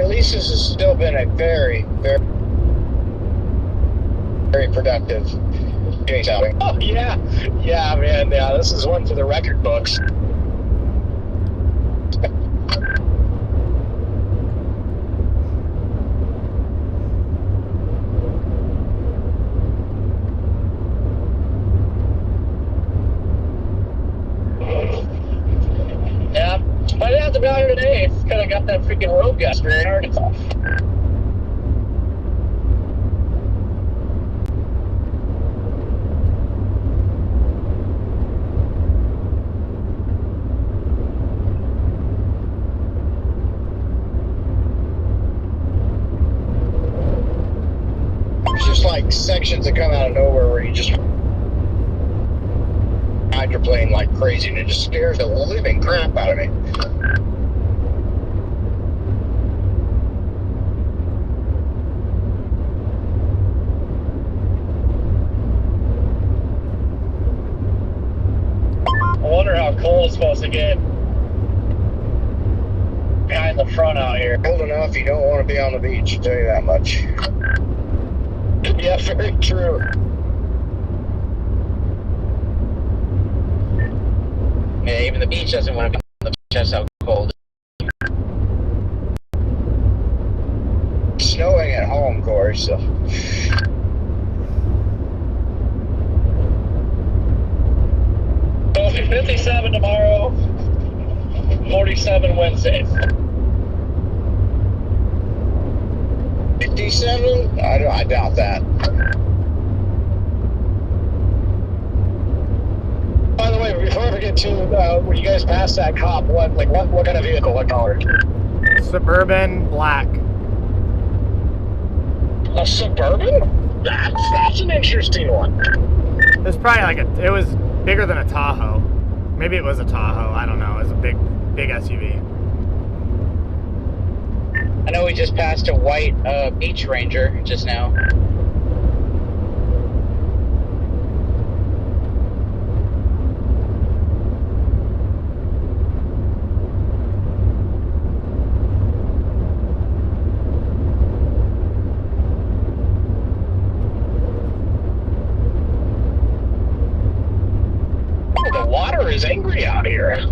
This has still been a very, very, very productive chase outing. Oh, yeah. Yeah, man. Yeah, this is one for the record books. Yeah, I didn't have to be out here today. It's kind of got that freaking road guster in Arkansas. There's just like sections that come out of nowhere where you just hydroplane like crazy and it just scares the living crap out of me. cold it's supposed to get behind the front out here. Cold enough, you don't want to be on the beach, I'll tell you that much. Yeah, very true. Yeah, even the beach doesn't want to be on the beach. That's how cold. Snowing at home, Corey, so. So it'll be 57 tomorrow, 47 Wednesday. 57? I doubt that. By the way, before we get to when you guys pass that cop, what kind of vehicle? What color? Suburban black. A Suburban? That's an interesting one. It was probably like it was bigger than a Tahoe. Maybe it was a Tahoe. I don't know. It was a big SUV. I know we just passed a white beach ranger just now. The water is angry out here.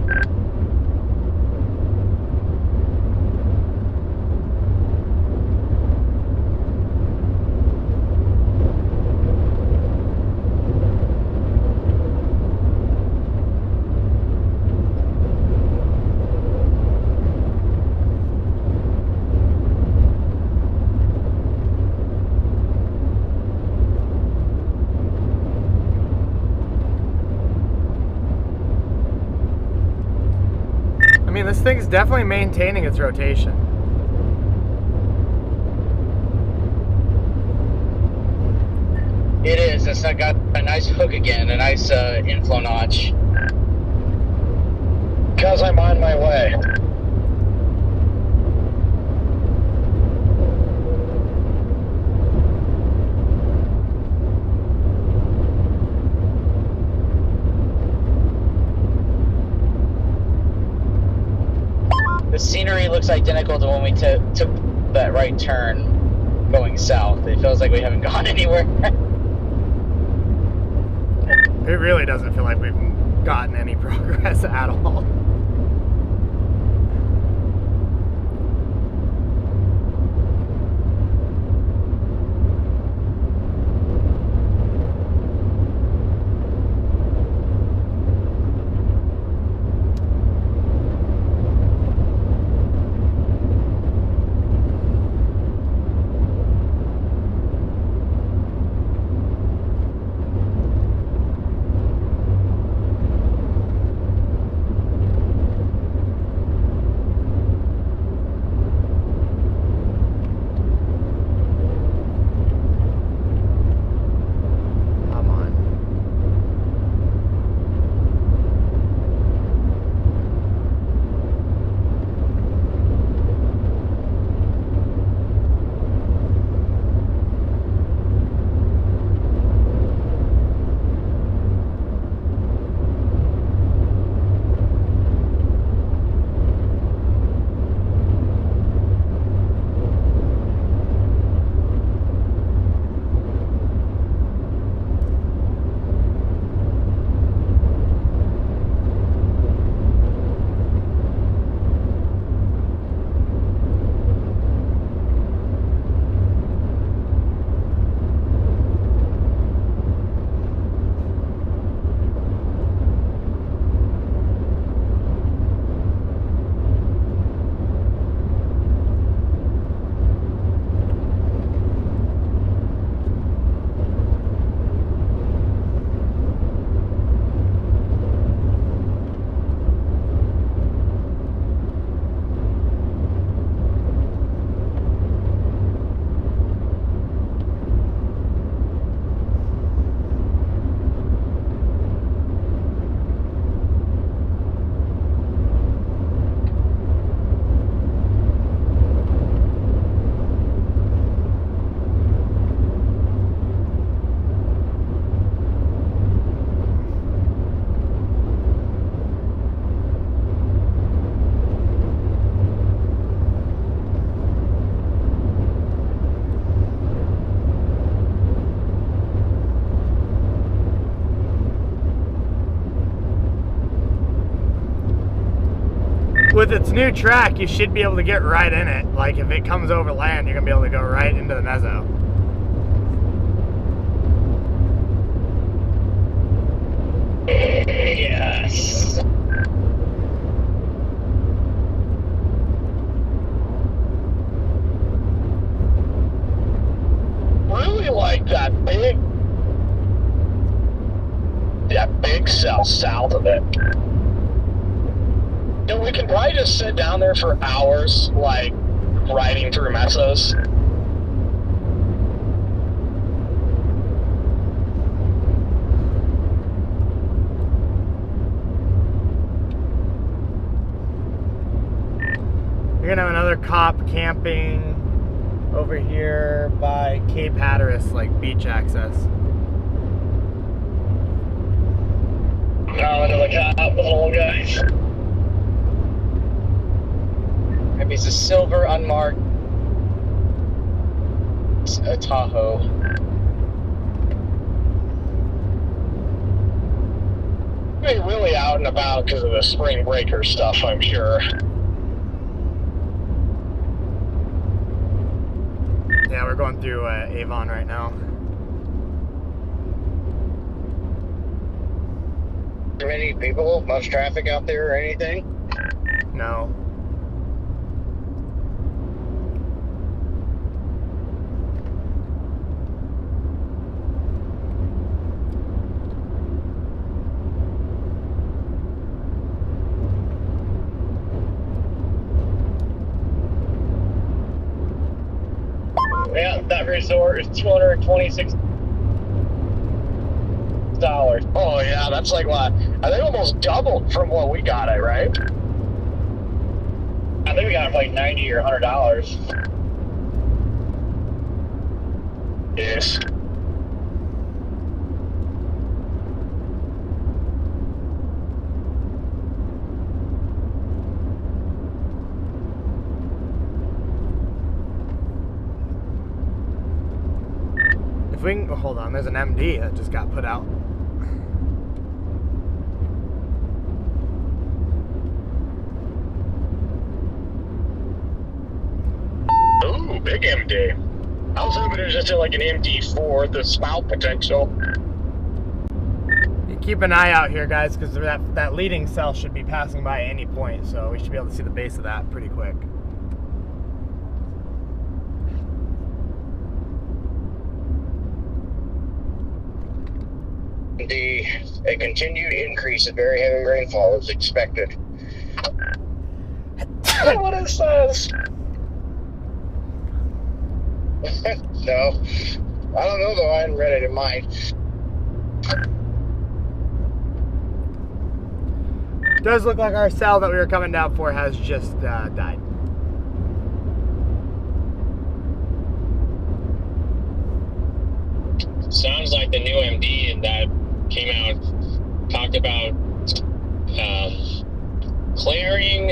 I mean, this thing's definitely maintaining its rotation. It is. It's got a nice hook again, a nice inflow notch. Because I'm on my way. The scenery looks identical to when we took that right turn going south. It feels like we haven't gone anywhere. It really doesn't feel like we've gotten any progress at all. With its new track, you should be able to get right in it. Like, if it comes over land, you're going to be able to go right into the mezzo. Yes. Really like that big cell south of it. You know, we can probably just sit down there for hours, like, riding through mezzos. You're gonna have another cop camping over here by Cape Hatteras, like beach access. Oh, another cop with little guys. Maybe it's a silver unmarked Tahoe. Be really out and about because of the spring breaker stuff, I'm sure. Yeah, we're going through Avon right now. Many people, much traffic out there or anything? No. Yeah, that resort is $226. Oh yeah, that's like what? I think almost doubled from what we got it, right? I think we got it for like $90 or $100. Yes. If we can, hold on, there's an MD that just got put out. Ooh, big MD. I was hoping it was just like an MD4, the spout potential. You keep an eye out here, guys, because that leading cell should be passing by at any point, so we should be able to see the base of that pretty quick. A continued increase in very heavy rainfall is expected. What it says. No, I don't know though. I hadn't read it in mine. Does look like our cell that we were coming down for has just died. Sounds like the new MD that came out talked about clearing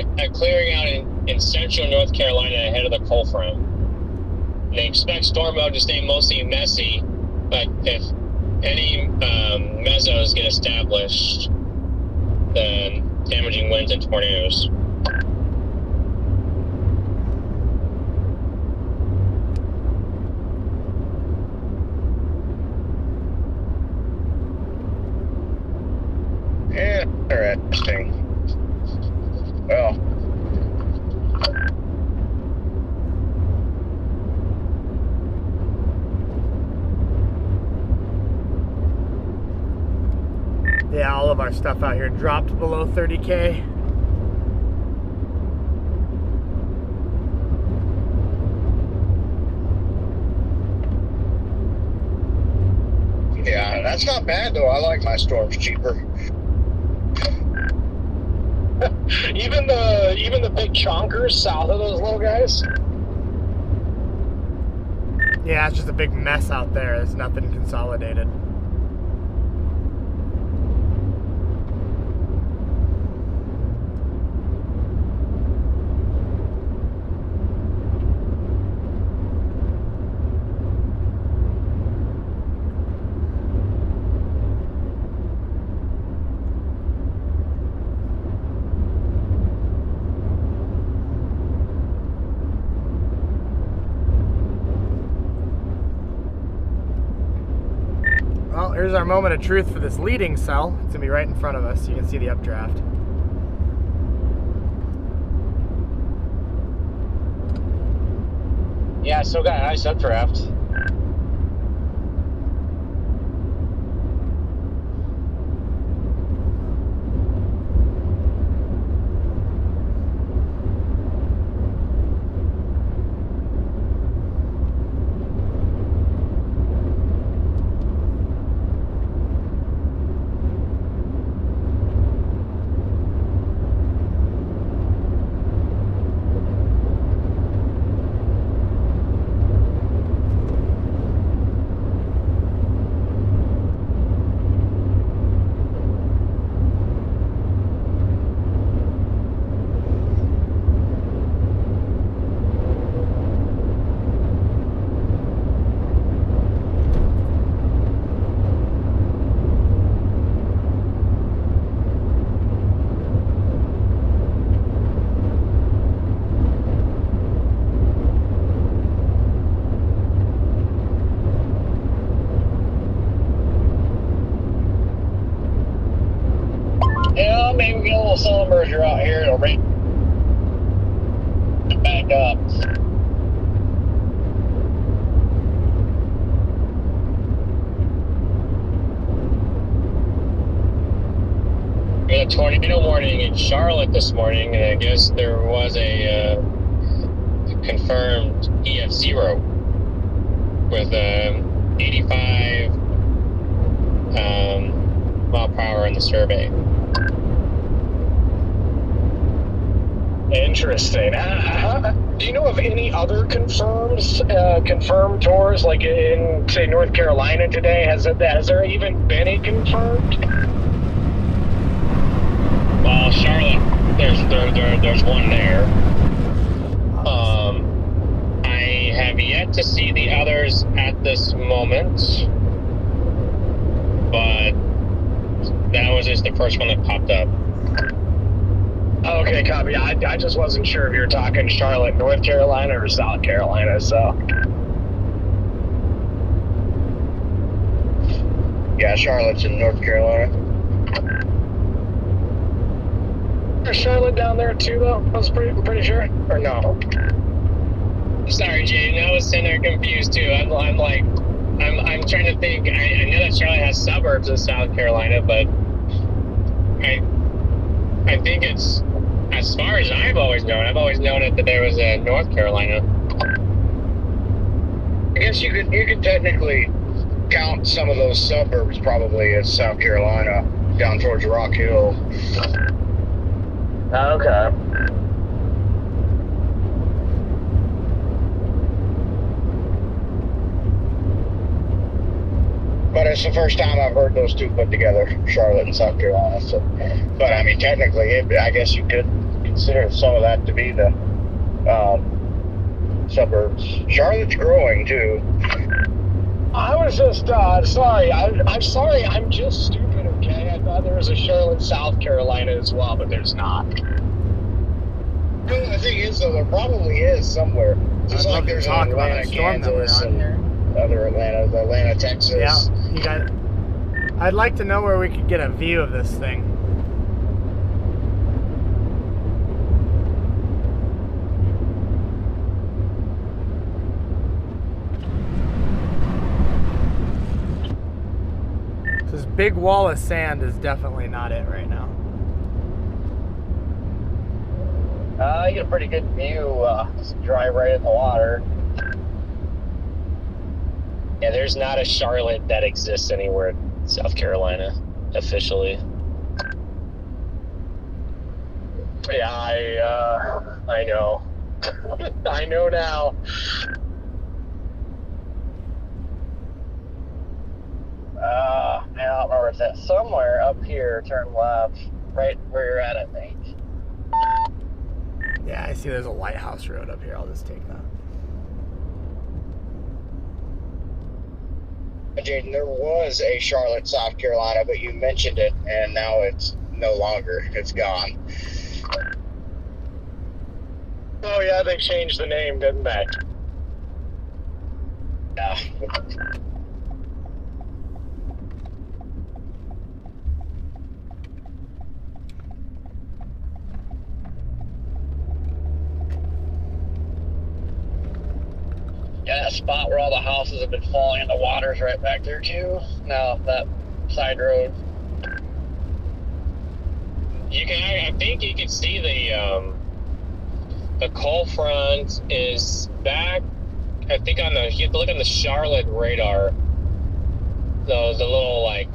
out in central North Carolina ahead of the cold front. They expect storm mode to stay mostly messy, but if any mezzos get established, then damaging winds and tornadoes. Interesting. Well, Yeah, all of our stuff out here dropped below 30K. yeah, that's not bad though. I like my storms cheaper. Even the big chonkers south of those little guys. Yeah, it's just a big mess out there. There's nothing consolidated. Here's our moment of truth for this leading cell. It's gonna be right in front of us. You can see the updraft. Yeah, still got a nice updraft. Yeah, maybe we get a little cell merger out here. It'll bring it back up. We had a tornado warning in Charlotte this morning, and I guess there was a confirmed EF0 with 85 mile per hour in the survey. Interesting. Do you know of any other confirmed tours, like in, say, North Carolina today? Has there even been a confirmed? Well, Charlotte, there's one there. I have yet to see the others at this moment, but that was just the first one that popped up. Okay, copy. I just wasn't sure if you were talking Charlotte, North Carolina, or South Carolina, so. Yeah, Charlotte's in North Carolina. Is Charlotte down there too, though? I was pretty sure. Or no? Sorry, Jaden. I was sitting there confused too. I'm trying to think. I know that Charlotte has suburbs in South Carolina, but I think it's, as far as I've always known it that there was a North Carolina. I guess you could technically count some of those suburbs probably as South Carolina down towards Rock Hill. Okay. But it's the first time I've heard those two put together, Charlotte and South Carolina. So, but I mean, technically, I guess you could consider some of that to be the suburbs. Charlotte's growing too. I was just sorry. I'm sorry. I'm just stupid. Okay, I thought there was a Charlotte, South Carolina as well, but there's not. Well, the thing is, though, there probably is somewhere. Just like there's an Atlanta, Kansas, and other Atlanta, Atlanta, Texas. Yeah, you got. I'd like to know where we could get a view of this thing. This big wall of sand is definitely not it right now. You get a pretty good view. Just drive right in the water. Yeah, there's not a Charlotte that exists anywhere in South Carolina, officially. Yeah, I know. I know now. Man, I don't remember if that's somewhere up here. Turn left, right where you're at, I think. Yeah, I see there's a lighthouse road up here. I'll just take that. Jaden, there was a Charlotte, South Carolina, but you mentioned it, and now it's no longer. It's gone. Oh yeah, they changed the name, didn't they? Yeah. that spot where all the houses have been falling in the water's right back there too. Now that side road. You can, I think you can see the cold front is back. I think on the, you have to look on the Charlotte radar. The little like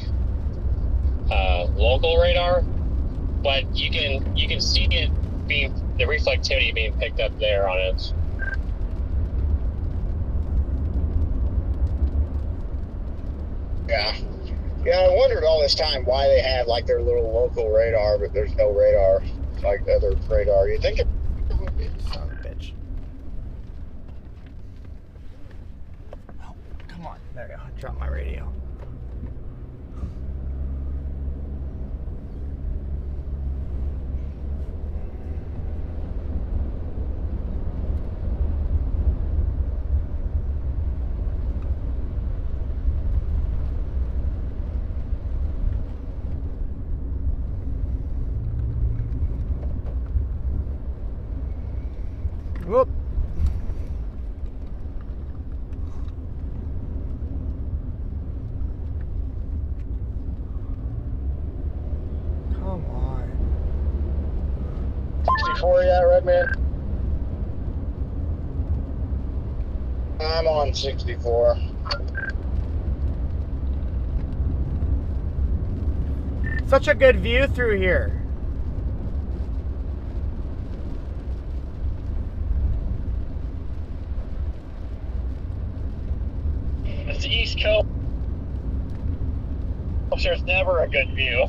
local radar, but you can see it being, the reflectivity being picked up there on it. Yeah. Yeah, I wondered all this time why they have like their little local radar, but there's no radar like other radar. You think it would be? Son of a bitch. Oh, come on. There we go. I dropped my radio. Whoop. Come on. 64 yet, Redman? I'm on 64. Such a good view through here. It's the East Coast. There's never a good view.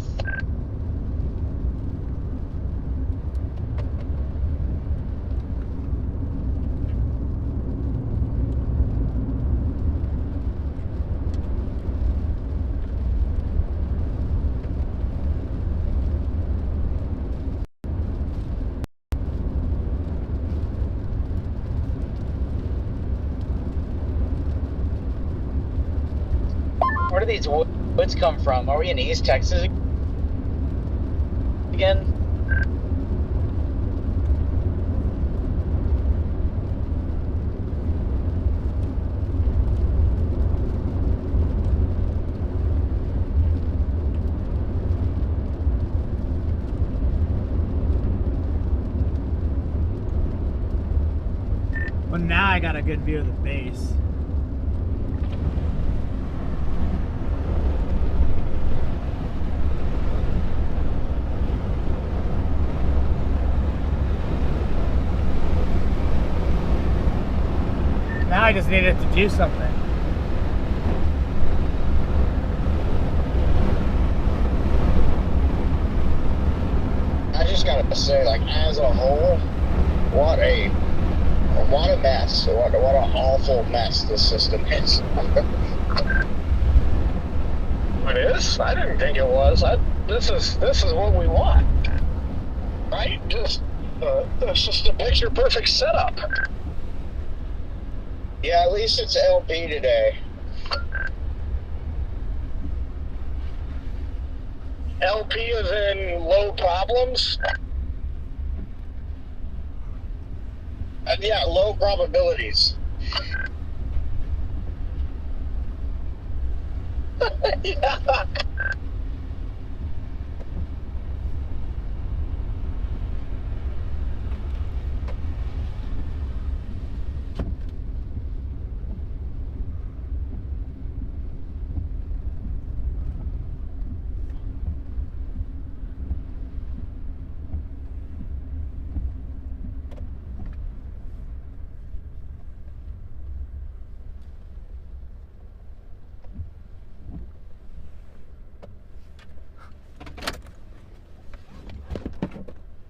Where do these woods come from? Are we in East Texas again? Well, now I got a good view of the base. Now I just need it to do something. I just gotta say, like, as a whole, what a mess. What an awful mess this system is. It is? I didn't think it was. This is what we want, right? Just it's just a picture perfect setup. Yeah, at least it's LP today. LP is in low problems. Yeah, low probabilities. Yeah.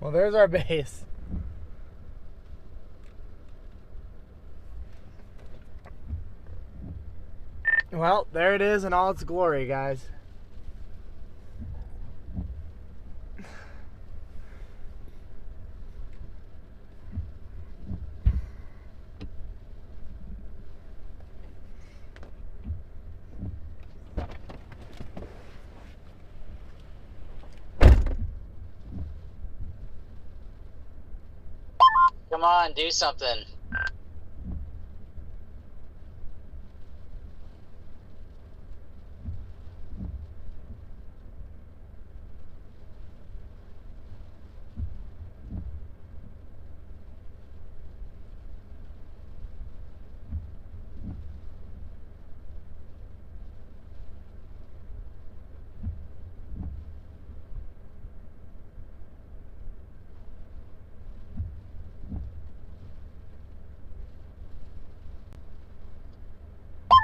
Well, there's our base. Well, there it is in all its glory, guys. Come on, do something.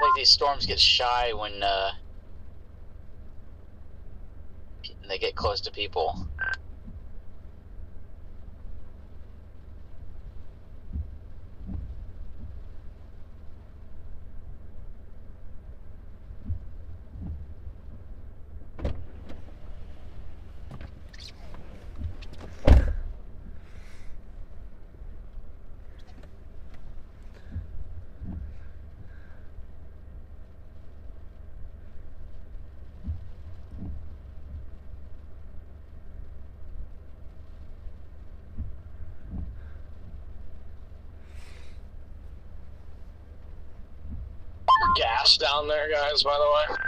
like these storms get shy when they get close to people. Gas down there, guys, by the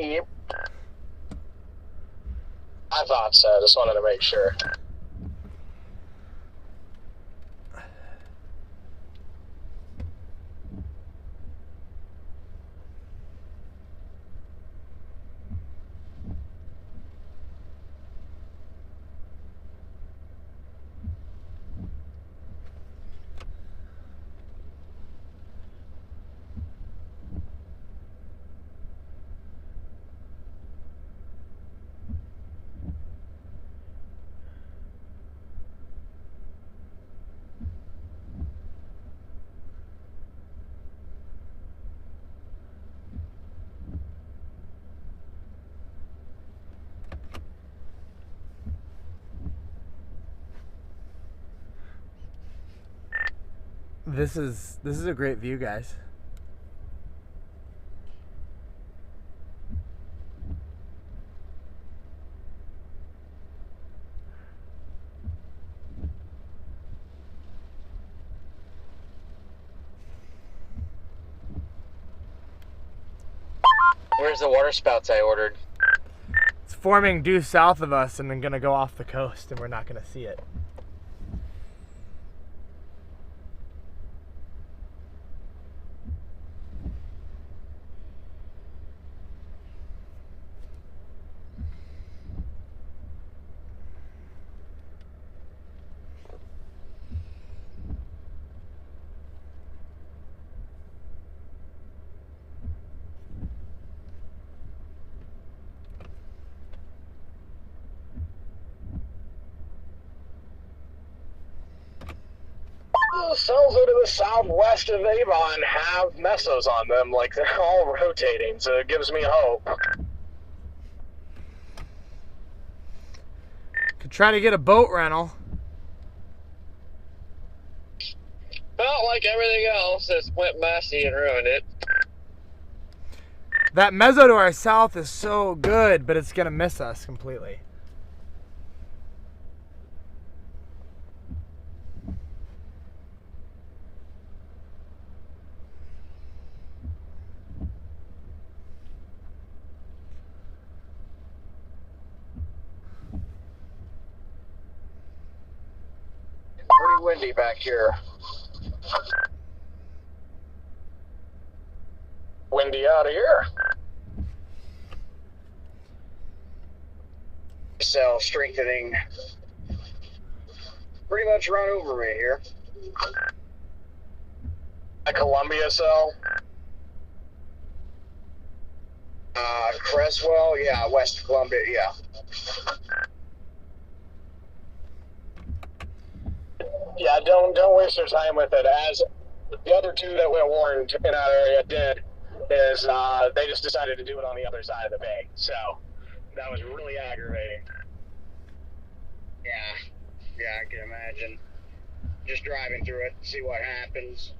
way. Yep. I thought so. I just wanted to make sure. This is a great view, guys. Where's the water spouts I ordered? It's forming due south of us and then gonna go off the coast, and we're not gonna see it. The cells to the southwest of Avon have mesos on them, like they're all rotating, so it gives me hope. Could try to get a boat rental. Felt like everything else just went messy and ruined it. That meso to our south is so good, but it's gonna miss us completely. Pretty windy back here. Windy out of here. Cell strengthening. Pretty much run over me here. A Columbia cell. Creswell, yeah, West Columbia, yeah. Yeah, don't waste your time with it. As the other two that were warned in that area did, is they just decided to do it on the other side of the bay. So that was really aggravating. Yeah, I can imagine. Just driving through it, see what happens.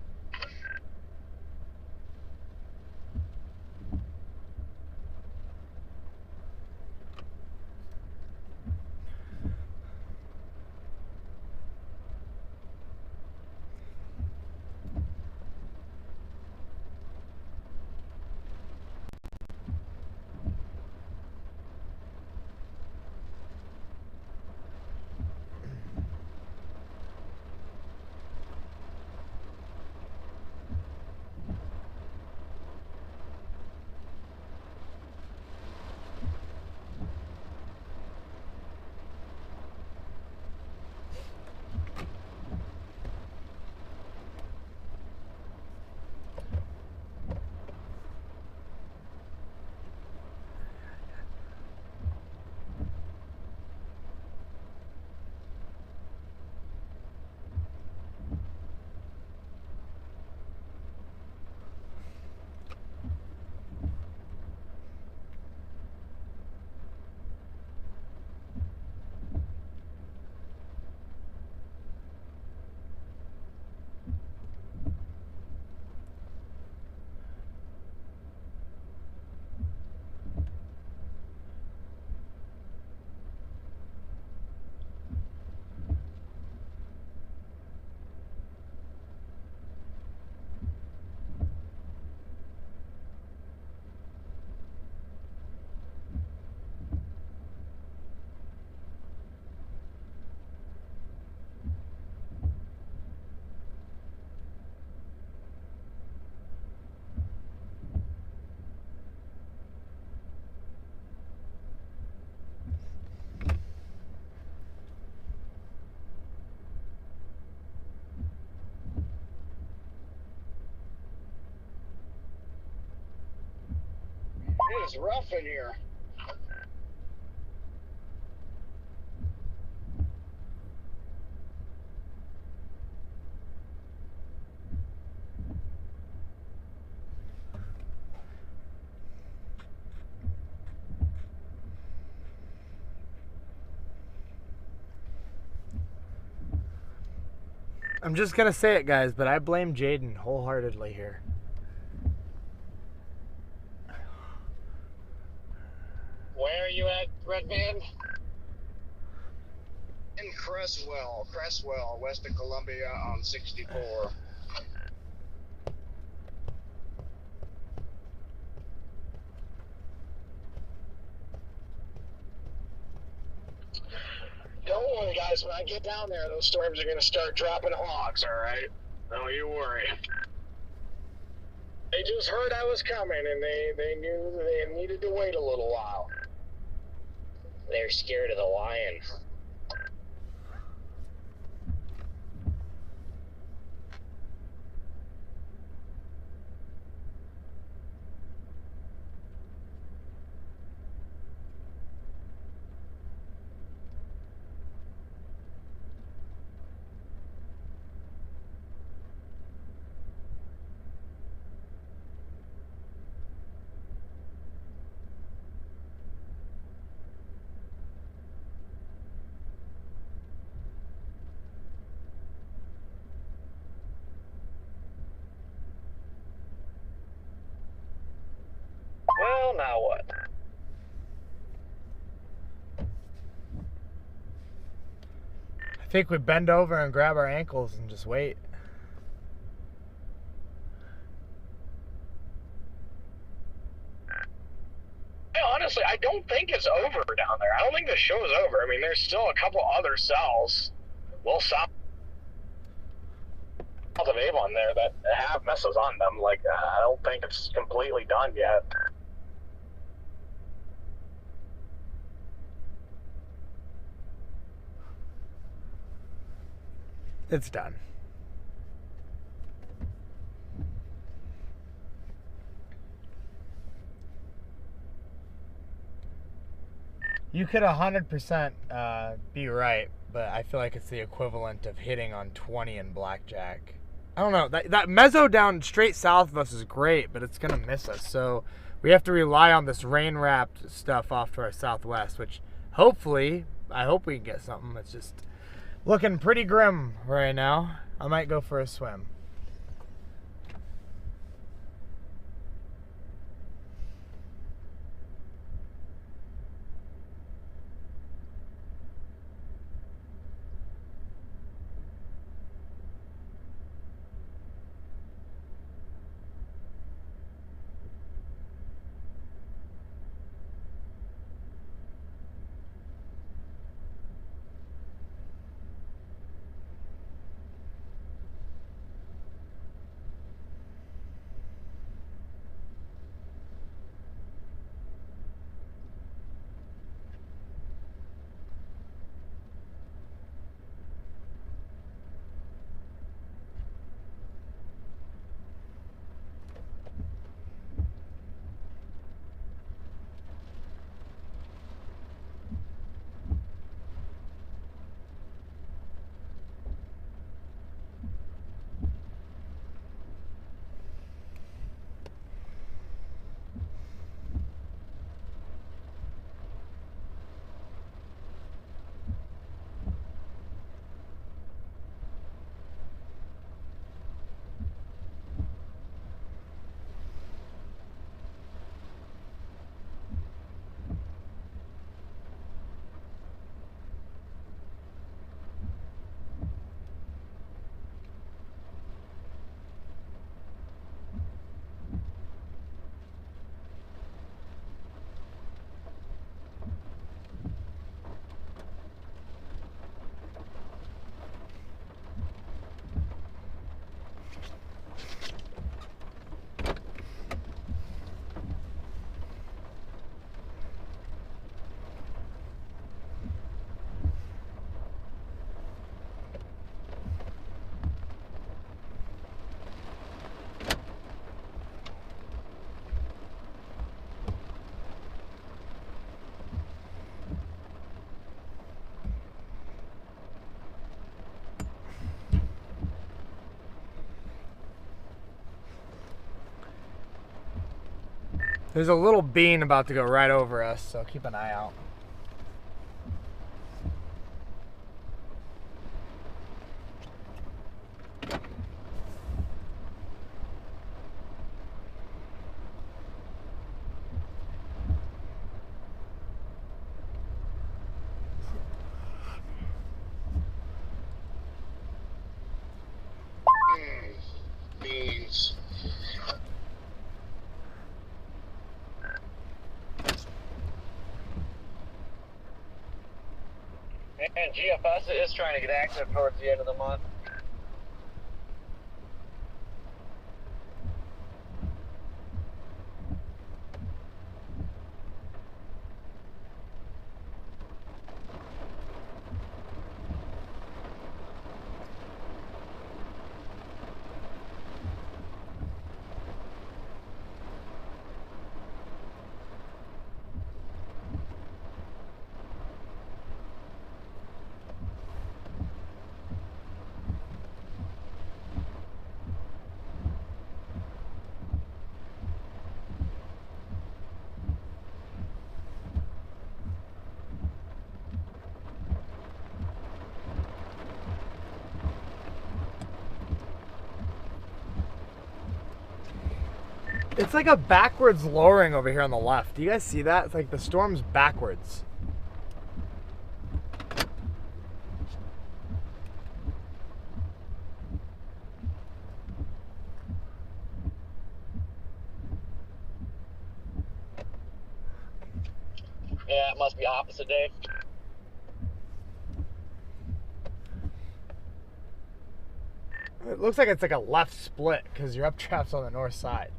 It's rough in here. I'm just gonna say it, guys, but I blame Jaden wholeheartedly here. Where are you at, Red Man? In Cresswell, west of Columbia on 64. Don't worry, guys. When I get down there, those storms are going to start dropping hogs, all right? Don't you worry. They just heard I was coming, and they knew they needed to wait a little while. They're scared of the lion. Well, now what? I think we bend over and grab our ankles and just wait. Honestly, I don't think it's over down there. I don't think the show's over. I mean, there's still a couple other cells, well, south of Avon there that have messes on them. Like, I don't think it's completely done yet. It's done. You could 100% be right, but I feel like it's the equivalent of hitting on 20 in blackjack. I don't know. That mezzo down straight south of us is great, but it's going to miss us. So we have to rely on this rain-wrapped stuff off to our southwest, which hopefully, I hope we can get something. It's just looking pretty grim right now. I might go for a swim. There's a little bean about to go right over us, so keep an eye out. Beans. And GFS is trying to get active towards the end of the month. It's like a backwards lowering over here on the left. Do you guys see that? It's like the storm's backwards. Yeah, it must be opposite day. It looks like it's like a left split because your updraft's on the north side.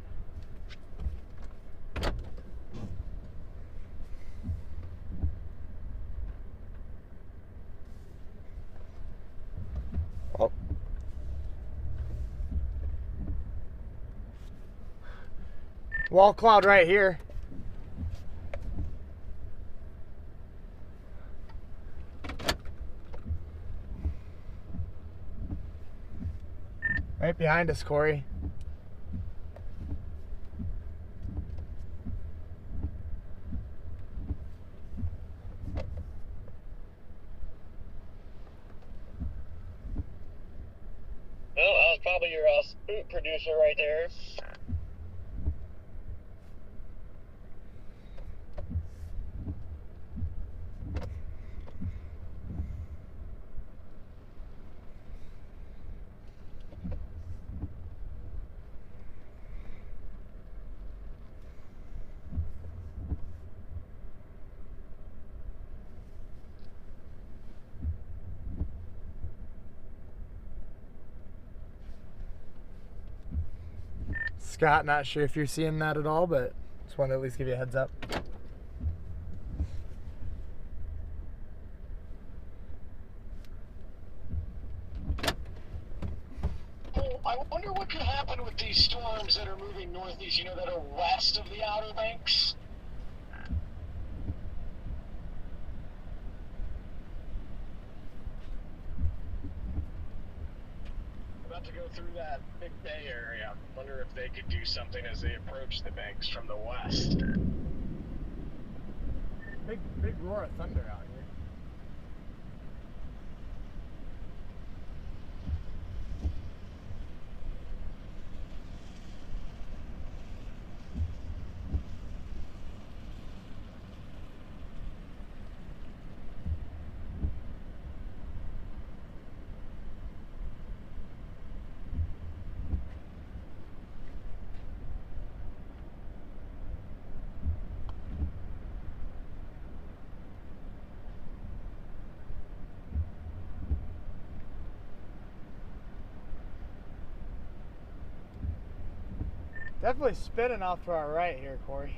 Oh. Wall cloud right here. Right behind us, Corey. Well, that was probably your spout producer right there. Scott, not sure if you're seeing that at all, but just wanted to at least give you a heads up. Oh, I wonder what could happen with these storms that are moving northeast, that are west of the Outer Banks. About to go through that big bay area. Wonder if they could do something as they approach the banks from the west. Big roar of thunder out here. Definitely spinning off to our right here, Corey.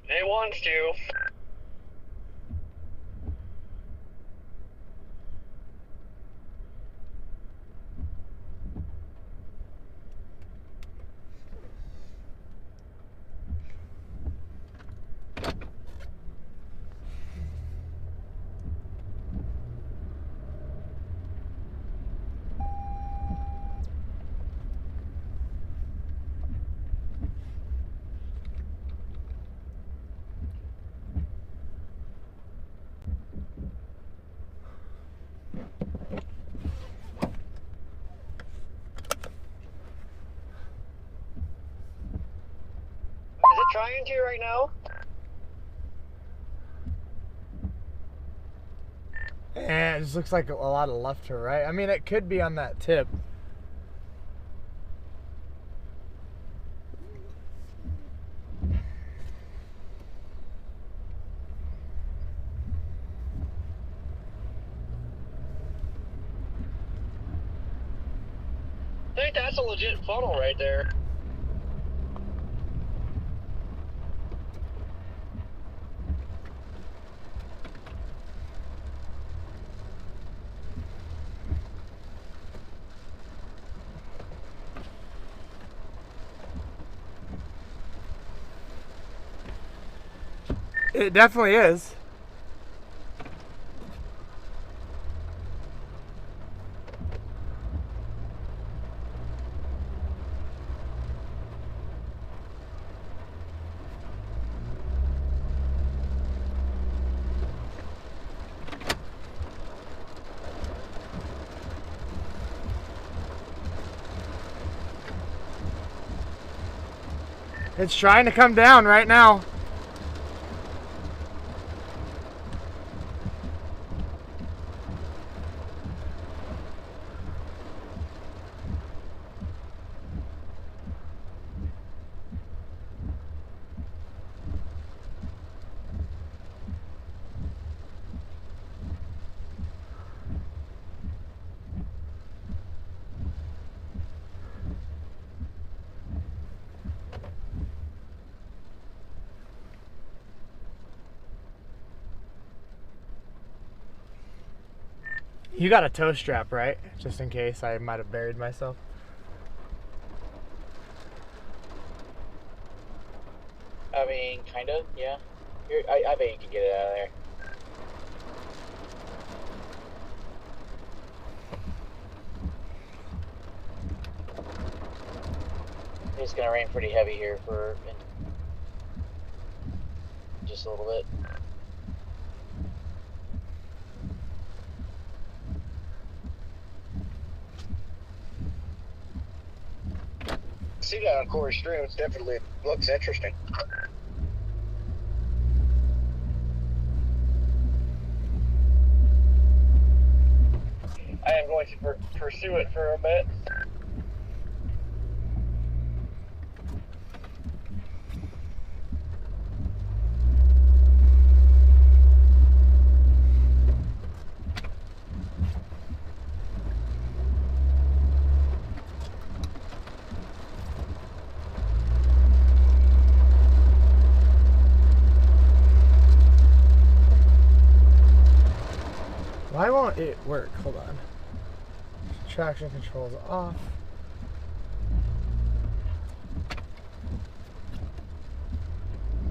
It wants to. trying to right now. And it just looks like a lot of left to right. I mean, it could be on that tip. I think that's a legit funnel right there. It definitely is. It's trying to come down right now. You got a tow strap, right? Just in case I might have buried myself. I mean, kind of, yeah. I bet you can get it out of there. It's gonna rain pretty heavy here for just a little bit. See that on Corey stream, it definitely looks interesting. I am going to pursue it for a bit. Why won't it work? Hold on. Traction control's off.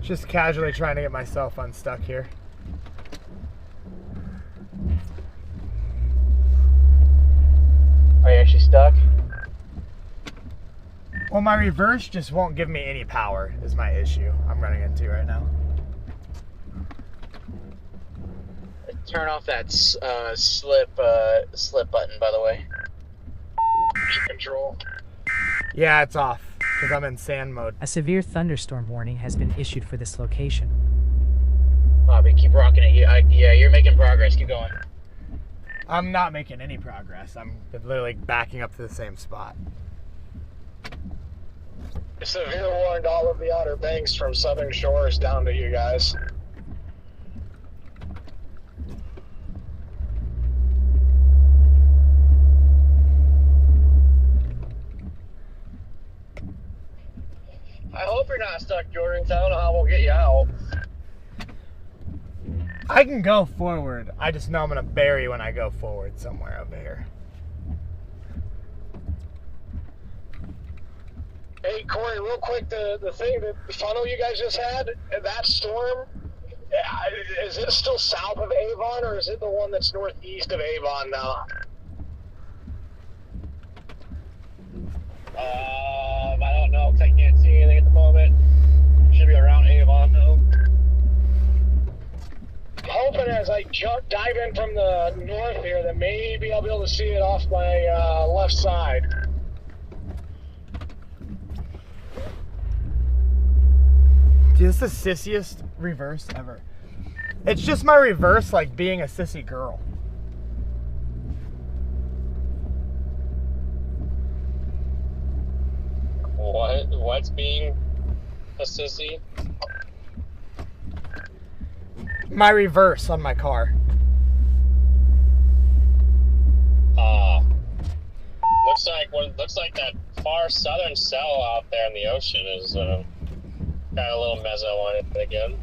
Just casually trying to get myself unstuck here. Are you actually stuck? Well, my reverse just won't give me any power is my issue I'm running into right now. Turn off that slip button, by the way. Control. Yeah, it's off because I'm in sand mode. A severe thunderstorm warning has been issued for this location. Bobby, keep rocking it. Yeah, you're making progress. Keep going. I'm not making any progress. I'm literally backing up to the same spot. Severe warned all of the Outer Banks from Southern Shores down to you guys. I hope you're not stuck, Jordan, 'cause I don't know how we'll get you out. I can go forward. I just know I'm going to bury when I go forward somewhere over here. Hey, Corey, real quick, the thing, the funnel you guys just had, that storm, is it still south of Avon, or is it the one that's northeast of Avon now? I don't know, because I can't see anything at the moment. Should be around Avon, though. I'm hoping as I dive in from the north here that maybe I'll be able to see it off my left side. Dude, this is the sissiest reverse ever. It's just my reverse, like being a sissy girl. What? What's being a sissy? My reverse on my car. Looks like that far southern cell out there in the ocean is got a little mezzo on it again.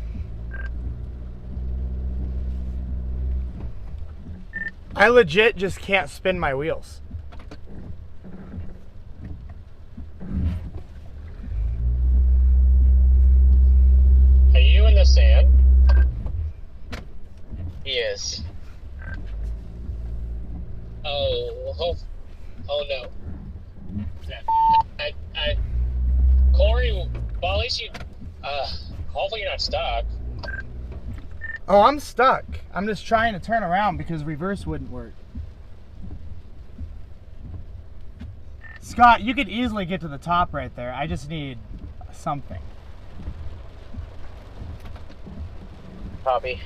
I legit just can't spin my wheels. Are you in the sand? Yes. Oh no. Corey, well, at least you, hopefully you're not stuck. Oh, I'm stuck. I'm just trying to turn around because reverse wouldn't work. Scott, you could easily get to the top right there. I just need something. Copy.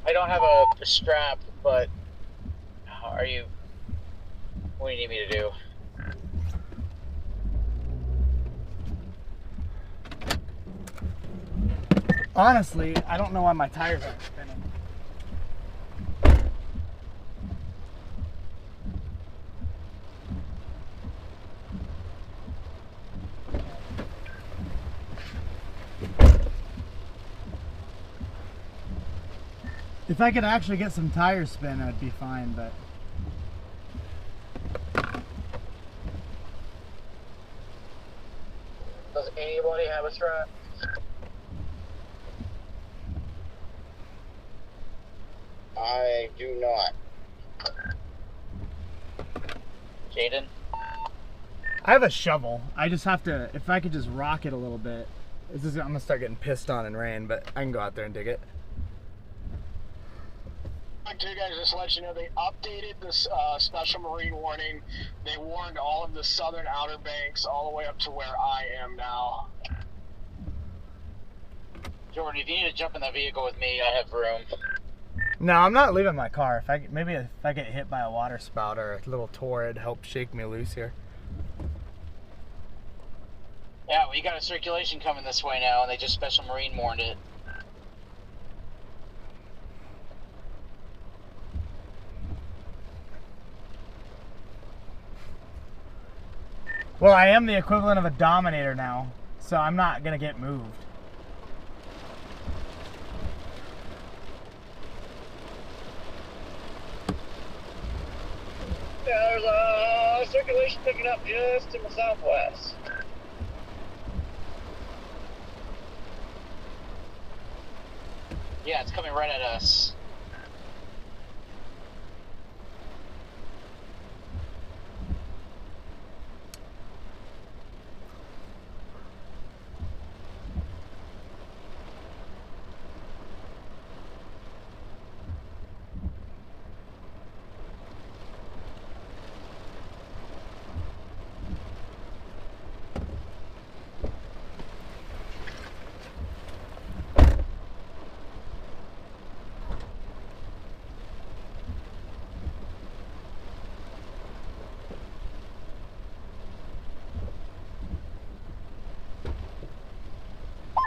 I don't have a strap, but what do you need me to do? Honestly, I don't know why my tires aren't spinning. If I could actually get some tire spin, I'd be fine, but... Does anybody have a strap? I do not. Jaden? I have a shovel. I just have to, if I could just rock it a little bit. I'm gonna start getting pissed on in rain, but I can go out there and dig it. To you guys, just let you know they updated this special marine warning. They warned all of the southern Outer Banks all the way up to where I am now. Jordan, if you need to jump in that vehicle with me, I have room. No, I'm not leaving my car. Maybe if I get hit by a water spout or a little tour, it'd help shake me loose here. Yeah, well, you got a circulation coming this way now, and they just special marine warned it. Well, I am the equivalent of a Dominator now, so I'm not gonna get moved. Yeah, there's a circulation picking up just in the southwest. Yeah, it's coming right at us.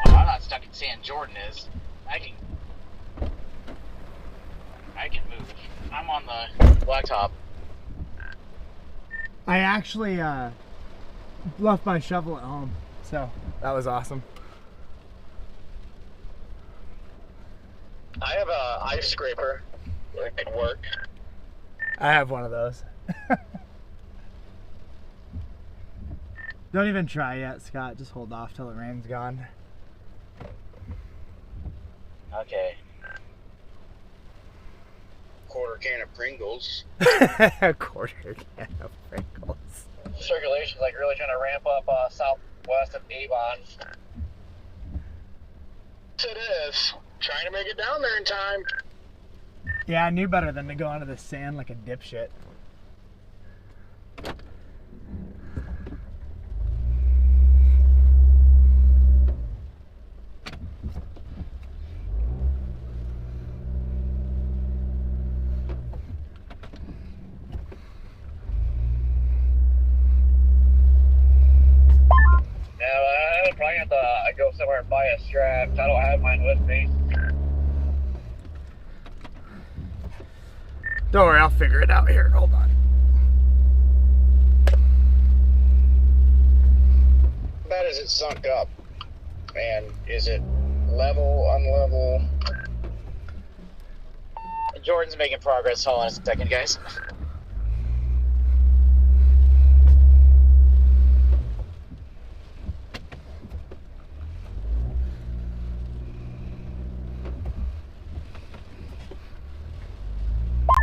I'm not stuck in sand. Jordan is. I can move. I'm on the blacktop. I actually left my shovel at home, so that was awesome. I have a ice scraper. It could work. I have one of those. Don't even try yet, Scott. Just hold off till the rain's gone. Okay. Quarter can of Pringles. A quarter can of Pringles. Circulation's like really trying to ramp up southwest of Avon. It is. Trying to make it down there in time. Yeah, I knew better than to go onto the sand like a dipshit. somewhere and buy a strap. I don't have mine with me. Don't worry, I'll figure it out here. Hold on. How bad is it sunk up? And is it level, unlevel? Jordan's making progress. Hold on a second, guys.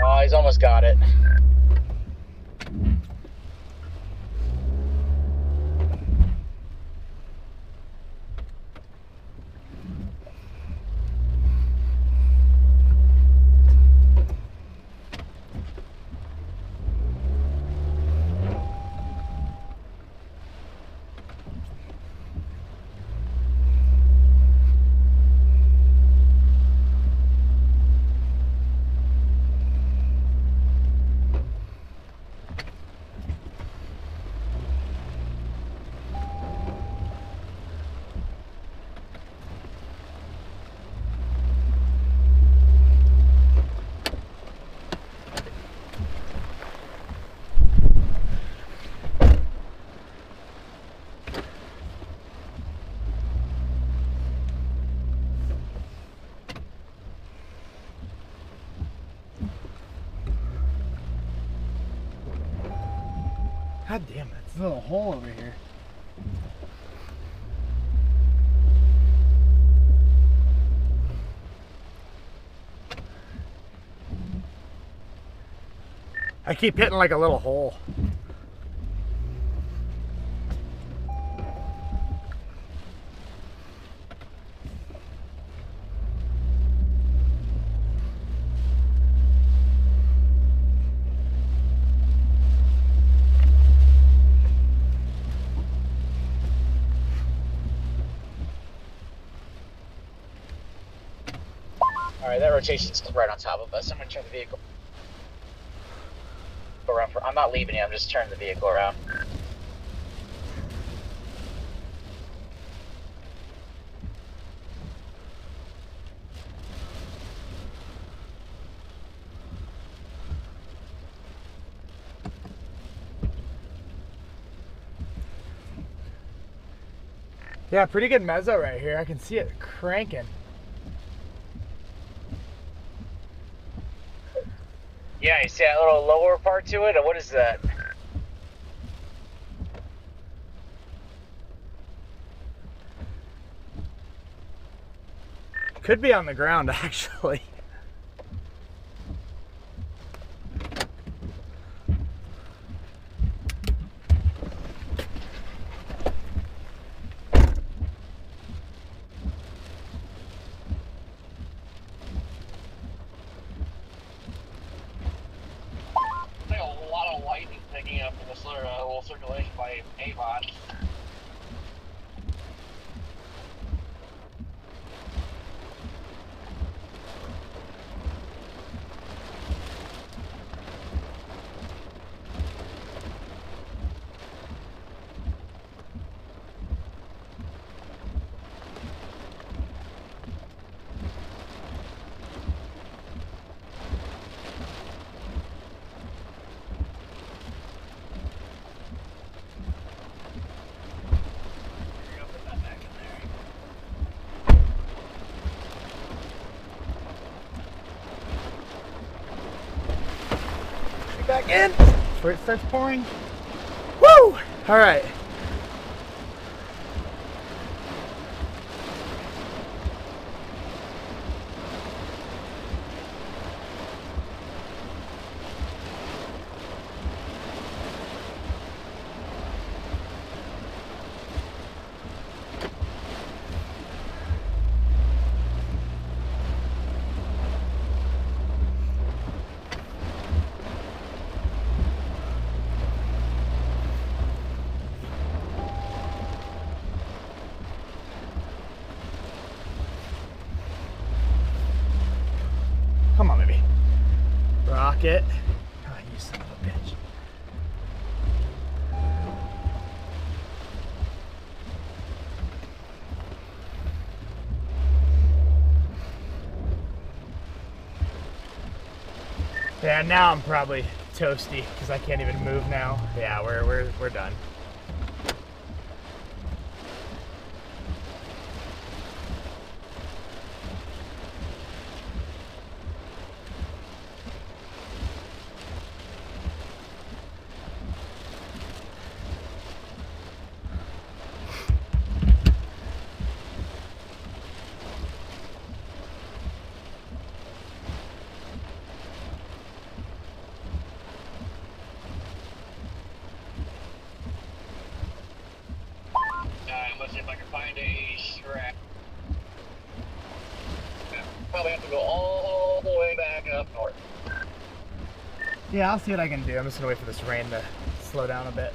Oh, he's almost got it. God damn it, it's a little hole over here. I keep hitting like a little hole. Alright, that rotation's right on top of us. I'm gonna turn the vehicle around. I'm not leaving you, I'm just turning the vehicle around. Yeah, pretty good mezzo right here. I can see it cranking. Yeah, you see that little lower part to it, or what is that? Could be on the ground, actually. Circulation by Avon. Back in before it starts pouring. Woo! All right. Come on, baby. Rocket. Oh, you son of a bitch. Yeah, now I'm probably toasty because I can't even move now. Yeah, we're done. Let's see if I can find a strap. Probably have to go all the way back up north. Yeah, I'll see what I can do. I'm just gonna wait for this rain to slow down a bit.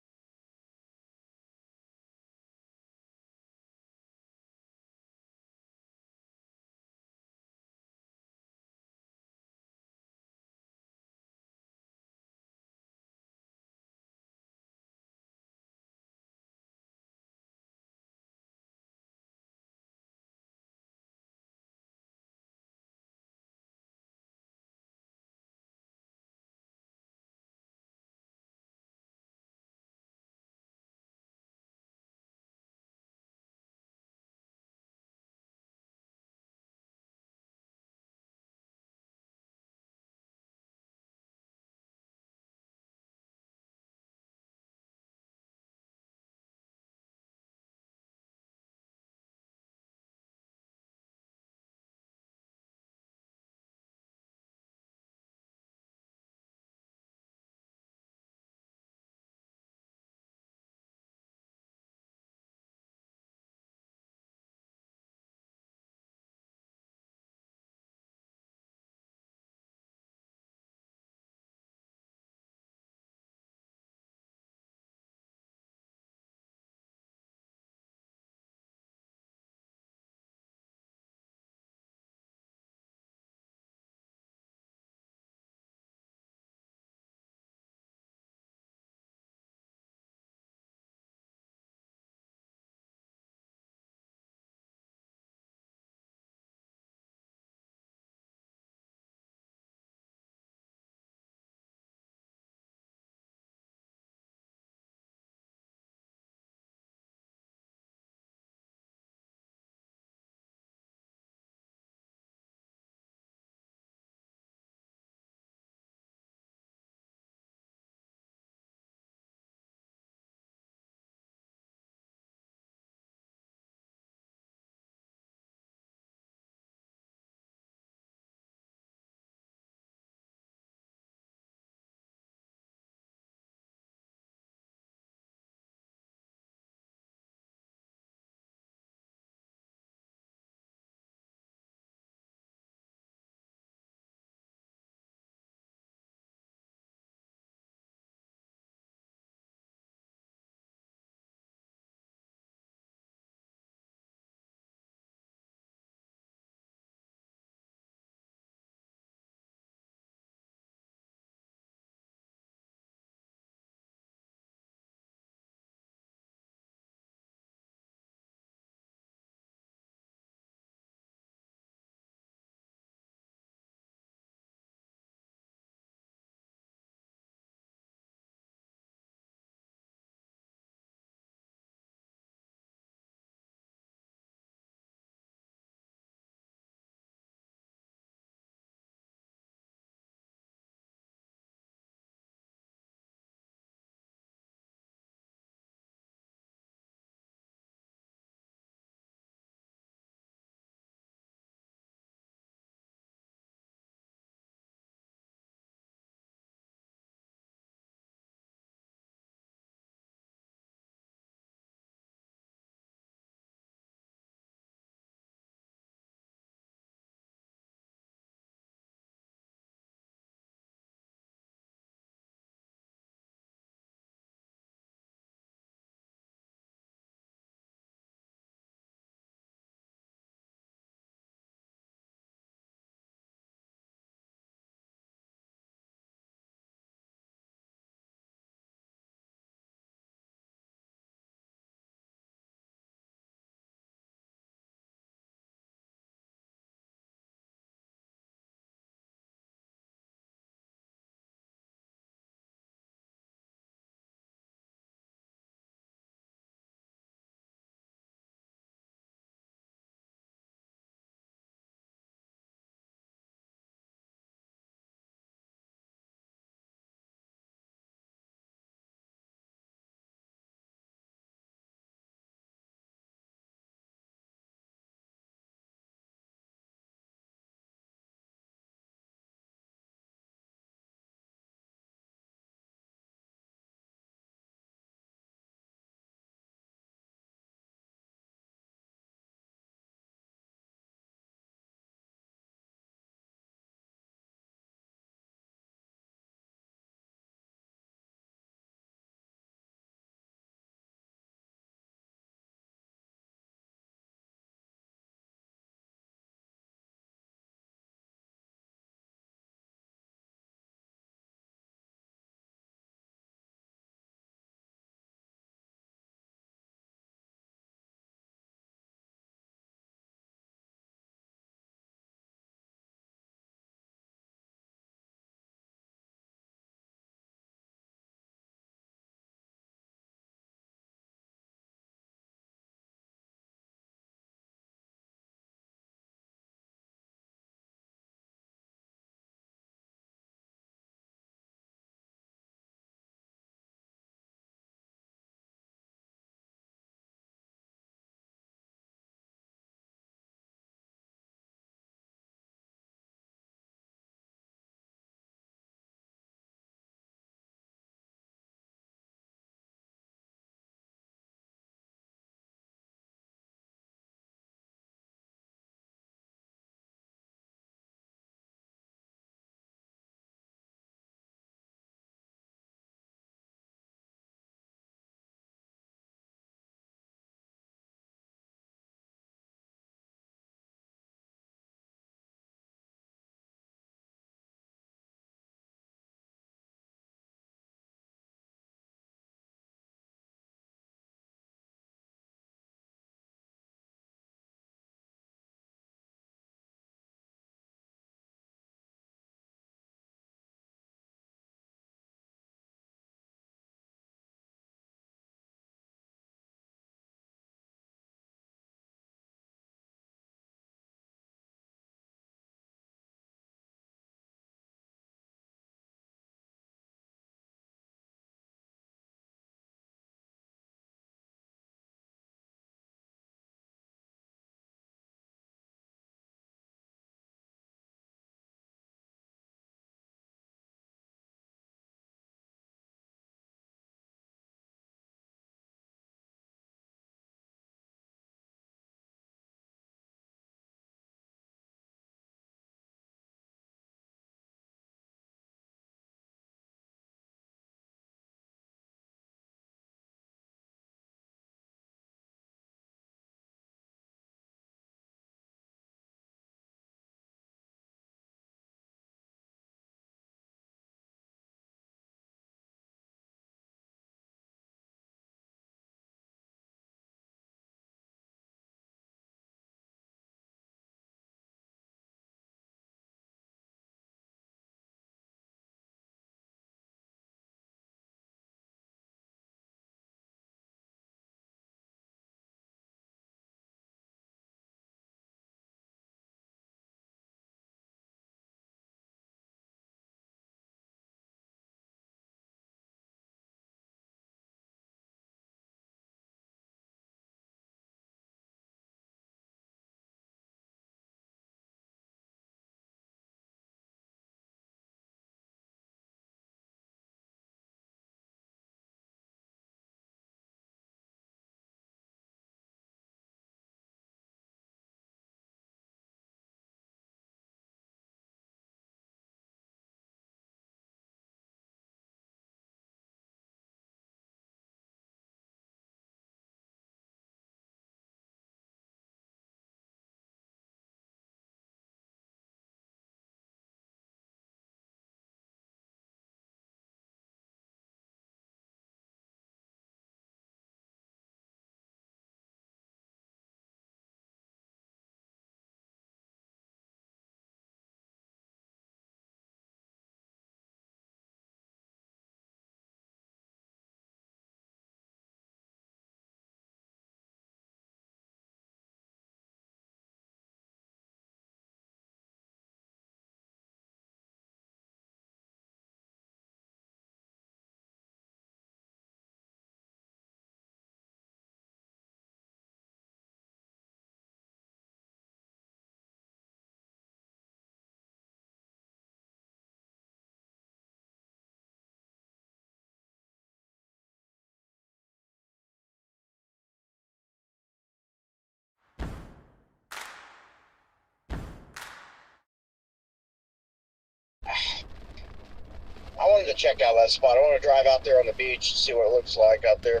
wanted to check out that spot. I want to drive out there on the beach and see what it looks like out there.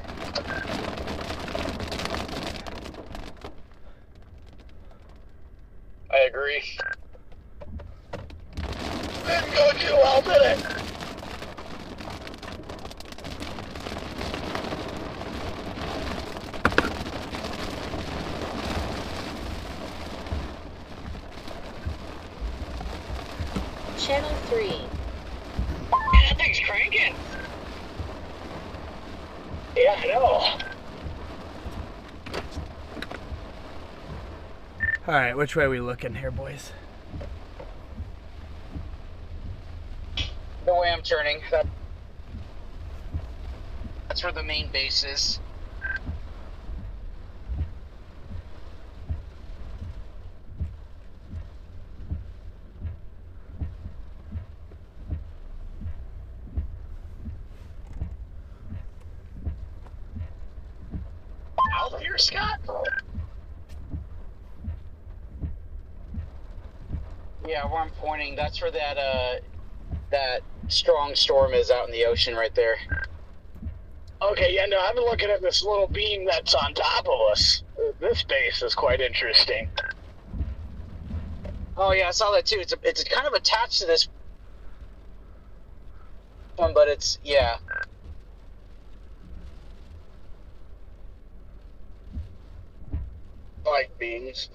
I agree. Didn't go too well, did it? Channel 3. That thing's cranking. Yeah, I know. All right, which way are we looking here, boys? The way I'm turning. That's where the main base is. Out here, Scott? Yeah, where I'm pointing, that's where that strong storm is out in the ocean right there. Okay, yeah, no, I've been looking at this little beam that's on top of us. This base is quite interesting. Oh yeah, I saw that too. It's kind of attached to this one, but it's, yeah. Like beans.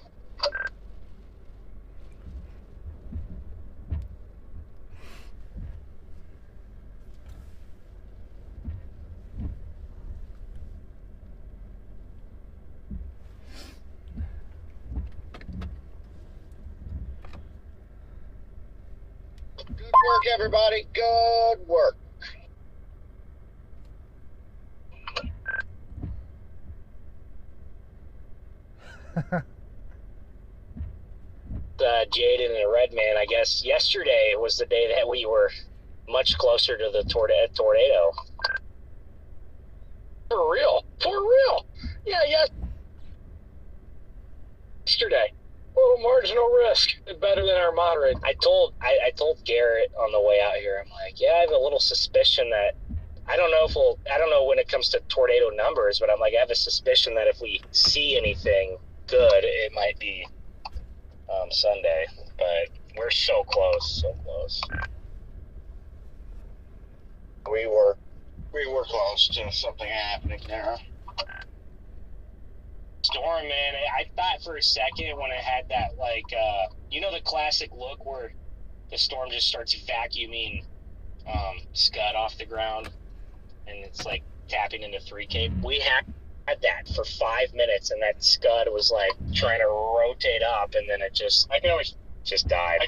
Good work, everybody. Good work. Jaden and the Red Man, I guess yesterday was the day that we were much closer to the tornado. For real. For real. Yeah, yesterday. A little marginal risk. Better than our moderate. I told Garrett on the way out here, I'm like, yeah, I have a little suspicion that I don't know when it comes to tornado numbers, but I'm like, I have a suspicion that if we see anything good, it might be Sunday. But we're so close, so close. We were close to something happening there. Storm, man, I thought for a second when it had that, like, the classic look where the storm just starts vacuuming scud off the ground and it's like tapping into 3K. We had that for 5 minutes and that scud was like trying to rotate up and then it just died.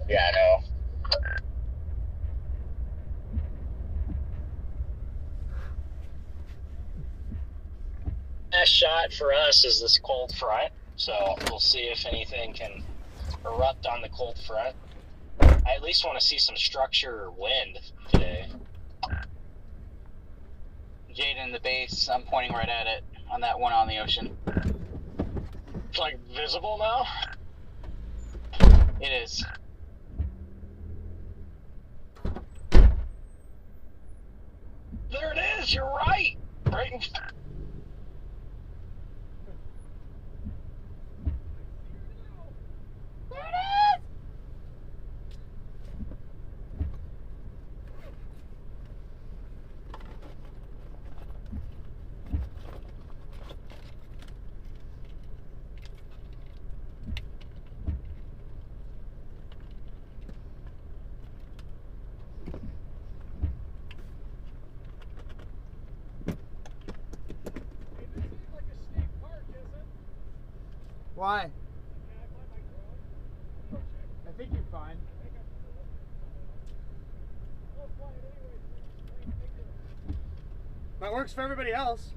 Yeah, I know. Best shot for us is this cold front, so we'll see if anything can erupt on the cold front. I at least want to see some structure or wind today. Jaden, the base, I'm pointing right at it, on that one on the ocean. It's like visible now? It is. There it is, you're right. Right in Why? I think you're fine. That works for everybody else.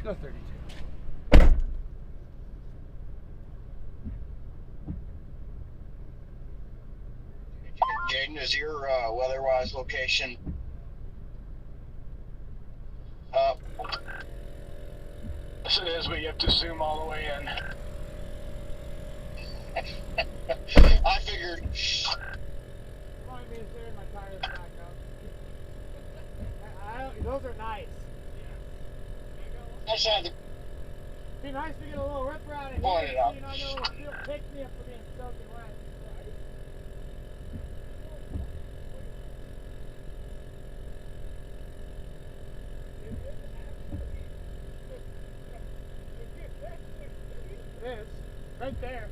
Let's go 32. Jaden, is your weather-wise location up? Yes, it is, but you have to zoom all the way in. I figured. Remind me to turn my tires back up. Those are nice. I just had to Be nice to get a little rip around it point here. it out. You know, I know it'll still pick me up for being soaking wet. It is. Right there.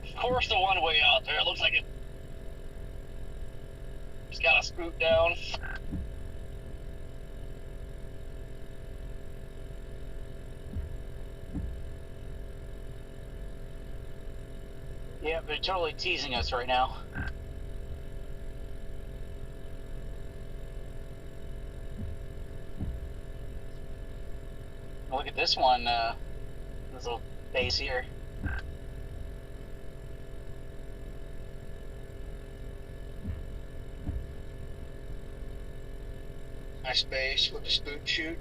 Of course, the one way out there looks like it's got a spout down. Yep, they're totally teasing us right now. Look at this one, this little base here. Nice base with the spout chute.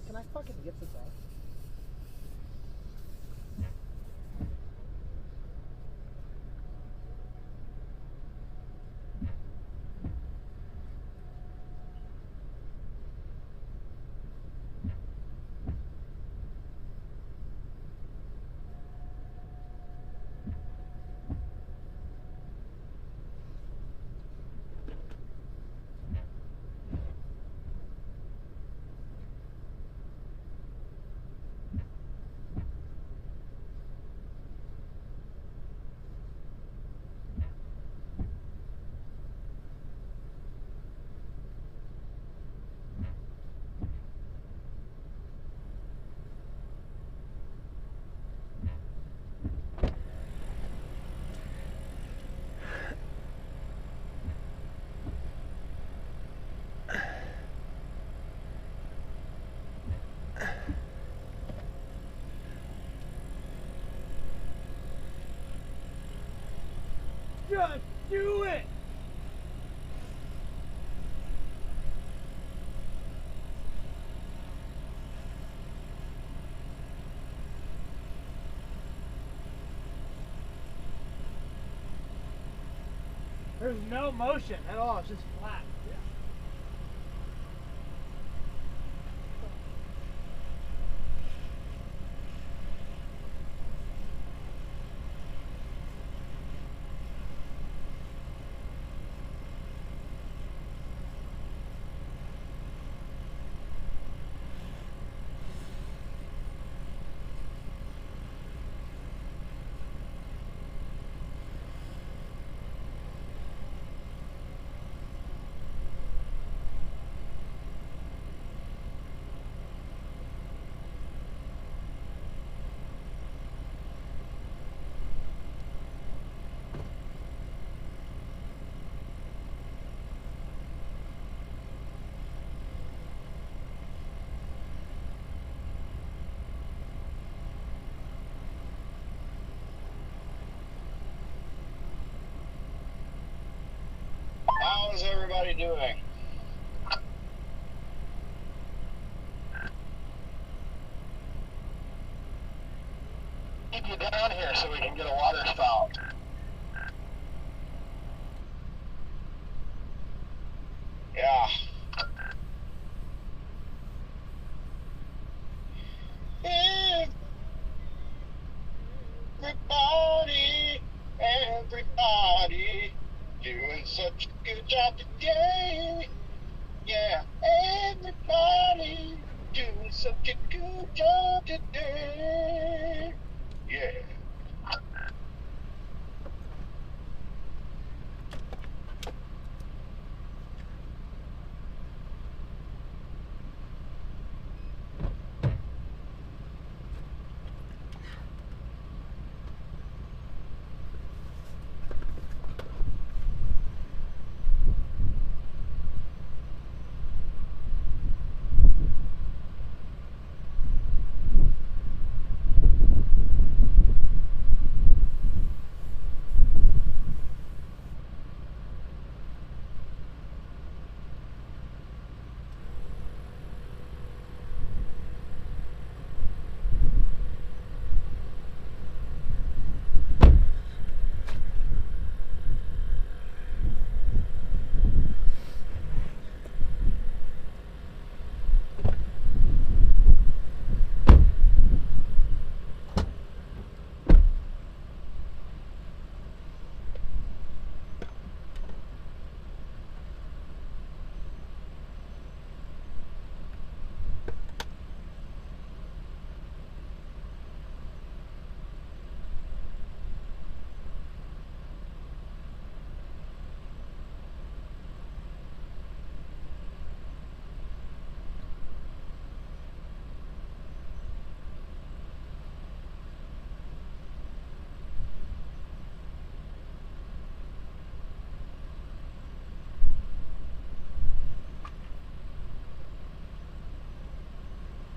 Can I fucking get this off? Just do it! There's no motion at all, it's just flat. How's everybody doing? so we can get a water spout. Yeah. Everybody doing such a good job today. Yeah, everybody doing such a good job today. Yeah.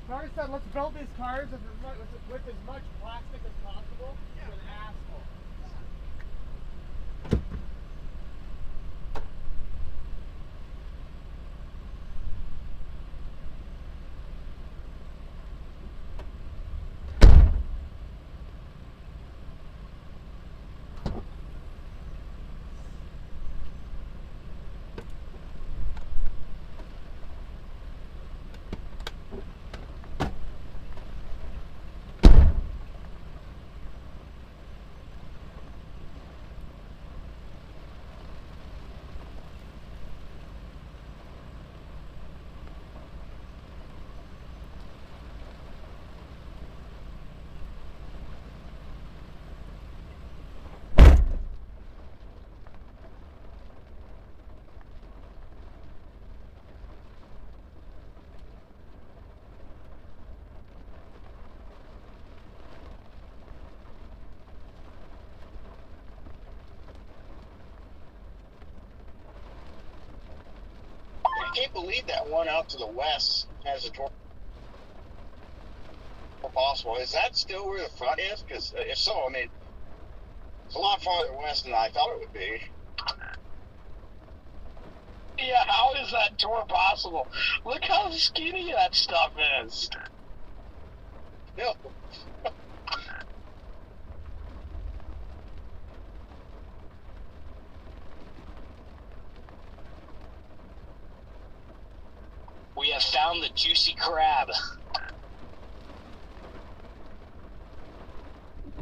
Carter said, let's build these cars with as much plastic as possible with asphalt. I can't believe that one out to the west has a tornado possible. Is that still where the front is? Because if so, I mean, it's a lot farther west than I thought it would be. Yeah, how is that tour possible? Look how skinny that stuff is. No. We have found the juicy crab.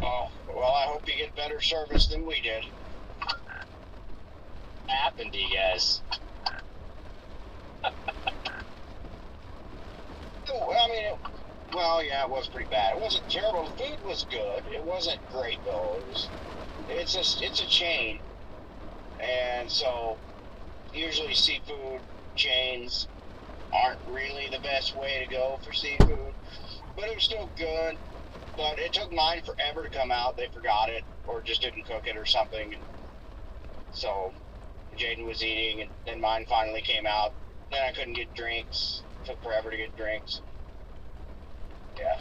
Oh, well, I hope you get better service than we did. What happened to you guys? I mean, well, yeah, it was pretty bad. It wasn't terrible. The food was good. It wasn't great, though. It's a chain. And so, usually seafood chains aren't really the best way to go for seafood. But it was still good. But it took mine forever to come out. They forgot it or just didn't cook it or something. So Jaden was eating, and then mine finally came out. Then I couldn't get drinks. It took forever to get drinks. Yeah.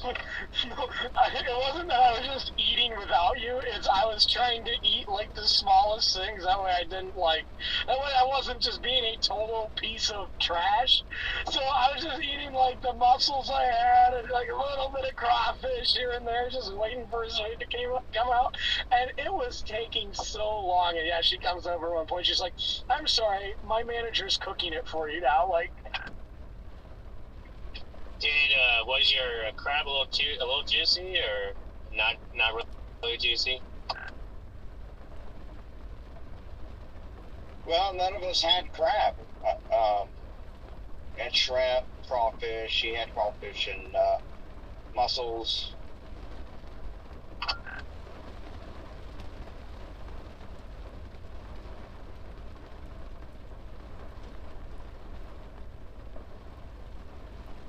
No, it wasn't that I was just eating without you. It's I was trying to eat like the smallest things. That way I didn't like. That way I wasn't just being a total piece of trash. So I was just eating like the mussels I had and like a little bit of crawfish here and there, just waiting for his weight to come out. And it was taking so long. And yeah, she comes over at one point. She's like, "I'm sorry, my manager's cooking it for you now." Like. Was your crab a little juicy or not really juicy? Well, none of us had crab. And shrimp, crawfish. She had crawfish and mussels.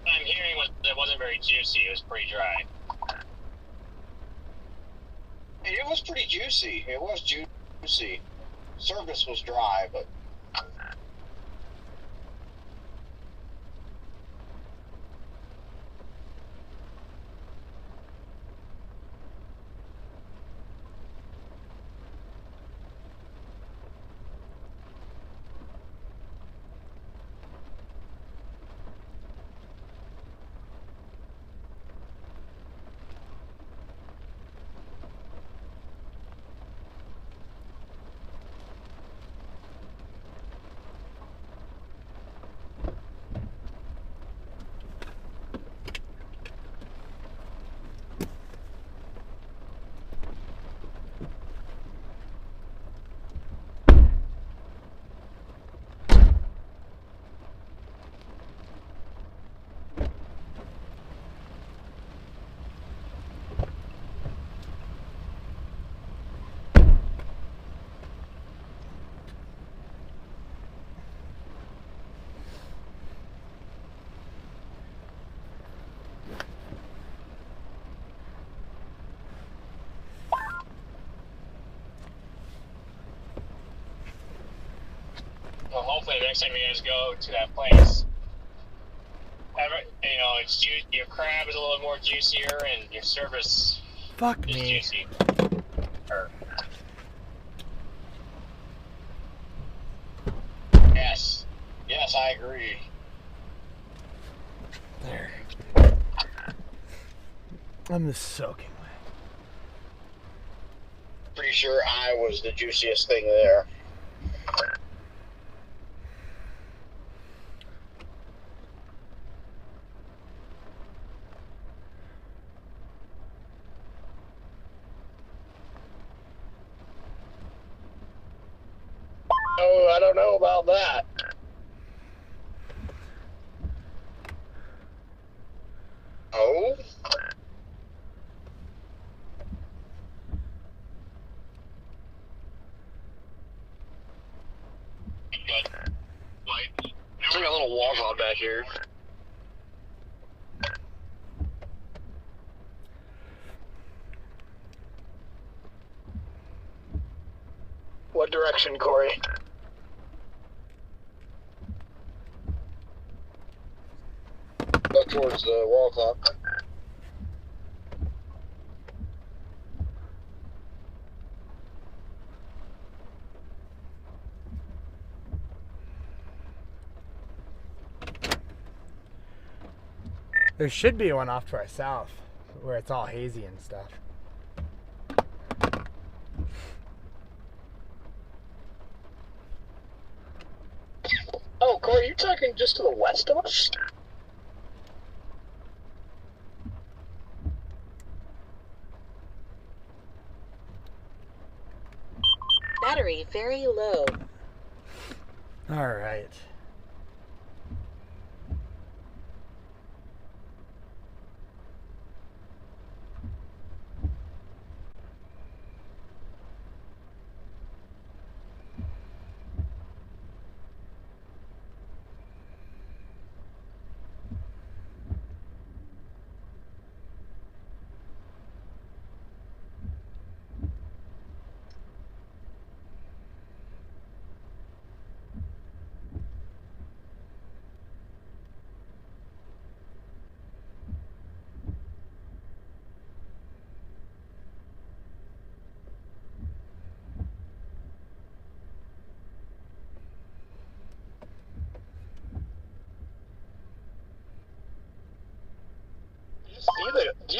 What I'm hearing was that it wasn't very juicy. It was pretty dry. It was pretty juicy. It was juicy. Service was dry, but. Well, hopefully the next time you guys go to that place, your crab is a little more juicier and your service Fuck is me. juicy. Yes. Yes, I agree. There. I'm just soaking wet. Pretty sure I was the juiciest thing there. Oh, I don't know about that. Oh? There's like a little wall out back here. What direction, Corey? Up towards the wall clock. There should be one off to our south, where it's all hazy and stuff. Oh, Corey, you're talking just to the west of us? Battery very low. All right.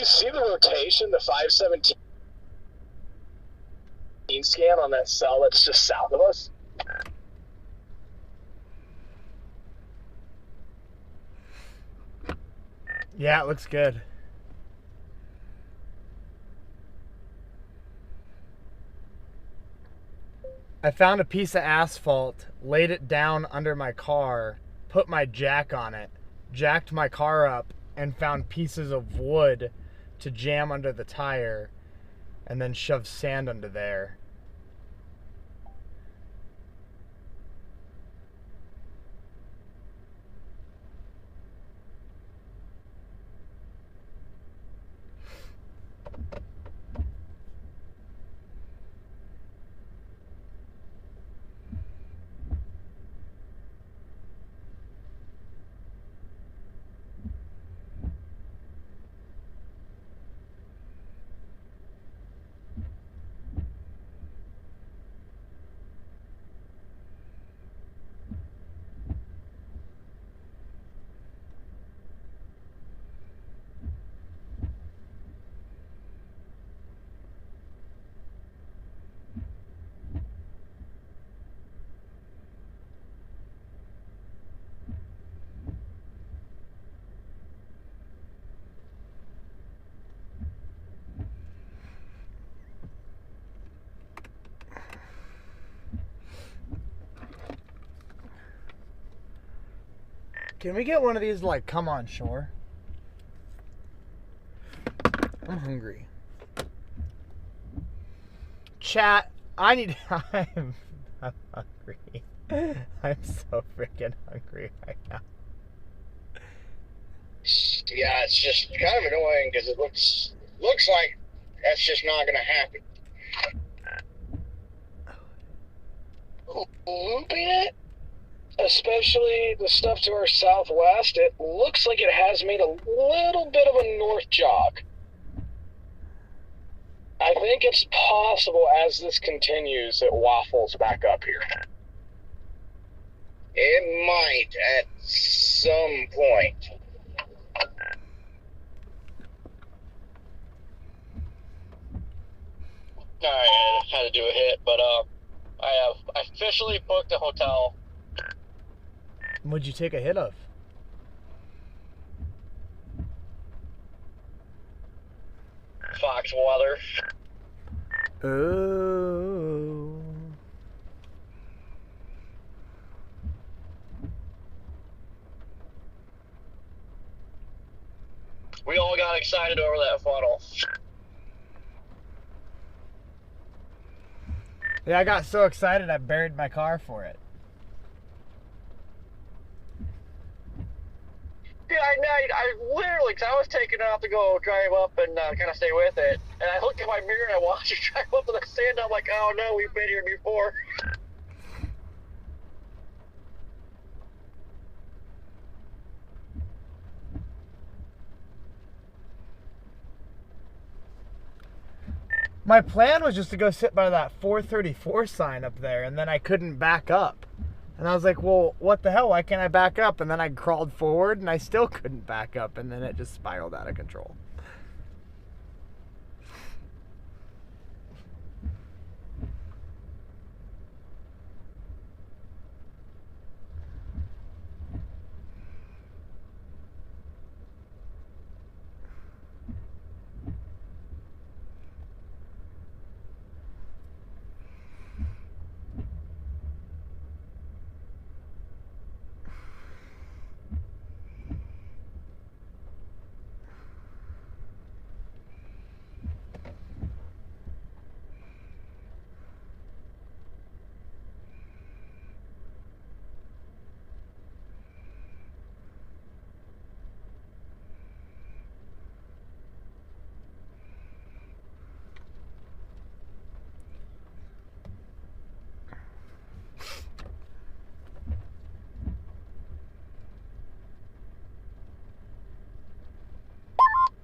see the rotation, the 517 scan on that cell that's just south of us? Yeah, it looks good. I found a piece of asphalt, laid it down under my car, put my jack on it, jacked my car up, and found pieces of wood to jam under the tire, and then shoved sand under there. Can we get one of these, like, come on shore? I'm hungry. Chat, I'm hungry. I'm so freaking hungry right now. Yeah, it's just kind of annoying because it looks like that's just not going to happen. Looping it, especially the stuff to our southwest, it looks like it has made a little bit of a north jog. I think it's possible as this continues, it waffles back up here. It might at some point. Alright, I had to do a hit, but I have officially booked a hotel. What'd you take a hit of? Fox weather. Oh. We all got excited over that funnel. Yeah, I got so excited I buried my car for it. Dude, I literally, because I was taking off to go drive up and kind of stay with it, and I looked at my mirror and I watched it drive up to the sand. I'm like, oh no, we've been here before. My plan was just to go sit by that 434 sign up there, and then I couldn't back up. And I was like, well, what the hell? Why can't I back up? And then I crawled forward, and I still couldn't back up, and then it just spiraled out of control.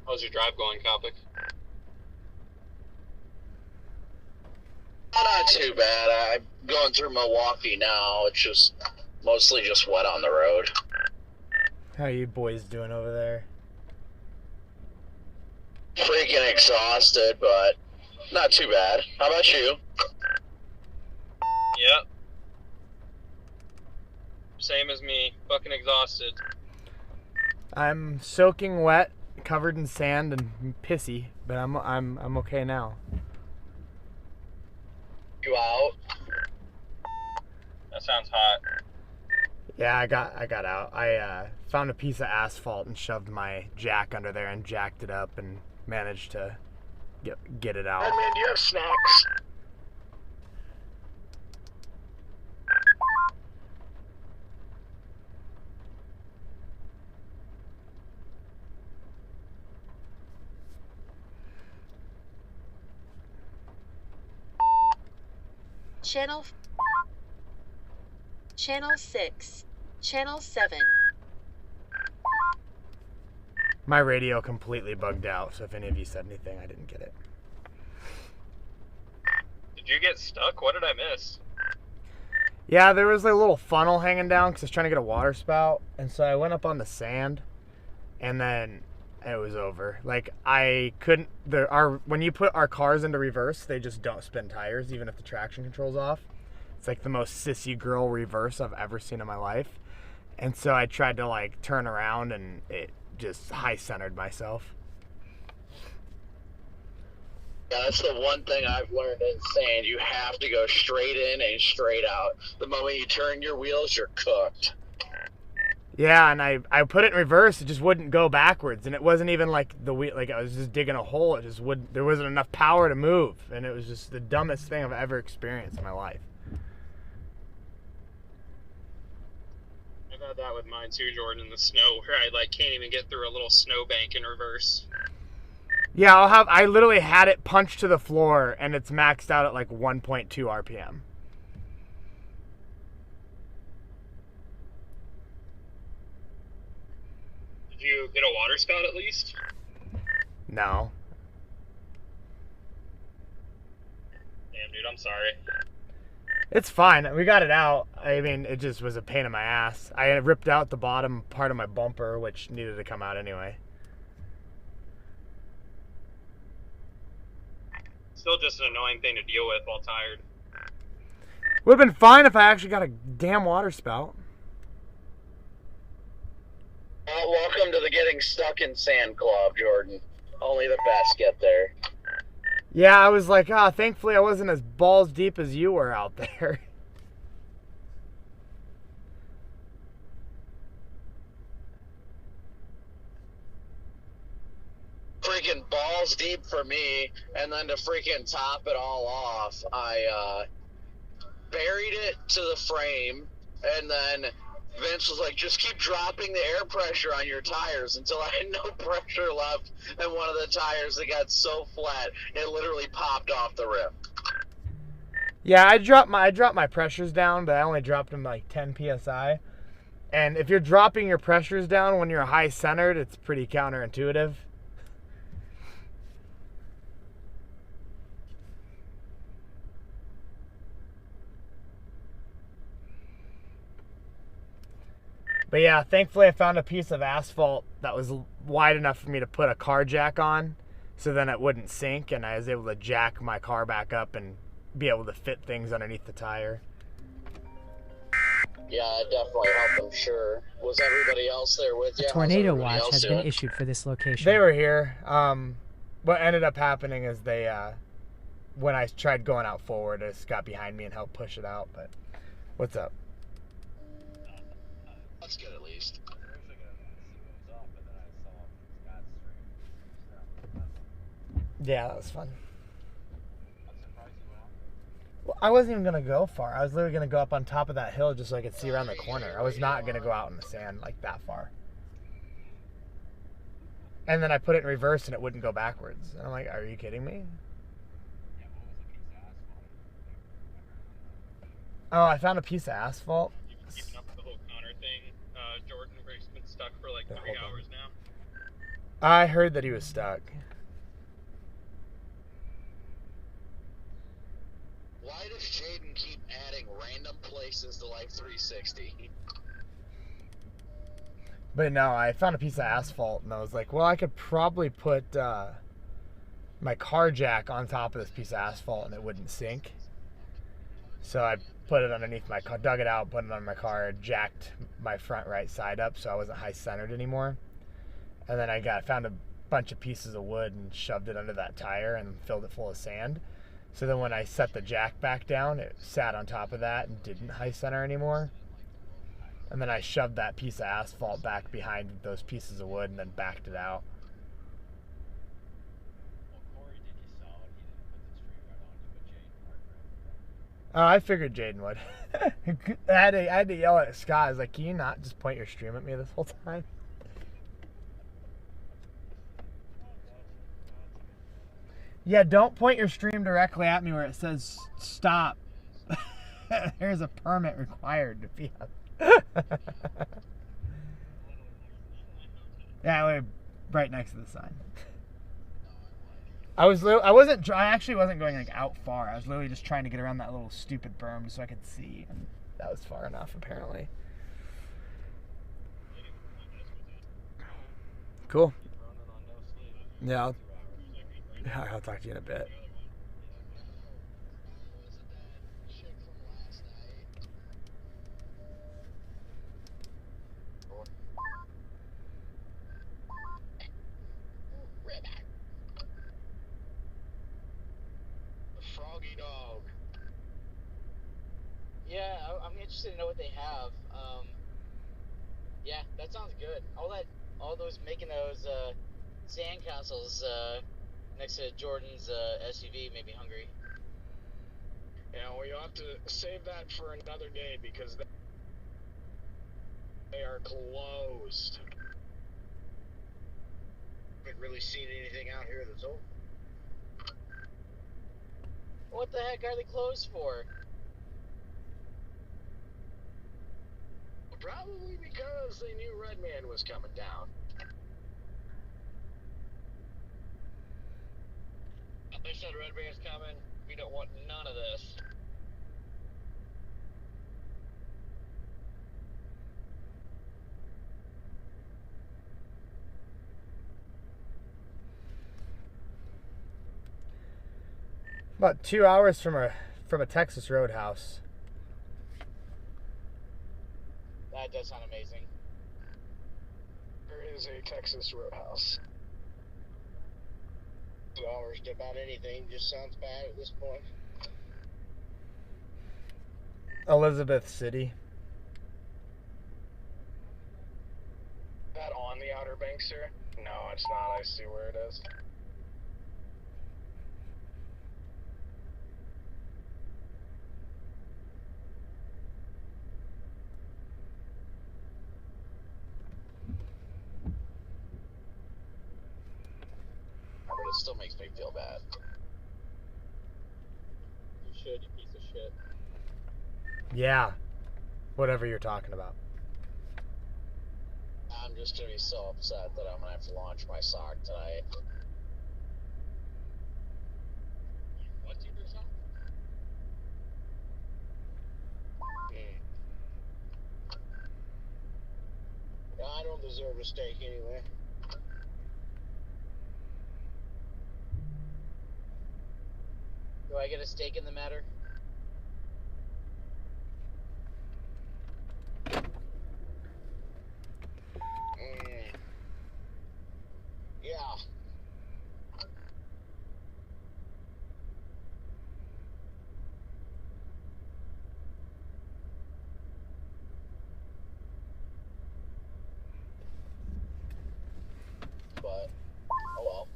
How's your drive going, Copic? Not too bad. I'm going through Milwaukee now. It's just mostly just wet on the road. How are you boys doing over there? Freaking exhausted, but not too bad. How about you? Yep. Same as me. Fucking exhausted. I'm soaking wet, covered in sand and pissy, but I'm okay now. You out? That sounds hot. Yeah, I got out. I found a piece of asphalt and shoved my jack under there and jacked it up and managed to get it out. Hey man, do you have snacks? Channel 6, Channel 7. My radio completely bugged out, so if any of you said anything, I didn't get it. Did you get stuck? What did I miss? Yeah, there was a little funnel hanging down because I was trying to get a water spout, and so I went up on the sand, and then it was over. Like, I couldn't, when you put our cars into reverse, they just don't spin tires, even if the traction control's off. It's like the most sissy girl reverse I've ever seen in my life. And so I tried to like turn around and it just high centered myself. Yeah, that's the one thing I've learned in sand. You have to go straight in and straight out. The moment you turn your wheels, you're cooked. Yeah, and I put it in reverse, it just wouldn't go backwards, and it wasn't even like the wheel, like I was just digging a hole, it just wouldn't, there wasn't enough power to move, and it was just the dumbest thing I've ever experienced in my life. I've had that with mine too, Jordan, in the snow, where I like can't even get through a little snow bank in reverse. Yeah, I literally had it punched to the floor, and it's maxed out at like 1.2 RPM. Did you get a water spout at least? No. Damn, dude, I'm sorry. It's fine. We got it out. I mean, it just was a pain in my ass. I had ripped out the bottom part of my bumper, which needed to come out anyway. Still just an annoying thing to deal with while tired. Would have been fine if I actually got a damn water spout. Welcome to the Getting Stuck in Sand Club, Jordan. Only the best get there. Yeah, I was like, thankfully I wasn't as balls deep as you were out there. Freaking balls deep for me, and then to freaking top it all off, I buried it to the frame, and then Vince was like, just keep dropping the air pressure on your tires until I had no pressure left in one of the tires that got so flat it literally popped off the rim. Yeah, I dropped my pressures down, but I only dropped them like 10 psi. And if you're dropping your pressures down when you're high centered, it's pretty counterintuitive. But yeah, thankfully I found a piece of asphalt that was wide enough for me to put a car jack on, so then it wouldn't sink, and I was able to jack my car back up and be able to fit things underneath the tire. Yeah, it definitely helped, I'm sure. Was everybody else there with you? A tornado watch has been issued for this location. They were here. What ended up happening is they, when I tried going out forward, it just got behind me and helped push it out. But what's up? That's good at least. Yeah, that was fun. Well, I wasn't even going to go far. I was literally going to go up on top of that hill just so I could see around the corner. I was not going to go out in the sand like that far. And then I put it in reverse and it wouldn't go backwards. And I'm like, are you kidding me? Oh, I found a piece of asphalt. Keeping up with the whole Connor thing, Jordan, where he's been stuck for like 3 hours now. I heard that he was stuck. Why does Jaden keep adding random places to Life 360? But no, I found a piece of asphalt and I was like, well, I could probably put my car jack on top of this piece of asphalt and it wouldn't sink. So I put it underneath my car, dug it out, put it on my car, jacked my front right side up so I wasn't high centered anymore. And then I found a bunch of pieces of wood and shoved it under that tire and filled it full of sand. So then when I set the jack back down, it sat on top of that and didn't high center anymore. And then I shoved that piece of asphalt back behind those pieces of wood and then backed it out. Oh, I figured Jaden would. I had to yell at Scott. I was like, can you not just point your stream at me this whole time? Yeah, don't point your stream directly at me where it says stop. There's a permit required to be up. Yeah, we're right next to the sign. I actually wasn't going like out far. I was literally just trying to get around that little stupid berm so I could see, and that was far enough apparently. Cool. Yeah, I'll talk to you in a bit. Froggy dog. Yeah, I'm interested to know what they have. Yeah, that sounds good. All those making those sandcastles next to Jordan's SUV made me hungry. Yeah, well, you'll have to save that for another day because they are closed. Haven't really seen anything out here that's open. What the heck are they closed for? Probably because they knew Redman was coming down. They said Redman's coming. We don't want none of this. About 2 hours from a Texas roadhouse. That does sound amazing. There is a Texas roadhouse. 2 hours to about anything just sounds bad at this point. Elizabeth City. That on the Outer Banks, sir? No, it's not. I see where it is. But it still makes me feel bad. You should, you piece of shit. Yeah. Whatever you're talking about. I'm just gonna be so upset that I'm gonna have to launch my sock tonight. What do you do something? Yeah, I don't deserve a steak anyway. Do I get a stake in the matter? Yeah. But, oh well.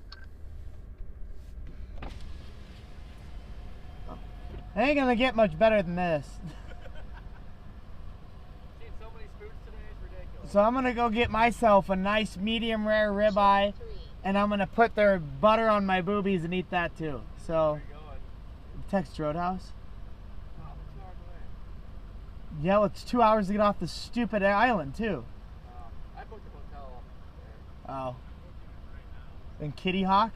I ain't gonna get much better than this. Seen so many spooks today, it's ridiculous. So I'm gonna go get myself a nice medium rare ribeye, and I'm gonna put their butter on my boobies and eat that too. So, Where are you going? Texas Roadhouse. Oh, 2 hours away. Yeah, well, it's 2 hours to get off the stupid island too. I booked a hotel there. Oh. And Kitty Hawk?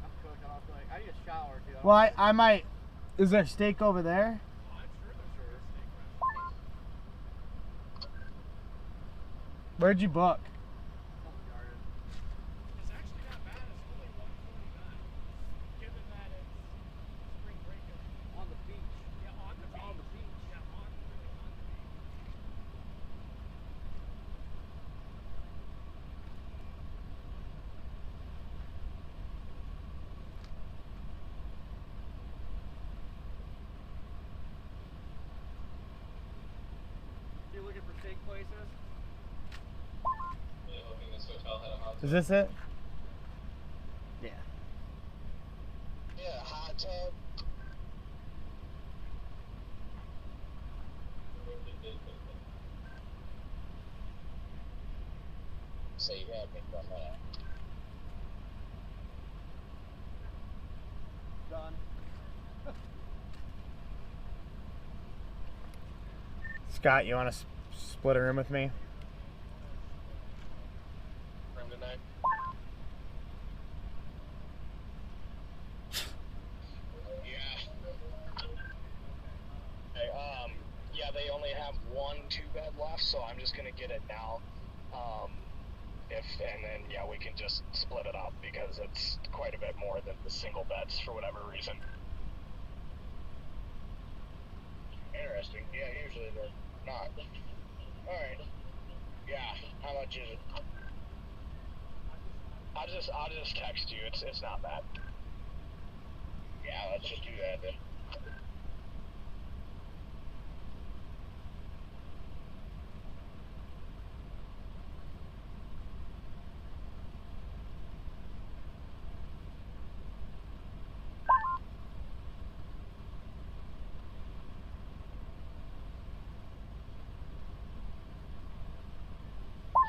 I'm cooking. I need a shower, dude. Well, I might. Is there steak over there? I'm sure there's a steak restaurant. Where'd you book? It's actually not bad. take places. Is this it? Yeah. Yeah, hot tub. So you had me from that. Done. Scott, you want to split a room with me? Room tonight. Hey, yeah, they only have 1 2-bed left, so I'm just gonna get it now. And then yeah, we can just split it up because it's quite a bit more than the single beds for whatever reason. Interesting. Yeah, usually they're not. Alright. Yeah, how much is it? I'll just text you. It's not bad. Yeah, let's just do that then.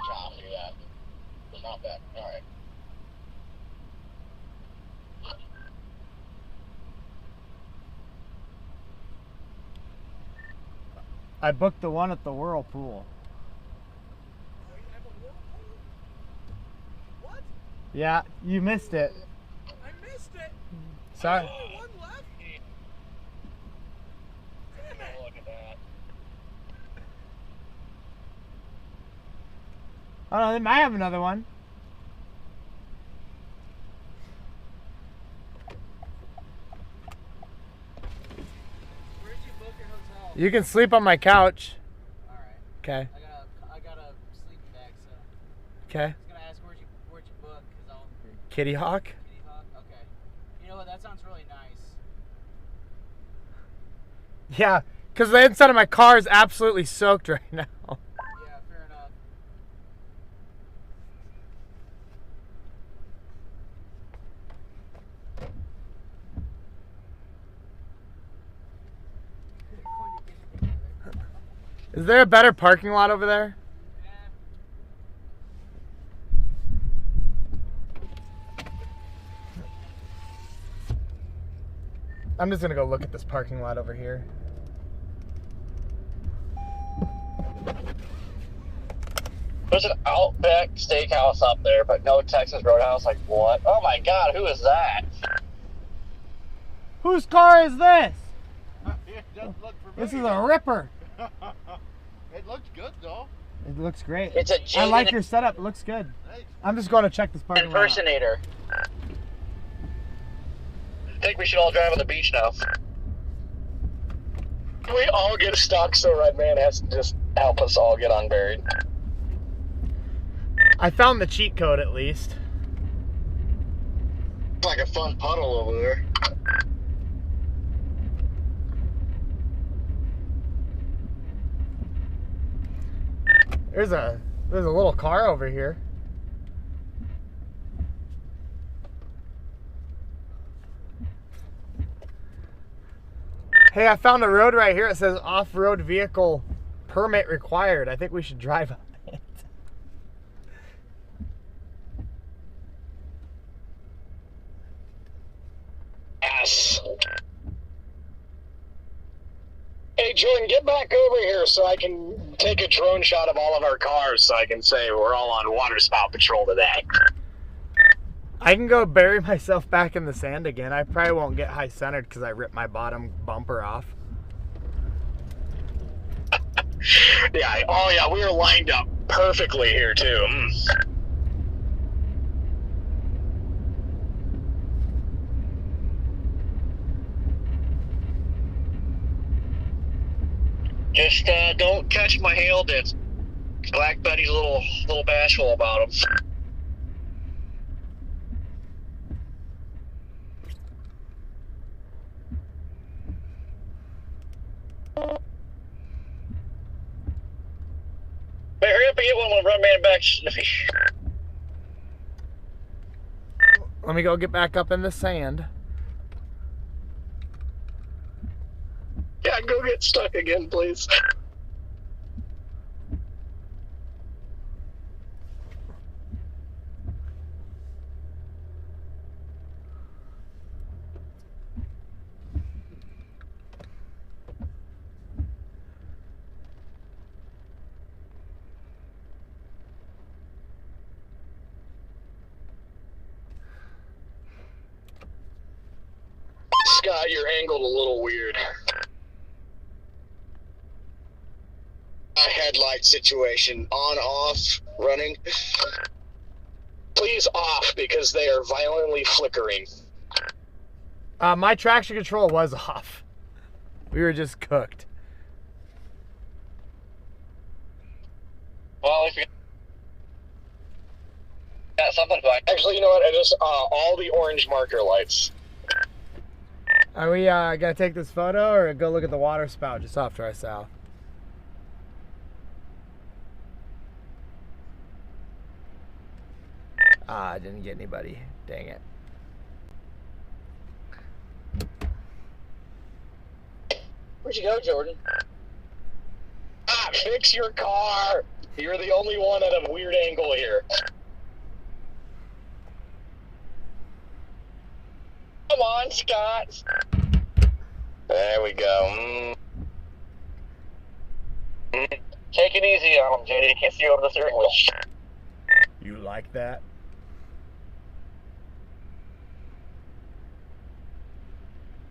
I'll do that. Not bad. Alright. I booked the one at the Whirlpool. What? Yeah, you missed it. I missed it. Sorry. One left. Damn it. Look at that. Oh no, they might have another one. Where'd you book your hotel? You can sleep on my couch. All right. Okay. I got a sleeping bag, so Okay. I was gonna ask where'd you book, cause I'll. Kitty Hawk. Kitty Hawk. Okay. You know what? That sounds really nice. Yeah, because the inside of my car is absolutely soaked right now. Yeah, fair enough. Is there a better parking lot over there? I'm just gonna go look at this parking lot over here. There's an Outback Steakhouse up there, but no Texas Roadhouse. Like what? Oh my God, who is that? Whose car is this? It doesn't look This is a ripper. It looks good though. It looks great. It's a I like Jaden your setup. It looks good. I'm just going to check this parking lot out. impersonator. I think we should all drive on the beach now. We all get stuck, so Red Man has to just help us all get unburied. I found the cheat code at least. It's like a fun puddle over there. There's a little car over here. Hey, I found a road right here. It says off-road vehicle permit required. I think we should drive on it. Yes. Hey, Jordan, get back over here so I can take a drone shot of all of our cars so I can say we're all on water spout patrol today. I can go bury myself back in the sand again. I probably won't get high centered because I ripped my bottom bumper off. Yeah, oh yeah, we were lined up perfectly here too. Just don't catch my hail dents. Black Betty's a little bashful about them. one run man back. Let me go get back up in the sand. Yeah, go get stuck again, please. Scott, you're angled a little weird. A headlight situation, on, off, running. Please off, because they are violently flickering. My traction control was off. We were just cooked. Well, if you got something going. Actually, you know what? I just all the orange marker lights. Are we gonna take this photo or go look at the water spout just off to our south? Ah, I didn't get anybody. Dang it. Where'd you go, Jordan? Ah, fix your car! You're the only one at a weird angle here. Come on, Scott! There we go. Take it easy on him, JD. You can't see over the steering wheel. You like that?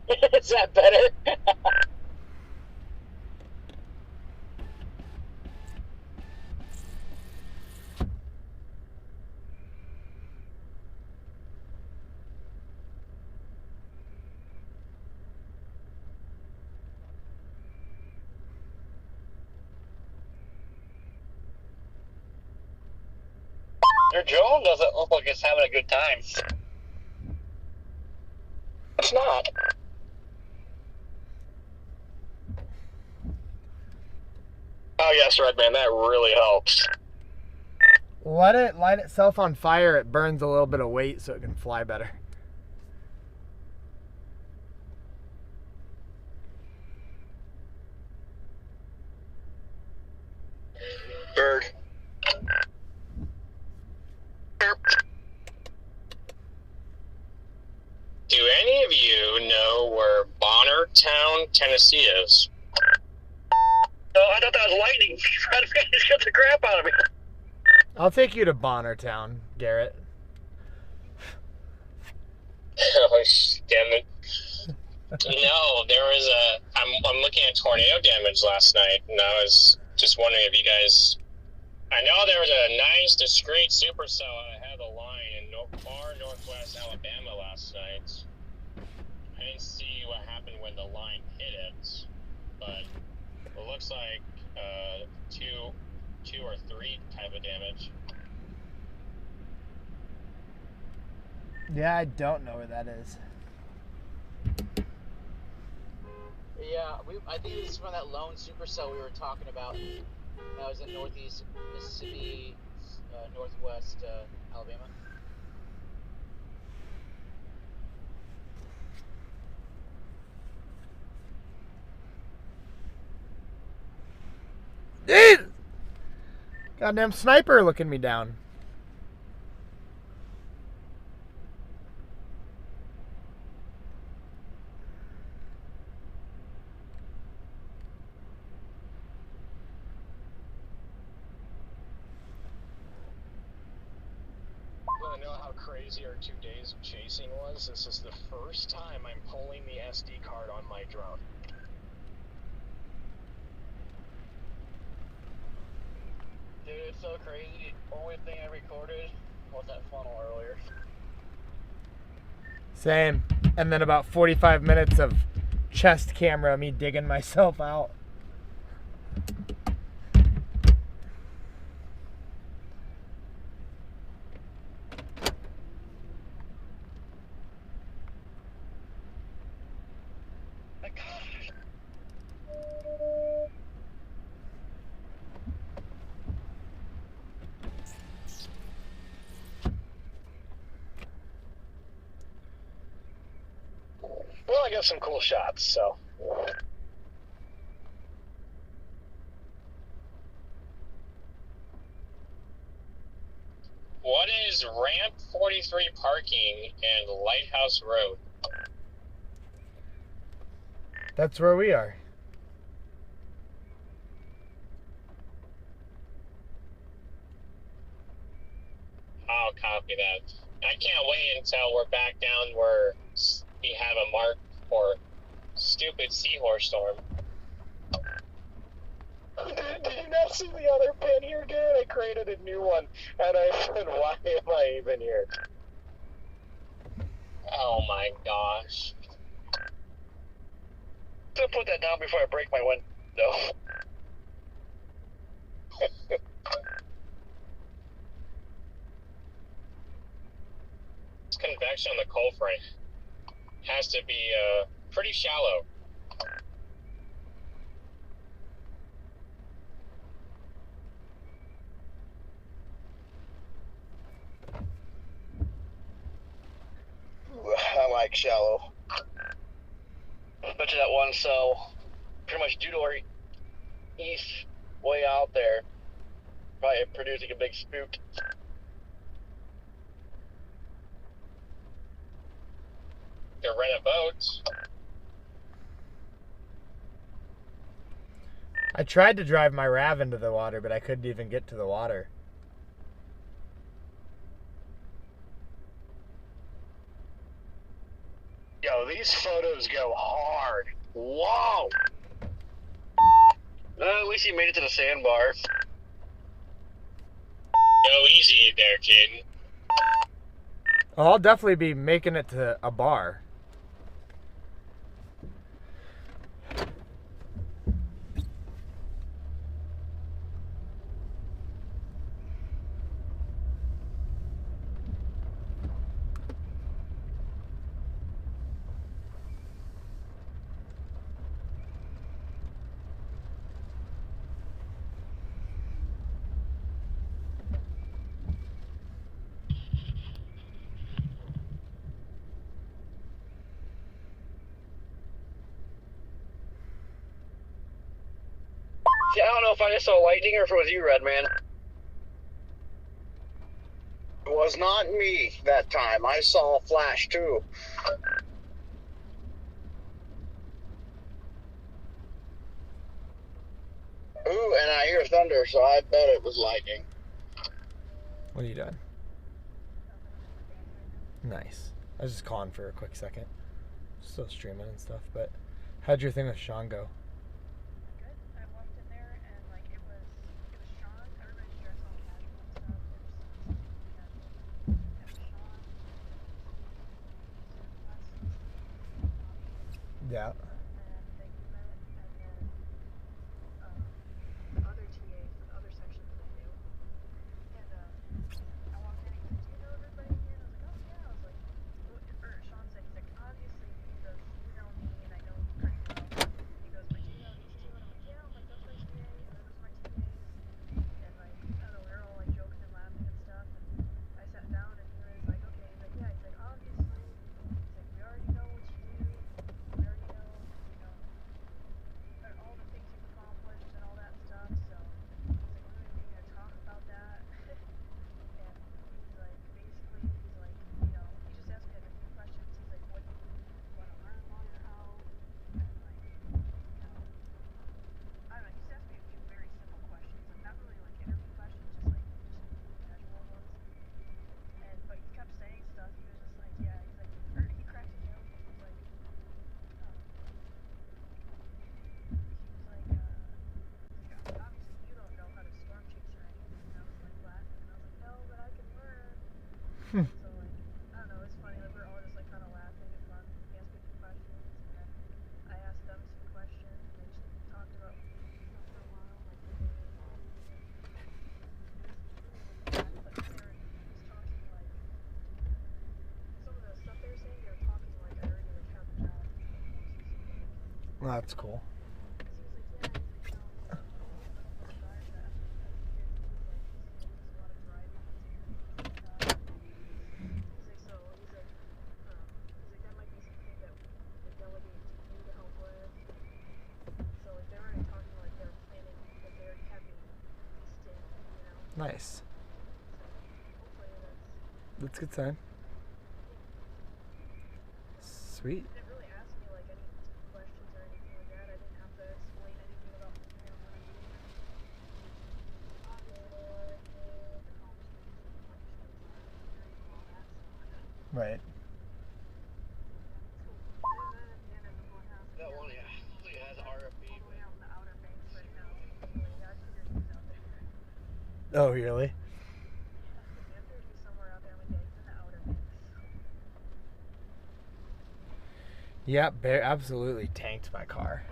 Is that better? Your drone doesn't look like it's having a good time. It's not. Oh yes, Redman, that really helps. Let it light itself on fire. It burns a little bit of weight so it can fly better. Bird. Do any of you know where Bonnertown, Tennessee is? Oh, I thought that was lightning. Just got the crap out of me. I'll take you to Bonnertown, Garrett. Oh, damn it. No, there was I'm looking at tornado damage last night, and I was just wondering if you guys... I know there was a nice, discreet supercell ahead of the line in far northwest Alabama last night. I didn't see what happened when the line hit it, but it looks like two or three type of damage. Yeah, I don't know where that is. Yeah, I think this is from that lone supercell we were talking about. That was in northeast Mississippi, northwest Alabama. Dude! Goddamn sniper looking me down. Want to know how crazy our 2 days of chasing was? This is the first time I'm pulling the SD card on my drone. Dude, it's so crazy. The only thing I recorded was that funnel earlier. Same. And then about 45 minutes of chest camera, me digging myself out. Well, I got some cool shots, so. What is Ramp 43 parking and Lighthouse Road? That's where we are. I'll copy that. I can't wait until we're back down where we have a mark for stupid seahorse storm. Did you not see the other pin here, Garrett? I created a new one, and I said, why am I even here? Oh my gosh. I'll put that down before I break my window. This convection on the cold front has to be pretty shallow. I like shallow. I bet you that one cell, pretty much due to our east, way out there, probably producing a big spook. To rent a boat. I tried to drive my RAV into the water, but I couldn't even get to the water. Yo, these photos go hard. Whoa! At least you made it to the sandbar. Go easy there, kid. I'll definitely be making it to a bar. See, I don't know if I just saw lightning or if it was you, Redman. It was not me that time. I saw a flash too. Ooh, and I hear thunder, so I bet it was lightning. What are you doing? Nice. I was just calling for a quick second. Still streaming and stuff, but how'd your thing with Sean go? Yeah. Well, that's cool. Nice. That's a good sign. Sweet. Right. That one, yeah, it has RFB. Oh, really? Yeah, absolutely tanked my car.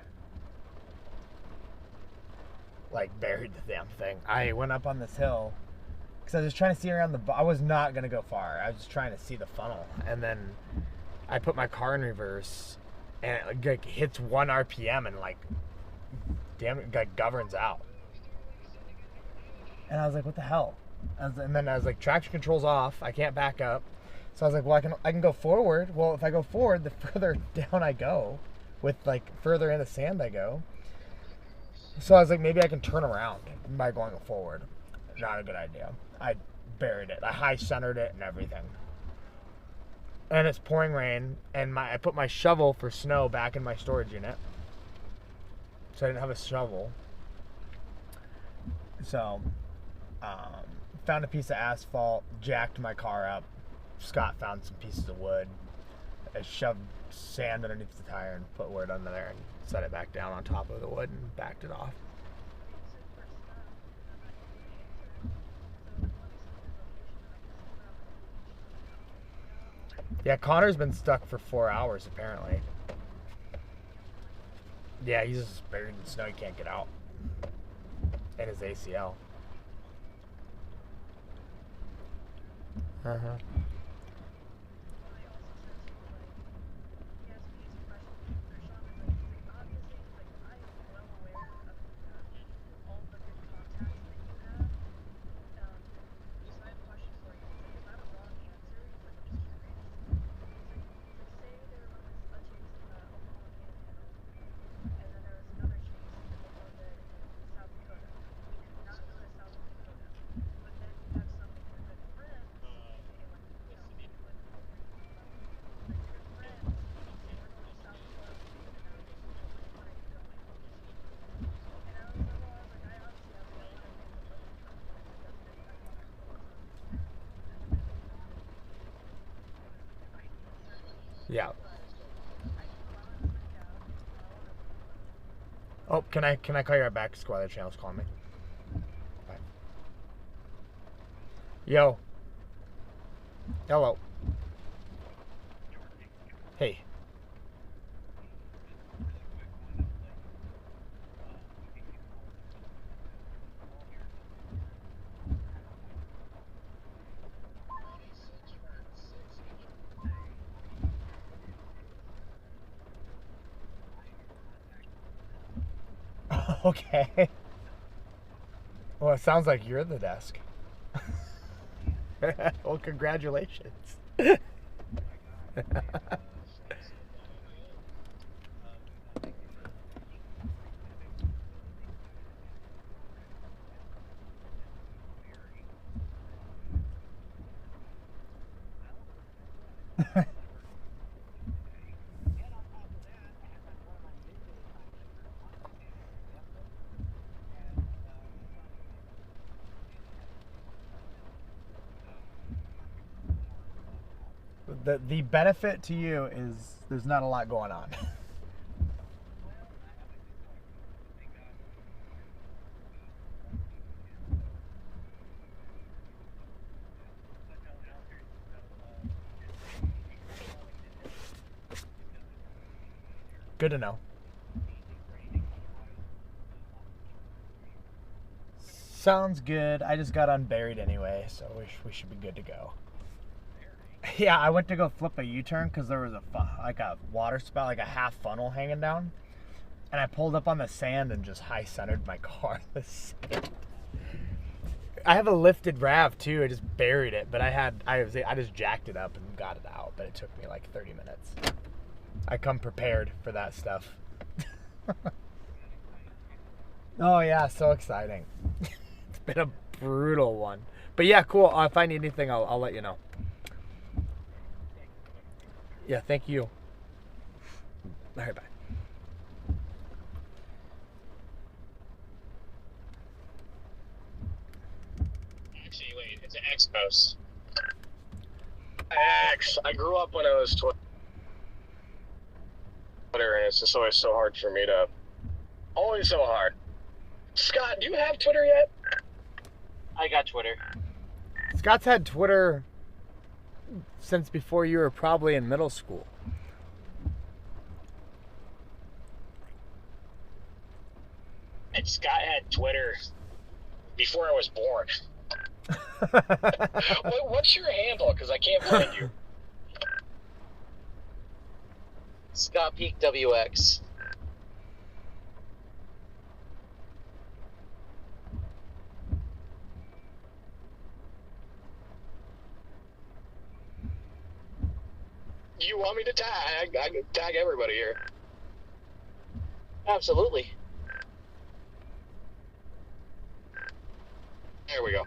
Like, buried the damn thing. I went up on this hill because I was trying to see around I was not going to go far. I was just trying to see the funnel. And then I put my car in reverse and it like hits 1 RPM and like, damn it, like governs out. And I was like, what the hell? And then I was like, traction control's off. I can't back up. So I was like, well, I can go forward. Well, if I go forward, the further down I go, with like further in the sand I go. So I was like, maybe I can turn around by going forward. Not a good idea. I buried it. I high centered it and everything. And it's pouring rain, and I put my shovel for snow back in my storage unit. So I didn't have a shovel. So, found a piece of asphalt, jacked my car up. Scott found some pieces of wood. I shoved sand underneath the tire and put wood under there and set it back down on top of the wood and backed it off. Yeah, Connor's been stuck for 4 hours apparently. Yeah, he's just buried in the snow. He can't get out. And his ACL. Uh-huh. Yeah. Oh, can I call you right back? Squad channel's calling me. Bye. Yo. Hello. Hey. Okay. Well, it sounds like you're the desk. Well, congratulations. The benefit to you is there's not a lot going on. Good to know. Sounds good. I just got unburied anyway, so we should be good to go. Yeah, I went to go flip a U-turn because there was a water spout, like a half funnel hanging down, and I pulled up on the sand and just high centered my car in the sand. I have a lifted RAV too. I just buried it, but I just jacked it up and got it out, but it took me like 30 minutes. I come prepared for that stuff. Oh yeah, so exciting. It's been brutal one. But yeah, cool. If I need anything, I'll let you know. Yeah, thank you. All right, bye. Actually, wait, it's an X post. X. I grew up when it was Twitter, and it's just always so hard for me to. Always so hard. Scott, do you have Twitter yet? I got Twitter. Scott's had Twitter since before you were probably in middle school. And Scott had Twitter before I was born. What's your handle? Because I can't find you. Scott Peak WX. You want me to tag? I can tag everybody here. Absolutely. There we go.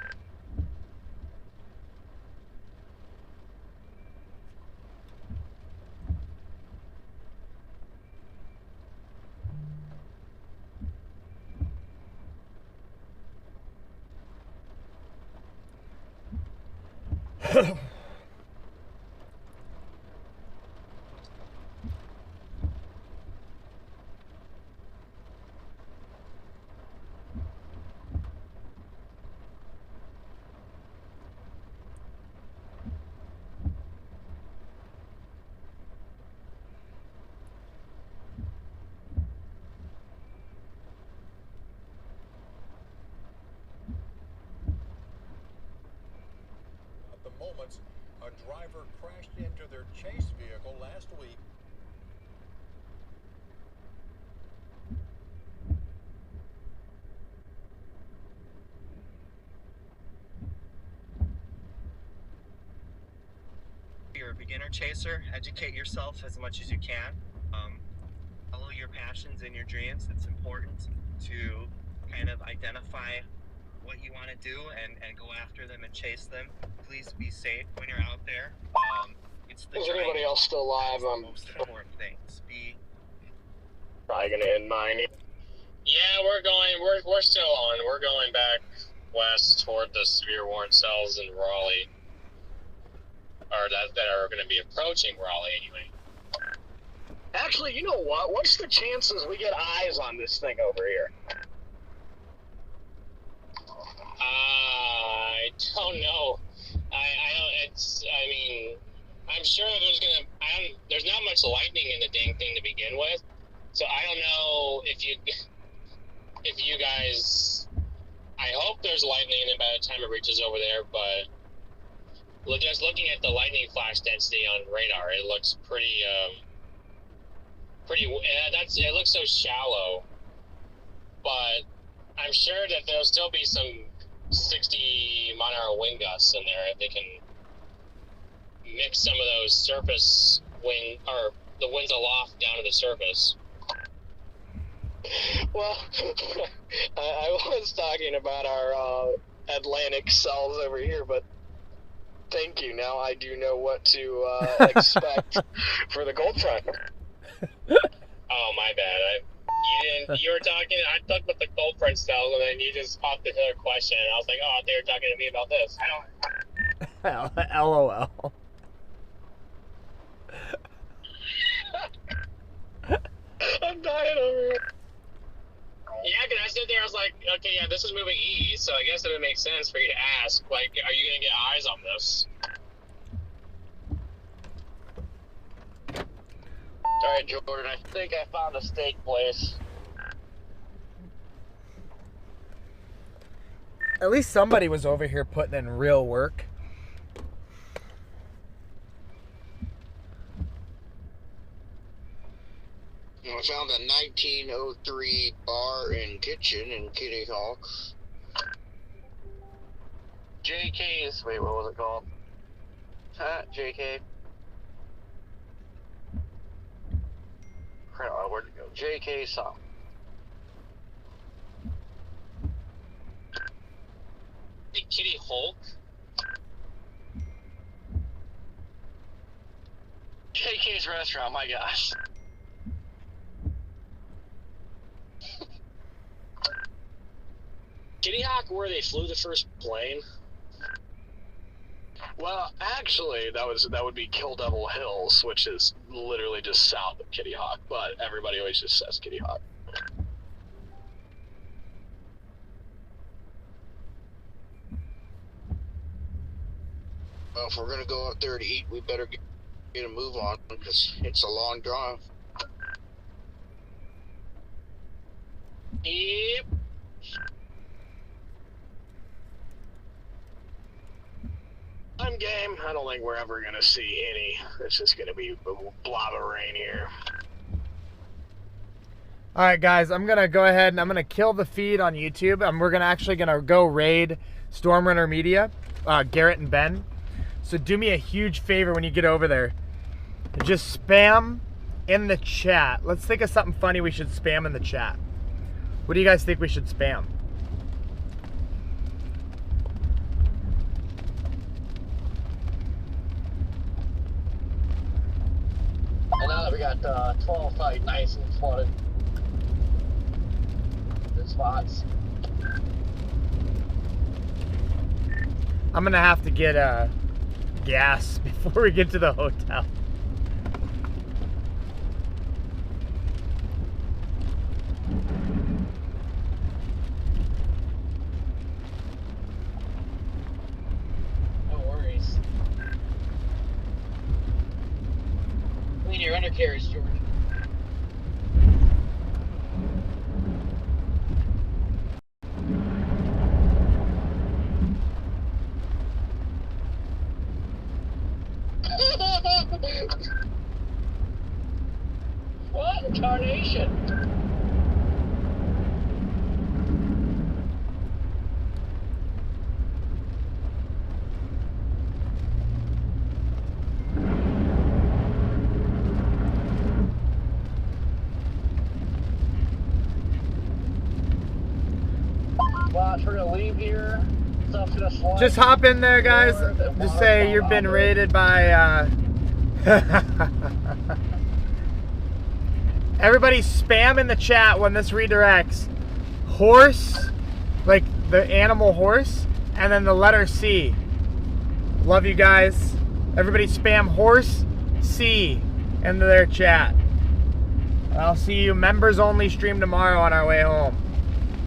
Moments, a driver crashed into their chase vehicle last week. You're a beginner chaser, educate yourself as much as you can. Follow your passions and your dreams. It's important to kind of identify what you want to do and go after them and chase them. Please be safe when you're out there. It's the Is anybody else still alive? the most important things. Probably gonna end mine. Yeah, we're still on. We're going back west toward the severe warrant cells in Raleigh. Or that are going to be approaching Raleigh anyway. Actually, you know what? What's the chances we get eyes on this thing over here? I don't know. I don't. I mean, I'm sure there's not much lightning in the dang thing to begin with, so I don't know if you guys. I hope there's lightning in it by the time it reaches over there, but just looking at the lightning flash density on radar, it looks pretty. It looks so shallow, but I'm sure that there'll still be some 60 mile-an-hour wind gusts in there if they can mix some of those surface wind, or the winds aloft down to the surface. Well, I was talking about our Atlantic cells over here, but thank you. Now I do know what to expect for the Gold Front. Oh, my bad. You were talking, I talked about the cold front cells, and then you just popped another question, and I was like, oh, they were talking to me about this. LOL. I'm dying over here. Yeah, because I stood there, I was like, okay, yeah, this is moving east, so I guess it would make sense for you to ask, like, are you going to get eyes on this? Alright, Jordan, I think I found a steak place. At least somebody was over here putting in real work. I found a 1903 bar and kitchen in Kitty Hawk. JK's, wait, what was it called? JK. Where'd it go? JK something. Kitty Hulk? KK's restaurant, my gosh. Kitty Hawk, where they flew the first plane? Well, actually, that would be Kill Devil Hills, which is literally just south of Kitty Hawk, but everybody always just says Kitty Hawk. Well, if we're gonna go up there to eat, we better get a move on because it's a long drive. Yep. I'm game. I don't think we're ever gonna see any. It's just gonna be a blob of rain here. All right, guys, I'm gonna go ahead and I'm gonna kill the feed on YouTube, and we're actually gonna go raid Stormrunner Media, Garrett and Ben. So do me a huge favor when you get over there, just spam in the chat. Let's think of something funny we should spam in the chat. What do you guys think we should spam? And now that we got 12 fight nice and flooded good spots. I'm gonna have to get gas before we get to the hotel. No worries. Clean your undercarriage, Jordan. What in tarnation? Watch, we're gonna leave here. Stuff's gonna slide. Just hop in there, guys. Just say you've been raided by everybody spam in the chat when this redirects. Horse, like the animal horse, and then the letter C. Love you guys. Everybody spam horse C into their chat. I'll see you members only stream tomorrow on our way home.